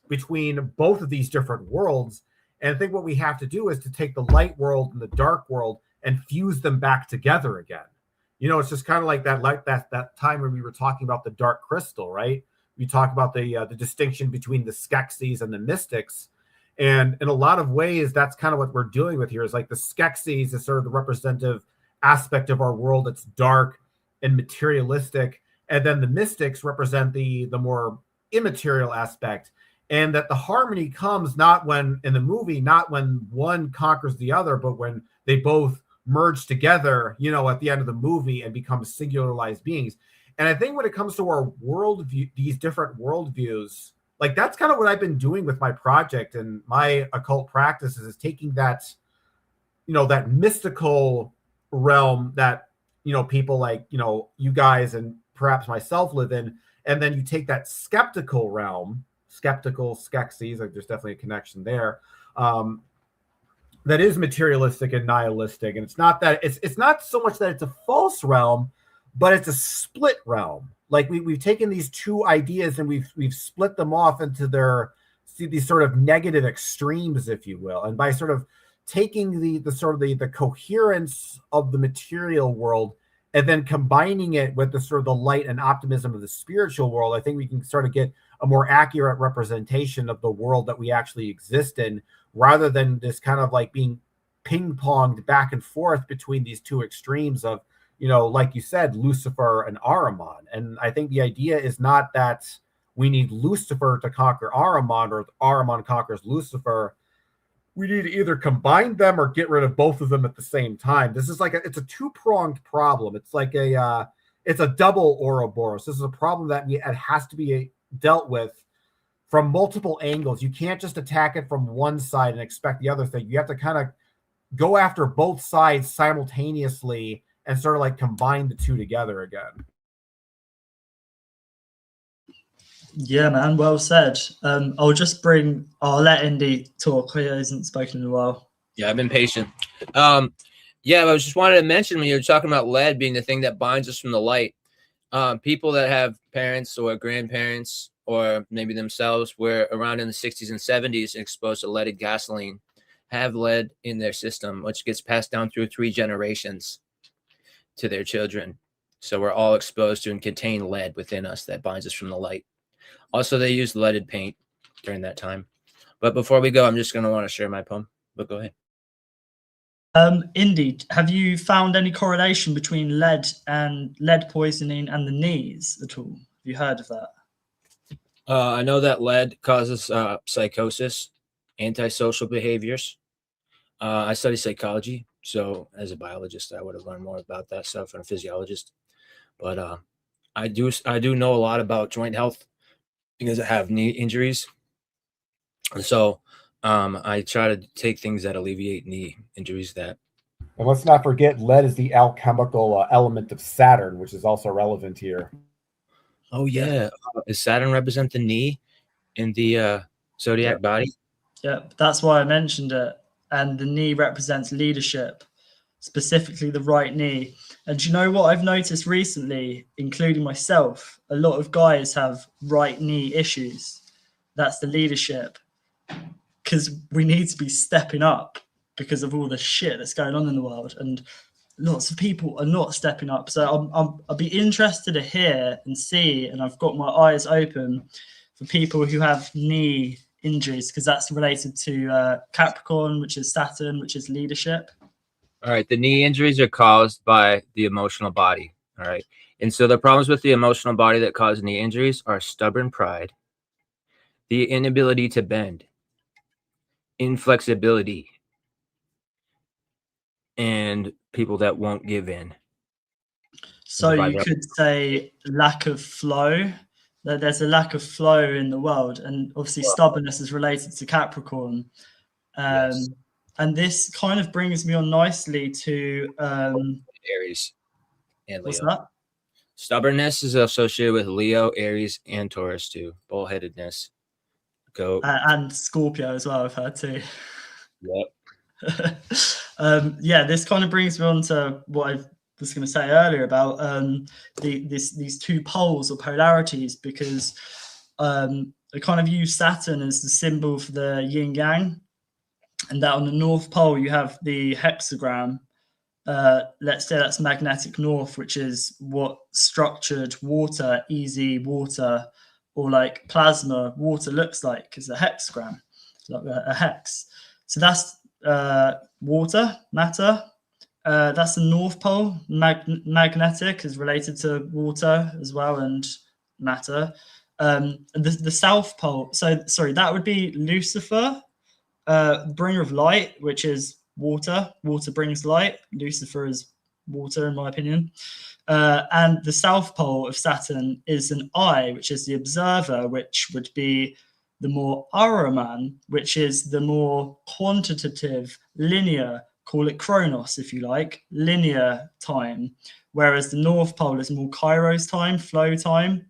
between both of these different worlds. And I think what we have to do is to take the light world and the dark world and fuse them back together again. It's just kind of like that time when we were talking about the dark crystal, right? We talk about the distinction between the Skeksis and the mystics. And in a lot of ways, that's kind of what we're dealing with here, is like the Skeksis is sort of the representative aspect of our world. It's dark and materialistic. And then the mystics represent the more immaterial aspect. And that the harmony comes not when one conquers the other, but when they both merge together, at the end of the movie and become singularized beings. And I think when it comes to our worldview, these different worldviews, like that's kind of what I've been doing with my project and my occult practices, is taking that, that mystical realm that, people like, you guys and perhaps myself live in, and then you take that skeptical realm, skeptical Skeksis, like there's definitely a connection there, that is materialistic and nihilistic. And it's not so much that it's a false realm, but it's a split realm. Like we've taken these two ideas and we've split them off into these sort of negative extremes, if you will. And by sort of taking the coherence of the material world and then combining it with the sort of the light and optimism of the spiritual world, I think we can sort of get a more accurate representation of the world that we actually exist in, rather than this kind of like being ping-ponged back and forth between these two extremes of, like you said, Lucifer and Ahriman. And I think the idea is not that we need Lucifer to conquer Ahriman or Ahriman conquers Lucifer. We need to either combine them or get rid of both of them at the same time. This is it's a two-pronged problem. It's like it's a double Ouroboros. This is a problem that it has to be dealt with from multiple angles. You can't just attack it from one side and expect the other thing. You have to kind of go after both sides simultaneously and sort of like combine the two together again. Yeah, man, well said. I'll let Indy talk. He hasn't spoken in a while. Yeah, I've been patient. I was just wanted to mention, when you were talking about lead being the thing that binds us from the light, people that have parents or grandparents or maybe themselves were around in the 60s and 70s exposed to leaded gasoline have lead in their system, which gets passed down through 3 generations to their children. So we're all exposed to and contain lead within us that binds us from the light. Also, they used leaded paint during that time. But before we go, I'm just going to want to share my poem. But go ahead. Indy, have you found any correlation between lead poisoning and the knees at all? Have you heard of that? I know that lead causes psychosis, antisocial behaviors. I study psychology, so as a biologist, I would have learned more about that stuff, and a physiologist. But I do know a lot about joint health because I have knee injuries, and so I try to take things that alleviate knee injuries. That. And let's not forget, lead is the alchemical element of Saturn, which is also relevant here. Oh yeah, does Saturn represent the knee in the zodiac body? Yeah, that's why I mentioned it. And the knee represents leadership, specifically the right knee. And do you know what I've noticed recently, including myself? A lot of guys have right knee issues. That's the leadership. Because we need to be stepping up because of all the shit that's going on in the world. And lots of people are not stepping up. So I'll be interested to hear and see, and I've got my eyes open for people who have knee injuries, because that's related to Capricorn, which is Saturn, which is leadership. All right, the knee injuries are caused by the emotional body. All right, and so the problems with the emotional body that cause knee injuries are stubborn pride, the inability to bend, inflexibility, and people that won't give in. So you could say lack of flow. That there's a lack of flow in the world, and obviously stubbornness is related to Capricorn. Yes. And this kind of brings me on nicely to Aries and Leo. What's that? Stubbornness is associated with Leo, Aries, and Taurus too. Bullheadedness. Go. And Scorpio as well, I've heard too. Yep. Yeah, this kind of brings me on to what I was going to say earlier about these two poles or polarities, because I kind of use Saturn as the symbol for the yin yang, and that on the North Pole you have the hexagram. Let's say that's magnetic north, which is what structured water, easy water, or like plasma water looks like, is a hexagram, like a hex. So that's water, matter. That's the North Pole. Magnetic is related to water as well, and matter. The South Pole, that would be Lucifer, bringer of light, which is water. Water brings light. Lucifer is water, in my opinion. And the South Pole of Saturn is an eye, which is the observer, which would be the more Ahriman, which is the more quantitative, linear, call it Chronos if you like, linear time. Whereas the North Pole is more Kairos time, flow time.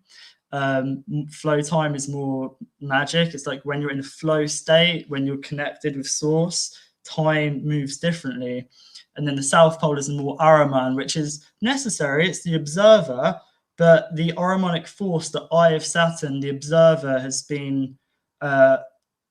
Flow time is more magic. It's like when you're in a flow state, when you're connected with source, time moves differently. And then the South Pole is more Ahriman, which is necessary. It's the observer, but the Ahrimanic force, the eye of Saturn, the observer has been,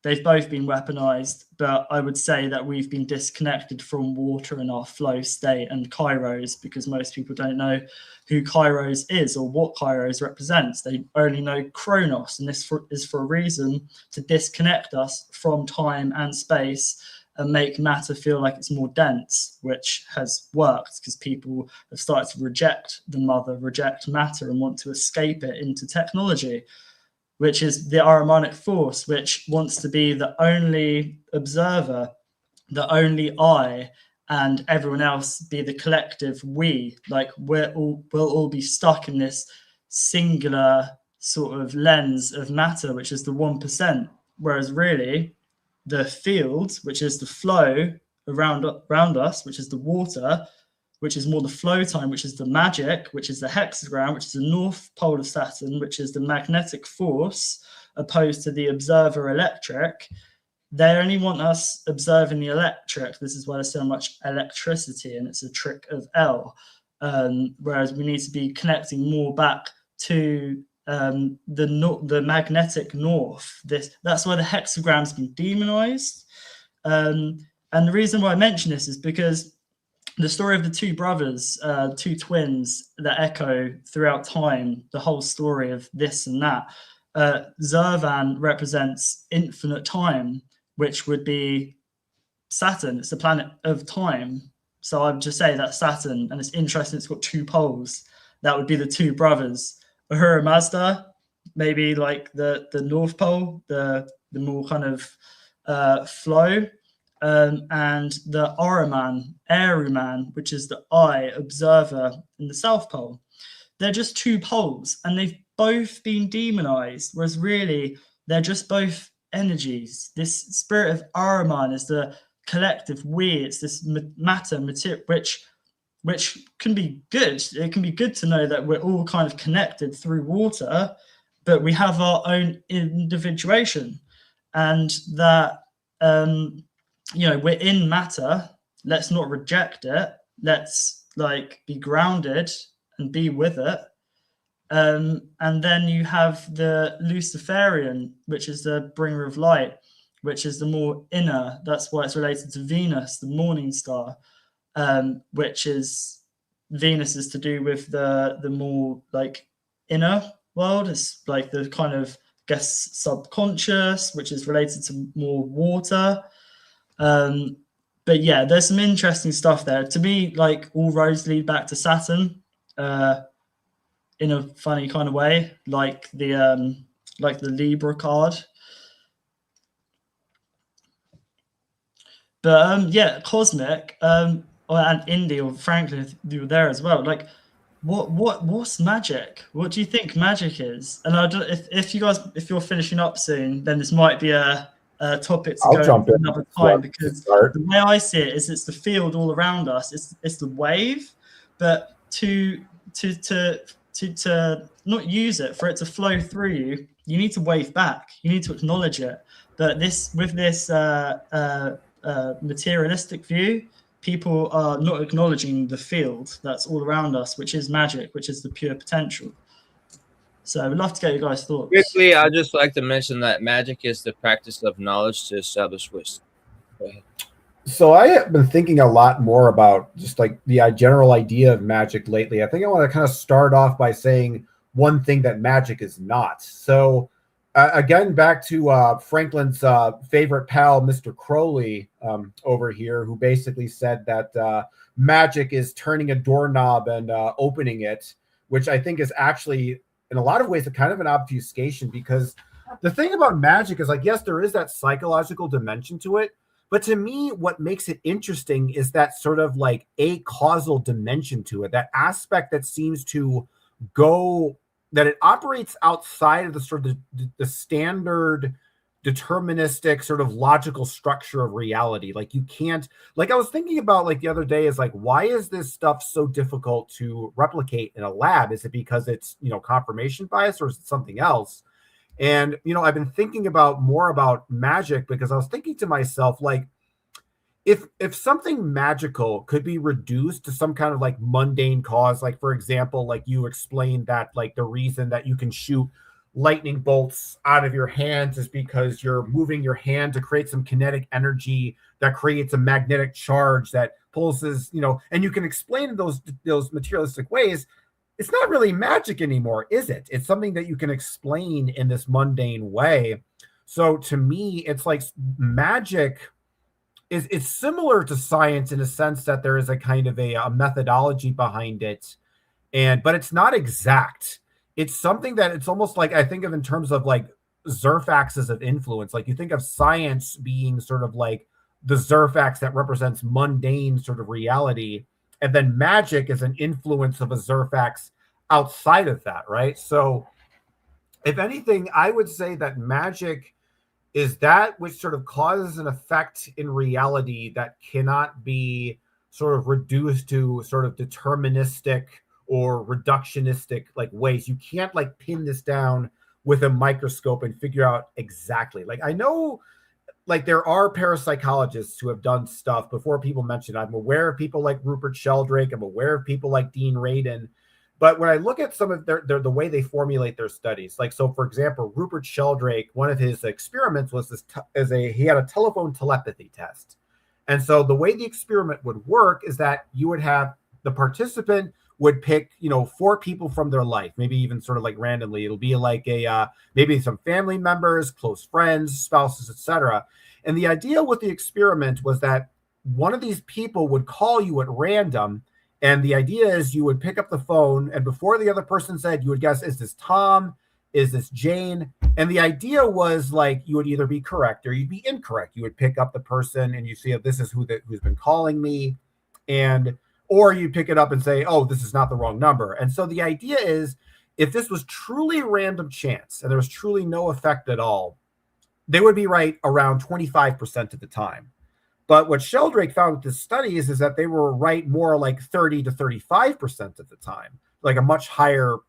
they've both been weaponized, but I would say that we've been disconnected from water in our flow state and Kairos, because most people don't know who Kairos is or what Kairos represents. They only know Chronos, and this is for a reason, to disconnect us from time and space and make matter feel like it's more dense, which has worked because people have started to reject the mother, reject matter, and want to escape it into technology, which is the Ahrimanic force, which wants to be the only observer, the only I, and everyone else be the collective we. Like we'll all be stuck in this singular sort of lens of matter, which is the 1%, whereas really the field, which is the flow around us, which is the water, which is more the flow time, which is the magic, which is the hexagram, which is the North Pole of Saturn, which is the magnetic force, opposed to the observer electric. They only want us observing the electric. This is why there's so much electricity, and it's a trick of L. Whereas we need to be connecting more back to the magnetic north. That's why the hexagram's been demonized. And the reason why I mention this is because the story of the two brothers, two twins that echo throughout time, the whole story of this and that. Zervan represents infinite time, which would be Saturn. It's the planet of time. So I'd just say that's Saturn, and it's interesting. It's got two poles. That would be the two brothers. Ahura Mazda, maybe like the North Pole, the more kind of flow, and the Ahriman, which is the eye, observer, in the South Pole. They're just two poles, and they've both been demonized, whereas really they're just both energies. This spirit of Ahriman is the collective we. It's this matter, material, which can be good. It can be good to know that we're all kind of connected through water, but we have our own individuation, and that we're in matter. Let's not reject it. Let's be grounded and be with it. And then you have the Luciferian, which is the bringer of light, which is the more inner. That's why it's related to Venus, the morning star, which is Venus is to do with the more inner world. It's the kind of, I guess, subconscious, which is related to more water. But yeah, there's some interesting stuff there. To me, all roads lead back to Saturn, in a funny kind of way, like the Libra card. But yeah, Cosmic, and Indy or Franklin, you were there as well. What's magic? What do you think magic is? And I don't, if you're finishing up soon, then this might be a topic to go jump in another time, because the way I see it is it's the field all around us. It's the wave, but to not use it, for it to flow through you, you need to wave back. You need to acknowledge it. But this materialistic view, people are not acknowledging the field that's all around us, which is magic, which is the pure potential. So I'd love to get your guys' thoughts. Quickly, I'd just like to mention that magic is the practice of knowledge to establish wisdom. Go ahead. So I have been thinking a lot more about just the general idea of magic lately. I think I want to kind of start off by saying one thing that magic is not. So again, back to Franklin's favorite pal, Mr. Crowley, over here, who basically said that magic is turning a doorknob and opening it, which I think is actually, in a lot of ways, a kind of an obfuscation, because the thing about magic is, yes, there is that psychological dimension to it. But to me, what makes it interesting is that sort of a causal dimension to it, that aspect that seems to go, that it operates outside of the sort of the standard deterministic sort of logical structure of reality. You can't, I was thinking about the other day, is why is this stuff so difficult to replicate in a lab? Is it because it's, confirmation bias, or is it something else? And, I've been thinking more about magic, because I was thinking to myself, if something magical could be reduced to some kind of mundane cause, for example, you explained that the reason that you can shoot lightning bolts out of your hands is because you're moving your hand to create some kinetic energy that creates a magnetic charge that pulses, and you can explain in those materialistic ways. It's not really magic anymore, is it? It's something that you can explain in this mundane way. So to me, it's magic is similar to science in a sense that there is a kind of a methodology behind it, but it's not exact. It's something that it's almost I think of in terms of Zerfaxes of influence. You think of science being sort of the Zerfax that represents mundane sort of reality, and then magic is an influence of a Zerfax outside of that, right? So if anything, I would say that magic is that which sort of causes an effect in reality that cannot be sort of reduced to sort of deterministic or reductionistic ways. You can't pin this down with a microscope and figure out exactly. I know there are parapsychologists who have done stuff before people mention it. I'm aware of people like Rupert Sheldrake. I'm aware of people like Dean Radin. But when I look at some of the way they formulate their studies, so for example, Rupert Sheldrake, one of his experiments was he had a telephone telepathy test. And so the way the experiment would work is that you would have the participant would pick, 4 people from their life, maybe even sort of randomly. It'll be maybe some family members, close friends, spouses, etc. And the idea with the experiment was that one of these people would call you at random. And the idea is you would pick up the phone, and before the other person said, you would guess, is this Tom? Is this Jane? And the idea was you would either be correct or you'd be incorrect. You would pick up the person and you see, this is who's been calling me. Or you pick it up and say, oh, this is not the wrong number. And so the idea is, if this was truly random chance and there was truly no effect at all, they would be right around 25% of the time. But what Sheldrake found with his studies is that they were right more like 30 to 35% of the time, like a much higher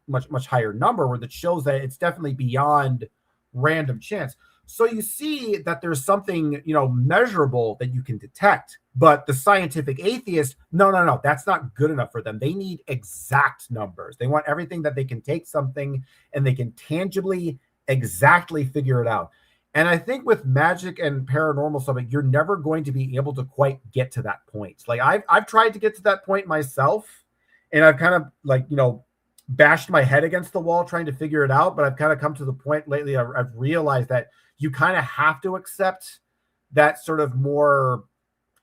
number, where that shows that it's definitely beyond random chance. So you see that there's something, measurable that you can detect. But the scientific atheist, no, that's not good enough for them. They need exact numbers. They want everything that they can take something and they can tangibly, exactly figure it out. And I think with magic and paranormal stuff, you're never going to be able to quite get to that point. Like I've tried to get to that point myself, and I've kind of bashed my head against the wall trying to figure it out. But I've kind of come to the point lately. I've realized that you kind of have to accept that sort of more,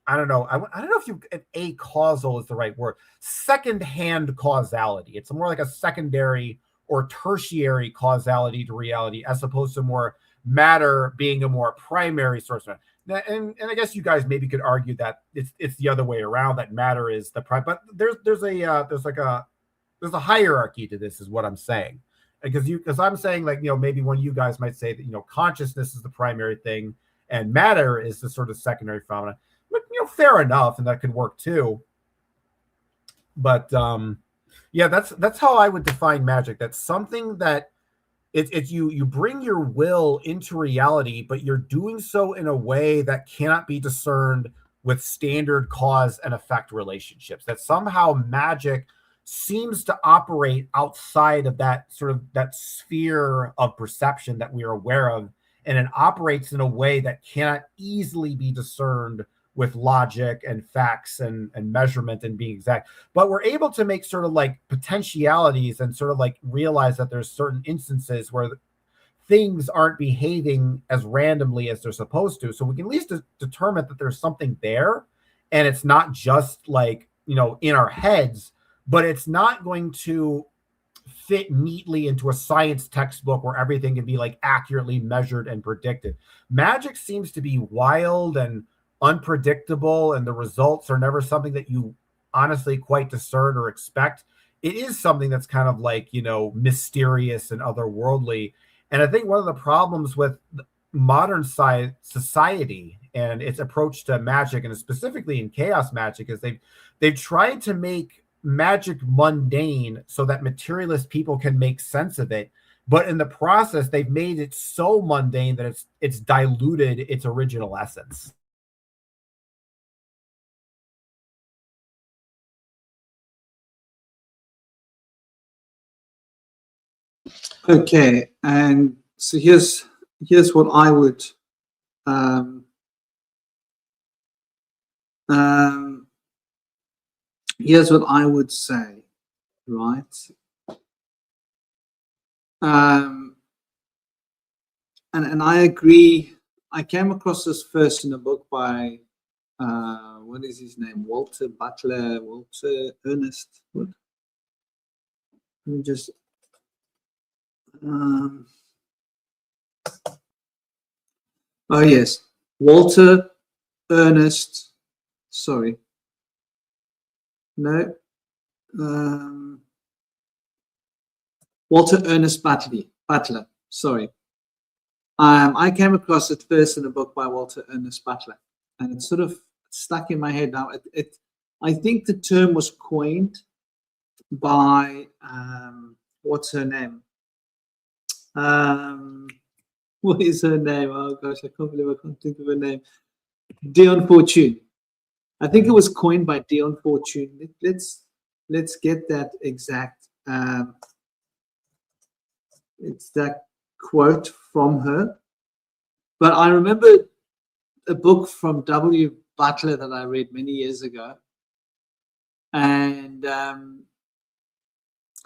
I don't know. I don't know if acausal is the right word. Second-hand causality. It's more like a secondary or tertiary causality to reality, as opposed to more matter being a more primary source. And I guess you guys maybe could argue that it's the other way around, that matter is the prime. But there's a hierarchy to this, is what I'm saying. Because I'm saying, like, maybe one of you guys might say that consciousness is the primary thing and matter is the sort of secondary phenomena. But fair enough, and that could work too. But yeah, that's how I would define magic. That's something that it's you bring your will into reality, but you're doing so in a way that cannot be discerned with standard cause and effect relationships. That somehow magic seems to operate outside of that sphere of perception that we are aware of, and it operates in a way that cannot easily be discerned with logic and facts and measurement and being exact. But we're able to make sort of like potentialities and sort of like realize that there's certain instances where things aren't behaving as randomly as they're supposed to. So we can at least determine that there's something there, and it's not just like, in our heads, but it's not going to fit neatly into a science textbook where everything can be like accurately measured and predicted. Magic seems to be wild and unpredictable, and the results are never something that you honestly quite discern or expect. It is something that's kind of like, mysterious and otherworldly. And I think one of the problems with modern society and its approach to magic, and specifically in chaos magic, is they've tried to make magic mundane so that materialist people can make sense of it. But in the process, they've made it so mundane that it's diluted its original essence. Okay, and so here's what I would here's what I would say, right? And I agree. I came across this first in a book by what is his name? Walter Ernest. What? Let me just oh yes, Walter Ernest. Sorry. No. Walter Ernest Butler. Sorry. I came across it first in a book by Walter Ernest Butler, and it sort of stuck in my head now. I think the term was coined by what's her name? What is her name? Oh gosh, I can't believe I can't think of her name. Dion Fortune. I think it was coined by Dion Fortune. Let's get that exact quote from her. But I remember a book from W. Butler that I read many years ago, and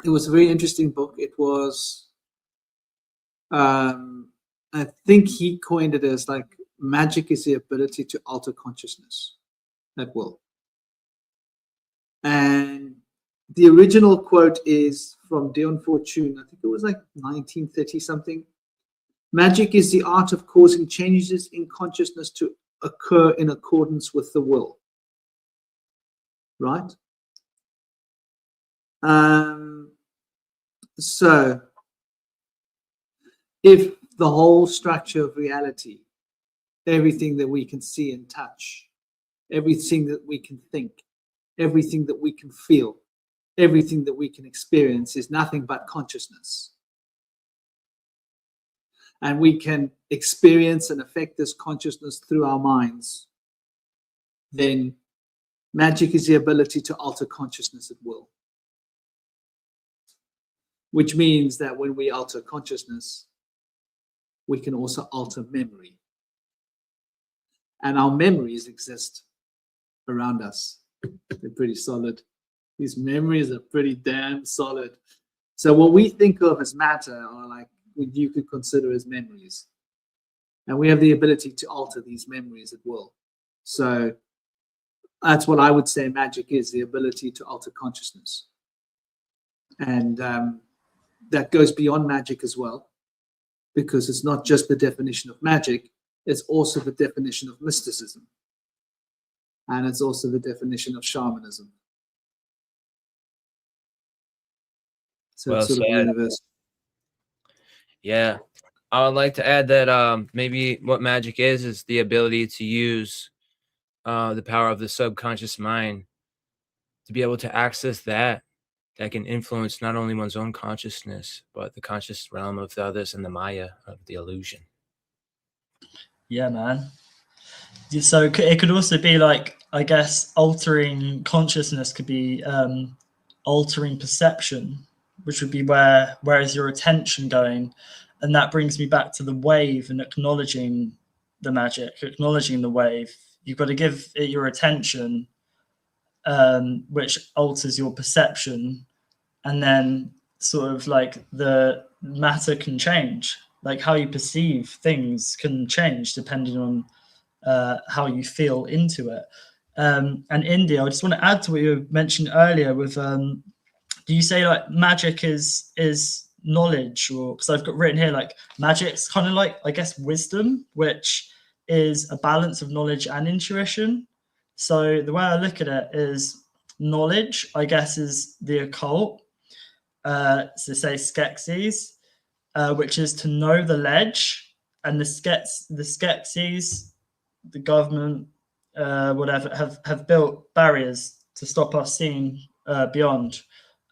it was a very interesting book. It was, I think he coined it as like, magic is the ability to alter consciousness at will. And the original quote is from Dion Fortune. I think it was like 1930 something. Magic is the art of causing changes in consciousness to occur in accordance with the will. Right? So, if the whole structure of reality, everything that we can see and touch, everything that we can think, everything that we can feel, everything that we can experience is nothing but consciousness. And we can experience and affect this consciousness through our minds. Then magic is the ability to alter consciousness at will. Which means that when we alter consciousness, we can also alter memory. And our memories exist around us. They're pretty solid. These memories are pretty damn solid. So what we think of as matter are like what you could consider as memories. And we have the ability to alter these memories at will. So that's what I would say magic is, the ability to alter consciousness. And that goes beyond magic as well, because it's not just the definition of magic, it's also the definition of mysticism. And it's also the definition of shamanism. So Well it's sort of said. universal. Yeah, I would like to add that maybe what magic is the ability to use the power of the subconscious mind to be able to access that can influence not only one's own consciousness, but the conscious realm of the others and the Maya of the illusion. Yeah, man. So it could also be like, I guess, altering consciousness could be altering perception, which would be where is your attention going? And that brings me back to the wave and acknowledging the magic, acknowledging the wave. You've got to give it your attention, which alters your perception. And then sort of like the matter can change, like how you perceive things can change depending on how you feel into it. And India, I just want to add to what you mentioned earlier with, do you say like magic is knowledge? Or because I've got written here like magic's kind of like, I guess, wisdom, which is a balance of knowledge and intuition. So the way I look at it is knowledge, I guess, is the occult. So say skeksis, which is to know the ledge, and the skeksis, the government, whatever, have built barriers to stop us seeing beyond.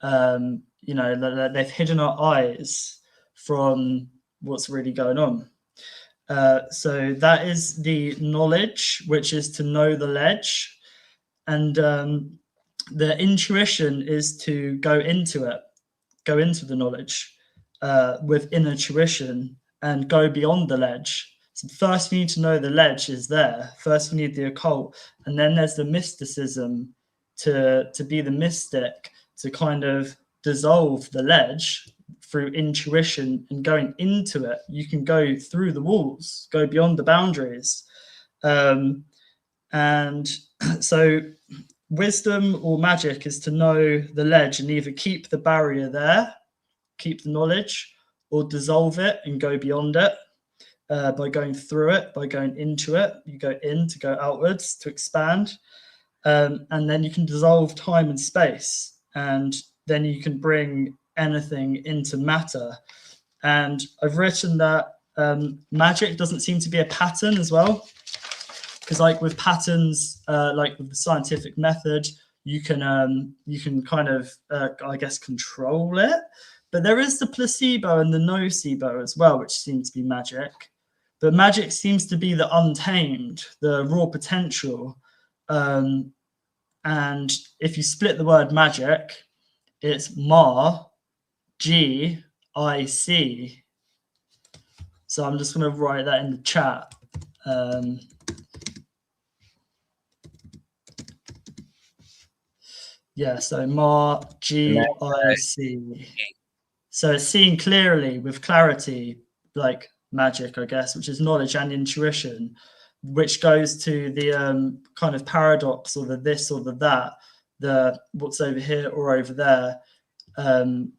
They've hidden our eyes from what's really going on. So that is the knowledge, which is to know the ledge, and the intuition is to go into the knowledge with intuition and go beyond the ledge. So first we need to know the ledge is there. First we need the occult, and then there's the mysticism to be the mystic, to kind of dissolve the ledge through intuition and going into it. You can go through the walls, go beyond the boundaries. And so wisdom or magic is to know the ledge and either keep the barrier there, keep the knowledge, or dissolve it and go beyond it by going through it, by going into it. You go in to go outwards, to expand. And then you can dissolve time and space. And then you can bring anything into matter. And I've written that magic doesn't seem to be a pattern as well. Because like with patterns, like with the scientific method, you can kind of, I guess, control it. But there is the placebo and the nocebo as well, which seems to be magic. But magic seems to be the untamed, the raw potential. And if you split the word magic, it's G-I-C. So I'm just going to write that in the chat. Yeah, so G-I-C. So it's seeing clearly with clarity, like magic, I guess, which is knowledge and intuition, which goes to the kind of paradox or the this or the that, the what's over here or over there, and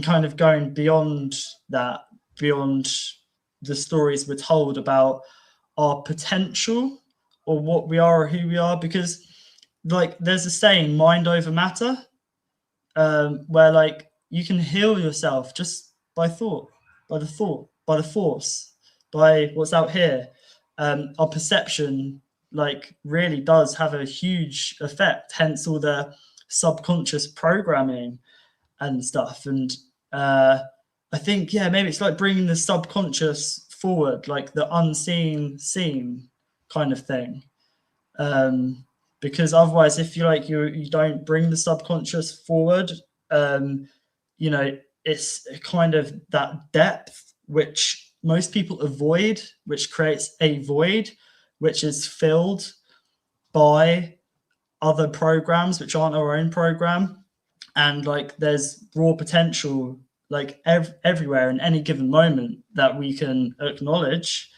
kind of going beyond that, beyond the stories we're told about our potential or what we are or who we are. Because like there's a saying, mind over matter, where like you can heal yourself just by thought, by the force. by what's out here. Our perception like really does have a huge effect, hence all the subconscious programming and stuff. And I think, yeah, maybe it's like bringing the subconscious forward, like the unseen seen kind of thing. Because otherwise, if you don't bring the subconscious forward, it's kind of that depth which most people avoid, which creates a void which is filled by other programs which aren't our own program. And like there's raw potential like everywhere in any given moment that we can acknowledge,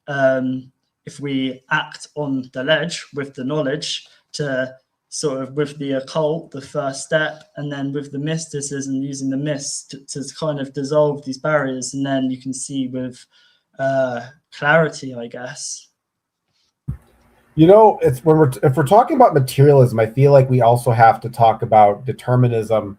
if we act on the ledge with the knowledge, to sort of with the occult, the first step, and then with the mysticism, using the mist to kind of dissolve these barriers. And then you can see with clarity, I guess. You know, it's if we're talking about materialism, I feel like we also have to talk about determinism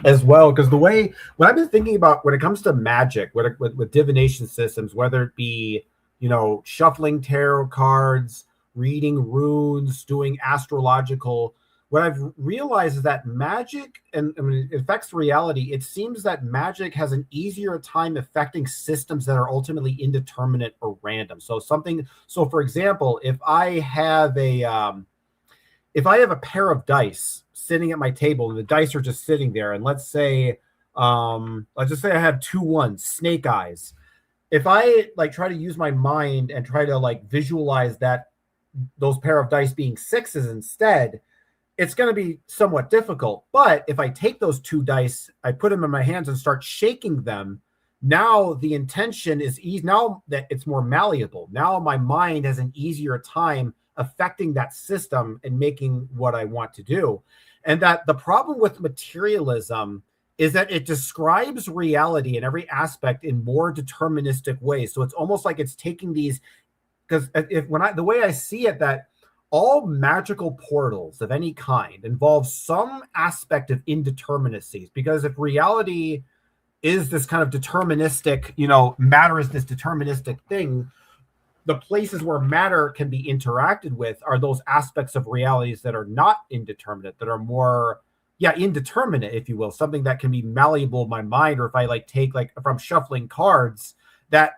as well, because when I've been thinking about when it comes to magic, with divination systems, whether it be, you know, shuffling tarot cards, reading runes, doing astrological, what I've realized is that magic, and I mean, it affects reality. It seems that magic has an easier time affecting systems that are ultimately indeterminate or random. So for example, if I have a pair of dice sitting at my table and the dice are just sitting there, and let's just say I have 2 1s, snake eyes. If I like try to use my mind and try to like visualize those pair of dice being 6s instead, it's going to be somewhat difficult. But if I take those 2 dice, I put them in my hands and start shaking them, now the intention is easy. Now that it's more malleable, now my mind has an easier time affecting that system and making what I want to do. And that the problem with materialism is that it describes reality in every aspect in more deterministic ways. So it's almost like it's taking these, because the way I see it, that all magical portals of any kind involve some aspect of indeterminacy. Because if reality is this kind of deterministic, you know, matter is this deterministic thing, the places where matter can be interacted with are those aspects of realities that are not indeterminate, that are more, indeterminate, if you will, something that can be malleable in my mind. Or if I take if I'm shuffling cards, that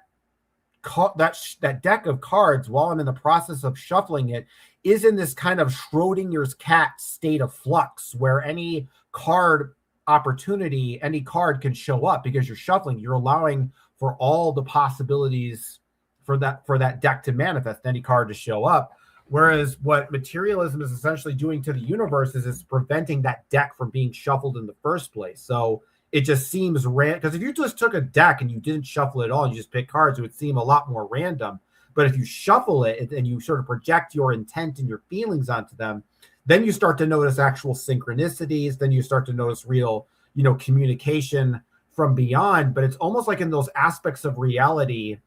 deck of cards, while I'm in the process of shuffling it, is in this kind of Schrodinger's cat state of flux, where any card opportunity, any card can show up. Because you're shuffling, you're allowing for all the possibilities for that deck to manifest, any card to show up. Whereas what materialism is essentially doing to the universe is preventing that deck from being shuffled in the first place. So it just seems random, because if you just took a deck and you didn't shuffle it at all and you just pick cards, it would seem a lot more random. But if you shuffle it and you sort of project your intent and your feelings onto them, then you start to notice actual synchronicities. Then you start to notice real, communication from beyond. But it's almost like in those aspects of reality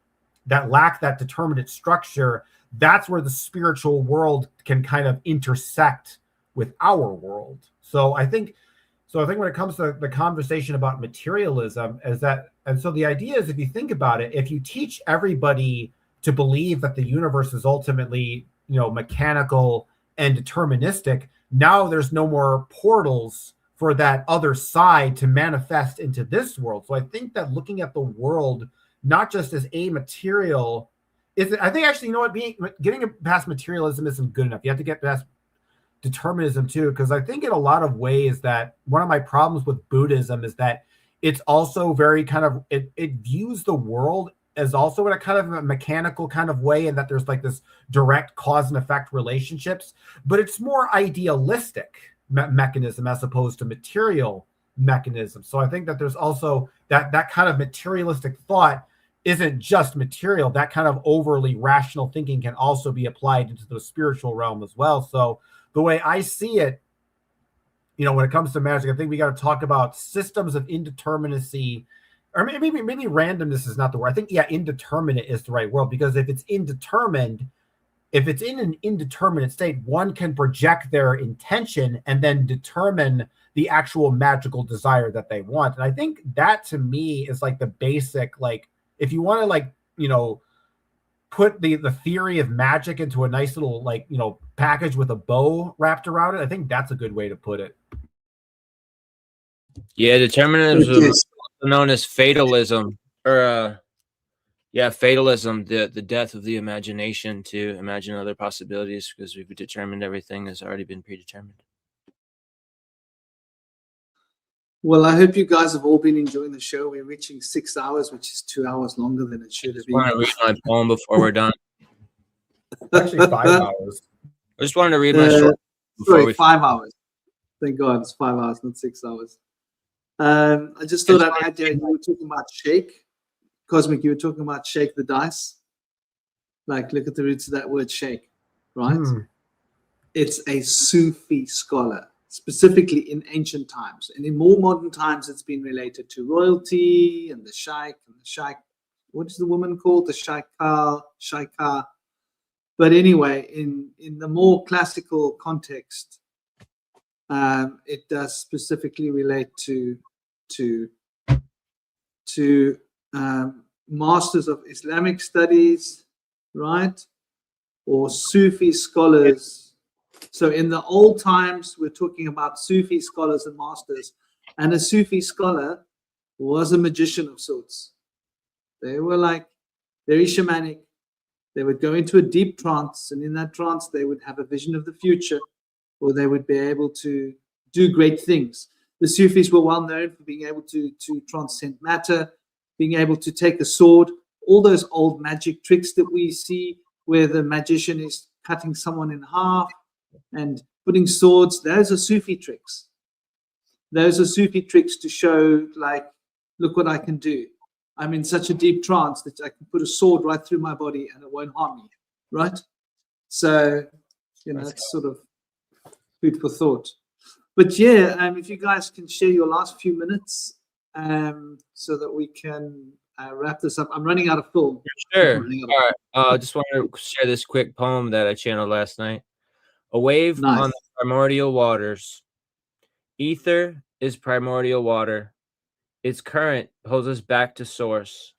that lack that determinate structure, that's where the spiritual world can kind of intersect with our world. So I think when it comes to the conversation about materialism, so the idea is, if you think about it, if you teach everybody to believe that the universe is ultimately, mechanical and deterministic, now there's no more portals for that other side to manifest into this world. So I think that looking at the world not just as a material I think actually, getting past materialism isn't good enough. You have to get past determinism too, because I think in a lot of ways that one of my problems with Buddhism is that it's also very kind of, it views the world as also in a kind of a mechanical kind of way, and that there's like this direct cause and effect relationships, but it's more idealistic mechanism as opposed to material mechanism. So I think that there's also that kind of materialistic thought isn't just material. That kind of overly rational thinking can also be applied into the spiritual realm as well. So the way I see it, when it comes to magic, I think we got to talk about systems of indeterminacy, or maybe randomness is not the word. I think, indeterminate is the right word, because if it's indeterminate, if it's in an indeterminate state, one can project their intention and then determine the actual magical desire that they want. And I think that to me is like the basic, like, if you want to like put the theory of magic into a nice little package with a bow wrapped around it. I think that's a good way to put it. Yeah, determinism, also known as fatalism, or fatalism, the death of the imagination to imagine other possibilities because we've determined everything has already been predetermined. Well, I hope you guys have all been enjoying the show. We're reaching 6 hours, which is 2 hours longer than it should have been. I want to read my poem before we're done. Actually, 5 hours. I just wanted to read my short before 5 hours. Thank God, it's 5 hours, not 6 hours. I just thought I'd add, you were talking about shake. Cosmic, you were talking about shake the dice. Like, look at the roots of that word shake, right? It's a Sufi scholar, specifically in ancient times. And in more modern times, it's been related to royalty and the sheikh. What is the woman called? The sheikha. But anyway, in the more classical context, it does specifically relate to masters of Islamic studies, right? Or Sufi scholars. So in the old times, we're talking about Sufi scholars and masters. And a Sufi scholar was a magician of sorts. They were like very shamanic. They would go into a deep trance, and in that trance, they would have a vision of the future, or they would be able to do great things. The Sufis were well known for being able to transcend matter, being able to take a sword, all those old magic tricks that we see where the magician is cutting someone in half and putting swords. Those are Sufi tricks. Those are Sufi tricks to show, like, look what I can do. I'm in such a deep trance that I can put a sword right through my body and it won't harm me, right? So, it's sort of food for thought. But yeah, if you guys can share your last few minutes so that we can wrap this up. I'm running out of film. Sure. All right. I just want to share this quick poem that I channeled last night. A wave on the primordial waters. Ether is primordial water. Its current pulls us back to source.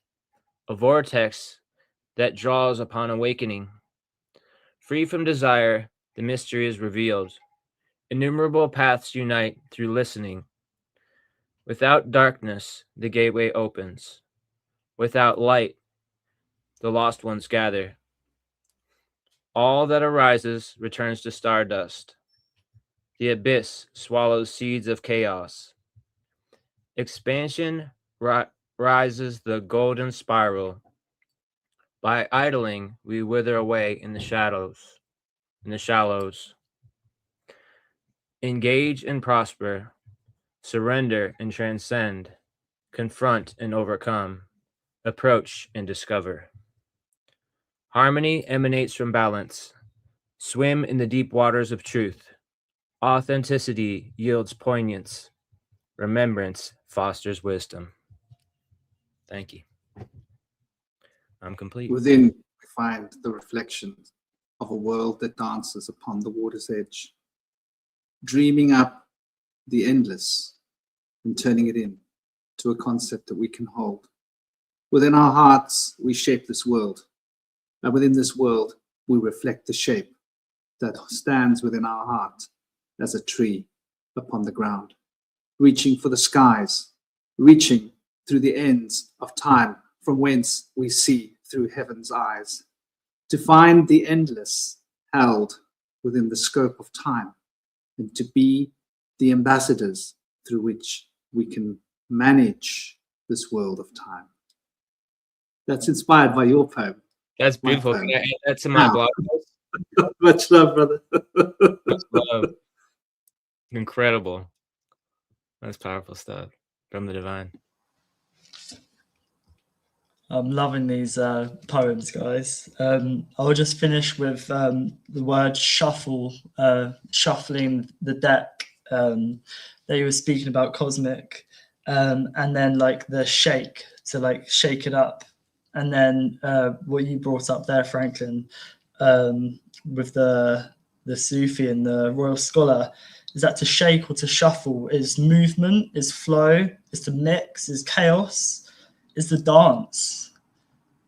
A vortex that draws upon awakening. Free from desire, the mystery is revealed. Innumerable paths unite through listening. Without darkness, the gateway opens. Without light, the lost ones gather. All that arises returns to stardust. The abyss swallows seeds of chaos. Expansion rises the golden spiral. By idling, we wither away in the shallows. Engage and prosper. Surrender and transcend. Confront and overcome. Approach and discover. Harmony emanates from balance. Swim in the deep waters of truth. Authenticity yields poignance. Remembrance fosters wisdom. Thank you. I'm complete. Within, we find the reflection of a world that dances upon the water's edge, dreaming up the endless and turning it into a concept that we can hold. Within our hearts, we shape this world. And within this world, we reflect the shape that stands within our heart as a tree upon the ground, reaching for the skies, reaching through the ends of time from whence we see through heaven's eyes, to find the endless held within the scope of time, and to be the ambassadors through which we can manage this world of time. That's inspired by your poem. That's beautiful. Can I add that to my blog post? Much love, brother. Much love. Incredible. That's powerful stuff from the divine. I'm loving these poems, guys. I'll just finish with the word shuffle, shuffling the deck. That you were speaking about, Cosmic, and then like the shake, to like shake it up, and then what you brought up there, Franklin, with the Sufi and the royal scholar. Is that to shake or to shuffle? Is movement, is flow, is to mix, is chaos, is the dance.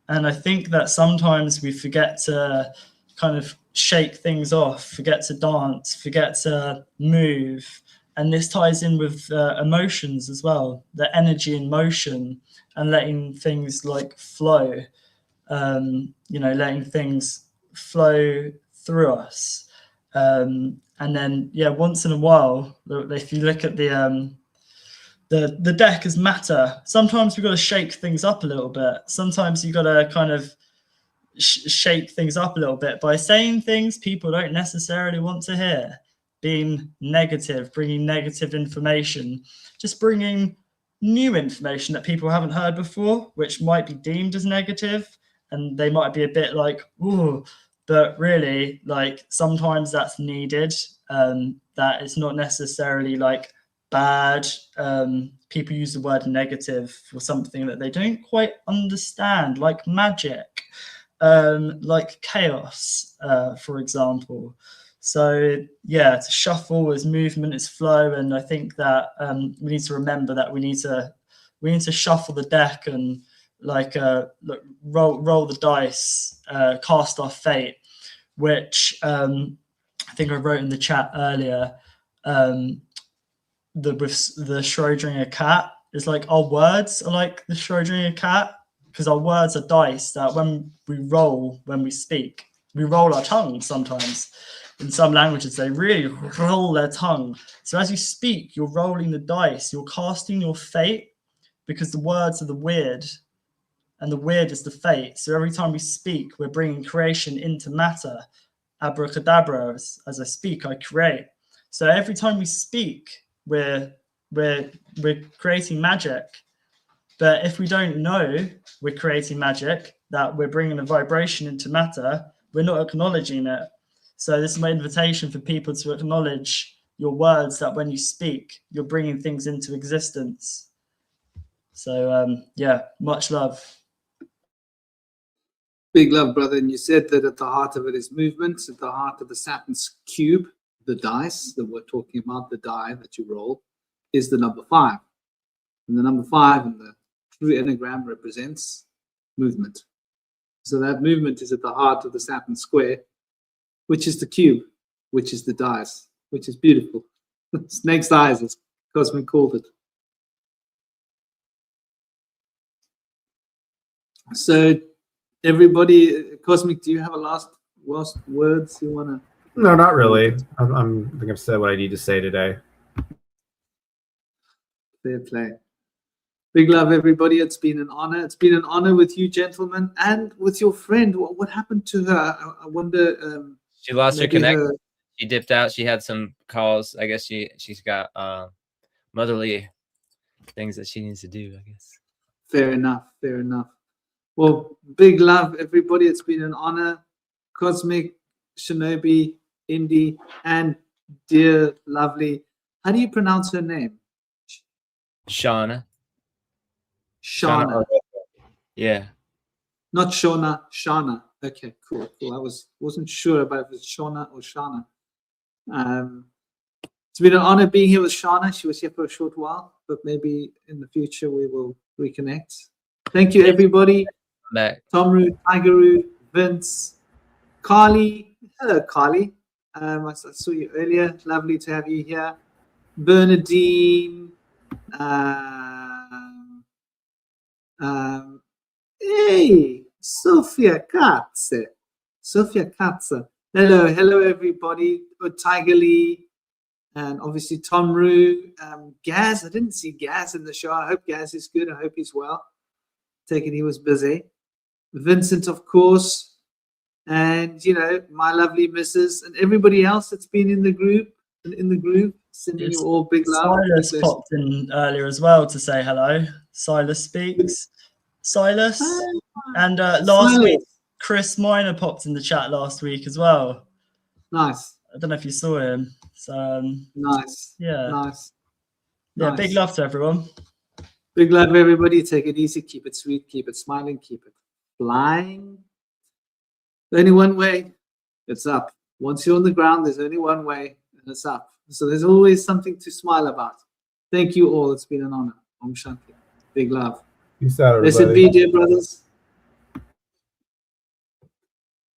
And I think that sometimes we forget to kind of shake things off, forget to dance, forget to move. And this ties in with emotions as well, the energy in motion and letting things like flow, letting things flow through us. And then, once in a while, if you look at the deck as matter, sometimes we've got to shake things up a little bit. Sometimes you've got to kind of shake things up a little bit by saying things people don't necessarily want to hear, being negative, bringing negative information, just bringing new information that people haven't heard before, which might be deemed as negative, and they might be a bit like, ooh, but really, like, sometimes that's needed. That it's not necessarily like bad. People use the word negative for something that they don't quite understand, like magic, like chaos, for example. So to shuffle is movement, is flow, and I think that we need to remember that we need to shuffle the deck and roll the dice, cast our fate, which I think I wrote in the chat earlier. With the Schrodinger cat, is like our words are like the Schrodinger cat, because our words are dice that when we speak, we roll our tongue sometimes. In some languages, they really roll their tongue. So as you speak, you're rolling the dice, you're casting your fate, because the words are the weird, and the weird is the fate. So every time we speak, we're bringing creation into matter. Abracadabra, as I speak, I create. So every time we speak, we're creating magic. But if we don't know we're creating magic, that we're bringing a vibration into matter, we're not acknowledging it. So this is my invitation for people to acknowledge your words, that when you speak, you're bringing things into existence. So much love. Big love, brother. And you said that at the heart of it is movement, at the heart of the Saturn's cube, the dice that we're talking about, the die that you roll, is the number 5. And the number 5 in the true enneagram represents movement. So that movement is at the heart of the Saturn square, which is the cube, which is the dice, which is beautiful. Snake's eyes, as Cosmic called it. So everybody, Cosmic, do you have a last words you want to? No, not really. I think I've said what I need to say today. Fair play. Big love, everybody. It's been an honor. It's been an honor with you, gentlemen, and with your friend. What happened to her? I wonder. She lost her connection. She dipped out. She had some calls. I guess she's got motherly things that she needs to do, I guess. Fair enough. Fair enough. Well, big love, everybody. It's been an honor. Cosmic, Shinobi, Indy, and dear lovely. How do you pronounce her name? Shauna. Shauna. Yeah. Not Shona, Shana. Okay, cool. I wasn't sure about if it's Shona or Shana. It's been an honor being here with Shana. She was here for a short while, but maybe in the future we will reconnect. Thank you, everybody. Tomru, Tigeru, Vince, Carly. Hello, Carly. I saw you earlier. Lovely to have you here. Bernadine. Hey, Sophia Katze. Hello, everybody. Tiger Lee, and obviously Tomru. Gaz, I didn't see Gaz in the show. I hope Gaz is good. I hope he's well. Take it he was busy. Vincent, of course, and my lovely missus, and everybody else that's been in the group. Sending you all big love. Silas popped in earlier as well to say hello. Silas speaks. Silas. And last week, Chris Miner popped in the chat last week as well. Nice. I don't know if you saw him. So nice. Yeah. Nice. Yeah, big love to everyone. Big love, everybody. Take it easy. Keep it sweet. Keep it smiling. Keep it flying. Only one way. It's up. Once you're on the ground, there's only one way, and it's up. So there's always something to smile about. Thank you all. It's been an honor. Om Shanti. Big love. Peace out, everybody. Blessed be, dear brothers.